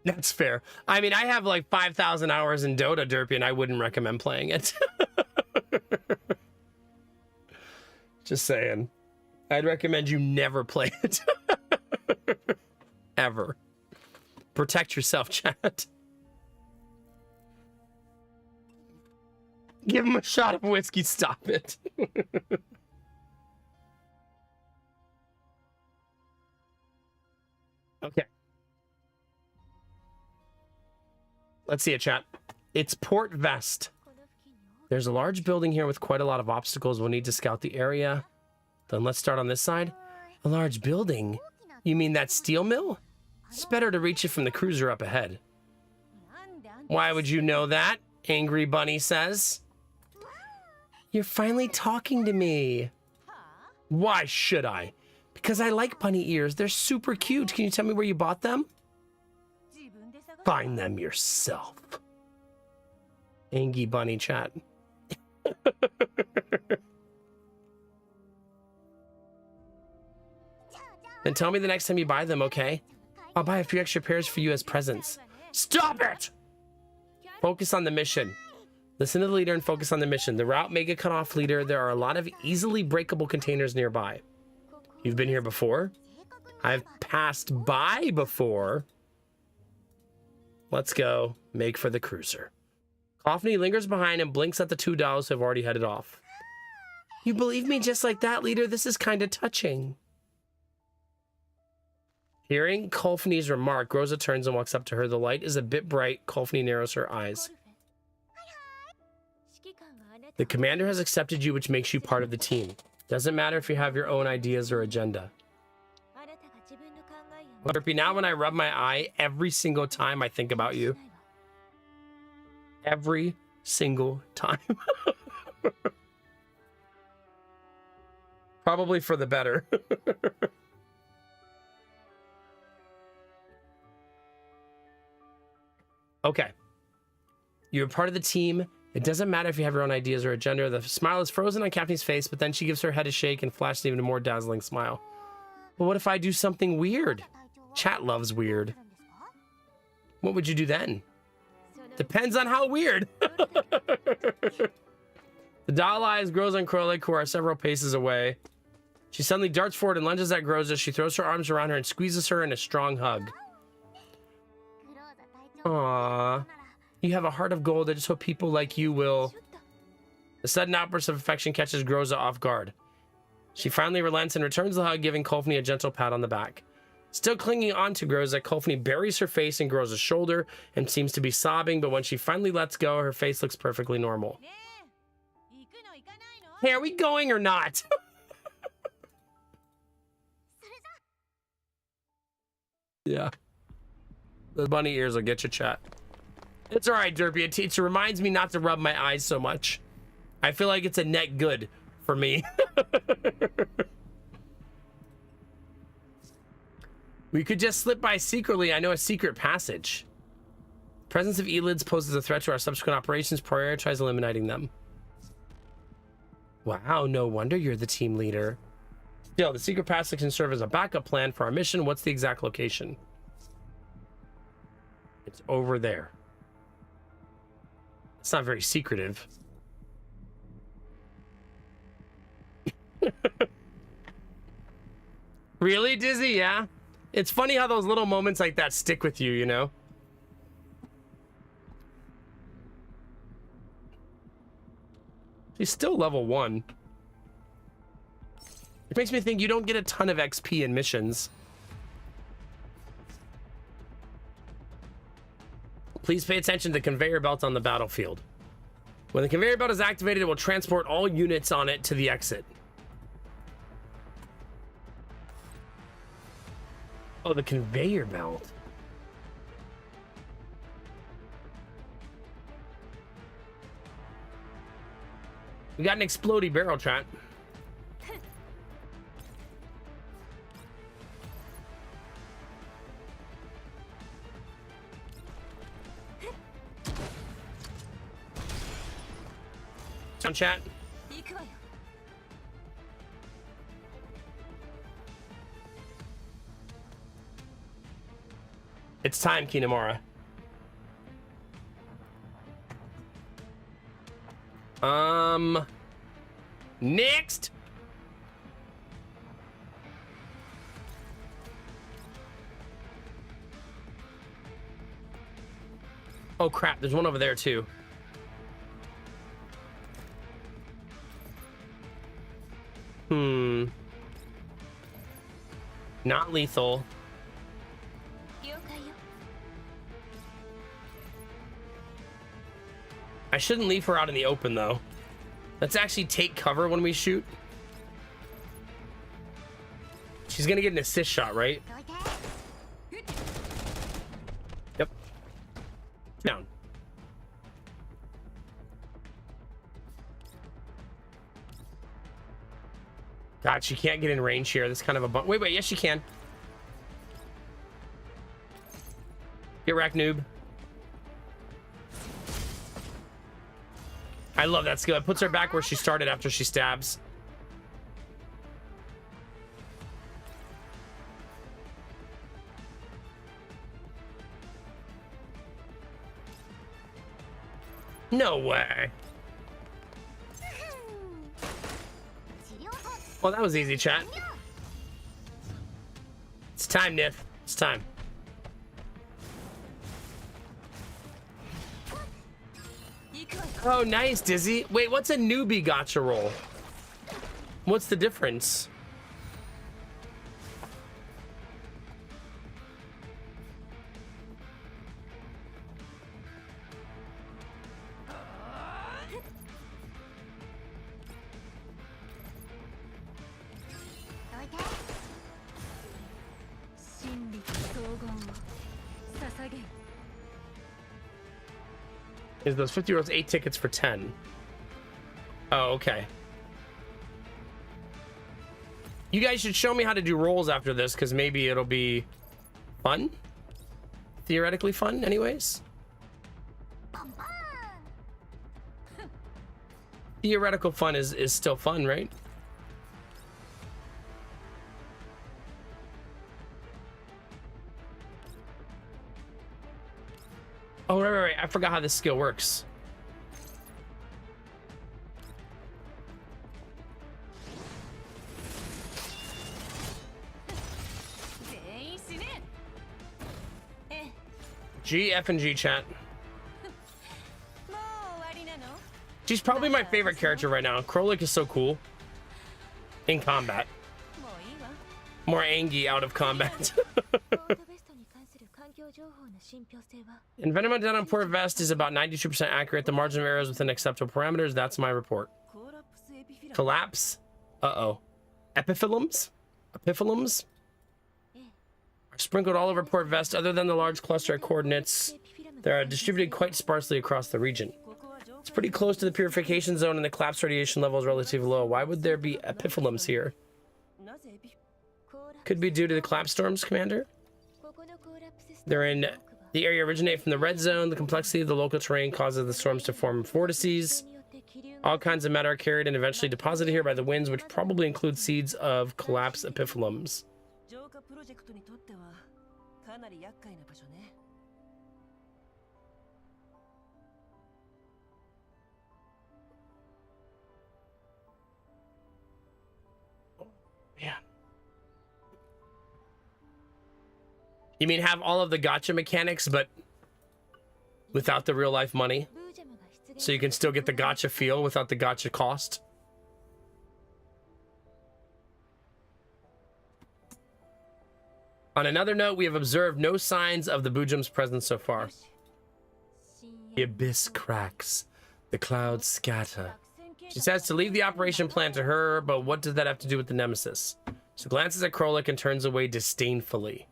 That's fair. I mean, I have like 5,000 hours in Dota, Derpy, and I wouldn't recommend playing it. Just saying. I'd recommend you never play it. Ever. Protect yourself, chat. Give him a shot of whiskey. Stop it. Okay. Let's see it, chat. It's Port Vest. There's a large building here with quite a lot of obstacles. We'll need to scout the area. Then let's start on this side. A large building? You mean that steel mill? It's better to reach it from the cruiser up ahead. Why would you know that? Angry Bunny says. You're finally talking to me. Why should I? Because I like bunny ears. They're super cute. Can you tell me where you bought them? Find them yourself. Angie Bunny chat. Then tell me the next time you buy them, okay? I'll buy a few extra pairs for you as presents. Stop it! Focus on the mission. Listen to the leader and focus on the mission. The route may get cut off, leader. There are a lot of easily breakable containers nearby. You've been here before? I've passed by before. Let's go. Make for the cruiser. Coffney lingers behind and blinks at the two dolls who have already headed off. You believe me just like that, leader? This is kind of touching. Hearing Coffney's remark, Rosa turns and walks up to her. The light is a bit bright. Coffney narrows her eyes. The commander has accepted you, which makes you part of the team. Doesn't matter if you have your own ideas or agenda. Now when I rub my eye, every single time I think about you. Every single time. Probably for the better. Okay. You're part of the team. It doesn't matter if you have your own ideas or agenda. The smile is frozen on Captain's face, but then she gives her head a shake and flashes an even more dazzling smile. But what if I do something weird? Chat loves weird. What would you do then? Depends on how weird. The doll eyes grows on Krolik, who are several paces away. She suddenly darts forward and lunges at Groza. She throws her arms around her and squeezes her in a strong hug. Aww. You have a heart of gold. I just hope people like you will... The sudden outburst of affection catches Groza off guard. She finally relents and returns the hug, giving Coffney a gentle pat on the back. Still clinging on to Groza, Coffney buries her face in Groza's shoulder and seems to be sobbing, but when she finally lets go, her face looks perfectly normal. Hey, are we going or not? Yeah. The bunny ears will get you, chat. It's all right, Derpy. It reminds me not to rub my eyes so much. I feel like it's a net good for me. We could just slip by secretly. I know a secret passage. Presence of Elids poses a threat to our subsequent operations. Prioritize eliminating them. Wow, no wonder you're the team leader. Still, the secret passage can serve as a backup plan for our mission. What's the exact location? It's over there. It's not very secretive. Really, Dizzy? Yeah. It's funny how those little moments like that stick with you, you know? She's still level 1. It makes me think you don't get a ton of XP in missions. Please pay attention to the conveyor belt on the battlefield. When the conveyor belt is activated, it will transport all units on it to the exit. Oh, the conveyor belt. We got an explodey barrel, chat. On chat. It's time, Kinemura. Next. Oh crap, there's one over there too. Not lethal. I shouldn't leave her out in the open though. Let's actually take cover when we shoot. She's gonna get an assist shot, right? Yep. Down. God, she can't get in range here. That's kind of a wait, yes, she can. Get wrecked, noob. I love that skill. It puts her back where she started after she stabs. No way. Well, that was easy, chat. It's time, Nith. It's time. Oh, nice, Dizzy. Wait, what's a newbie gacha roll? What's the difference? Is those 50 rolls 8 tickets for 10? Oh, okay. You guys should show me how to do rolls after this, because maybe it'll be fun. Theoretically fun, anyways. Theoretical fun is still fun, right? Oh, right. I forgot how this skill works. G, F, and G, chat. She's probably my favorite character right now. Krolik is so cool. In combat. More Angie out of combat. Envenomment down on port vest is about 92% accurate. The margin of error is within acceptable parameters. That's my report. Collapse. Uh-oh. Epiphyllums? Epiphyllums? Are sprinkled all over port vest. Other than the large cluster of coordinates, they are distributed quite sparsely across the region. It's pretty close to the purification zone and the collapse radiation level is relatively low. Why would there be epiphyllums here? Could be due to the collapse storms, Commander. They're in the area originate from the red zone. The complexity of the local terrain causes the storms to form vortices. All kinds of matter are carried and eventually deposited here by the winds, which probably include seeds of collapse epiphyllums. Yeah. You mean have all of the gacha mechanics, but without the real life money? So you can still get the gacha feel without the gacha cost? On another note, we have observed no signs of the Bujum's presence so far. The abyss cracks. The clouds scatter. She says to leave the operation plan to her, but what does that have to do with the nemesis? She glances at Krolik and turns away disdainfully.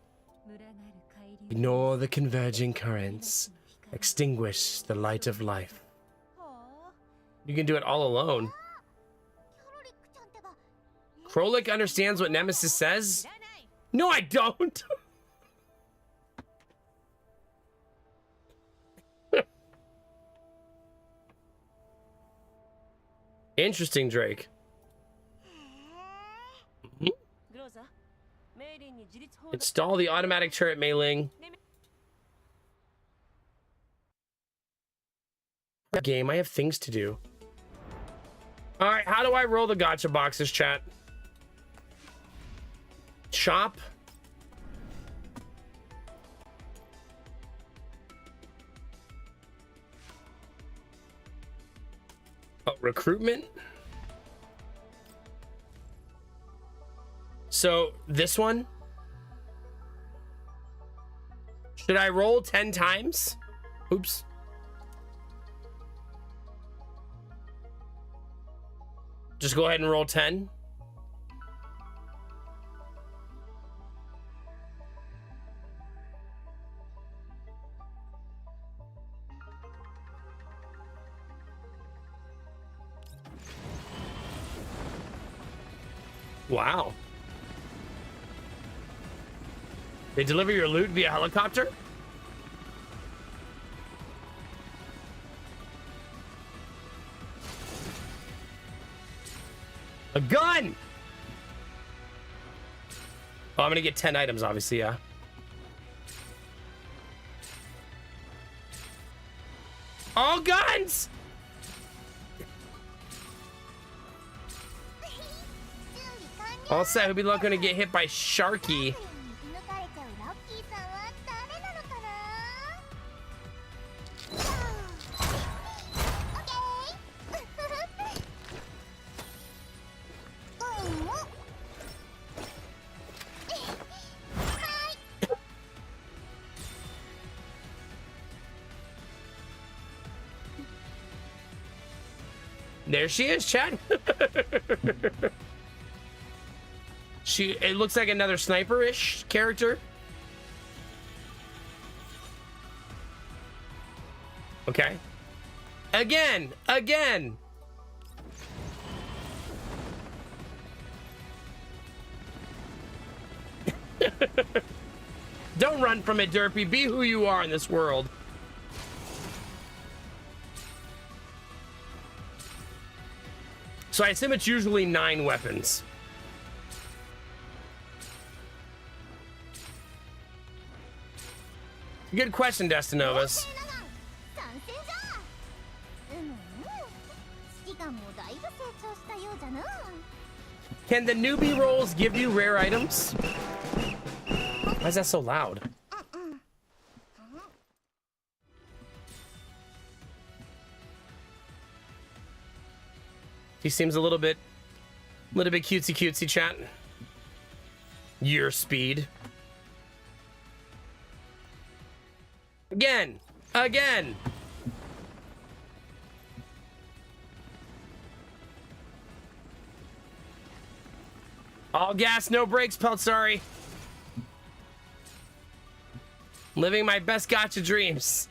Ignore the converging currents. Extinguish the light of life. You can do it all alone. Krolik understands what Nemesis says? No, I don't! Interesting, Drake. Install the automatic turret, Mei Ling. Game, I have things to do. Alright, how do I roll the gacha boxes, chat? Shop. Oh, recruitment. So this one, should I roll 10 times? Oops. Just go ahead and roll 10. Wow. They deliver your loot via helicopter? A gun! Oh, I'm gonna get 10 items, obviously, yeah. All guns! All set. Who'd be looking to get hit by Sharky? There she is, chat. It looks like another sniper-ish character. Okay. Again. Don't run from it, Derpy. Be who you are in this world. So I assume it's usually 9 weapons. Good question, Destinovas. Can the newbie rolls give you rare items? Why is that so loud? He seems a little bit cutesy chat. Your speed. Again. All gas, no brakes, Peltzari. Living my best gacha dreams.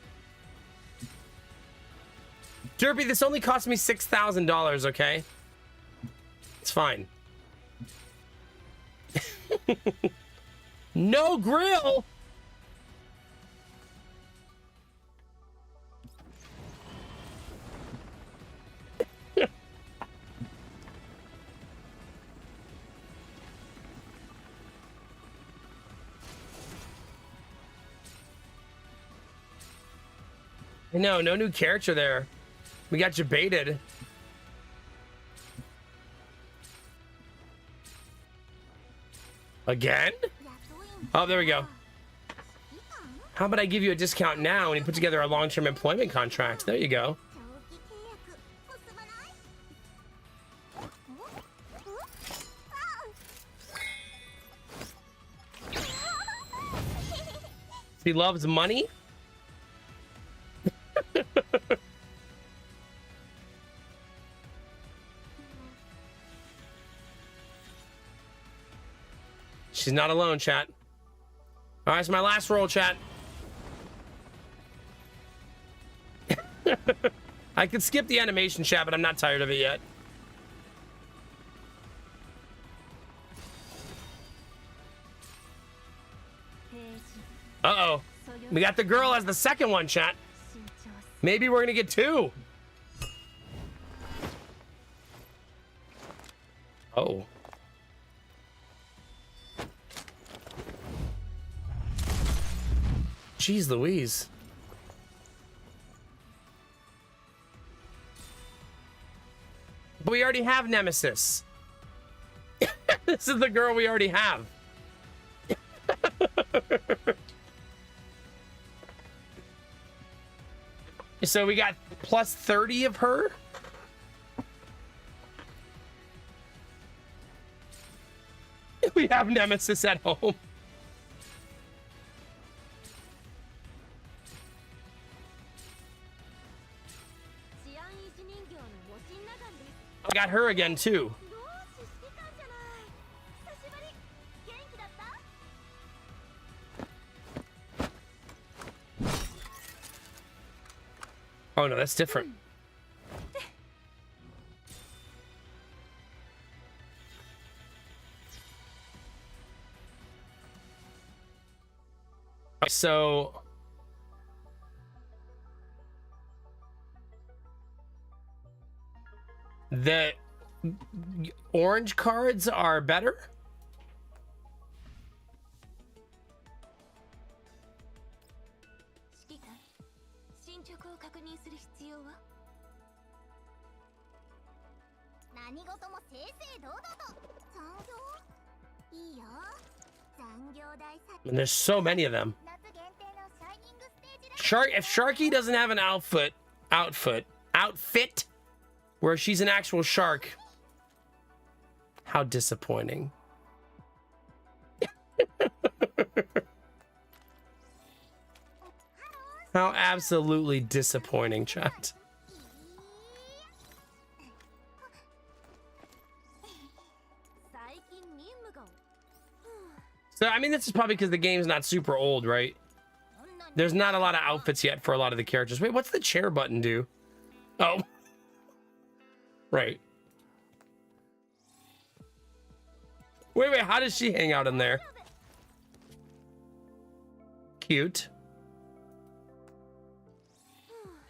Derpy, this only cost me $6,000, okay? It's fine. No grill! No new character there. We got you baited. Again? Oh, there we go. How about I give you a discount now and you put together a long-term employment contract? There you go. He loves money. She's not alone, chat. All right, it's my last roll, chat. I could skip the animation, chat, but I'm not tired of it yet. Uh-oh. We got the girl as the second one, chat. Maybe we're gonna get two. Oh. Jeez Louise. But we already have Nemesis. This is the girl we already have. So we got plus 30 of her. We have Nemesis at home. I got her again too. Oh no, that's different. So the orange cards are better. And there's so many of them. If Sharky doesn't have an outfit where she's an actual shark, how disappointing. How absolutely disappointing, chat. So, I mean, this is probably because the game's not super old, right? There's not a lot of outfits yet for a lot of the characters. Wait, what's the chair button do? Oh. Right. Wait, how does she hang out in there? Cute.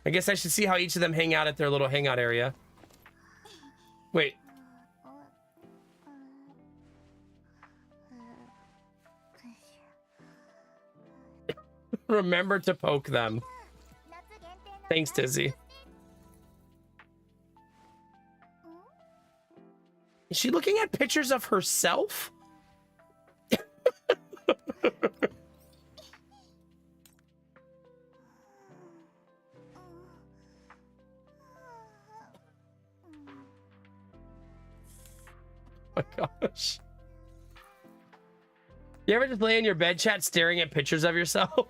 I guess I should see how each of them hang out at their little hangout area. Wait. Remember to poke them. Thanks, Dizzy. Is she looking at pictures of herself? Oh my gosh. You ever just lay in your bed, chat, staring at pictures of yourself?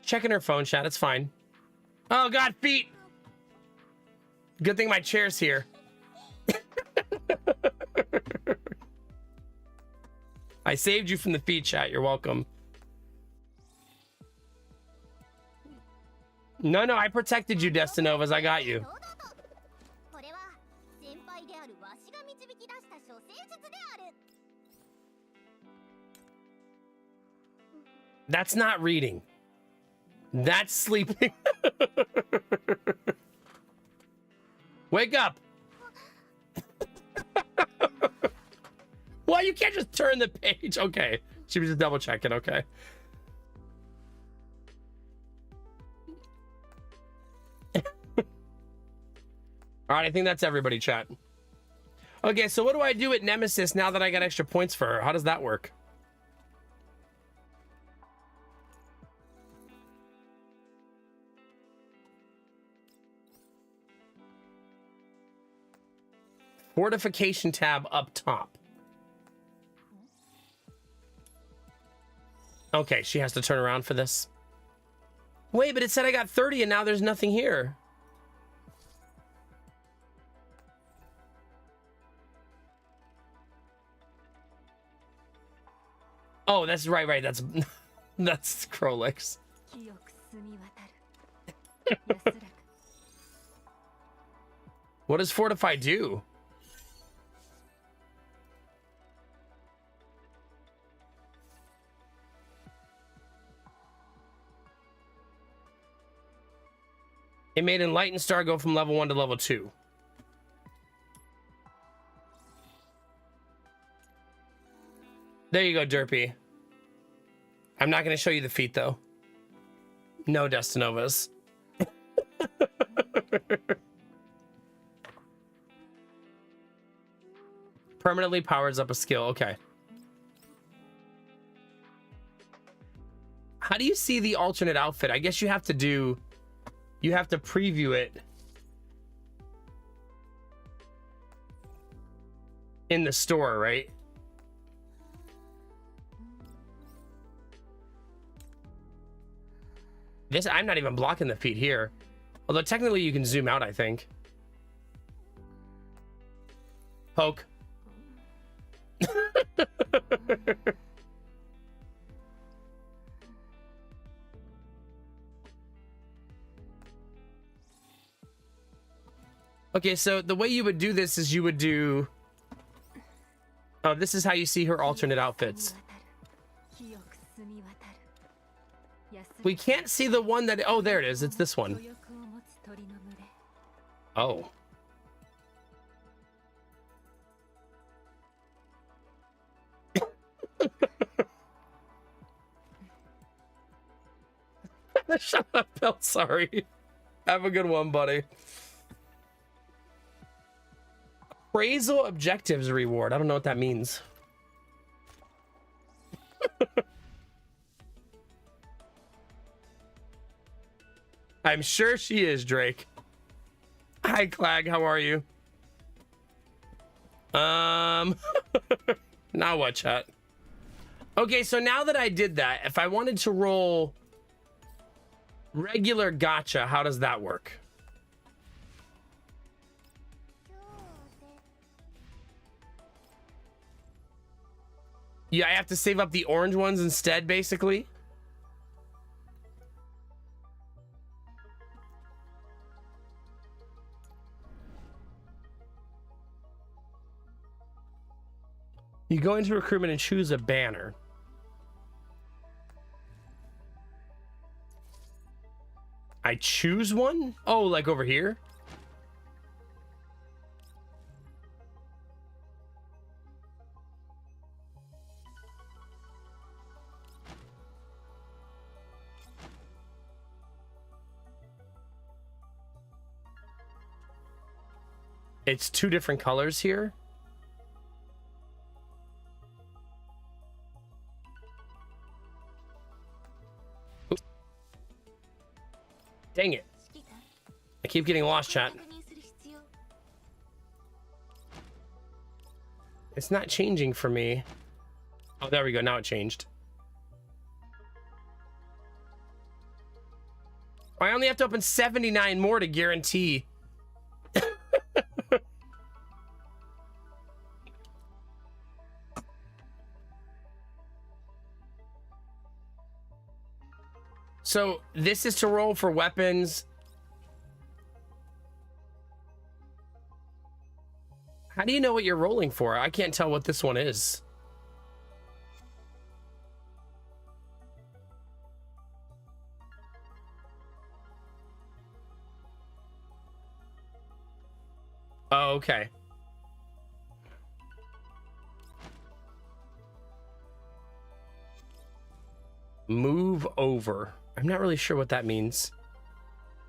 Checking her phone, chat. It's fine. Oh, God, feet. Good thing my chair's here. I saved you from the feet, chat. You're welcome. No, I protected you, Destinovas. I got you. That's not reading. That's sleeping. Wake up. Well, you can't just turn the page. Okay. She was just double checking. Okay. All right, I think that's everybody, chat. Okay, so what do I do at Nemesis now that I got extra points for her? How does that work? Fortification tab up top. Okay, she has to turn around for this. Wait, but it said I got 30 and now there's nothing here. Oh, that's right. That's that's Krolix. What does Fortify do? It made Enlightened Star go from level 1 to level 2. There you go, Derpy. I'm not going to show you the feat, though. No Destinovas. Permanently powers up a skill. Okay. How do you see the alternate outfit? I guess you have to do... You have to preview it in the store, right? This, I'm not even blocking the feet here. Although technically you can zoom out, I think. Poke. Okay, so the way you would do this is you would do... Oh, this is how you see her alternate outfits. We can't see the one that... Oh, there it is. It's this one. Oh. Shut up, Bill. Sorry. Have a good one, buddy. Appraisal objectives reward. I don't know what that means. I'm sure she is, Drake. Hi, Clag. How are you? Now what, chat? Okay, so now that I did that, if I wanted to roll regular gacha, how does that work? Yeah, I have to save up the orange ones instead, basically. You go into recruitment and choose a banner. I choose one? Oh, like over here? It's two different colors here. Oops. Dang it. I keep getting lost, chat. It's not changing for me. Oh, there we go. Now it changed. I only have to open 79 more to guarantee. So this is to roll for weapons. How do you know what you're rolling for? I can't tell what this one is. Oh, okay. Move over. I'm not really sure what that means.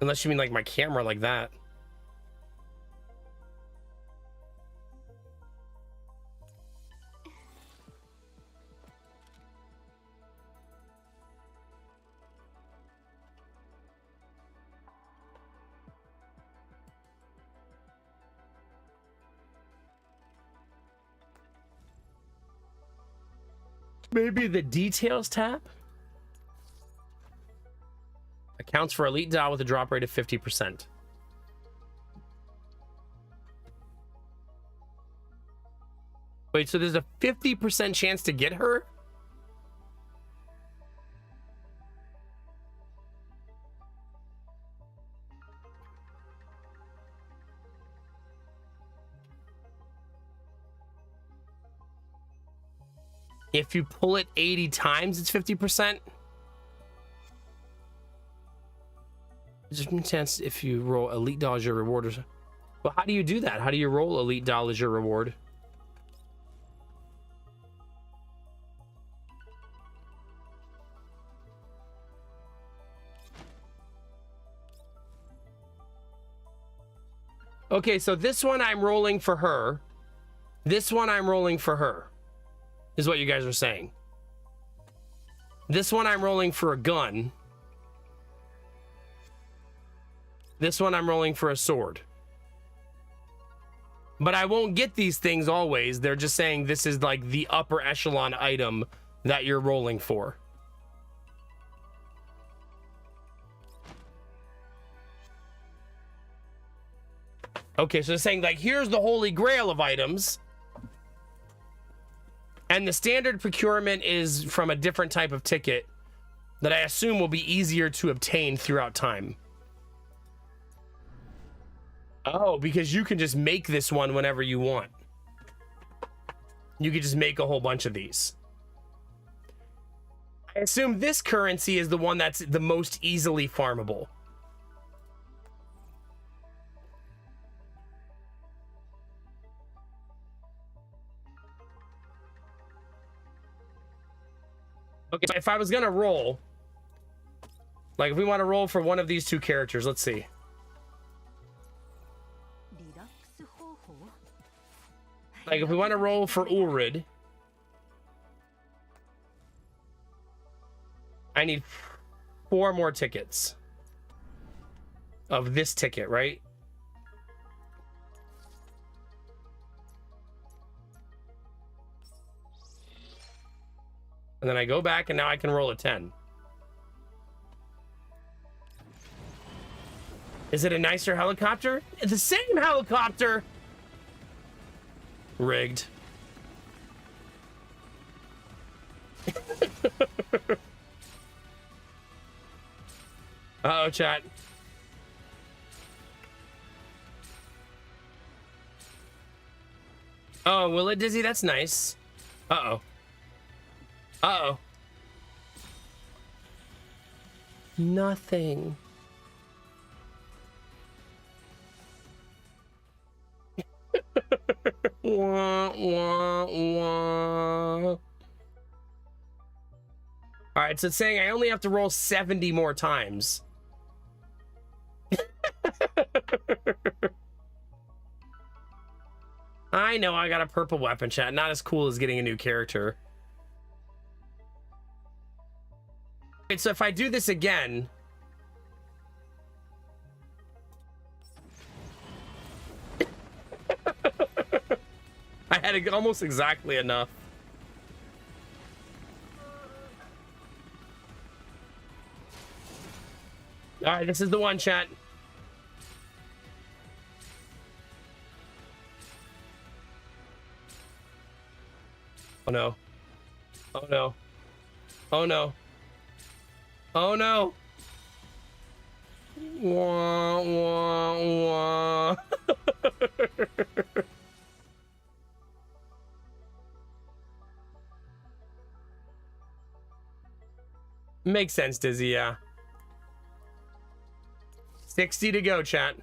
Unless you mean like my camera like that. Maybe the details tab? Accounts for elite doll with a drop rate of 50%. Wait, so there's a 50% chance to get her? If you pull it 80 times, it's 50%. There's a chance if you roll elite doll as your reward. Well, how do you do that? How do you roll elite doll as your reward? Okay, so this one I'm rolling for her. This one I'm rolling for her, is what you guys are saying. This one I'm rolling for a gun. This one I'm rolling for a sword. But I won't get these things always. They're just saying this is like the upper echelon item that you're rolling for. Okay, so they're saying like, here's the holy grail of items. And the standard procurement is from a different type of ticket that I assume will be easier to obtain throughout time. Oh, because you can just make this one whenever you want. You could just make a whole bunch of these. I assume this currency is the one that's the most easily farmable. Okay, if I was gonna roll, like if we want to roll for one of these two characters, let's see. Like if we want to roll for Ulrid, I need 4 more tickets of this ticket, right? And then I go back and now I can roll a 10. Is it a nicer helicopter? It's the same helicopter. Rigged. Uh-oh, chat. Oh, will it, Dizzy? That's nice. Uh-oh. Uh-oh. Nothing. Wah, wah, wah. All right, so it's saying I only have to roll 70 more times. I know I got a purple weapon, chat. Not as cool as getting a new character. Wait, so if I do this again... I had almost exactly enough. All right, this is the one, chat. Oh no. Oh no. Oh no. Oh no. Wah, wah, wah. Makes sense, Dizzy, yeah. 60 to go, chat.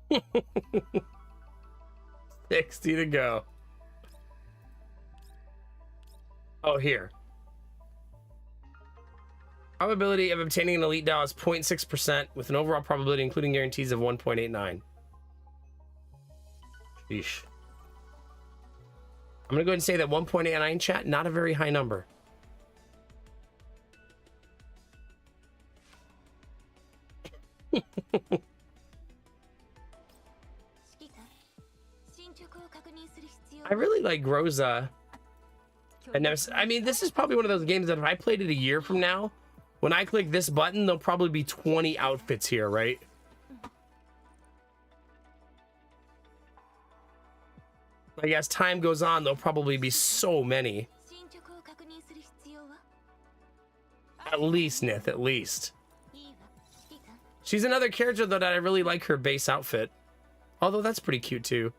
$60 to go. Oh, here. Probability of obtaining an elite doll is 0.6% with an overall probability including guarantees of 1.89. Sheesh. I'm gonna go ahead and say that 1.89, chat, not a very high number. I really like Rosa. And I mean, this is probably one of those games that if I played it a year from now, when I click this button, there'll probably be 20 outfits here, right? Like as time goes on, there'll probably be so many. At least, Nith, at least. She's another character though that I really like her base outfit. Although that's pretty cute too.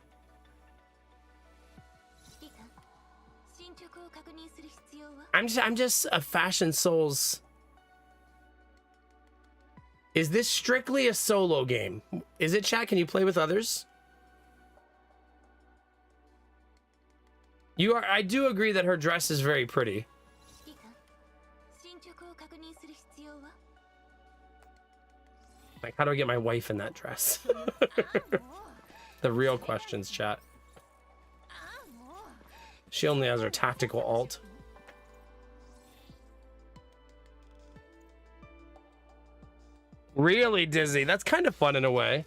I'm just a Fashion Souls. Is this strictly a solo game? Is it, chat? Can you play with others? You are. I do agree that her dress is very pretty. Like, how do I get my wife in that dress? The real questions, chat. She only has her tactical alt. Really, Dizzy? That's kind of fun in a way.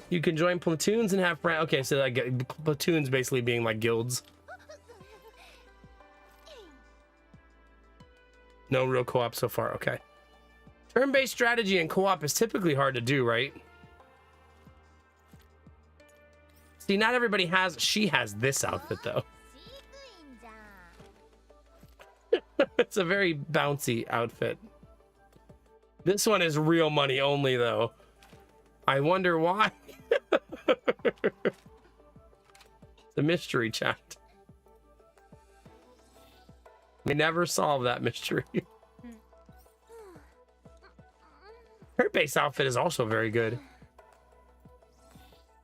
You can join platoons and have friends. Okay, so like platoons basically being like guilds. No real co-op so far. Okay. Turn-based strategy and co-op is typically hard to do, right? See, not everybody has. She has this outfit though. It's a very bouncy outfit. This one is real money only, though. I wonder why. The mystery, chat. We never solve that mystery. Her base outfit is also very good.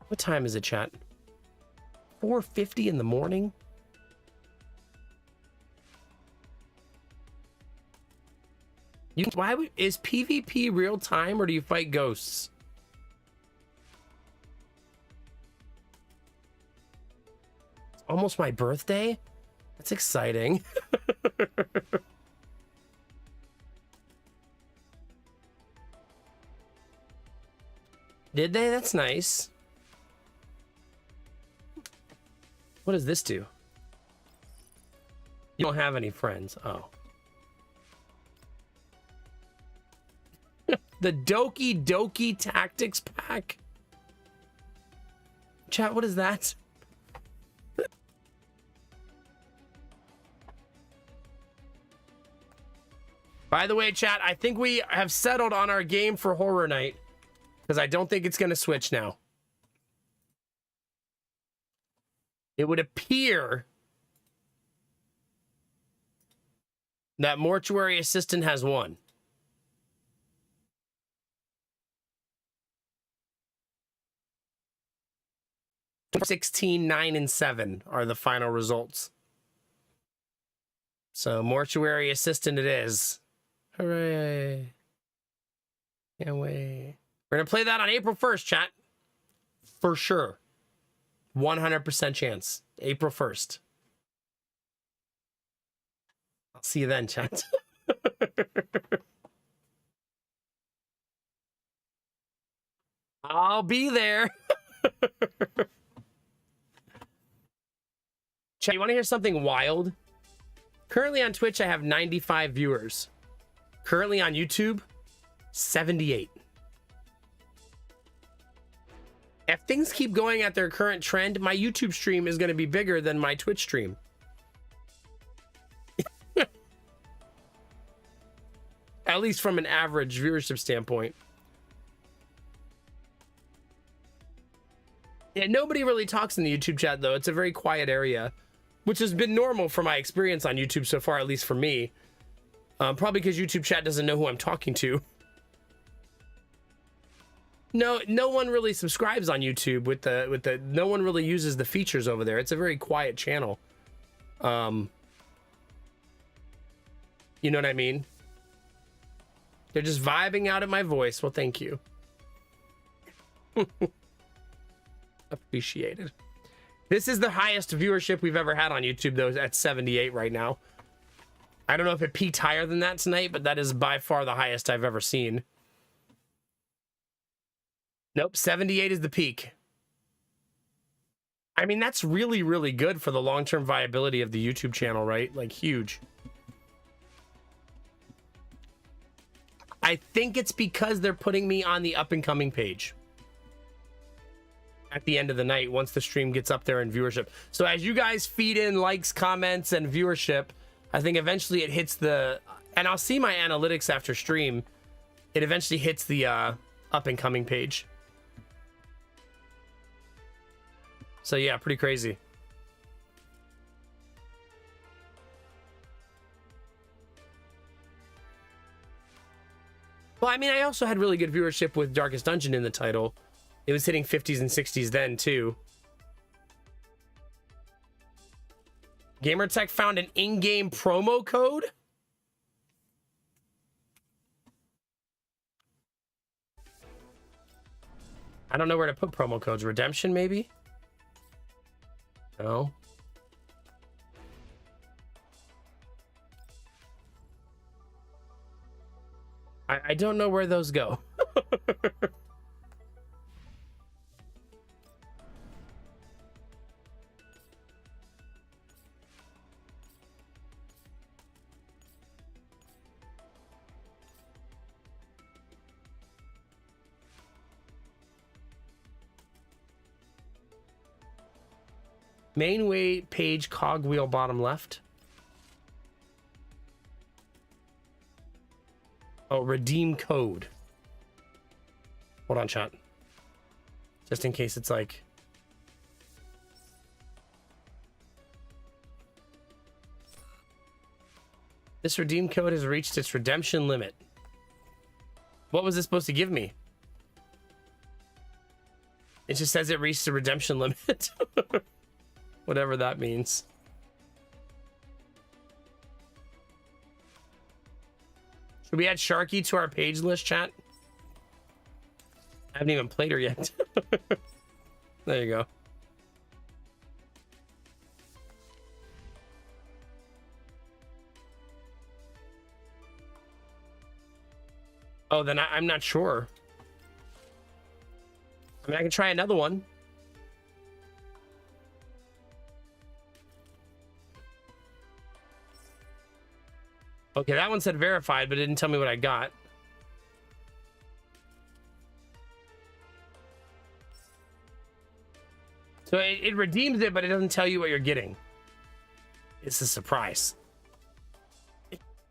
What time is it, chat? 4:50 in the morning? Is PvP real time or do you fight ghosts? It's almost my birthday? That's exciting. Did they? That's nice. What does this do? You don't have any friends. Oh. The Doki Doki Tactics Pack. Chat, what is that? By the way, chat, I think we have settled on our game for Horror Night. Because I don't think it's going to switch now. It would appear that Mortuary Assistant has won. 16, 9, and 7 are the final results. So Mortuary Assistant it is. Hooray. Can't wait. We're going to play that on April 1st, chat. For sure. 100% chance. April 1st. I'll see you then, chat. I'll be there. Chat, you want to hear something wild? Currently on Twitch, I have 95 viewers. Currently on YouTube, 78. If things keep going at their current trend, my YouTube stream is going to be bigger than my Twitch stream. At least from an average viewership standpoint. Yeah, nobody really talks in the YouTube chat, though. It's a very quiet area, which has been normal for my experience on YouTube so far, at least for me. Probably because YouTube chat doesn't know who I'm talking to. No one really subscribes on YouTube with the no one really uses the features over there. It's a very quiet channel. You know what I mean? They're just vibing out at my voice. Well, thank you. Appreciated. This is the highest viewership we've ever had on YouTube, though, at 78 right now. I don't know if it peaked higher than that tonight, but that is by far the highest I've ever seen. Nope, 78 is the peak. I mean, that's really, really good for the long-term viability of the YouTube channel, right? Like, huge. I think it's because they're putting me on the up-and-coming page at the end of the night once the stream gets up there in viewership. So as you guys feed in likes, comments, and viewership, I think eventually it hits the... And I'll see my analytics after stream. It eventually hits the up-and-coming page. So yeah, pretty crazy. Well, I mean, I also had really good viewership with Darkest Dungeon in the title. It was hitting 50s and 60s then, too. Gamertech found an in-game promo code? I don't know where to put promo codes. Redemption, maybe? No. I don't know where those go. Main way page cogwheel bottom left. Oh, redeem code. Hold on, chat. Just in case it's like... This redeem code has reached its redemption limit. What was this supposed to give me? It just says it reached the redemption limit. Whatever that means. Should we add Sharky to our page list, chat? I haven't even played her yet. There you go. Oh, then I'm not sure. I mean, I can try another one. Okay, that one said verified, but it didn't tell me what I got. So it redeems it, but it doesn't tell you what you're getting. It's a surprise. How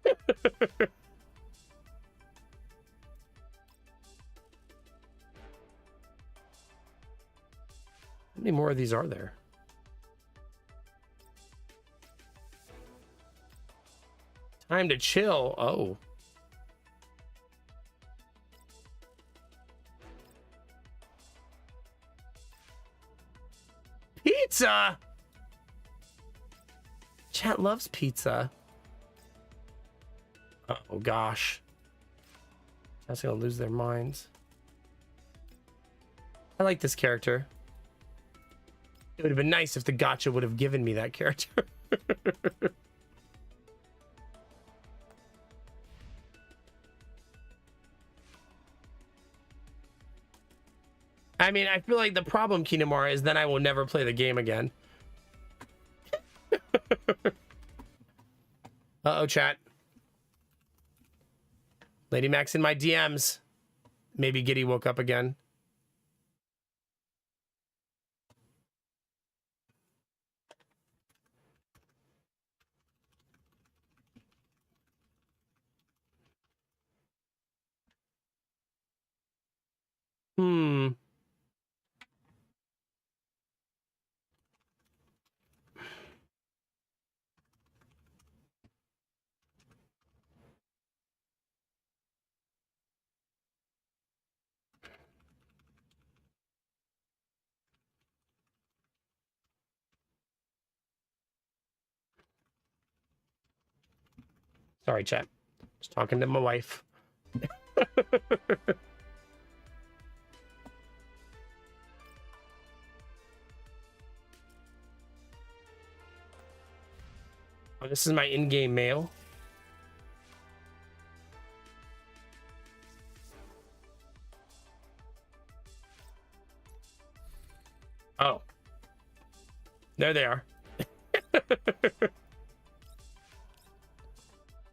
many more of these are there? Time to chill. Oh. Pizza! Chat loves pizza. Oh gosh. Chat's gonna lose their minds. I like this character. It would have been nice if the Gacha would have given me that character. I mean, I feel like the problem, Kinemara, is then I will never play the game again. Uh-oh, chat. Lady Mac's in my DMs. Maybe Giddy woke up again. Hmm. Sorry, chat. Just talking to my wife. Oh, this is my in-game mail. Oh. There they are.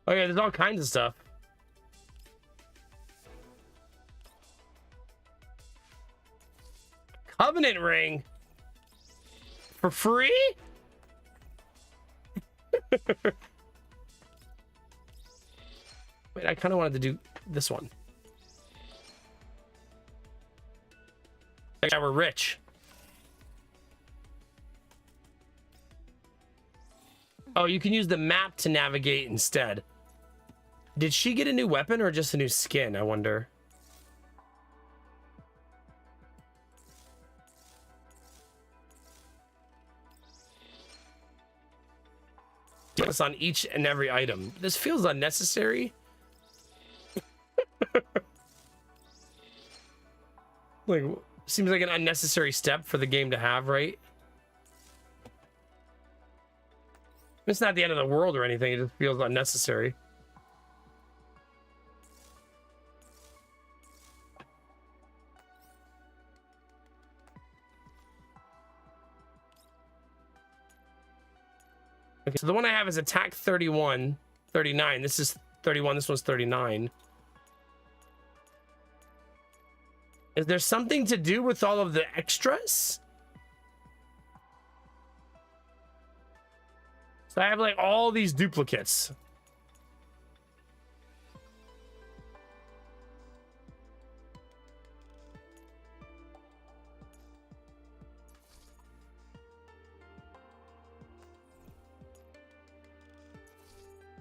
Okay, there's all kinds of stuff. Covenant ring for free? Wait, I kind of wanted to do this one. Yeah, we're rich. Oh, you can use the map to navigate instead. Did she get a new weapon or just a new skin, I wonder? It's on each and every item. This feels unnecessary. Like, seems like an unnecessary step for the game to have, right? It's not the end of the world or anything. It just feels unnecessary. Okay, so the one I have is attack 31, 39. This is 31. This one's 39. Is there something to do with all of the extras? So I have like all these duplicates.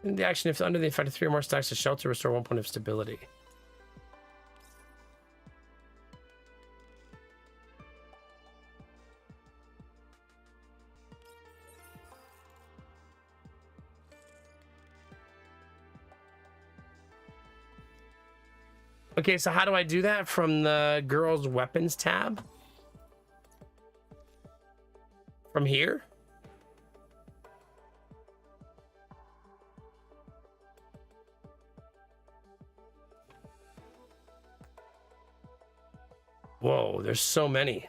In the action, if under the effect of 3 or more stacks of shelter, restore 1 point of stability. Okay, so how do I do that? From the girls' weapons tab? From here? Whoa, there's so many.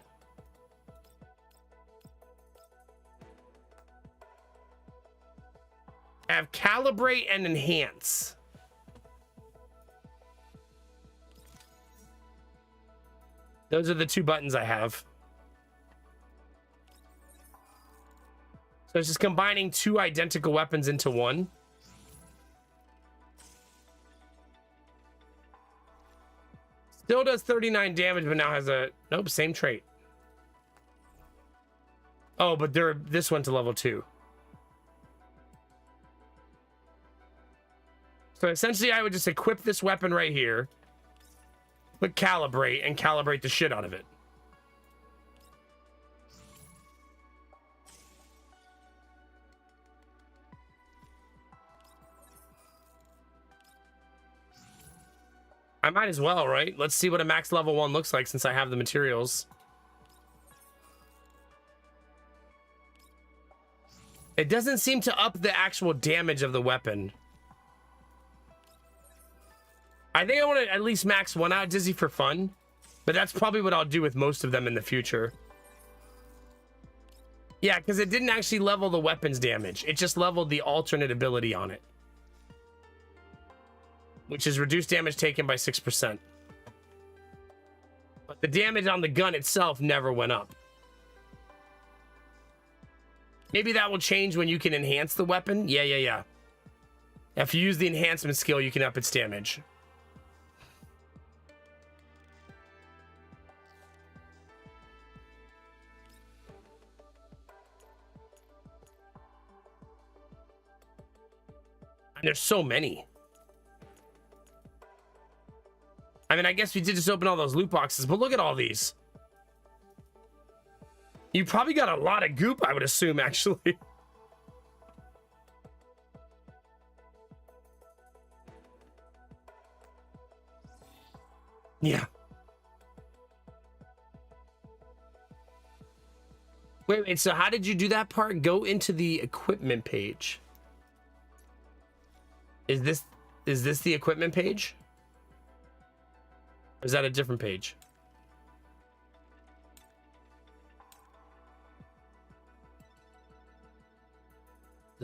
I have calibrate and enhance. Those are the 2 buttons I have. So it's just combining 2 identical weapons into one. Still does 39 damage, but now has a... Nope, same trait. Oh, but this went to level 2. So essentially, I would just equip this weapon right here. But calibrate, and calibrate the shit out of it. I might as well, right? Let's see what a max level 1 looks like since I have the materials. It doesn't seem to up the actual damage of the weapon. I think I want to at least max 1 out Dizzy for fun, but that's probably what I'll do with most of them in the future. Yeah, because it didn't actually level the weapons damage. It just leveled the alternate ability on it, which is reduced damage taken by 6%. But the damage on the gun itself never went up. Maybe that will change when you can enhance the weapon. Yeah. If you use the enhancement skill, you can up its damage. And there's so many. I mean, I guess we did just open all those loot boxes, but look at all these. You probably got a lot of goop, I would assume, actually. Yeah. Wait, so how did you do that part? Go into the equipment page. Is this the equipment page? Or is that a different page?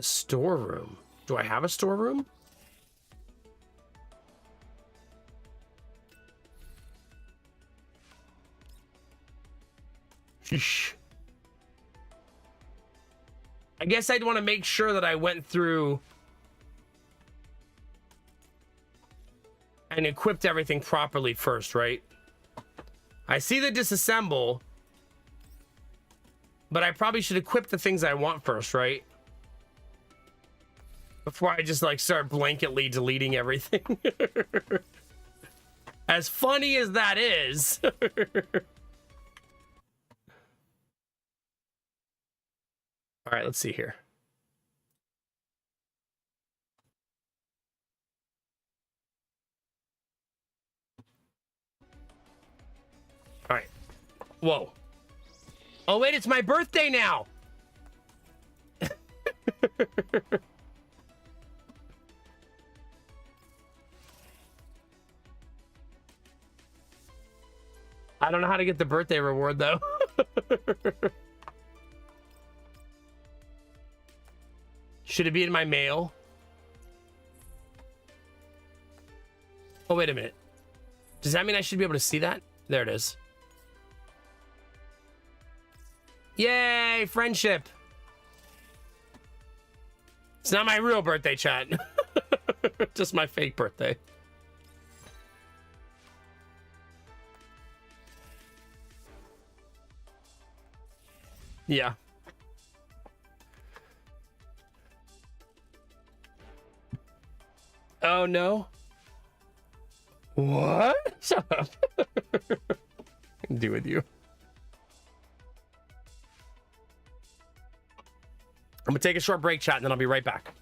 The storeroom. Do I have a storeroom? Sheesh. I guess I'd want to make sure that I went through and equipped everything properly first, right? I see the disassemble, but I probably should equip the things I want first, right? Before I just like start blanketly deleting everything. As funny as that is. All right, let's see here. All right. Whoa. Oh, wait, it's my birthday now. I don't know how to get the birthday reward, though. Should it be in my mail? Oh, wait a minute. Does that mean I should be able to see that? There it is. Yay, friendship. It's not my real birthday, chat. Just my fake birthday. Yeah. Oh, no. What? Shut up. I can do with you. I'm gonna take a short break, chat, and then I'll be right back.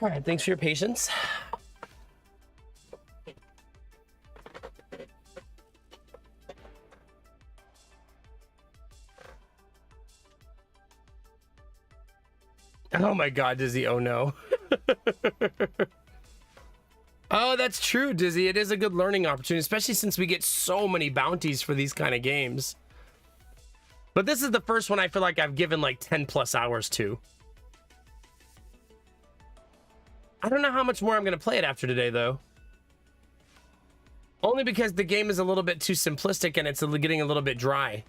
All right, thanks for your patience. Oh my God, Dizzy, oh no. Oh, that's true, Dizzy. It is a good learning opportunity, especially since we get so many bounties for these kind of games. But this is the first one I feel like I've given like 10 plus hours to. I don't know how much more I'm going to play it after today, though. Only because the game is a little bit too simplistic and it's getting a little bit dry.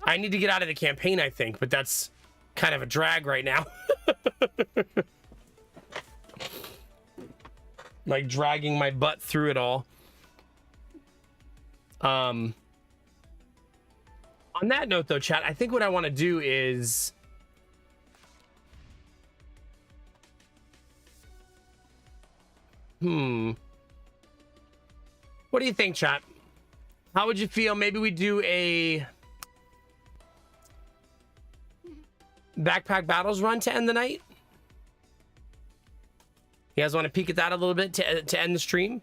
I need to get out of the campaign, I think, but that's kind of a drag right now. Like dragging my butt through it all. On that note, though, chat, I think what I want to do is... What do you think, chat? How would you feel? Maybe we do a backpack battles run to end the night? You guys want to peek at that a little bit to end the stream?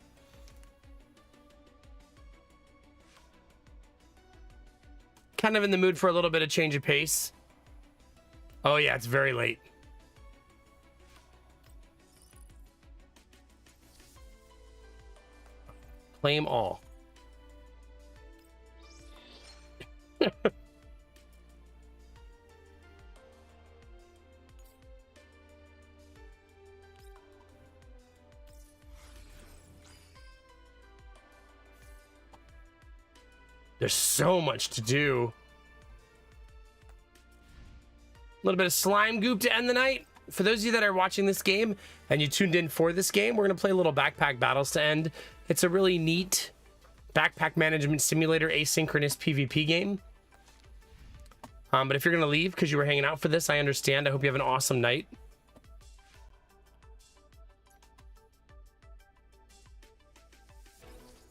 Kind of in the mood for a little bit of change of pace. Oh yeah, it's very late. Claim all. There's so much to do. A little bit of slime goop to end the night. For those of you that are watching this game and you tuned in for this game, we're going to play a little backpack battles to end. It's a really neat backpack management simulator asynchronous PvP game. But if you're going to leave because you were hanging out for this, I understand. I hope you have an awesome night.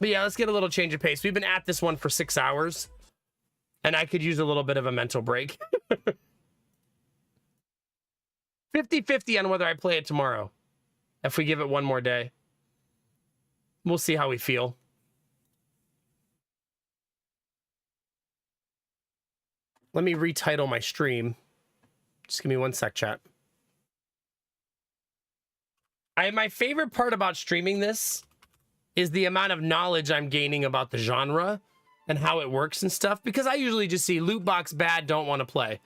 But yeah, let's get a little change of pace. We've been at this one for 6 hours, and I could use a little bit of a mental break. 50-50 on whether I play it tomorrow. If we give it one more day. We'll see how we feel. Let me retitle my stream. Just give me one sec, chat. My favorite part about streaming this is the amount of knowledge I'm gaining about the genre and how it works and stuff, because I usually just see loot box bad, don't want to play.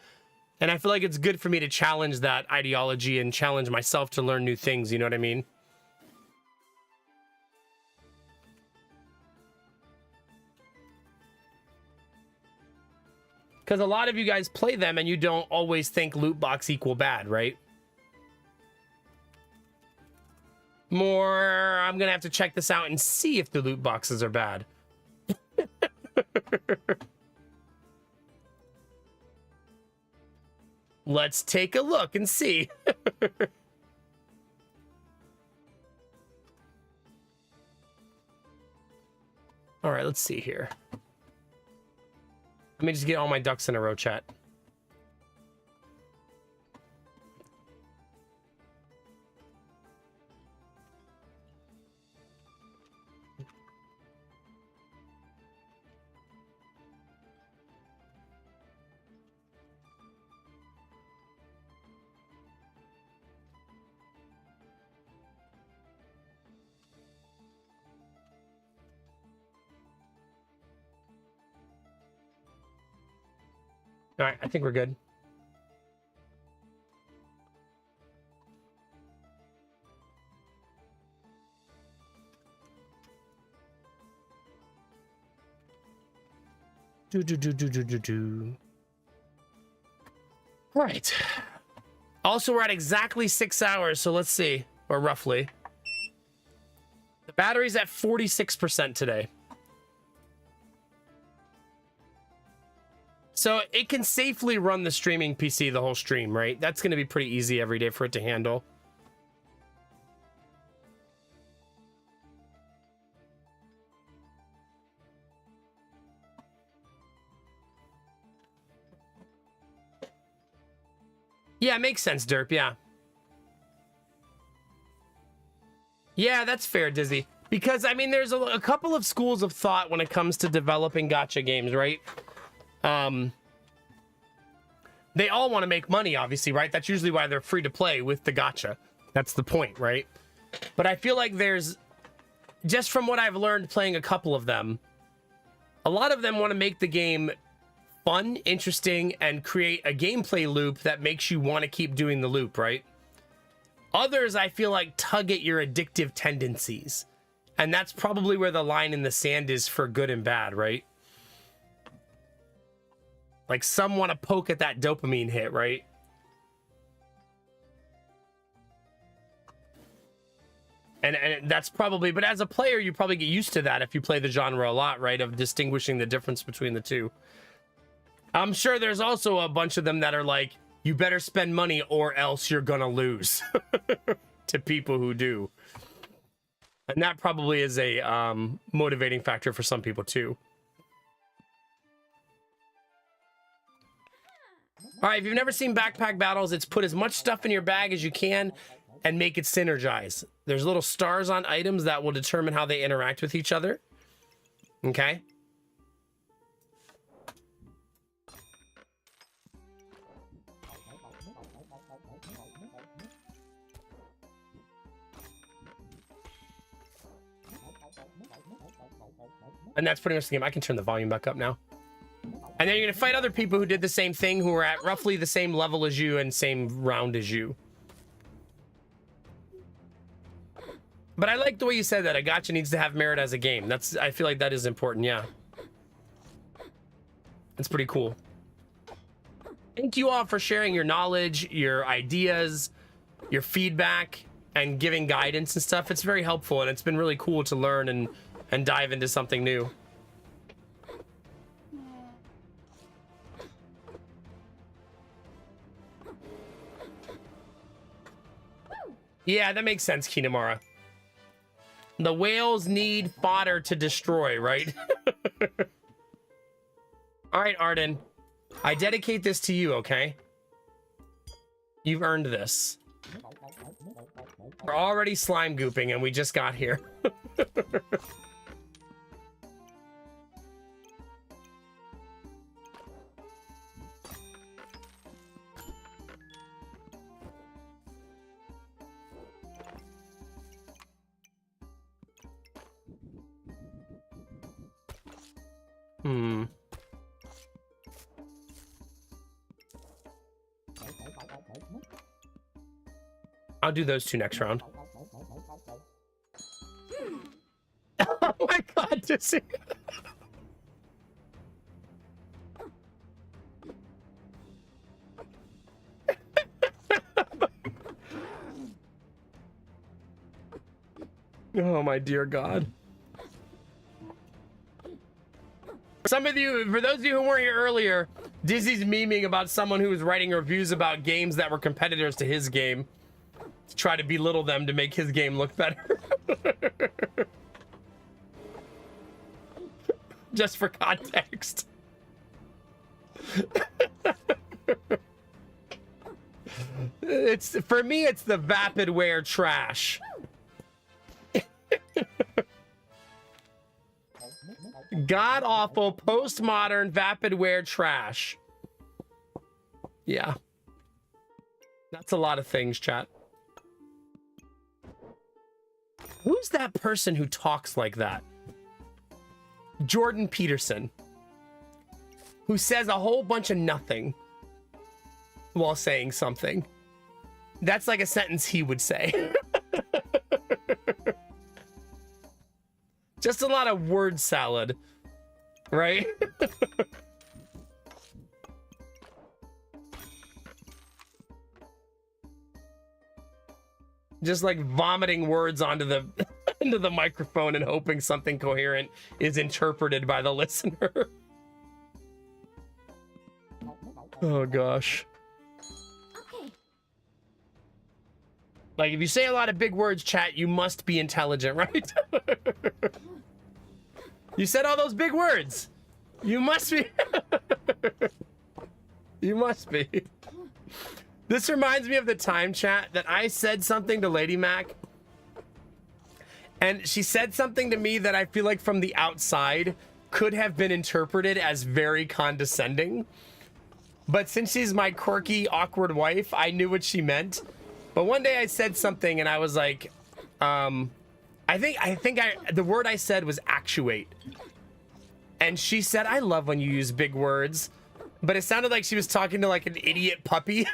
And I feel like it's good for me to challenge that ideology and challenge myself to learn new things, you know what I mean? Because a lot of you guys play them and you don't always think loot box equal bad, right? More, I'm gonna have to check this out and see if the loot boxes are bad. Let's take a look and see. All right, let's see here. Let me just get all my ducks in a row, chat. All right, I think we're good. Do. All right. Also, we're at exactly 6 hours, so let's see, or roughly. The battery's at 46% today. So it can safely run the streaming PC the whole stream, right? That's going to be pretty easy every day for it to handle. Yeah, it makes sense, Derp, yeah. Yeah, that's fair, Dizzy. Because, I mean, there's a couple of schools of thought when it comes to developing gacha games, right? They all want to make money, obviously, right? That's usually why they're free to play with the gacha. That's the point, right? But I feel like there's, just from what I've learned playing a couple of them, a lot of them want to make the game fun, interesting, and create a gameplay loop that makes you want to keep doing the loop, right? Others, I feel like, tug at your addictive tendencies. And that's probably where the line in the sand is for good and bad, right? Like, some want to poke at that dopamine hit, right? And that's probably, but as a player, you probably get used to that if you play the genre a lot, right? Of distinguishing the difference between the two. I'm sure there's also a bunch of them that are like, you better spend money or else you're gonna lose to people who do. And that probably is a motivating factor for some people too. All right, if you've never seen Backpack Battles, it's put as much stuff in your bag as you can. and make it synergize. There's little stars on items that will determine how they interact with each other. Okay. And that's pretty much the game. I can turn the volume back up now. And then you're going to fight other people who did the same thing, who are at roughly the same level as you and same round as you. But I like the way you said that. A gacha needs to have merit as a game. I feel like that is important, yeah. It's pretty cool. Thank you all for sharing your knowledge, your ideas, your feedback, and giving guidance and stuff. It's very helpful, and it's been really cool to learn and dive into something new. Yeah, that makes sense, Kinamara. The whales need fodder to destroy, right? All right, Arden. I dedicate this to you, okay? You've earned this. We're already slime gooping, and we just got here. I'll do those two next round. Oh my god, Dizzy. Oh my dear god. Some of you, for those of you who weren't here earlier, Dizzy's memeing about someone who was writing reviews about games that were competitors to his game to try to belittle them to make his game look better. Just for context. For me, it's the vapidware trash. God awful postmodern vapidware trash. Yeah. That's a lot of things, chat. Who's that person who talks like that? Jordan Peterson, who says a whole bunch of nothing while saying something. That's like a sentence he would say. Just a lot of word salad, right? Just like vomiting words onto the into the microphone and hoping something coherent is interpreted by the listener. Oh gosh. Like, if you say a lot of big words, chat, you must be intelligent, right? You said all those big words. You must be. You must be. This reminds me of the time, chat, that I said something to Lady Mac. And she said something to me that I feel like from the outside could have been interpreted as very condescending. But since she's my quirky, awkward wife, I knew what she meant. But one day I said something and I was like, I think the word I said was actuate. And she said, I love when you use big words. But it sounded like she was talking to like an idiot puppy.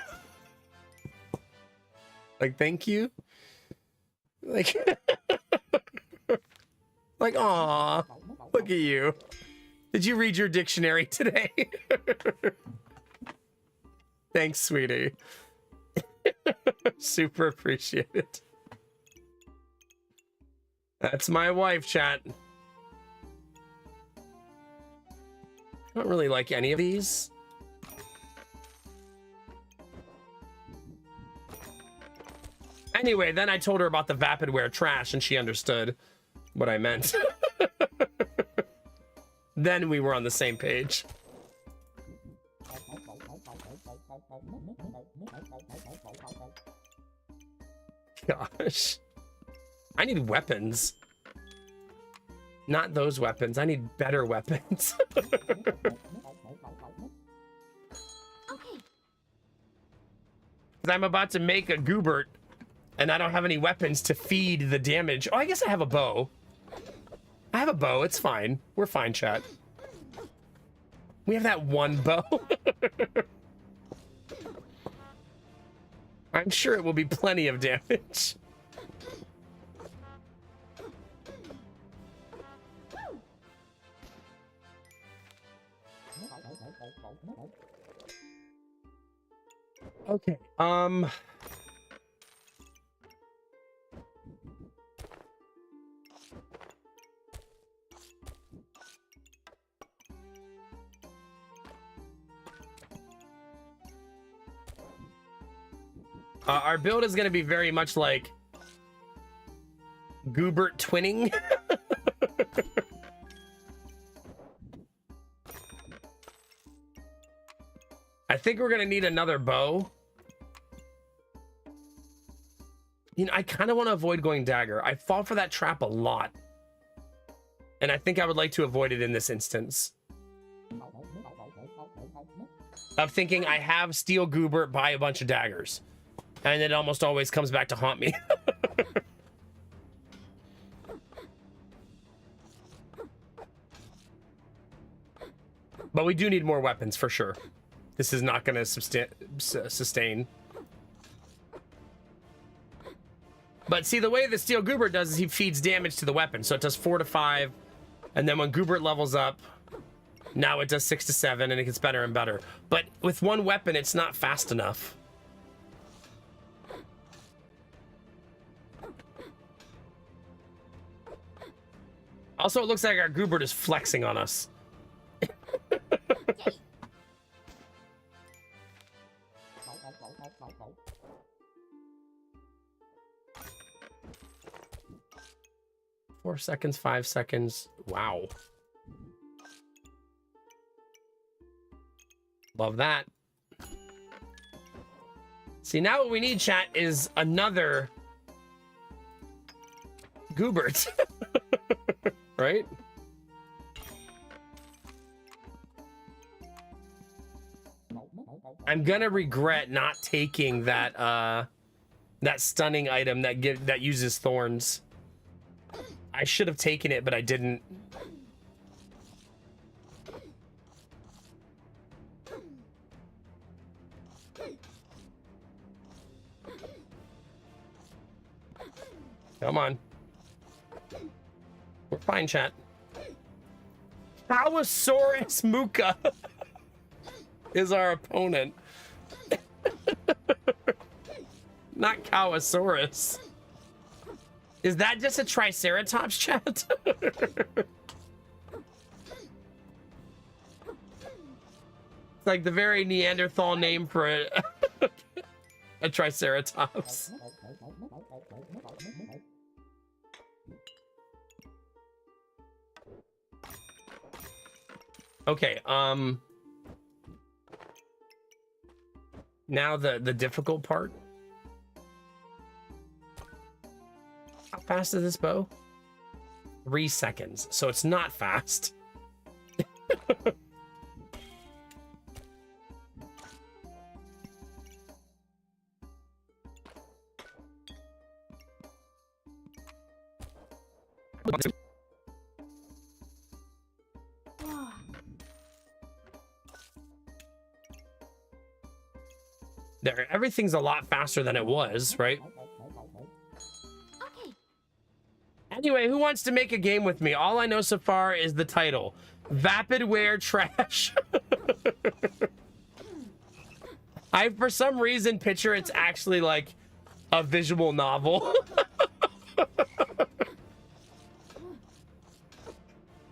Like, thank you. Like, like, aw, look at you. Did you read your dictionary today? Thanks, sweetie. Super appreciate it. That's my wife, chat. I don't really like any of these. Anyway, then I told her about the vapidware trash and she understood what I meant. Then we were on the same page. gosh. I need weapons. Not those weapons. I need better weapons. I'm about to make a Goobert, and I don't have any weapons to feed the damage. Oh, I guess I have a bow. I have a bow. It's fine. We're fine, chat. We have that one bow. I'm sure it will be plenty of damage. Okay. Our build is going to be very much like Goobert twinning. I think we're going to need another bow. You know, I kind of want to avoid going dagger. I fall for that trap a lot. And I think I would like to avoid it in this instance. Of thinking I have steel Goobert, buy a bunch of daggers. And it almost always comes back to haunt me. But we do need more weapons for sure. This is not going to sustain. But see, the way the steel Goobert does is he feeds damage to the weapon. So it does 4 to 5. And then when Goobert levels up, now it does 6 to 7 and it gets better and better. But with one weapon, it's not fast enough. Also, it looks like our Goobert is flexing on us. 4 seconds, 5 seconds. Wow. Love that. See, now what we need, chat, is another Goobert. Right? I'm gonna regret not taking that that stunning item that uses thorns. I should have taken it, but I didn't. Come on. We're fine, chat. Kawasaurus Muka is our opponent. Not Kawasaurus. Is that just a Triceratops, chat? It's like the very Neanderthal name for a Triceratops. Okay, now the difficult part. How fast is this bow? 3 seconds, so it's not fast. There, everything's a lot faster than it was, right? Okay. Anyway, who wants to make a game with me? All I know so far is the title. Vapidware Trash. I, for some reason, picture it's actually like a visual novel.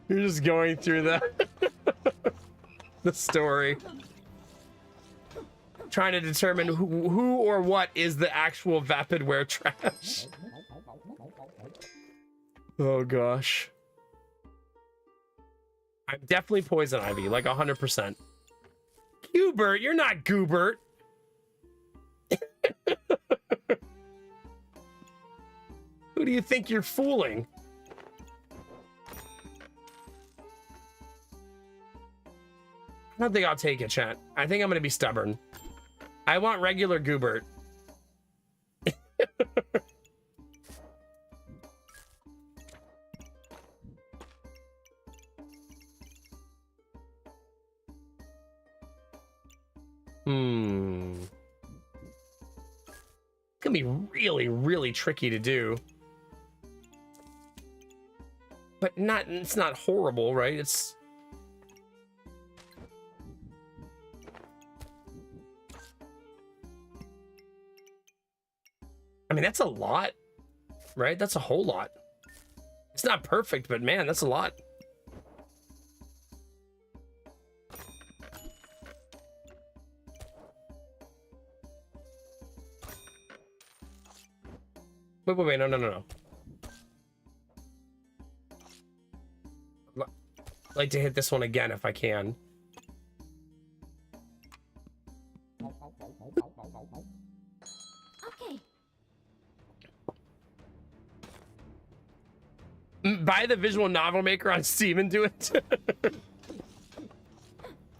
You're just going through the story. Trying to determine who or what is the actual Vapidware Trash. Oh gosh. I'm definitely Poison Ivy, like 100%. Goobert, you're not Goobert. Who do you think you're fooling? I don't think I'll take it, chat. I think I'm gonna be stubborn. I want regular Goobert. It's gonna be really, really tricky to do. But it's not horrible, right? It's... I mean, that's a lot, right? That's a whole lot. It's not perfect, but man, that's a lot. Wait, no. I'd like to hit this one again if I can. Okay. Buy the visual novel maker on Steam and do it.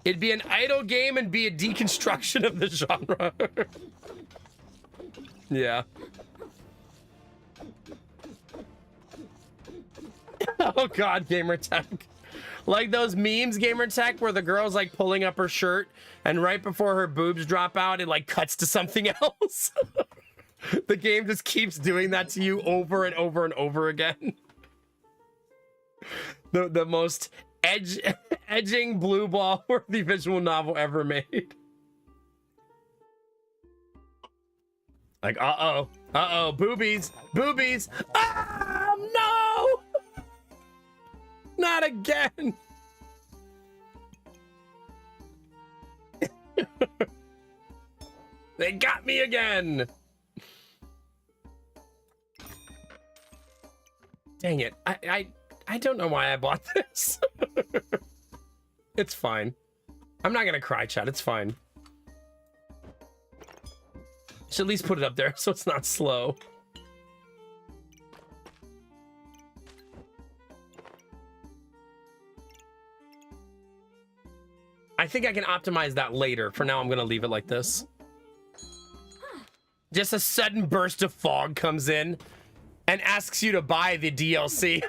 It'd be an idle game and be a deconstruction of the genre. Yeah. Oh god, gamertech. Like those memes, gamertech, where the girl's like pulling up her shirt and right before her boobs drop out, it like cuts to something else. The game just keeps doing that to you over and over and over again. The most edging blue ball worthy visual novel ever made. Like, uh-oh, boobies, oh no! Not again! They got me again! Dang it, I don't know why I bought this. It's fine. I'm not gonna cry, chat, it's fine. Should at least put it up there so it's not slow. I think I can optimize that later. For now, I'm gonna leave it like this. Just a sudden burst of fog comes in and asks you to buy the DLC.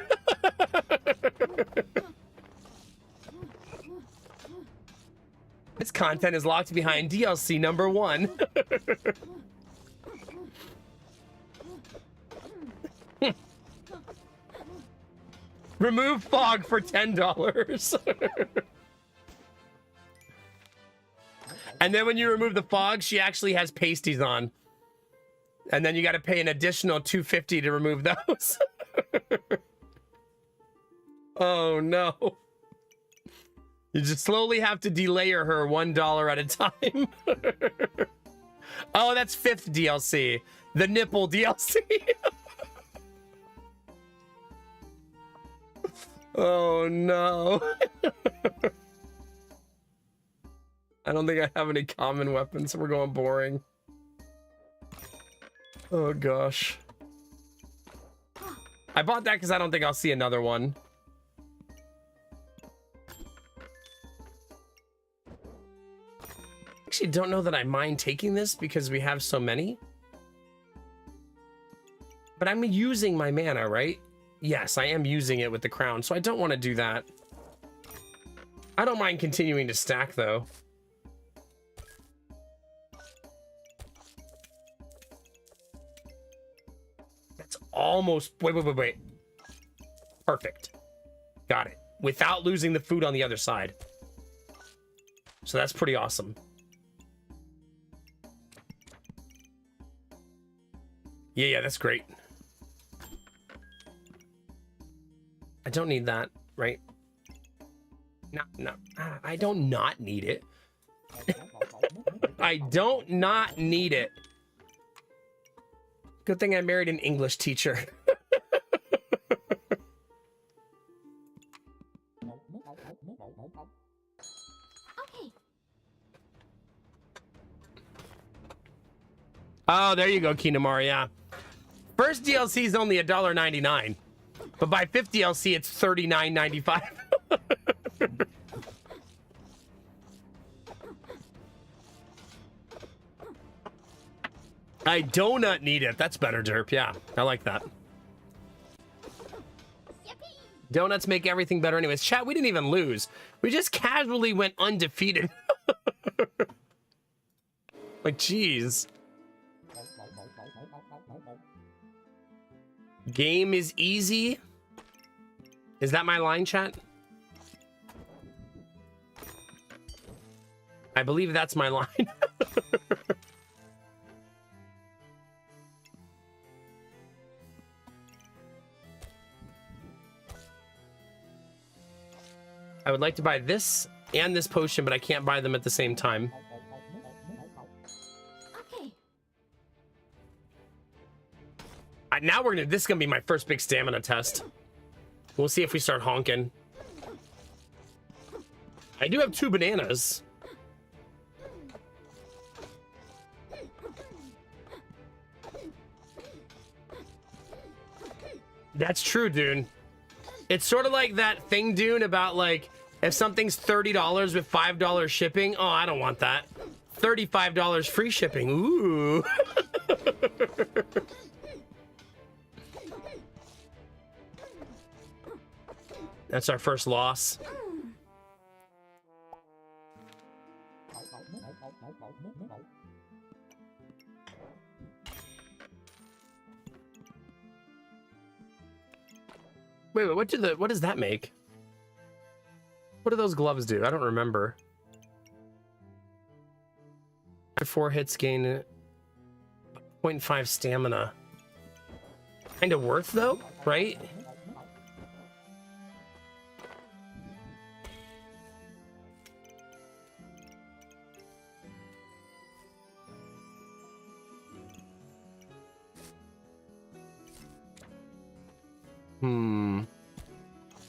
This content is locked behind DLC number 1. Remove fog for $10. And then when you remove the fog, she actually has pasties on. And then you got to pay an additional $2.50 to remove those. Oh no. You just slowly have to delayer her $1 at a time. Oh, that's 5th DLC. The nipple DLC. Oh no. I don't think I have any common weapons, so we're going boring. Oh gosh. I bought that because I don't think I'll see another one. Actually don't know that I mind taking this because we have so many. But I'm using my mana, right? Yes, I am using it with the crown, so I don't want to do that. I don't mind continuing to stack, though. That's almost... Wait. Perfect. Got it. Without losing the food on the other side. So that's pretty awesome. Yeah, that's great. I don't need that, right? No, I don't not need it. I don't not need it. Good thing I married an English teacher. Okay. Oh, there you go, Kinamari, yeah. first DLC is only $1.99, but by 5th DLC it's $39.95. I donut need it. That's better, Derp. Yeah, I like that. Donuts make everything better anyways. Chat, we didn't even lose. We just casually went undefeated. Like, jeez. Game is easy. Is that my line, chat? I believe that's my line. I would like to buy this and this potion, but I can't buy them at the same time. Okay. Now this is gonna be my first big stamina test. We'll see if we start honking. I do have 2 bananas. That's true, Dune. It's sort of like that thing, Dune, about like, if something's $30 with $5 shipping, oh, I don't want that. $35 free shipping, ooh. That's our first loss. Wait, what does that make? What do those gloves do? I don't remember. 4 hits gain 0.5 stamina. Kind of worth though, right?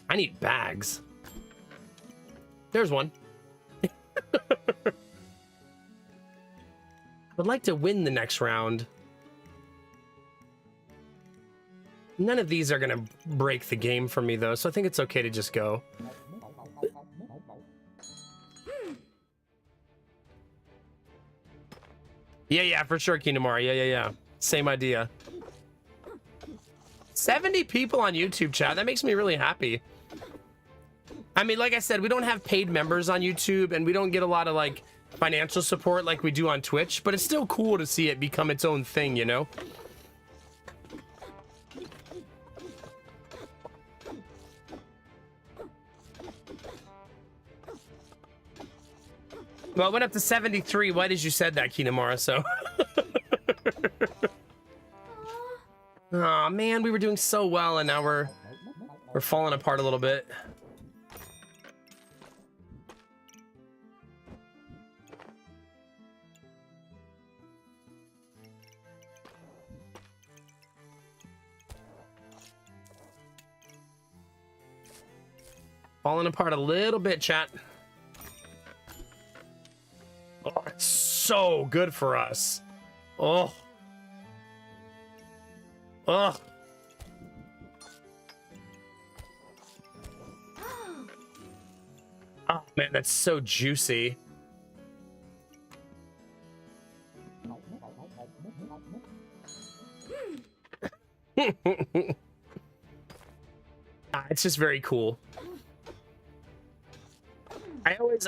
I need bags. There's one. I would like to win the next round. None of these are gonna break the game for me though, so I think it's okay to just go. Yeah, for sure, Kinamara. Yeah. Same idea. 70 people on YouTube, chat. That makes me really happy. I mean, like I said, we don't have paid members on YouTube, and we don't get a lot of like financial support like we do on Twitch, but it's still cool to see it become its own thing, you know? Well, it went up to 73. Why did you said that, Kinamara? So. Oh man, we were doing so well, and now we're falling apart a little bit. Falling apart a little bit, chat. Oh, it's so good for us. Oh. Oh. Oh man, that's so juicy. It's just very cool.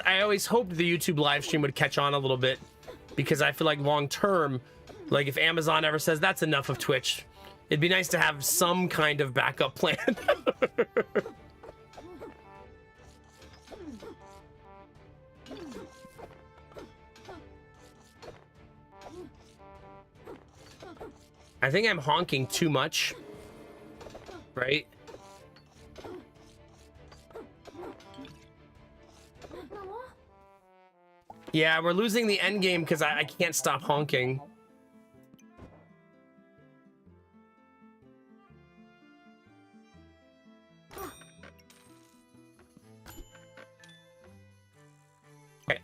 I always hoped the YouTube live stream would catch on a little bit, because I feel like long term, like if Amazon ever says that's enough of Twitch, it'd be nice to have some kind of backup plan. I think I'm honking too much, right? Yeah, we're losing the end game because I can't stop honking. Okay,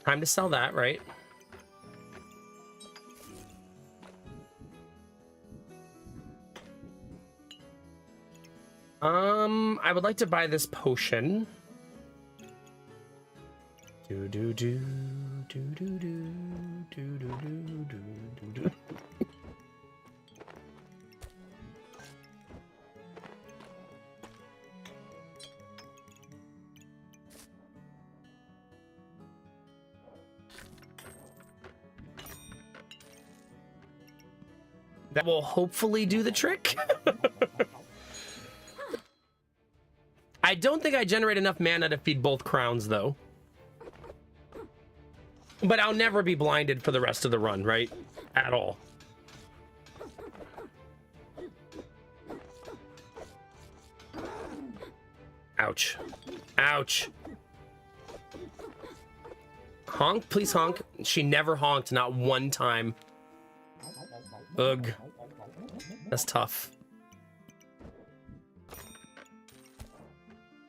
Time to sell that, right? I would like to buy this potion. Do do do do do do do do do do do. That will hopefully do the trick. I don't think I generate enough mana to feed both crowns, though. But I'll never be blinded for the rest of the run, right? At all. Ouch. Ouch. Honk, please honk. She never honked, not one time. Ugh. That's tough.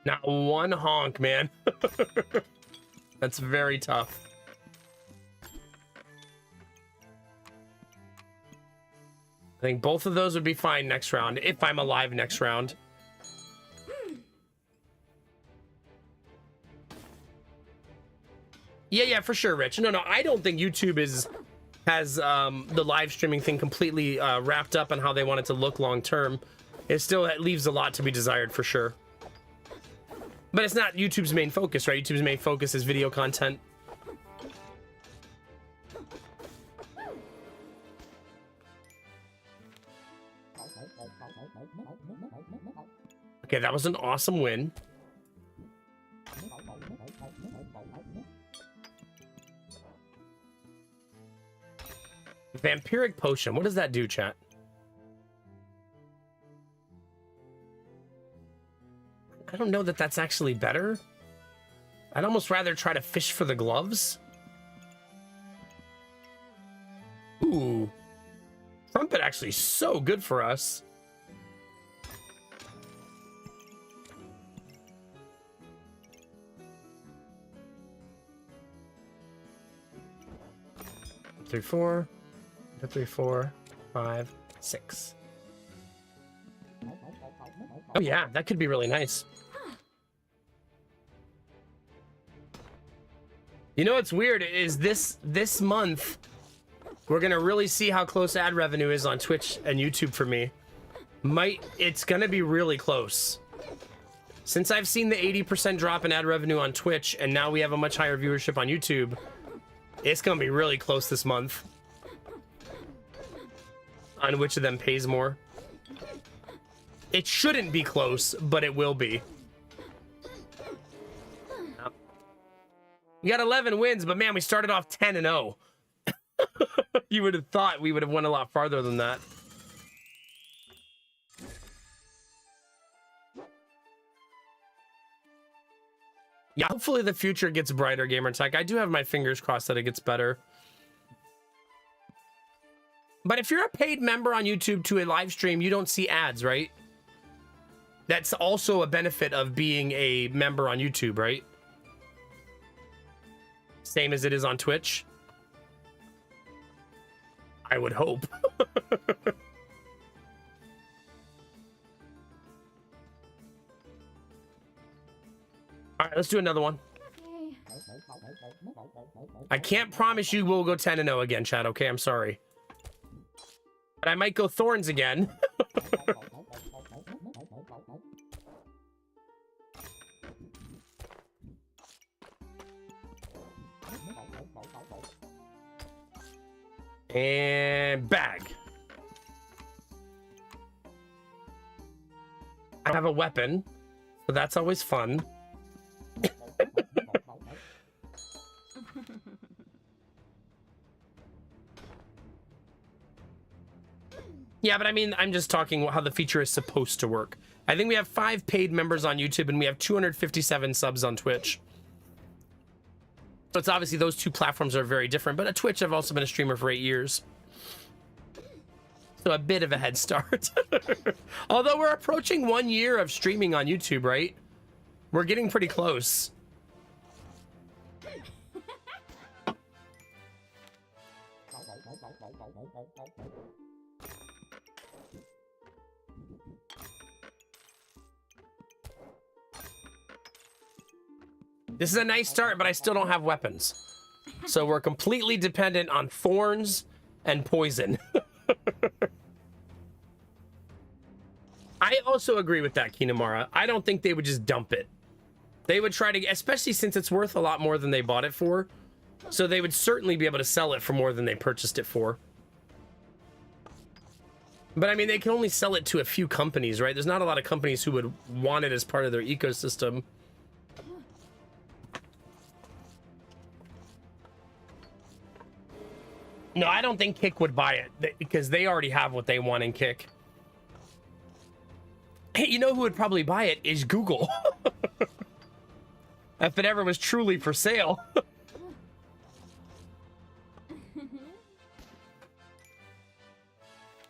Not one honk, man. That's very tough. I think both of those would be fine next round, if I'm alive next round. Yeah, for sure, Rich. No, I don't think YouTube has the live streaming thing completely wrapped up on how they want it to look long term. It still leaves a lot to be desired, for sure. But it's not YouTube's main focus, right? YouTube's main focus is video content. Okay, that was an awesome win. Vampiric potion. What does that do, chat? I don't know that that's actually better. I'd almost rather try to fish for the gloves. Ooh. Trumpet actually so good for us. Three, 4. 3, 4, 5, 6. Oh yeah, that could be really nice. You know what's weird is this month we're gonna really see how close ad revenue is on Twitch and YouTube for me. It's gonna be really close. Since I've seen the 80% drop in ad revenue on Twitch and now we have a much higher viewership on YouTube, it's gonna be really close this month on which of them pays more. It shouldn't be close, but it will be. We got 11 wins, but man, we started off 10-0. You would have thought we would have went a lot farther than that. Yeah, hopefully the future gets brighter, Gamertech. I do have my fingers crossed that it gets better. But if you're a paid member on YouTube to a live stream, you don't see ads, right? That's also a benefit of being a member on YouTube, right? Same as it is on Twitch. I would hope. All right, let's do another one. Okay. I can't promise you we'll go 10-0 again, Chad, okay? I'm sorry. But I might go Thorns again. And bag. I have a weapon, so that's always fun. Yeah, but I mean, I'm just talking how the feature is supposed to work. I think we have 5 paid members on YouTube and we have 257 subs on Twitch. So it's obviously those two platforms are very different, but at Twitch, I've also been a streamer for 8 years. So a bit of a head start. Although we're approaching 1 year of streaming on YouTube, right? We're getting pretty close. This is a nice start, but I still don't have weapons. So we're completely dependent on thorns and poison. I also agree with that, Kinamara. I don't think they would just dump it. They would try to, especially since it's worth a lot more than they bought it for. So they would certainly be able to sell it for more than they purchased it for. But I mean, they can only sell it to a few companies, right? There's not a lot of companies who would want it as part of their ecosystem. No, I don't think Kick would buy it because they already have what they want in Kick. Hey, you know who would probably buy it is Google. If it ever was truly for sale.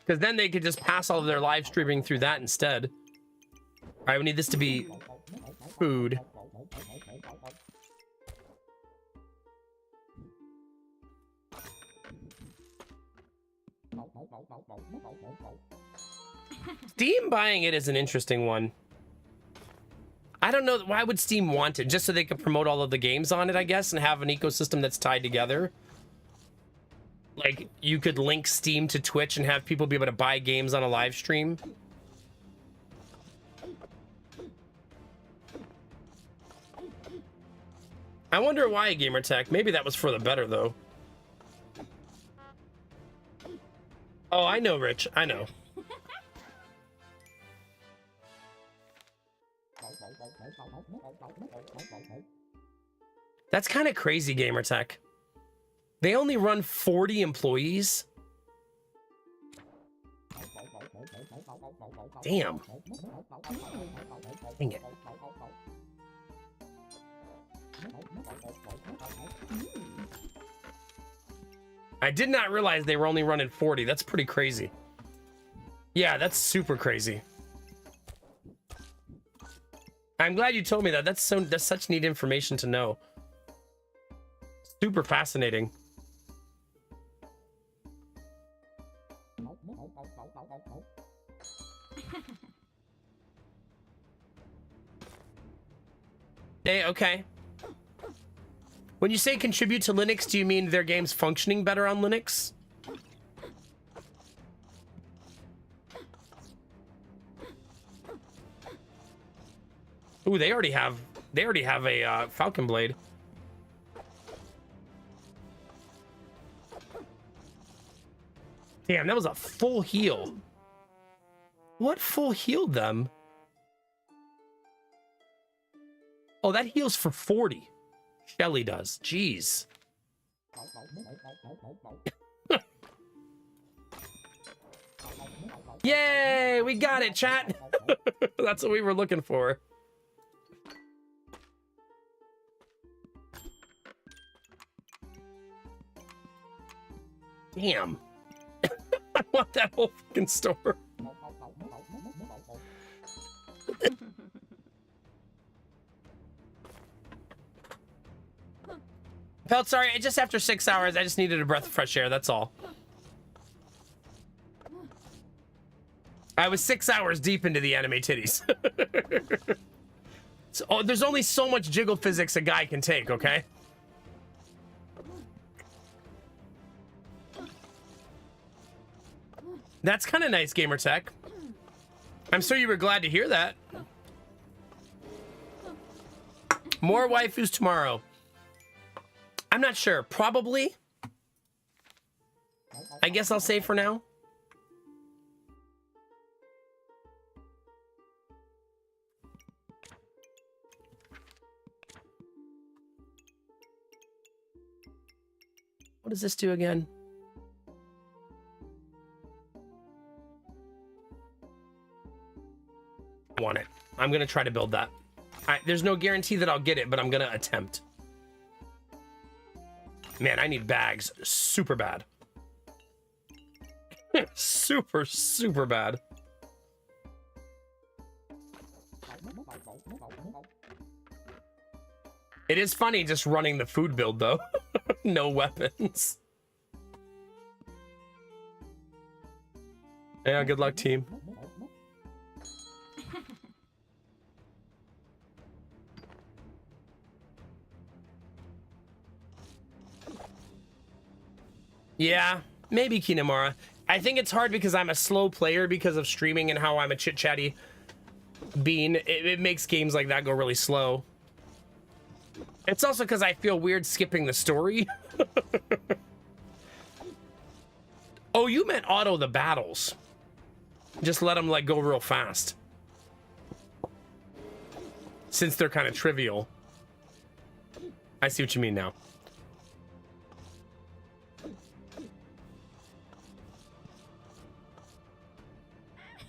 Because then they could just pass all of their live streaming through that instead. All right, we need this to be food. Steam buying it is an interesting one. I don't know, why would Steam want it? Just so they could promote all of the games on it, I guess, and have an ecosystem that's tied together. Like, you could link Steam to Twitch and have people be able to buy games on a live stream. I wonder why, Gamertech. Maybe that was for the better, though. Oh, I know, Rich. I know. That's kind of crazy, Gamertech. They only run 40 employees? Damn. Dang it. I did not realize they were only running 40. That's pretty crazy. Yeah, that's super crazy. I'm glad you told me that. That's such neat information to know. Super fascinating. Hey, okay. When you say contribute to Linux, do you mean their game's functioning better on Linux? Ooh, they already have a Falcon Blade. Damn, that was a full heal. What full healed them? Oh, that heals for 40. Shelly does. Jeez. Yay! We got it, chat. That's what we were looking for. Damn. I want that whole fucking store. Felt sorry, just after 6 hours, I just needed a breath of fresh air, that's all. I was 6 hours deep into the anime titties. So, there's only so much jiggle physics a guy can take, okay? That's kind of nice, Gamertech. I'm sure you were glad to hear that. More waifus tomorrow. I'm not sure. Probably. I guess I'll say for now. What does this do again? I want it. I'm going to try to build that. There's no guarantee that I'll get it, but I'm going to attempt. Man, I need bags super bad. Super, super bad. It is funny just running the food build, though. No weapons. Yeah, good luck, team. Yeah, maybe Kinemara. I think it's hard because I'm a slow player because of streaming and how I'm a chit-chatty bean. It makes games like that go really slow. It's also because I feel weird skipping the story. Oh, you meant auto the battles. Just let them like go real fast. Since they're kind of trivial. I see what you mean now.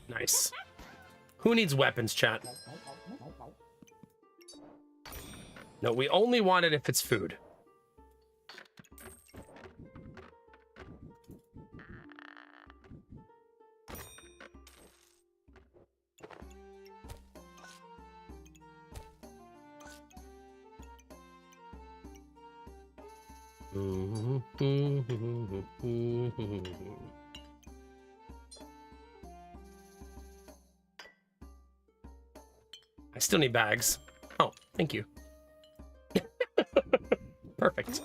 Nice. Who needs weapons, chat? No, we only want it if it's food. I still need bags. Oh, thank you. Perfect.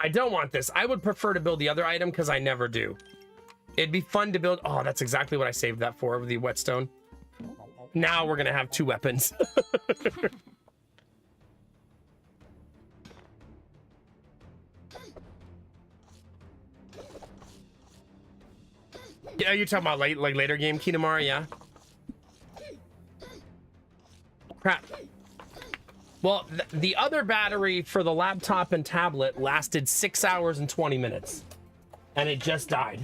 I don't want this. I would prefer to build the other item because I never do. It'd be fun to build. Oh, that's exactly what I saved that for, the whetstone. Now we're going to have 2 weapons. Yeah, you're talking about later game Kinemara, yeah? Crap. Well, the other battery for the laptop and tablet lasted 6 hours and 20 minutes. And it just died.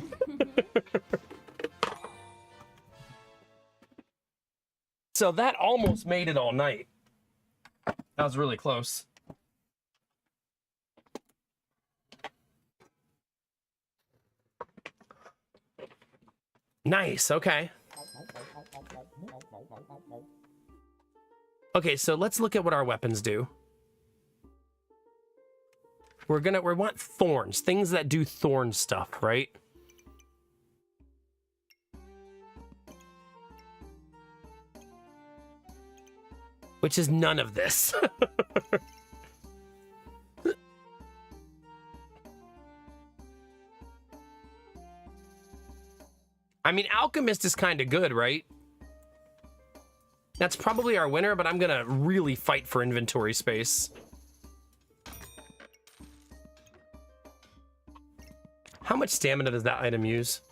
So that almost made it all night. That was really close. Nice, okay. Okay, so let's look at what our weapons do. We want thorns, things that do thorn stuff, right? Which is none of this. I mean, Alchemist is kind of good, right? That's probably our winner, but I'm gonna really fight for inventory space. How much stamina does that item use?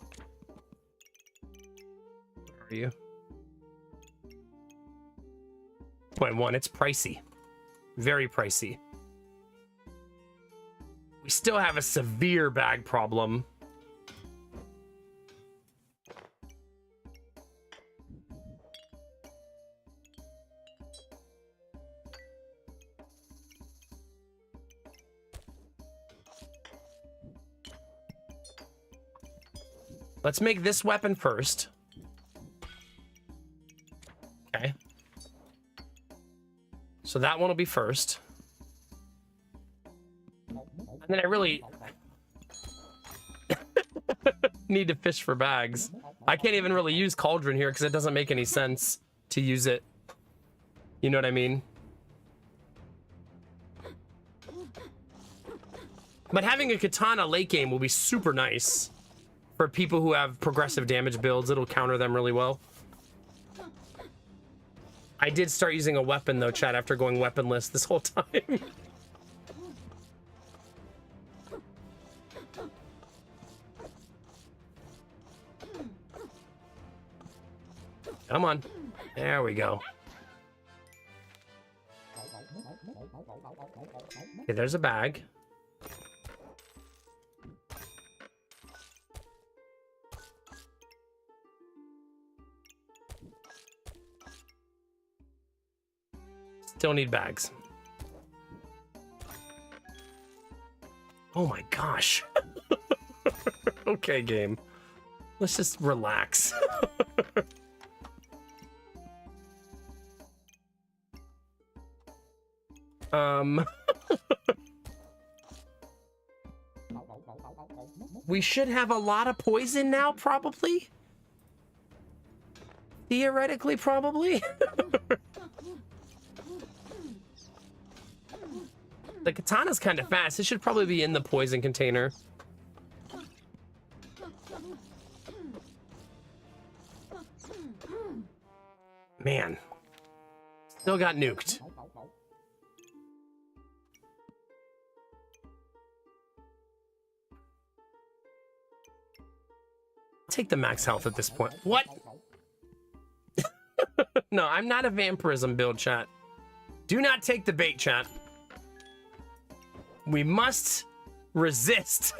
Where are you? 0.1, it's pricey. Very pricey. We still have a severe bag problem. Let's make this weapon first. Okay. So that one will be first. And then I really need to fish for bags. I can't even really use Cauldron here because it doesn't make any sense to use it. You know what I mean? But having a katana late game will be super nice. For people who have progressive damage builds, it'll counter them really well. I did start using a weapon though, chat, after going weaponless this whole time. Come on. There we go. Okay, there's a bag. Still need bags. Oh my gosh. Okay, game. Let's just relax. we should have a lot of poison now, probably. Theoretically, probably. The katana's kind of fast. It should probably be in the poison container. Man. Still got nuked. Take the max health at this point. What? No, I'm not a vampirism build, chat. Do not take the bait, chat. We must resist.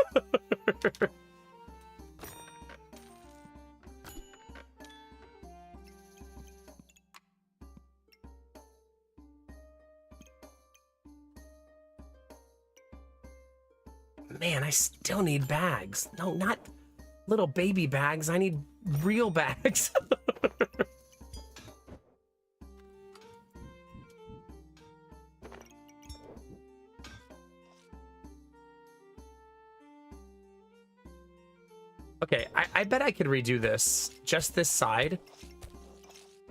Man, I still need bags. No, not little baby bags. I need real bags. Okay, I bet I could redo this, just this side,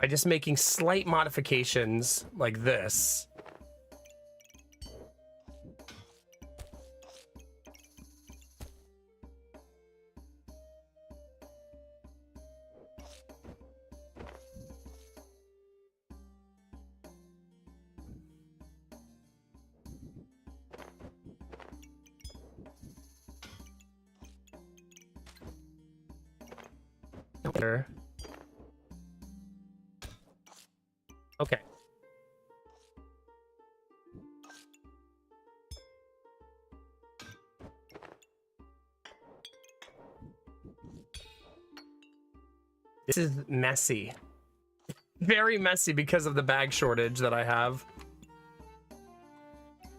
by just making slight modifications like this. Okay. This is messy. Very messy because of the bag shortage that I have.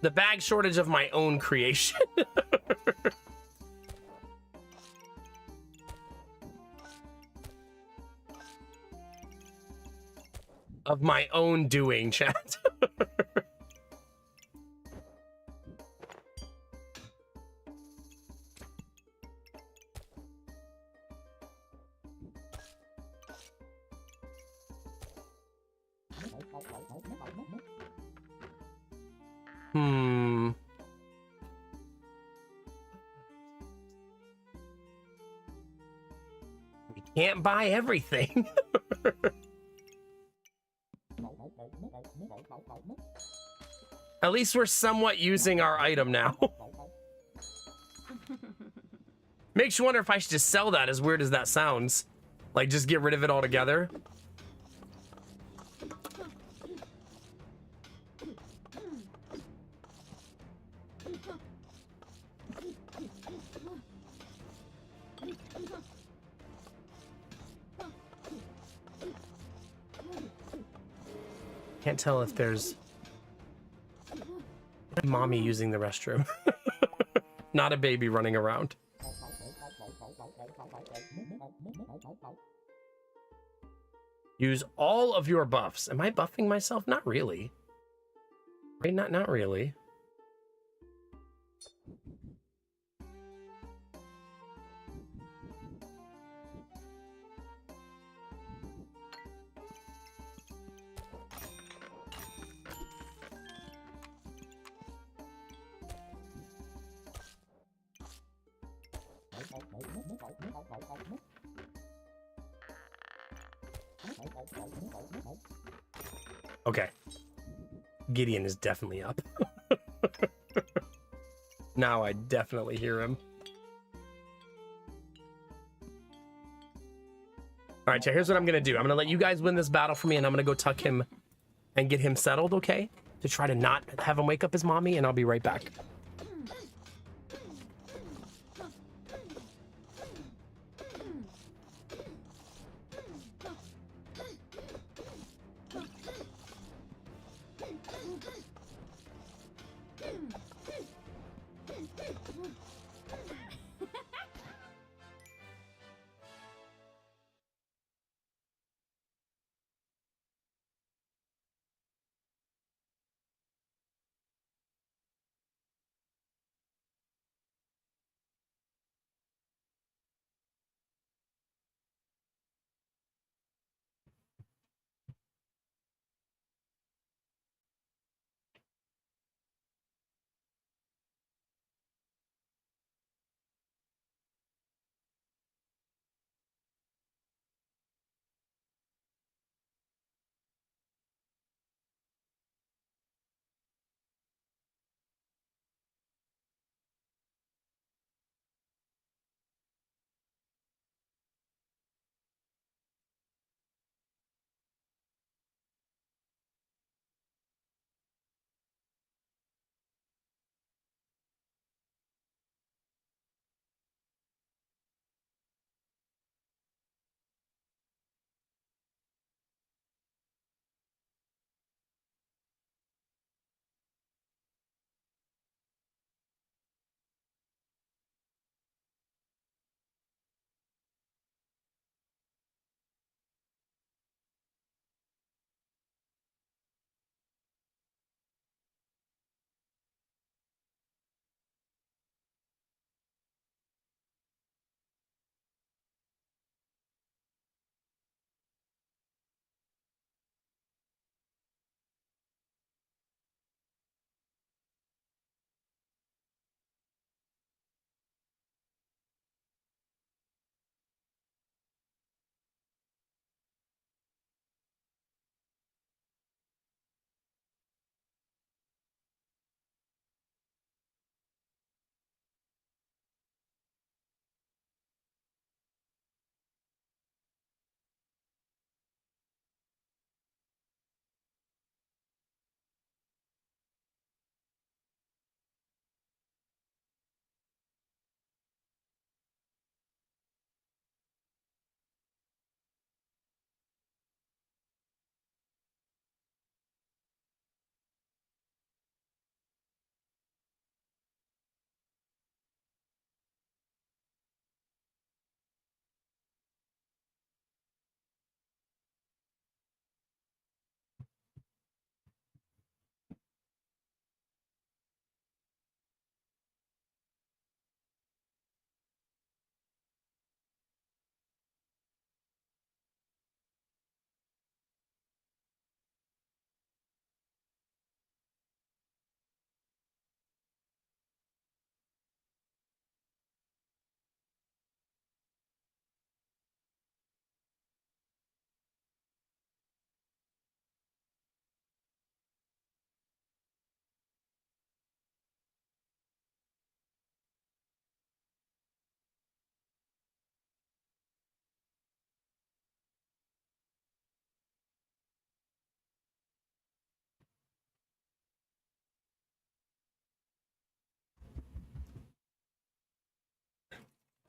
The bag shortage of my own creation. Of my own doing, chat. We can't buy everything. At least we're somewhat using our item now. Makes you wonder if I should just sell that, as weird as that sounds. Like, just get rid of it altogether. Can't tell if there's mommy using the restroom. Not a baby running around. Use all of your buffs. Am I buffing myself? Not really. Right? Not really. Okay. Gideon is definitely up. Now I definitely hear him. All right, so here's what I'm gonna do. I'm gonna let you guys win this battle for me, and I'm gonna go tuck him and get him settled, okay? To try to not have him wake up his mommy, and I'll be right back.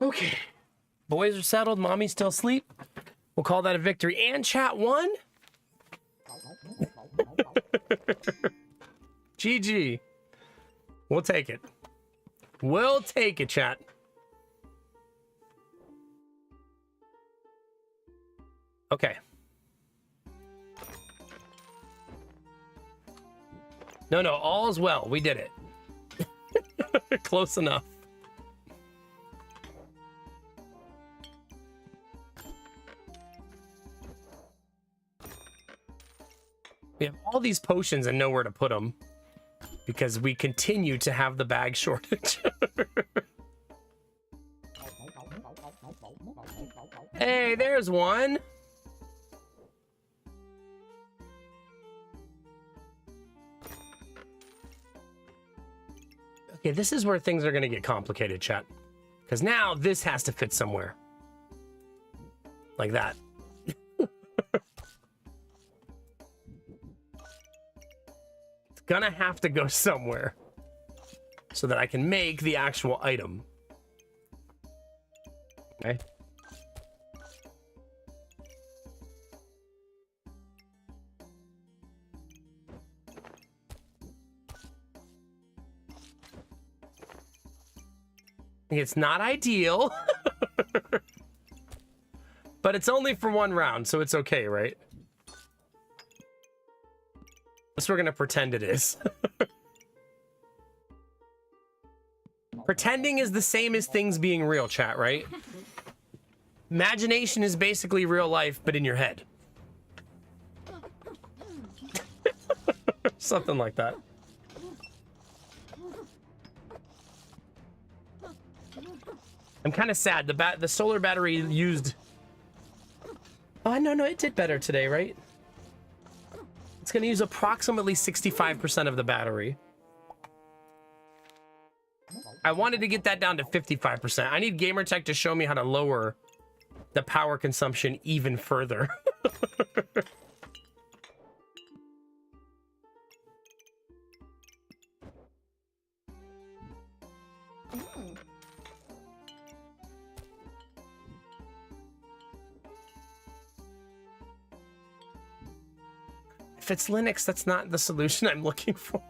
Okay. Boys are settled. Mommy's still asleep. We'll call that a victory. And chat won. GG. We'll take it. We'll take it, chat. Okay. No, all's well. We did it. Close enough. We have all these potions and nowhere to put them because we continue to have the bag shortage. Hey, there's one. Okay, this is where things are going to get complicated, chat. Because now this has to fit somewhere. Like that. It's gonna have to go somewhere. So that I can make the actual item. Okay. It's not ideal, but it's only for one round, so it's okay, right? That's what we're gonna pretend it is. Pretending is the same as things being real, chat, right? Imagination is basically real life, but in your head. Something like that. I'm kind of sad. The solar battery used... Oh, no, it did better today, right? It's going to use approximately 65% of the battery. I wanted to get that down to 55%. I need Gamertech to show me how to lower the power consumption even further. If it's Linux, that's not the solution I'm looking for.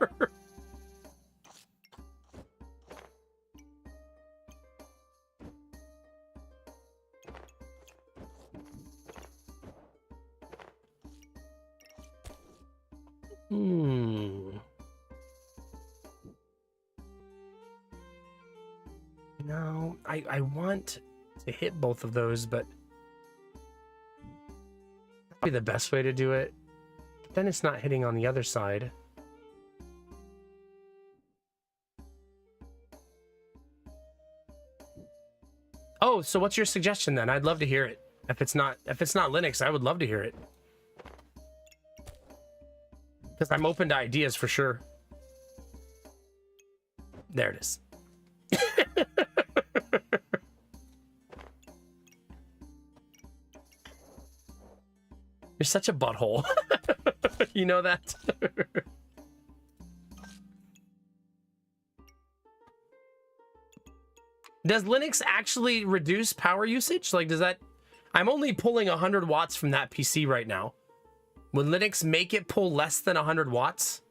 No, I want to hit both of those, but that'd be the best way to do it. Then it's not hitting on the other side. Oh, so what's your suggestion then? I'd love to hear it. If it's not Linux, I would love to hear it. Because I'm open to ideas for sure. There it is. You're such a butthole. You know that? Does Linux actually reduce power usage? Like, does that... I'm only pulling 100 watts from that PC right now. Would Linux make it pull less than 100 watts?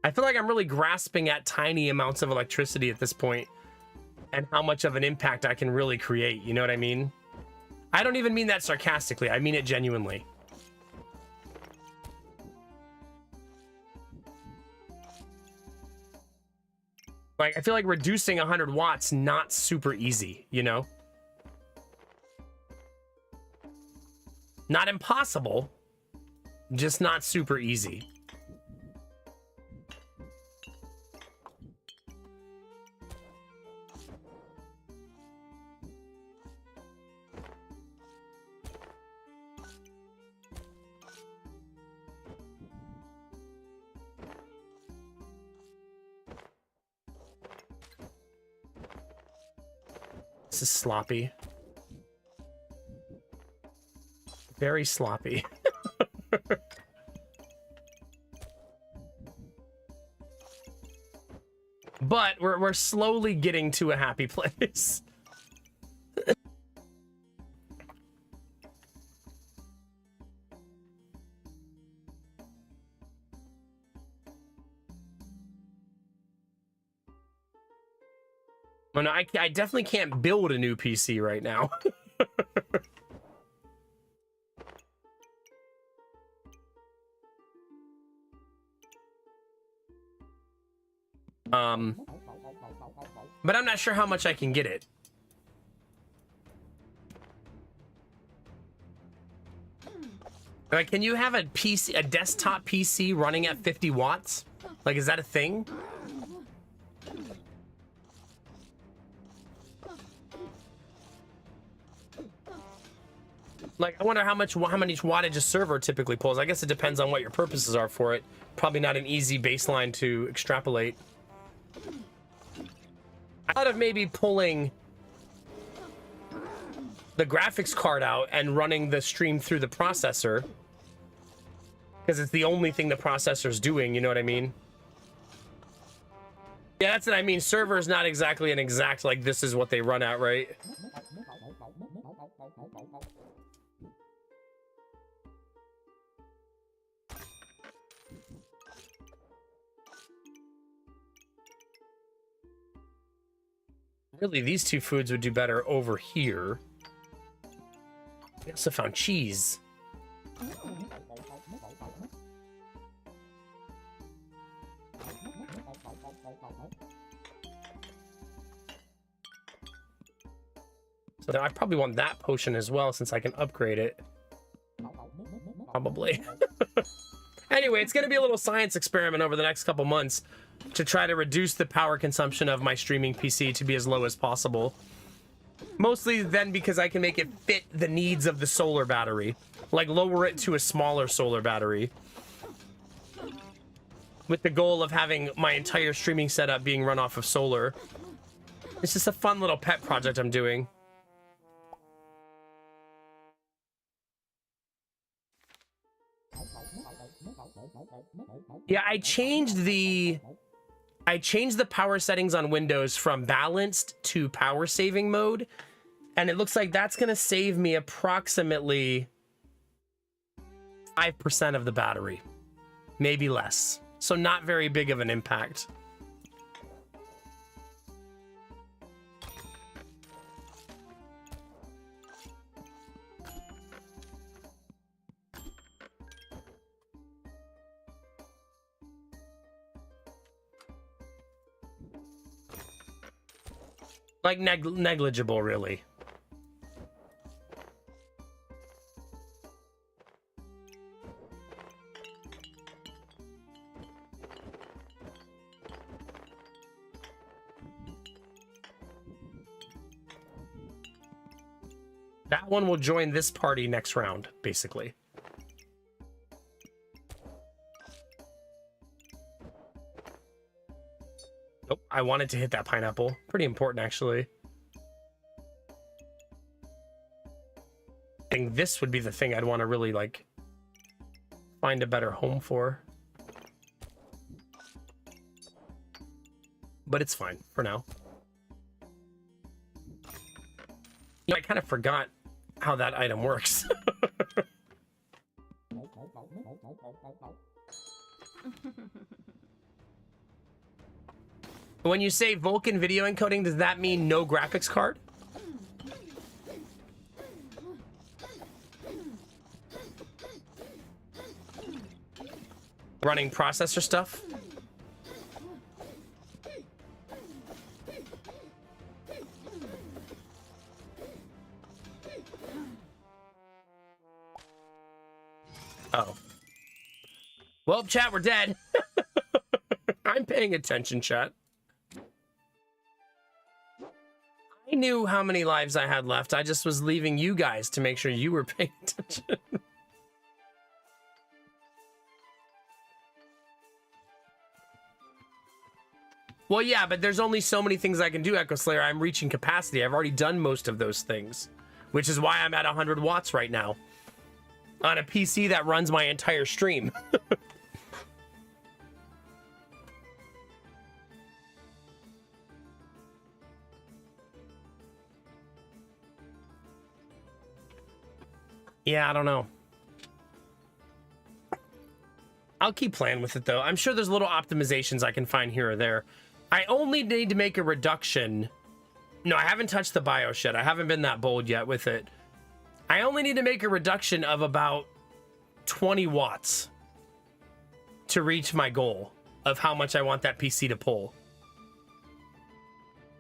I feel like I'm really grasping at tiny amounts of electricity at this point and how much of an impact I can really create. You know what I mean? I don't even mean that sarcastically. I mean it genuinely. Like, I feel like reducing 100 watts, not super easy, you know? Not impossible, just not super easy. This is sloppy. Very sloppy. But we're slowly getting to a happy place. Oh, no, I definitely can't build a new PC right now. But I'm not sure how much I can get it. Like, can you have a PC, a desktop PC running at 50 watts? Like, is that a thing? Like, I wonder how many wattage a server typically pulls. I guess it depends on what your purposes are for it. Probably not an easy baseline to extrapolate. I thought of maybe pulling the graphics card out and running the stream through the processor, because it's the only thing the processor's doing, you know what I mean? Yeah, that's what I mean. Server is not exactly an exact, like, this is what they run at, right? Really, these two foods would do better over here. I also found cheese. So I probably want that potion as well, since I can upgrade it. Probably. Anyway, it's going to be a little science experiment over the next couple months to try to reduce the power consumption of my streaming PC to be as low as possible. Mostly then because I can make it fit the needs of the solar battery. Like, lower it to a smaller solar battery. With the goal of having my entire streaming setup being run off of solar. It's just a fun little pet project I'm doing. Yeah, I changed the power settings on Windows from balanced to power saving mode, and it looks like that's going to save me approximately 5% of the battery, maybe less. So not very big of an impact. Like negligible, really. That one will join this party next round, basically. Nope, I wanted to hit that pineapple. Pretty important, actually. I think this would be the thing I'd want to really, like, find a better home for. But it's fine for now. You know, I kind of forgot how that item works. When you say Vulkan video encoding, does that mean no graphics card? Running processor stuff? Oh. Well, chat, we're dead. I'm paying attention, chat. I knew how many lives I had left. I just was leaving you guys to make sure you were paying attention. Well, yeah, but there's only so many things I can do, Echo Slayer. I'm reaching capacity. I've already done most of those things, which is why I'm at 100 watts right now on a PC that runs my entire stream. Yeah, I don't know. I'll keep playing with it, though. I'm sure there's little optimizations I can find here or there. I only need to make a reduction No, I haven't touched the BIOS yet. I haven't been that bold yet with it. I only need to make a reduction of about 20 watts to reach my goal of how much I want that PC to pull.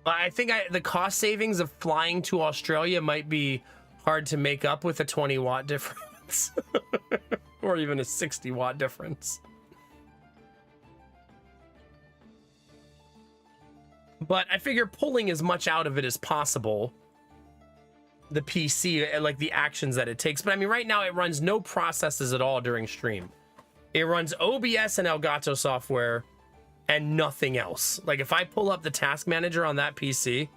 I think the cost savings of flying to Australia might be hard to make up with a 20 watt difference or even a 60 watt difference. But I figure pulling as much out of it as possible, the PC, like the actions that it takes. But I mean, right now it runs no processes at all during stream. It runs OBS and Elgato software and nothing else. Like if I pull up the task manager on that PC,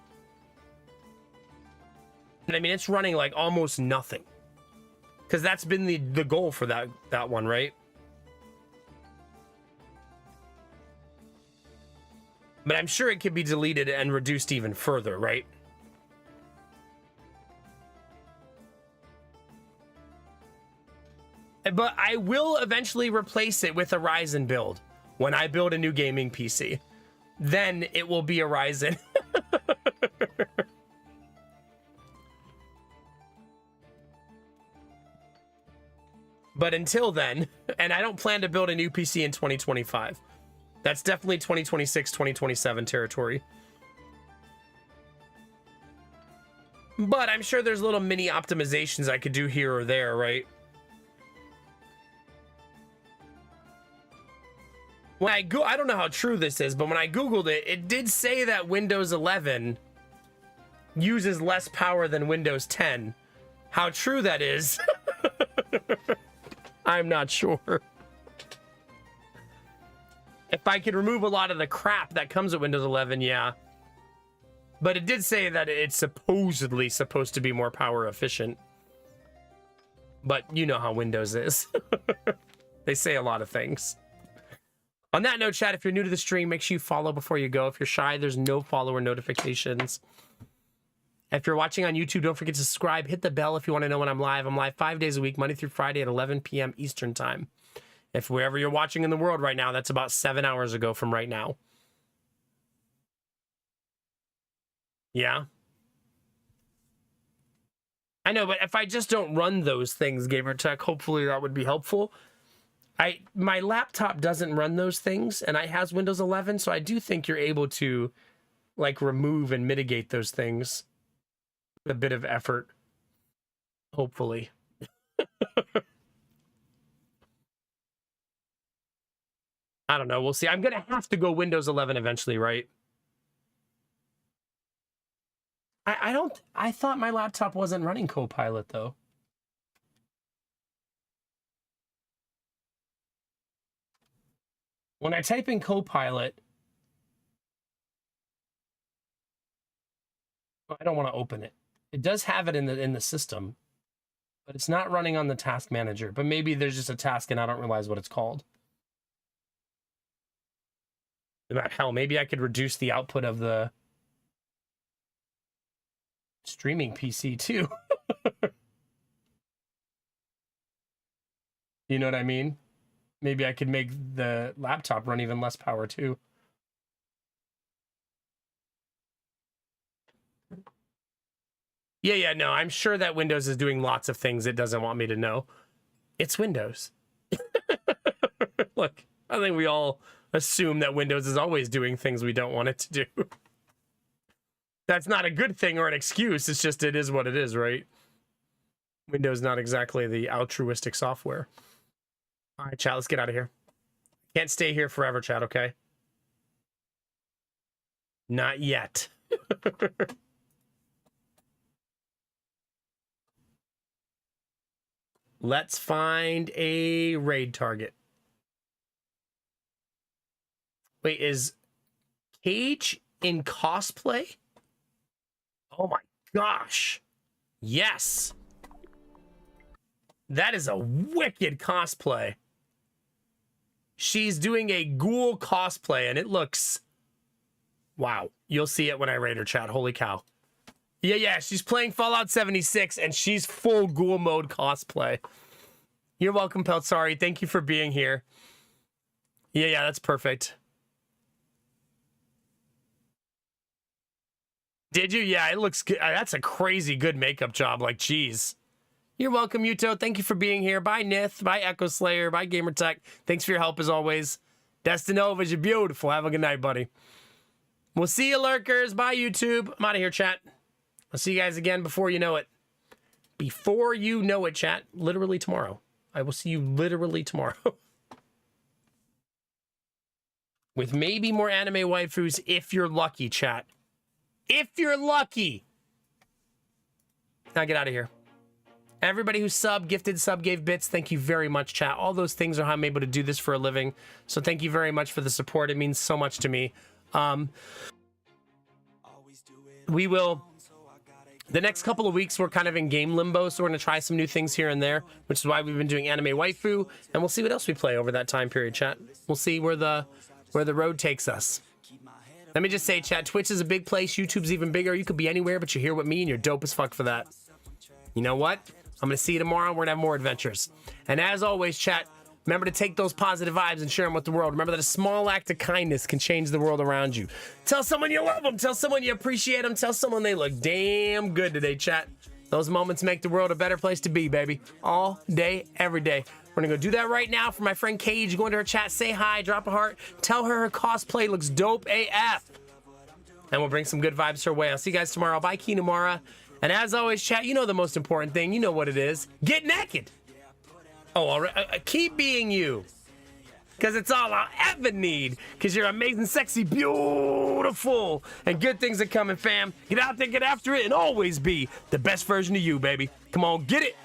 and I mean, it's running like almost nothing. Because that's been the goal for that one, right? But I'm sure it could be deleted and reduced even further, right? But I will eventually replace it with a Ryzen build when I build a new gaming PC. Then it will be a Ryzen. But until then, and I don't plan to build a new PC in 2025. That's definitely 2026, 2027 territory. But I'm sure there's little mini optimizations I could do here or there, right? When I don't know how true this is, but when I Googled it, it did say that Windows 11 uses less power than Windows 10. How true that is, I'm not sure. If I could remove a lot of the crap that comes with Windows 11, yeah. But it did say that it's supposedly supposed to be more power efficient. But you know how Windows is. They say a lot of things. On that note, chat, if you're new to the stream, make sure you follow before you go. If you're shy, there's no follower notifications. If you're watching on YouTube, don't forget to subscribe. Hit the bell if you want to know when I'm live. I'm live 5 days a week, Monday through Friday at 11 p.m. Eastern time. If wherever you're watching in the world right now, that's about 7 hours ago from right now. Yeah. I know, but if I just don't run those things, Gamertech, hopefully that would be helpful. My laptop doesn't run those things, and it has Windows 11, so I do think you're able to, like, remove and mitigate those things with a bit of effort. Hopefully. I don't know. We'll see. I'm going to have to go Windows 11 eventually, right? I thought my laptop wasn't running Copilot, though. When I type in Copilot, I don't want to open it. It does have it in the system, but it's not running on the task manager. But maybe there's just a task and I don't realize what it's called. Hell, maybe I could reduce the output of the streaming PC too. You know what I mean? Maybe I could make the laptop run even less power too. Yeah, no, I'm sure that Windows is doing lots of things it doesn't want me to know. It's Windows. Look, I think we all assume that Windows is always doing things we don't want it to do. That's not a good thing or an excuse. It's just, it is what it is, right? Windows not exactly the altruistic software. All right, chat, let's get out of here. Can't stay here forever, chat, okay? Not yet. Let's find a raid target. Wait, is Cage in cosplay? Oh my gosh. Yes. That is a wicked cosplay. She's doing a ghoul cosplay and it looks... Wow. You'll see it when I raid her, chat. Holy cow. Yeah, she's playing Fallout 76 and she's full ghoul mode cosplay. You're welcome, Peltsari. Thank you for being here. Yeah, that's perfect. Did you? Yeah, it looks good. That's a crazy good makeup job. Like, geez. You're welcome, Yuto. Thank you for being here. Bye, Nith. Bye, Echo Slayer. Bye, Gamertech. Thanks for your help as always. Destinova's, you're beautiful. Have a good night, buddy. We'll see you, lurkers. Bye, YouTube. I'm out of here, chat. I'll see you guys again before you know it. Before you know it, chat. Literally tomorrow. I will see you literally tomorrow. With maybe more anime waifus if you're lucky, chat. If you're lucky. Now get out of here. Everybody who gifted sub, gave bits, thank you very much, chat. All those things are how I'm able to do this for a living. So thank you very much for the support. It means so much to me. We will... The next couple of weeks, we're kind of in game limbo, so we're going to try some new things here and there, which is why we've been doing Anime Waifu, and we'll see what else we play over that time period, chat. We'll see where the road takes us. Let me just say, chat, Twitch is a big place. YouTube's even bigger. You could be anywhere, but you're here with me, and you're dope as fuck for that. You know what? I'm going to see you tomorrow. We're going to have more adventures. And as always, chat, remember to take those positive vibes and share them with the world. Remember that a small act of kindness can change the world around you. Tell someone you love them. Tell someone you appreciate them. Tell someone they look damn good today, chat. Those moments make the world a better place to be, baby. All day, every day. We're going to go do that right now for my friend Cage. Go into her chat, say hi, drop a heart. Tell her cosplay looks dope AF. And we'll bring some good vibes her way. I'll see you guys tomorrow. Bye, Kinamara. And as always, chat, you know the most important thing. You know what it is. Get naked. Oh, all right. Keep being you. Because it's all I'll ever need. Because you're amazing, sexy, beautiful. And good things are coming, fam. Get out there, get after it, and always be the best version of you, baby. Come on, get it.